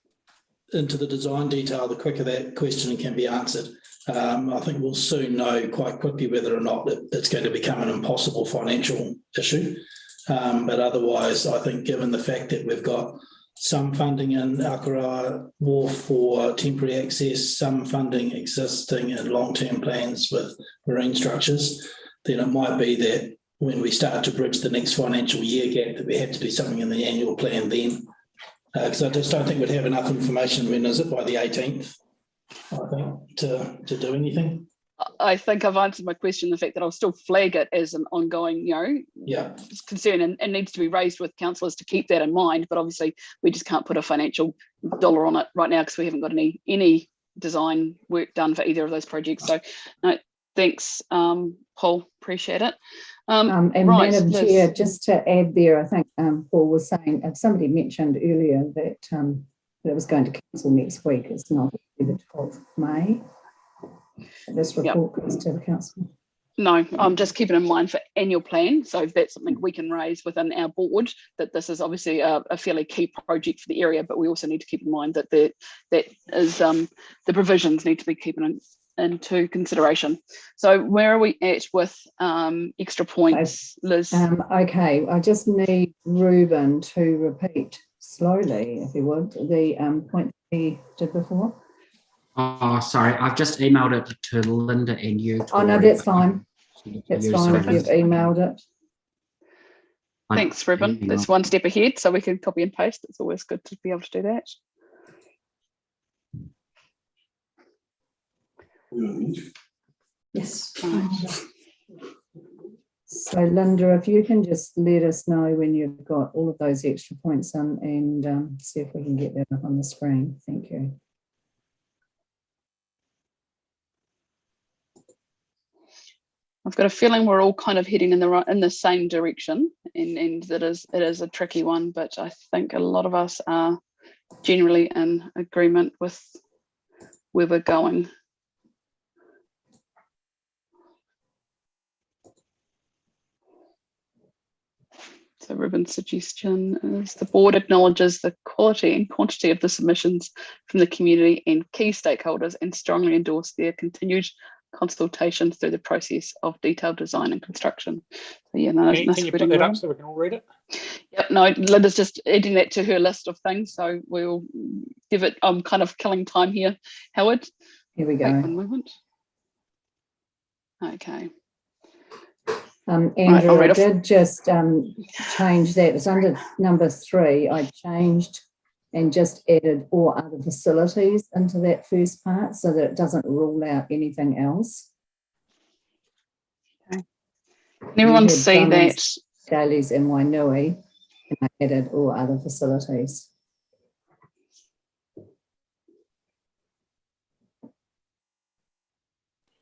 D: into the design detail, the quicker that question can be answered. I think we'll soon know quite quickly whether or not it's going to become an impossible financial issue. But otherwise, I think given the fact that we've got some funding in Aotearoa Wharf for temporary access, some funding existing in long-term plans with marine structures, then it might be that when we start to bridge the next financial year gap that we have to do something in the annual plan then. Because I just don't think we'd have enough information, when is it, by the 18th, I think, to do anything.
A: I think I've answered my question, the fact that I'll still flag it as an ongoing, you know, concern and needs to be raised with councillors to keep that in mind. But obviously we just can't put a financial dollar on it right now because we haven't got any design work done for either of those projects. So no, thanks, Paul, appreciate it.
O: And
A: right,
O: Madam Chair, just to add there, I think Paul was saying, somebody mentioned earlier that it was going to council next week. It's not the 12th of May. This report goes to the council.
A: No, I'm just keeping in mind for annual plan. So if that's something we can raise within our board, that this is obviously a fairly key project for the area, but we also need to keep in mind that that is the provisions need to be taken into consideration. So where are we at with extra points, Liz?
O: Okay, I just need Ruben to repeat slowly, if you would, the point we did before.
N: Oh, sorry, I've just emailed it to Linda and you.
O: Oh, no,
N: Tori,
O: that's
N: but
O: fine.
N: to
O: That's
N: you,
O: fine
N: so
O: if you've emailed it.
A: Thanks, Ruben. That's one step ahead, so we can copy and paste. It's always good to be able to do that.
T: Yes.
A: Right.
O: So Linda, if you can just let us know when you've got all of those extra points on and see if we can get that up on the screen. Thank you.
A: I've got a feeling we're all kind of heading in the same direction, and it is a tricky one, but I think a lot of us are generally in agreement with where we're going. So Ruben's suggestion is the board acknowledges the quality and quantity of the submissions from the community and key stakeholders and strongly endorse their continued consultation through the process of detailed design and construction. So yeah, no,
V: Can you put that up so we can all read it?
A: Yep, no, Linda's just adding that to her list of things, so we'll give it. I'm kind of killing time here, Howard.
O: Here we go.
A: Wait one moment. Okay.
O: Andrew, I did just change that. It's under number 3. I changed and just added or other facilities into that first part so that it doesn't rule out anything else.
A: Okay. Can everyone see that?
O: Dailies in Wainui, and I added or other facilities.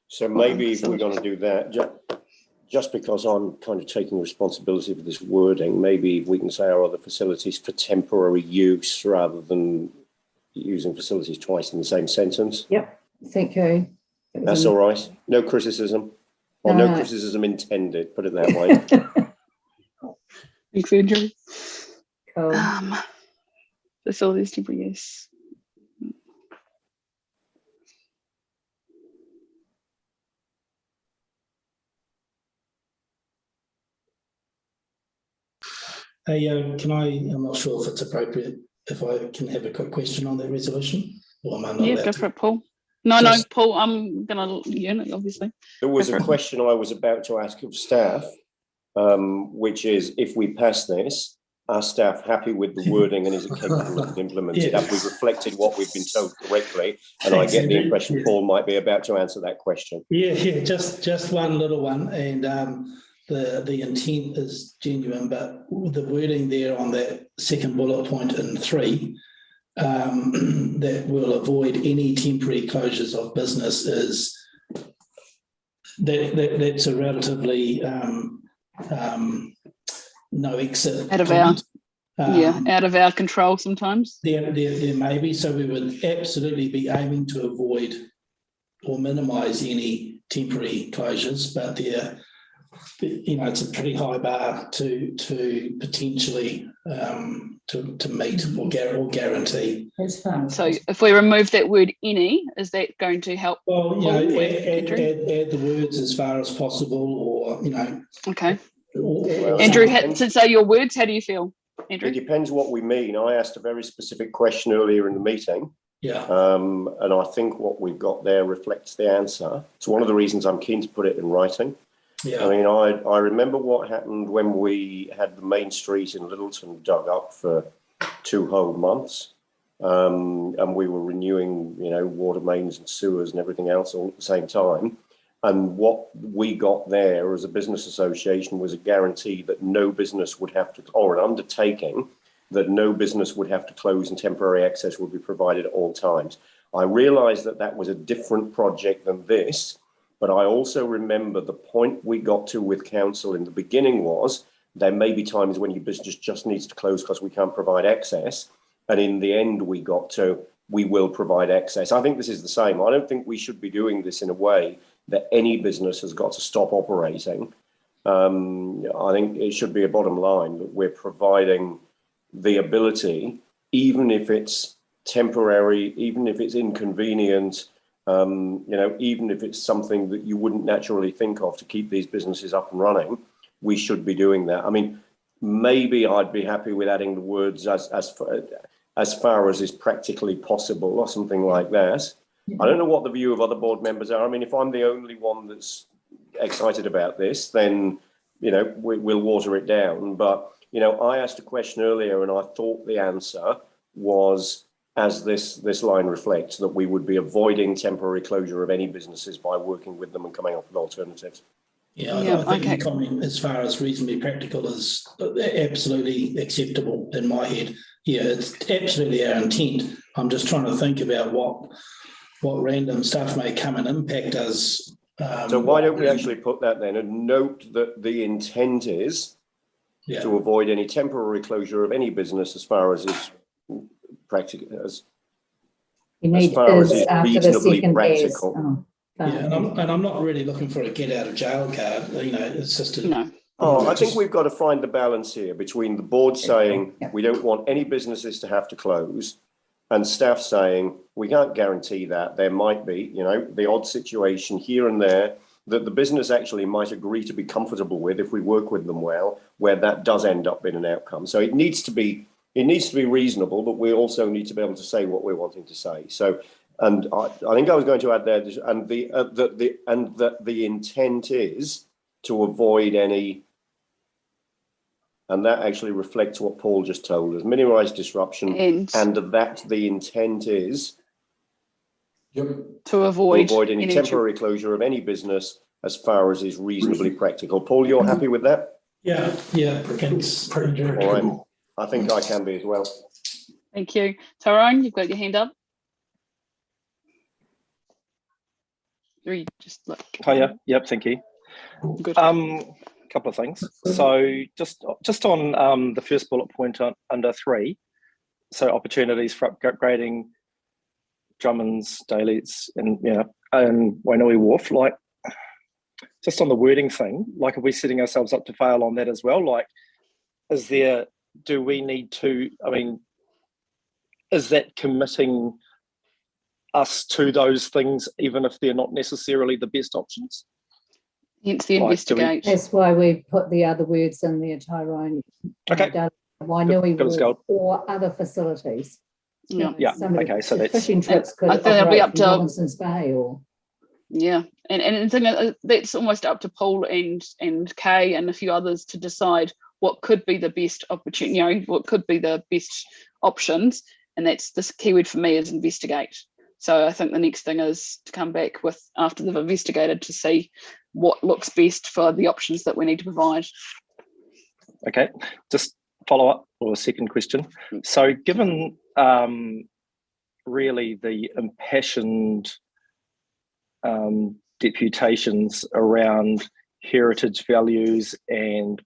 J: So maybe if we're going to do that, just because I'm kind of taking responsibility for this wording, maybe we can say our other facilities for temporary use rather than using facilities twice in the same sentence.
O: Yep, thank you.
J: That's all right. No criticism. Or no criticism intended, put it that way.
A: Thanks, Andrew.
O: Cool.
A: Facilities temporary use.
D: Hey, I'm not sure if it's appropriate, if I can have a quick question on that resolution, or am I not allowed
A: Go
D: to?
A: for it, Paul. No, Paul, I'm going to unit, obviously.
J: There was a question I was about to ask of staff, which is, if we pass this, are staff happy with the wording and is it capable of being implemented? Have we reflected what we've been told correctly? And I get the impression Paul might be about to answer that question.
D: Yeah, just one little one, and the intent is genuine, but the wording there on that second bullet point in 3, that will avoid any temporary closures of business, is that's a relatively no exit
A: out of out of our control sometimes.
D: There may be, so we would absolutely be aiming to avoid or minimise any temporary closures, but it's a pretty high bar to potentially to meet or guarantee.
O: That's fine.
A: So if we remove that word any, is that going to help?
D: Well, add the words as far as possible, or
A: Okay. Andrew, since they're your words, how do you feel, Andrew?
J: It depends what we mean. I asked a very specific question earlier in the meeting.
D: Yeah.
J: And I think what we've got there reflects the answer. It's one of the reasons I'm keen to put it in writing.
D: Yeah.
J: I mean, I remember what happened when we had the main street in Littleton dug up for 2 whole months. And we were renewing, water mains and sewers and everything else all at the same time. And what we got there as a business association was a guarantee that no business would have to, or an undertaking that no business would have to close and temporary access would be provided at all times. I realised that that was a different project than this, but I also remember the point we got to with council in the beginning was there may be times when your business just needs to close because we can't provide access. And in the end, we got to, we will provide access. I think this is the same. I don't think we should be doing this in a way that any business has got to stop operating. I think it should be a bottom line that we're providing the ability, even if it's temporary, even if it's inconvenient, even if it's something that you wouldn't naturally think of to keep these businesses up and running, we should be doing that. I mean, maybe I'd be happy with adding the words as far as is practically possible or something like that. I don't know what the view of other board members are. I mean, if I'm the only one that's excited about this, then, you know, we'll water it down. But, you know, I asked a question earlier and I thought the answer was, as this line reflects, that we would be avoiding temporary closure of any businesses by working with them and coming up with alternatives.
D: Yeah, I think the comment as far as reasonably practical is absolutely acceptable in my head. Yeah, it's absolutely our intent. I'm just trying to think about what random stuff may come and impact us.
J: So why don't we actually put that then and note that the intent is to avoid any temporary closure of any business as far as is practical, as far as is reasonably practical.
D: Yeah, and I'm not really looking for a get out of jail card. You know, it's just a,
J: I think we've got to find the balance here between the board saying we don't want any businesses to have to close, and staff saying we can't guarantee that. There might be, you know, the odd situation here and there that the business actually might agree to be comfortable with if we work with them well, where that does end up in an outcome. So it needs to be reasonable, but we also need to be able to say what we're wanting to say. So. And I think I was going to add there, and that the intent is to avoid any, and that actually reflects what Paul just told us: minimise disruption, and that the intent is
A: to avoid
J: any temporary closure of any business as far as is reasonably practical. Paul, you're happy with that?
D: Yeah, it's pretty direct.
J: All right, I think I can be as well.
A: Thank you, Tyrone. You've got your hand up.
M: Yep, thank you.
A: Good.
M: Couple of things. So just on the first bullet point under 3, so opportunities for upgrading Drummond's, Daly's, and Wainui Wharf. Like, just on the wording thing, like, are we setting ourselves up to fail on that as well? Like, do we need to? I mean, is that committing us to those things, even if they're not necessarily the best options?
A: Hence the investigate.
O: That's why we put the other words in there, Tyrone.
M: Okay.
O: Wainui Wharf or other facilities.
A: Yeah.
M: Okay. So that's
O: fishing trips could
A: I think it'll be up to
O: Robinson's Bay or.
A: Yeah, and the thing that's almost up to Paul and Kay and a few others to decide what could be the best opportunity. You know, what could be the best options, and that's this keyword for me is investigate. So I think the next thing is to come back with, after they've investigated, to see what looks best for the options that we need to provide.
M: Okay, just follow up or a second question. So given really the impassioned deputations around heritage values and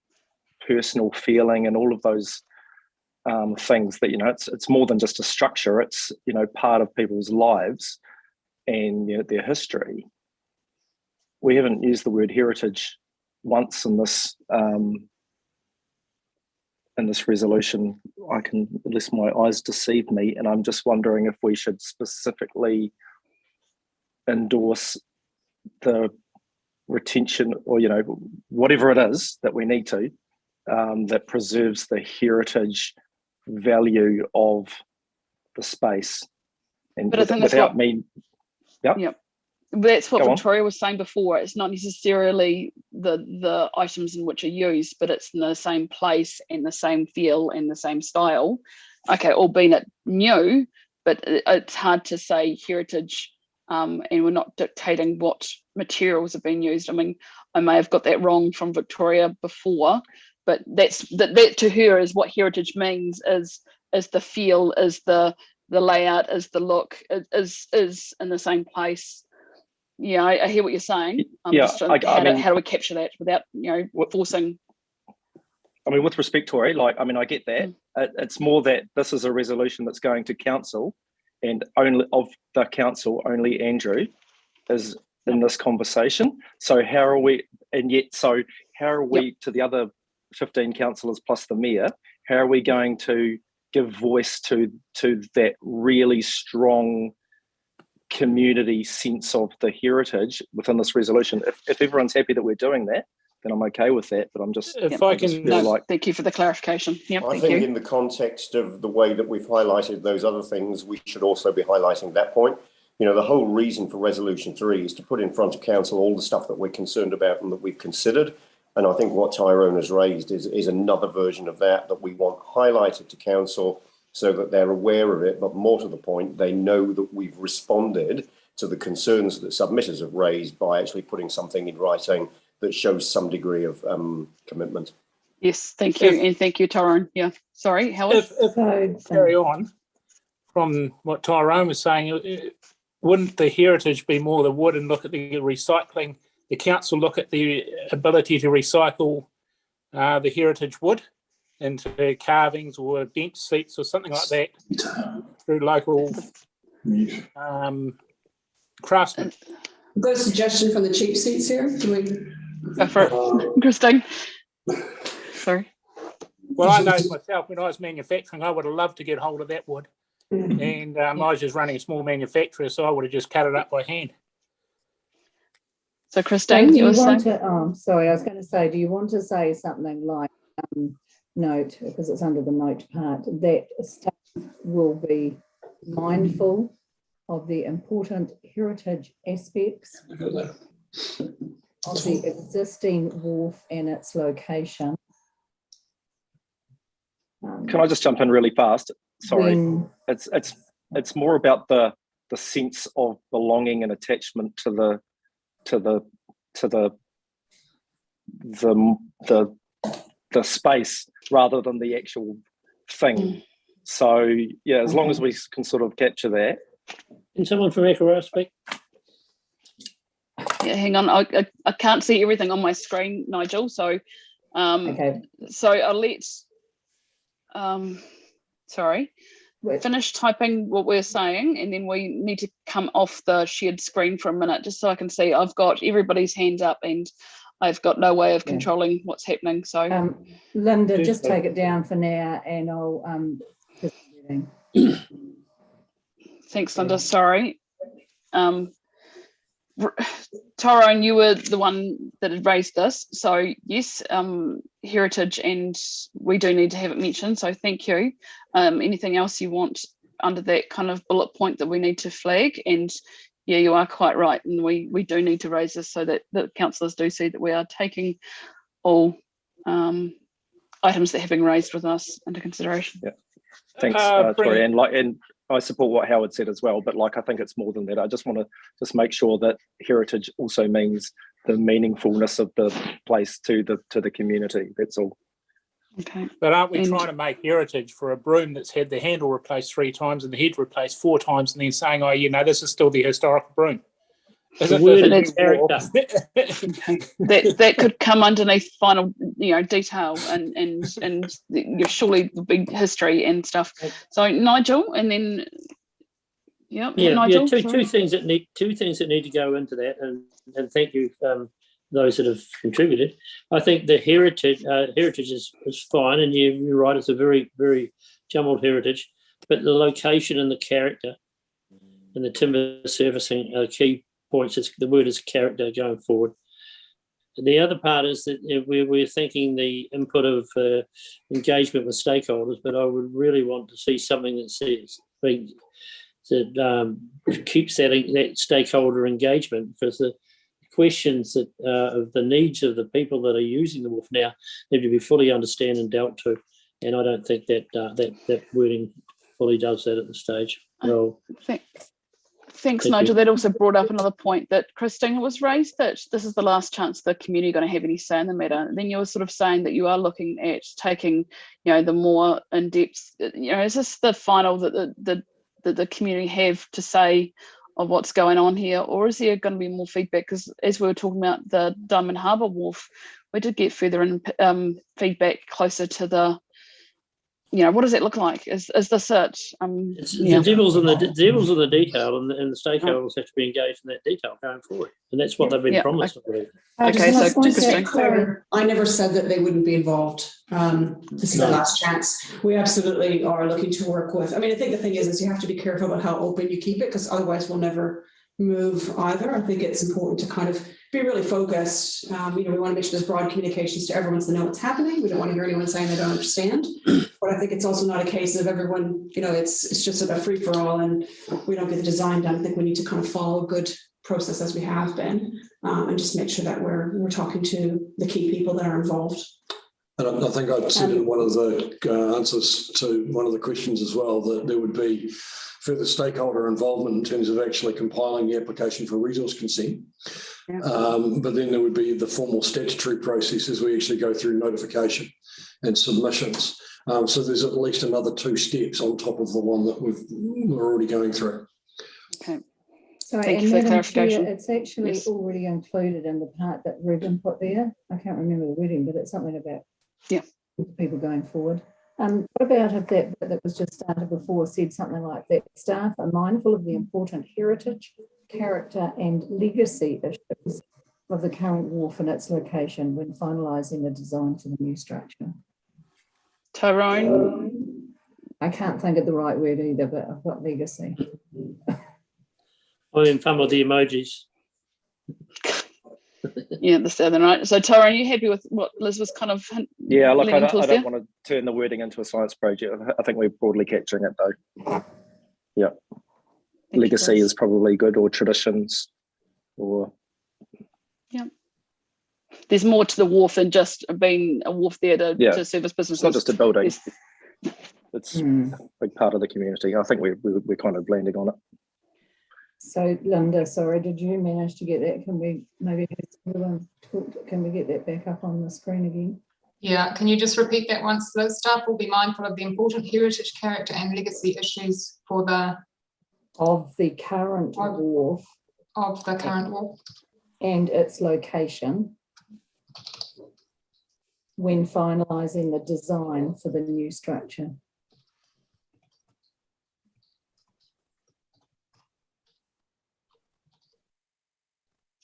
M: personal feeling and all of those things that, you know, it's more than just a structure, it's, you know, part of people's lives and, you know, their history. We haven't used the word heritage once in this resolution. Unless my eyes deceive me, and I'm just wondering if we should specifically endorse the retention, or, you know, whatever it is that we need to, that preserves the heritage value of the space. And
A: but I think
M: without me,
A: that's what Victoria was saying before. It's not necessarily the items in which are used, but it's in the same place and the same feel and the same style. Okay, albeit new, but it's hard to say heritage, and we're not dictating what materials have been used. I mean, I may have got that wrong from Victoria before, but that to her is what heritage means, is the feel, is the layout, is the look, is in the same place. Yeah, I hear what you're saying. How do we capture that without, you know, forcing?
M: I mean, with respect, Tori, like, I mean, I get that. It's more that this is a resolution that's going to council, and only of the council, only Andrew is in this conversation. So how are we? And yet, so how are we to the other 15 councillors plus the mayor? How are we going to give voice to that really strong community sense of the heritage within this resolution? If everyone's happy that we're doing that, then I'm okay with that. But I'm just,
V: If
M: I just feel like,
A: thank you for the clarification. Yep,
J: I
A: thank
J: think
A: you.
J: in the context of the way that we've highlighted those other things, we should also be highlighting that point. You know, the whole reason for Resolution 3 is to put in front of council all the stuff that we're concerned about and that we've considered. And I think what Tyrone has raised is another version of that we want highlighted to council so that they're aware of it. But more to the point, they know that we've responded to the concerns that submitters have raised by actually putting something in writing that shows some degree of commitment.
A: Yes, thank you. And thank you, Tyrone. Yeah, sorry, Helen.
V: If carry on from what Tyrone was saying, wouldn't the heritage be more the wood and look at the recycling? The council look at the ability to recycle the heritage wood into carvings or bench seats or something like that through local craftsmen.
T: I've got a suggestion from the cheap seats here. Can we
A: go for it, Christine? Sorry.
V: Well, I know myself, when I was manufacturing, I would have loved to get hold of that wood. And I was just running a small manufacturer, so I would have just cut it up by hand.
A: So, Christine,
O: you want to, sorry, I was going to say, do you want to say something like, note, because it's under the note part, that staff will be mindful of the important heritage aspects of the existing wharf and its location?
M: can I just jump in really fast? Sorry, it's more about the sense of belonging and attachment to the space rather than the actual thing. So yeah, as long as we can sort of capture that.
G: Can someone from Echo speak?
A: Yeah, hang on. I can't see everything on my screen, Nigel. So, so I'll let. Sorry. Finish typing what we're saying, and then we need to come off the shared screen for a minute just so I can see. I've got everybody's hands up and I've got no way of controlling what's happening. So
O: Linda, just take it down for now and I'll
A: thanks, Linda. Sorry. Tyrone, you were the one that had raised this. So yes, heritage, and we do need to have it mentioned. So thank you. Anything else you want under that kind of bullet point that we need to flag? And yeah, you are quite right. And we do need to raise this so that the councillors do see that we are taking all items that have been raised with us into consideration.
M: Yeah. Thanks, Tori. And I support what Howard said as well, but I think it's more than that. I just want to make sure that heritage also means the meaningfulness of the place to the community. That's all.
A: Okay.
V: But aren't we trying to make heritage for a broom that's had the handle replaced 3 times and the head replaced 4 times, and then saying, oh, this is still the historical broom?
A: That could come underneath final, detail and surely the big history and stuff. So Nigel, and then Nigel.
G: Two things that need to go into that, and thank you, those that have contributed. I think the heritage is fine, and you're right. It's a very, very jumbled heritage, but the location and the character and the timber servicing are key points. The word is character going forward. And the other part is that we're thinking the input of engagement with stakeholders, but I would really want to see something that says that keeps that stakeholder engagement, because the questions that of the needs of the people that are using the wharf now need to be fully understood and dealt to, and I don't think that wording fully does that at this stage. Well,
A: Thanks, Nigel. That also brought up another point that Christina was raised, that this is the last chance the community are going to have any say in the matter. And then you were sort of saying that you are looking at taking, the more in-depth, is this the final that the community have to say of what's going on here, or is there going to be more feedback? Because as we were talking about the Diamond Harbour Wharf, we did get further in feedback closer to the, what does it look like? Is this it?
G: The devil's in the detail, and the stakeholders have to be engaged in that detail going forward, and that's what they've been promised.
T: Okay, so just to be clear, I never said that they wouldn't be involved. This is the last chance. We absolutely are looking to work with. I think the thing is you have to be careful about how open you keep it, because otherwise we'll never move either. I think it's important to kind of be really focused. We want to make sure there's broad communications to everyone so they know what's happening. We don't want to hear anyone saying they don't understand. But I think it's also not a case of everyone, it's just a free for all and we don't get the design done. I think we need to kind of follow a good process as we have been and just make sure that we're talking to the key people that are involved.
I: And I think I'd said in one of the answers to one of the questions as well that there would be further stakeholder involvement in terms of actually compiling the application for resource consent. Yeah. But then there would be the formal statutory process as we actually go through notification and submissions. So there's at least another 2 steps on top of the one that we're already going through.
A: Okay.
O: So,
A: thank you for the clarification.
O: It's actually already included in the part that Ruben put there. I can't remember the wording, but it's something about people going forward. What about if that bit that was just started before said something like that? Staff are mindful of the important heritage, character and legacy issues of the current wharf and its location when finalising the design for the new structure.
A: Tyrone?
O: I can't think of the right word either, but I've got legacy.
G: I'm in fun with the emojis.
A: Yeah, the Southern, right? So, Tyrone, are you happy with what Liz was kind of
M: Yeah, look, I don't
A: there?
M: want to turn the wording into a science project. I think we're broadly capturing it though. Yeah. Legacy is probably good, or traditions, or...
A: Yeah. There's more to the wharf than just being a wharf there to service businesses.
M: It's not just a building. It's a big part of the community. I think we're kind of landing on it.
O: So, Linda, sorry, did you manage to get that? Can we maybe can we get that back up on the screen again?
P: Yeah, can you just repeat that once? Those staff will be mindful of the important heritage, character and legacy issues for the...
O: Of the current wharf.
P: Of the current wharf.
O: And its location when finalising the design for the new structure.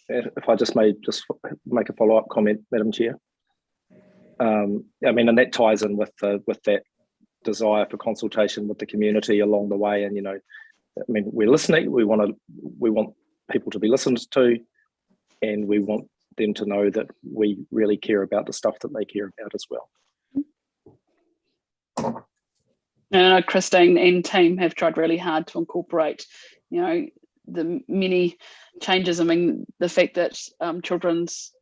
M: If I just make a follow-up comment, Madam Chair. I mean, and that ties in with that desire for consultation with the community along the way. And I mean, we're listening. We want people to be listened to, and we want them to know that we really care about the stuff that they care about as well.
A: And I know Christine and team have tried really hard to incorporate, the many changes. I mean, the fact that Children's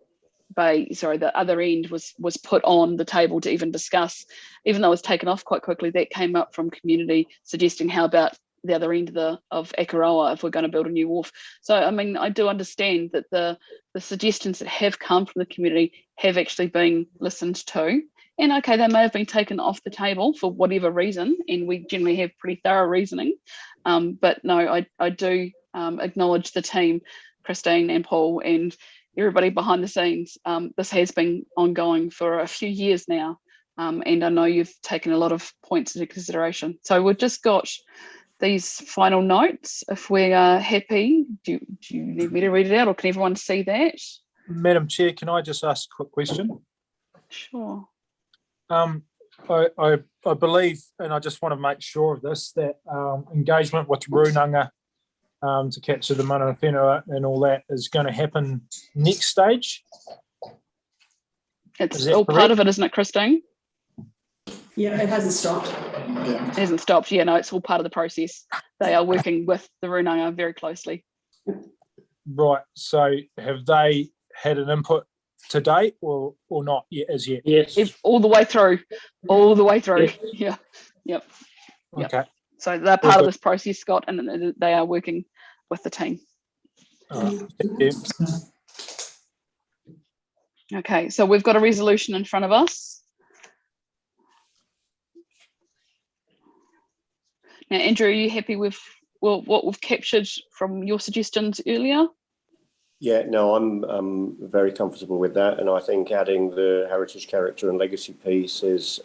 A: Bay, the other end was put on the table to even discuss, even though it was taken off quite quickly, that came up from community suggesting how about the other end of Akaroa if we're going to build a new wharf. So, I mean, I do understand that the suggestions that have come from the community have actually been listened to. And okay, they may have been taken off the table for whatever reason, and we generally have pretty thorough reasoning. But no, I do acknowledge the team, Christine and Paul and everybody behind the scenes. This has been ongoing for a few years now, and I know you've taken a lot of points into consideration. So we've just got these final notes. If we are happy, do you need me to read it out, or can everyone see that?
U: Madam Chair, can I just ask a quick question?
A: Sure.
U: I believe, and I just want to make sure of this, that engagement with Runanga to capture the mana whenua and all that is going to happen next stage.
A: It's all part of it, isn't it, Christine?
T: Yeah, it hasn't stopped.
A: It hasn't stopped. Yeah, no, it's all part of the process. They are working with the Runanga very closely.
U: Right. So have they had an input to date or not yet as yet?
G: Yes.
A: All the way through. All the way through. Yes. Yeah. Yep.
U: Okay.
A: So they're part of this process, Scott, and they are working with the team.
U: Thank you.
A: Okay, so we've got a resolution in front of us. Now, Andrew, are you happy with what we've captured from your suggestions earlier?
J: Yeah, no, I'm very comfortable with that, and I think adding the heritage, character, and legacy piece is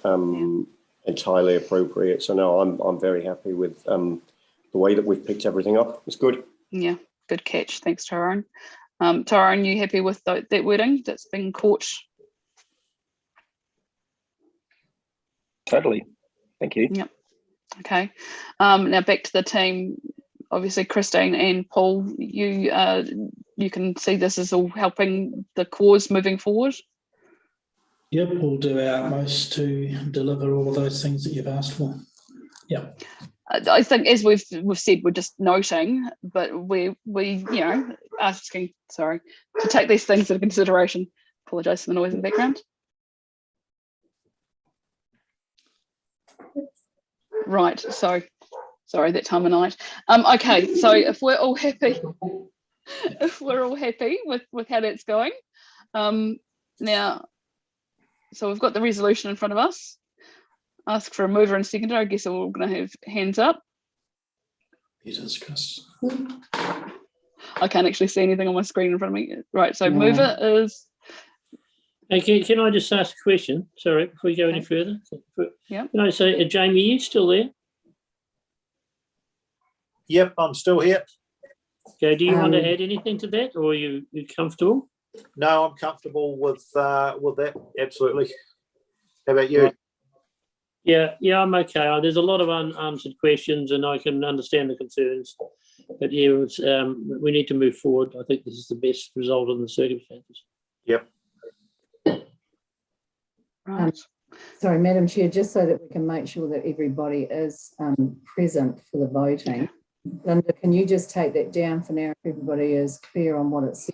J: entirely appropriate. So no, I'm very happy with the way that we've picked everything up. It's good.
A: Yeah, good catch. Thanks, Tyrone. Tyrone, you happy with that wording that's been caught?
M: Totally. Thank you.
A: Yep. Okay. Now back to the team. Obviously, Christine and Paul, you you can see this is all helping the cause moving forward?
D: Yep, we'll do our utmost to deliver all of those things that you've asked for. Yep.
A: I think, as we've said, we're just noting, but we asking, sorry, to take these things into consideration. Apologise for the noise in the background. Right, so sorry, that time of night. Okay, so if we're all happy, with how that's going, now, so we've got the resolution in front of us. Ask for a mover and seconder. I guess we're all going to have hands up.
D: Jesus Christ.
A: I can't actually see anything on my screen in front of me. Right, so mover is.
G: Okay, can I just ask a question? Sorry, before you go any further.
A: Yeah.
G: Can I say, Jamie, are you still there?
E: Yep, I'm still here.
G: Okay, do you want to add anything to that, or are you comfortable?
E: No, I'm comfortable with that. Absolutely. How about you?
G: Right. Yeah, I'm okay. There's a lot of unanswered questions, and I can understand the concerns. But yeah, we need to move forward. I think this is the best result in the circumstances.
E: Yep.
O: Sorry, Madam Chair, just so that we can make sure that everybody is present for the voting. Linda, can you just take that down for now if everybody is clear on what it's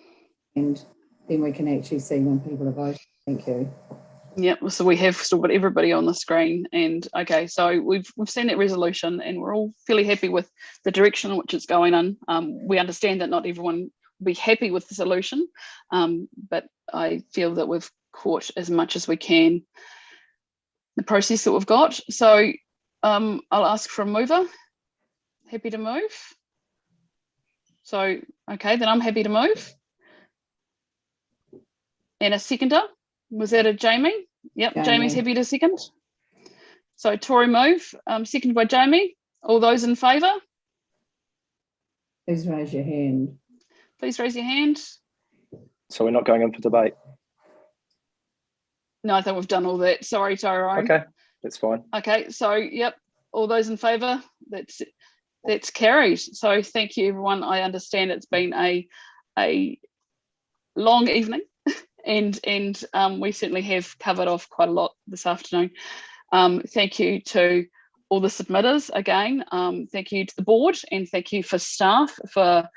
O: and then we can actually see when people are voting. Thank you.
A: Yep, so we have still got everybody on the screen, and okay, so we've seen that resolution and we're all fairly happy with the direction in which it's going in. We understand that not everyone will be happy with the solution, but I feel that we've caught as much as we can the process that we've got. So I'll ask for a mover. Happy to move. So, okay, then I'm happy to move. And a seconder. Was that a Jamie? Yep, Jamie's happy to second. So Tori move, seconded by Jamie. All those in favour?
O: Please raise your hand.
A: Please raise your hand.
M: So we're not going in for debate?
A: No, I think we've done all that. Sorry, Tyrone.
M: Okay, that's fine.
A: Okay, so yep, all those in favour? That's carried. So thank you, everyone. I understand it's been a long evening. And we certainly have covered off quite a lot this afternoon. Thank you to all the submitters again. Thank you to the board, and thank you for staff for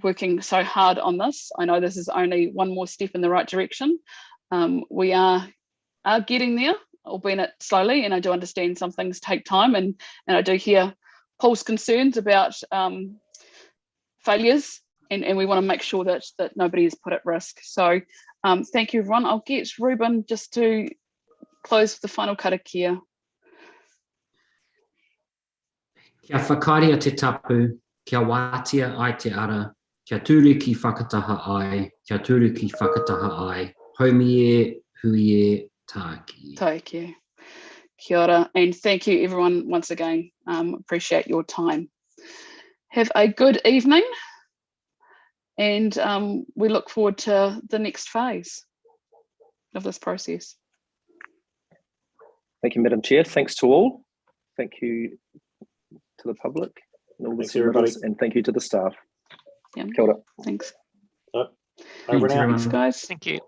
A: working so hard on this. I know this is only one more step in the right direction. We are getting there, albeit slowly, and I do understand some things take time, and I do hear Paul's concerns about failures. And we want to make sure that nobody is put at risk. So thank you, everyone. I'll get Ruben just to close with the final karakia.
N: Kia whakaria te tapu, kia wātia ai te ara, kia tūru ki whakataha ai, kia tūru ki whakataha ai, haumie, huie, tāki.
A: Tāki. Kia ora, and thank you, everyone, once again. Appreciate your time. Have a good evening. And we look forward to the next phase of this process.
M: Thank you, Madam Chair. Thanks to all. Thank you to the public and all the submitters, and thank you to the staff.
A: Yeah.
M: Kia ora.
A: Thanks.
E: Over now.
A: Thanks, guys.
H: Thank you.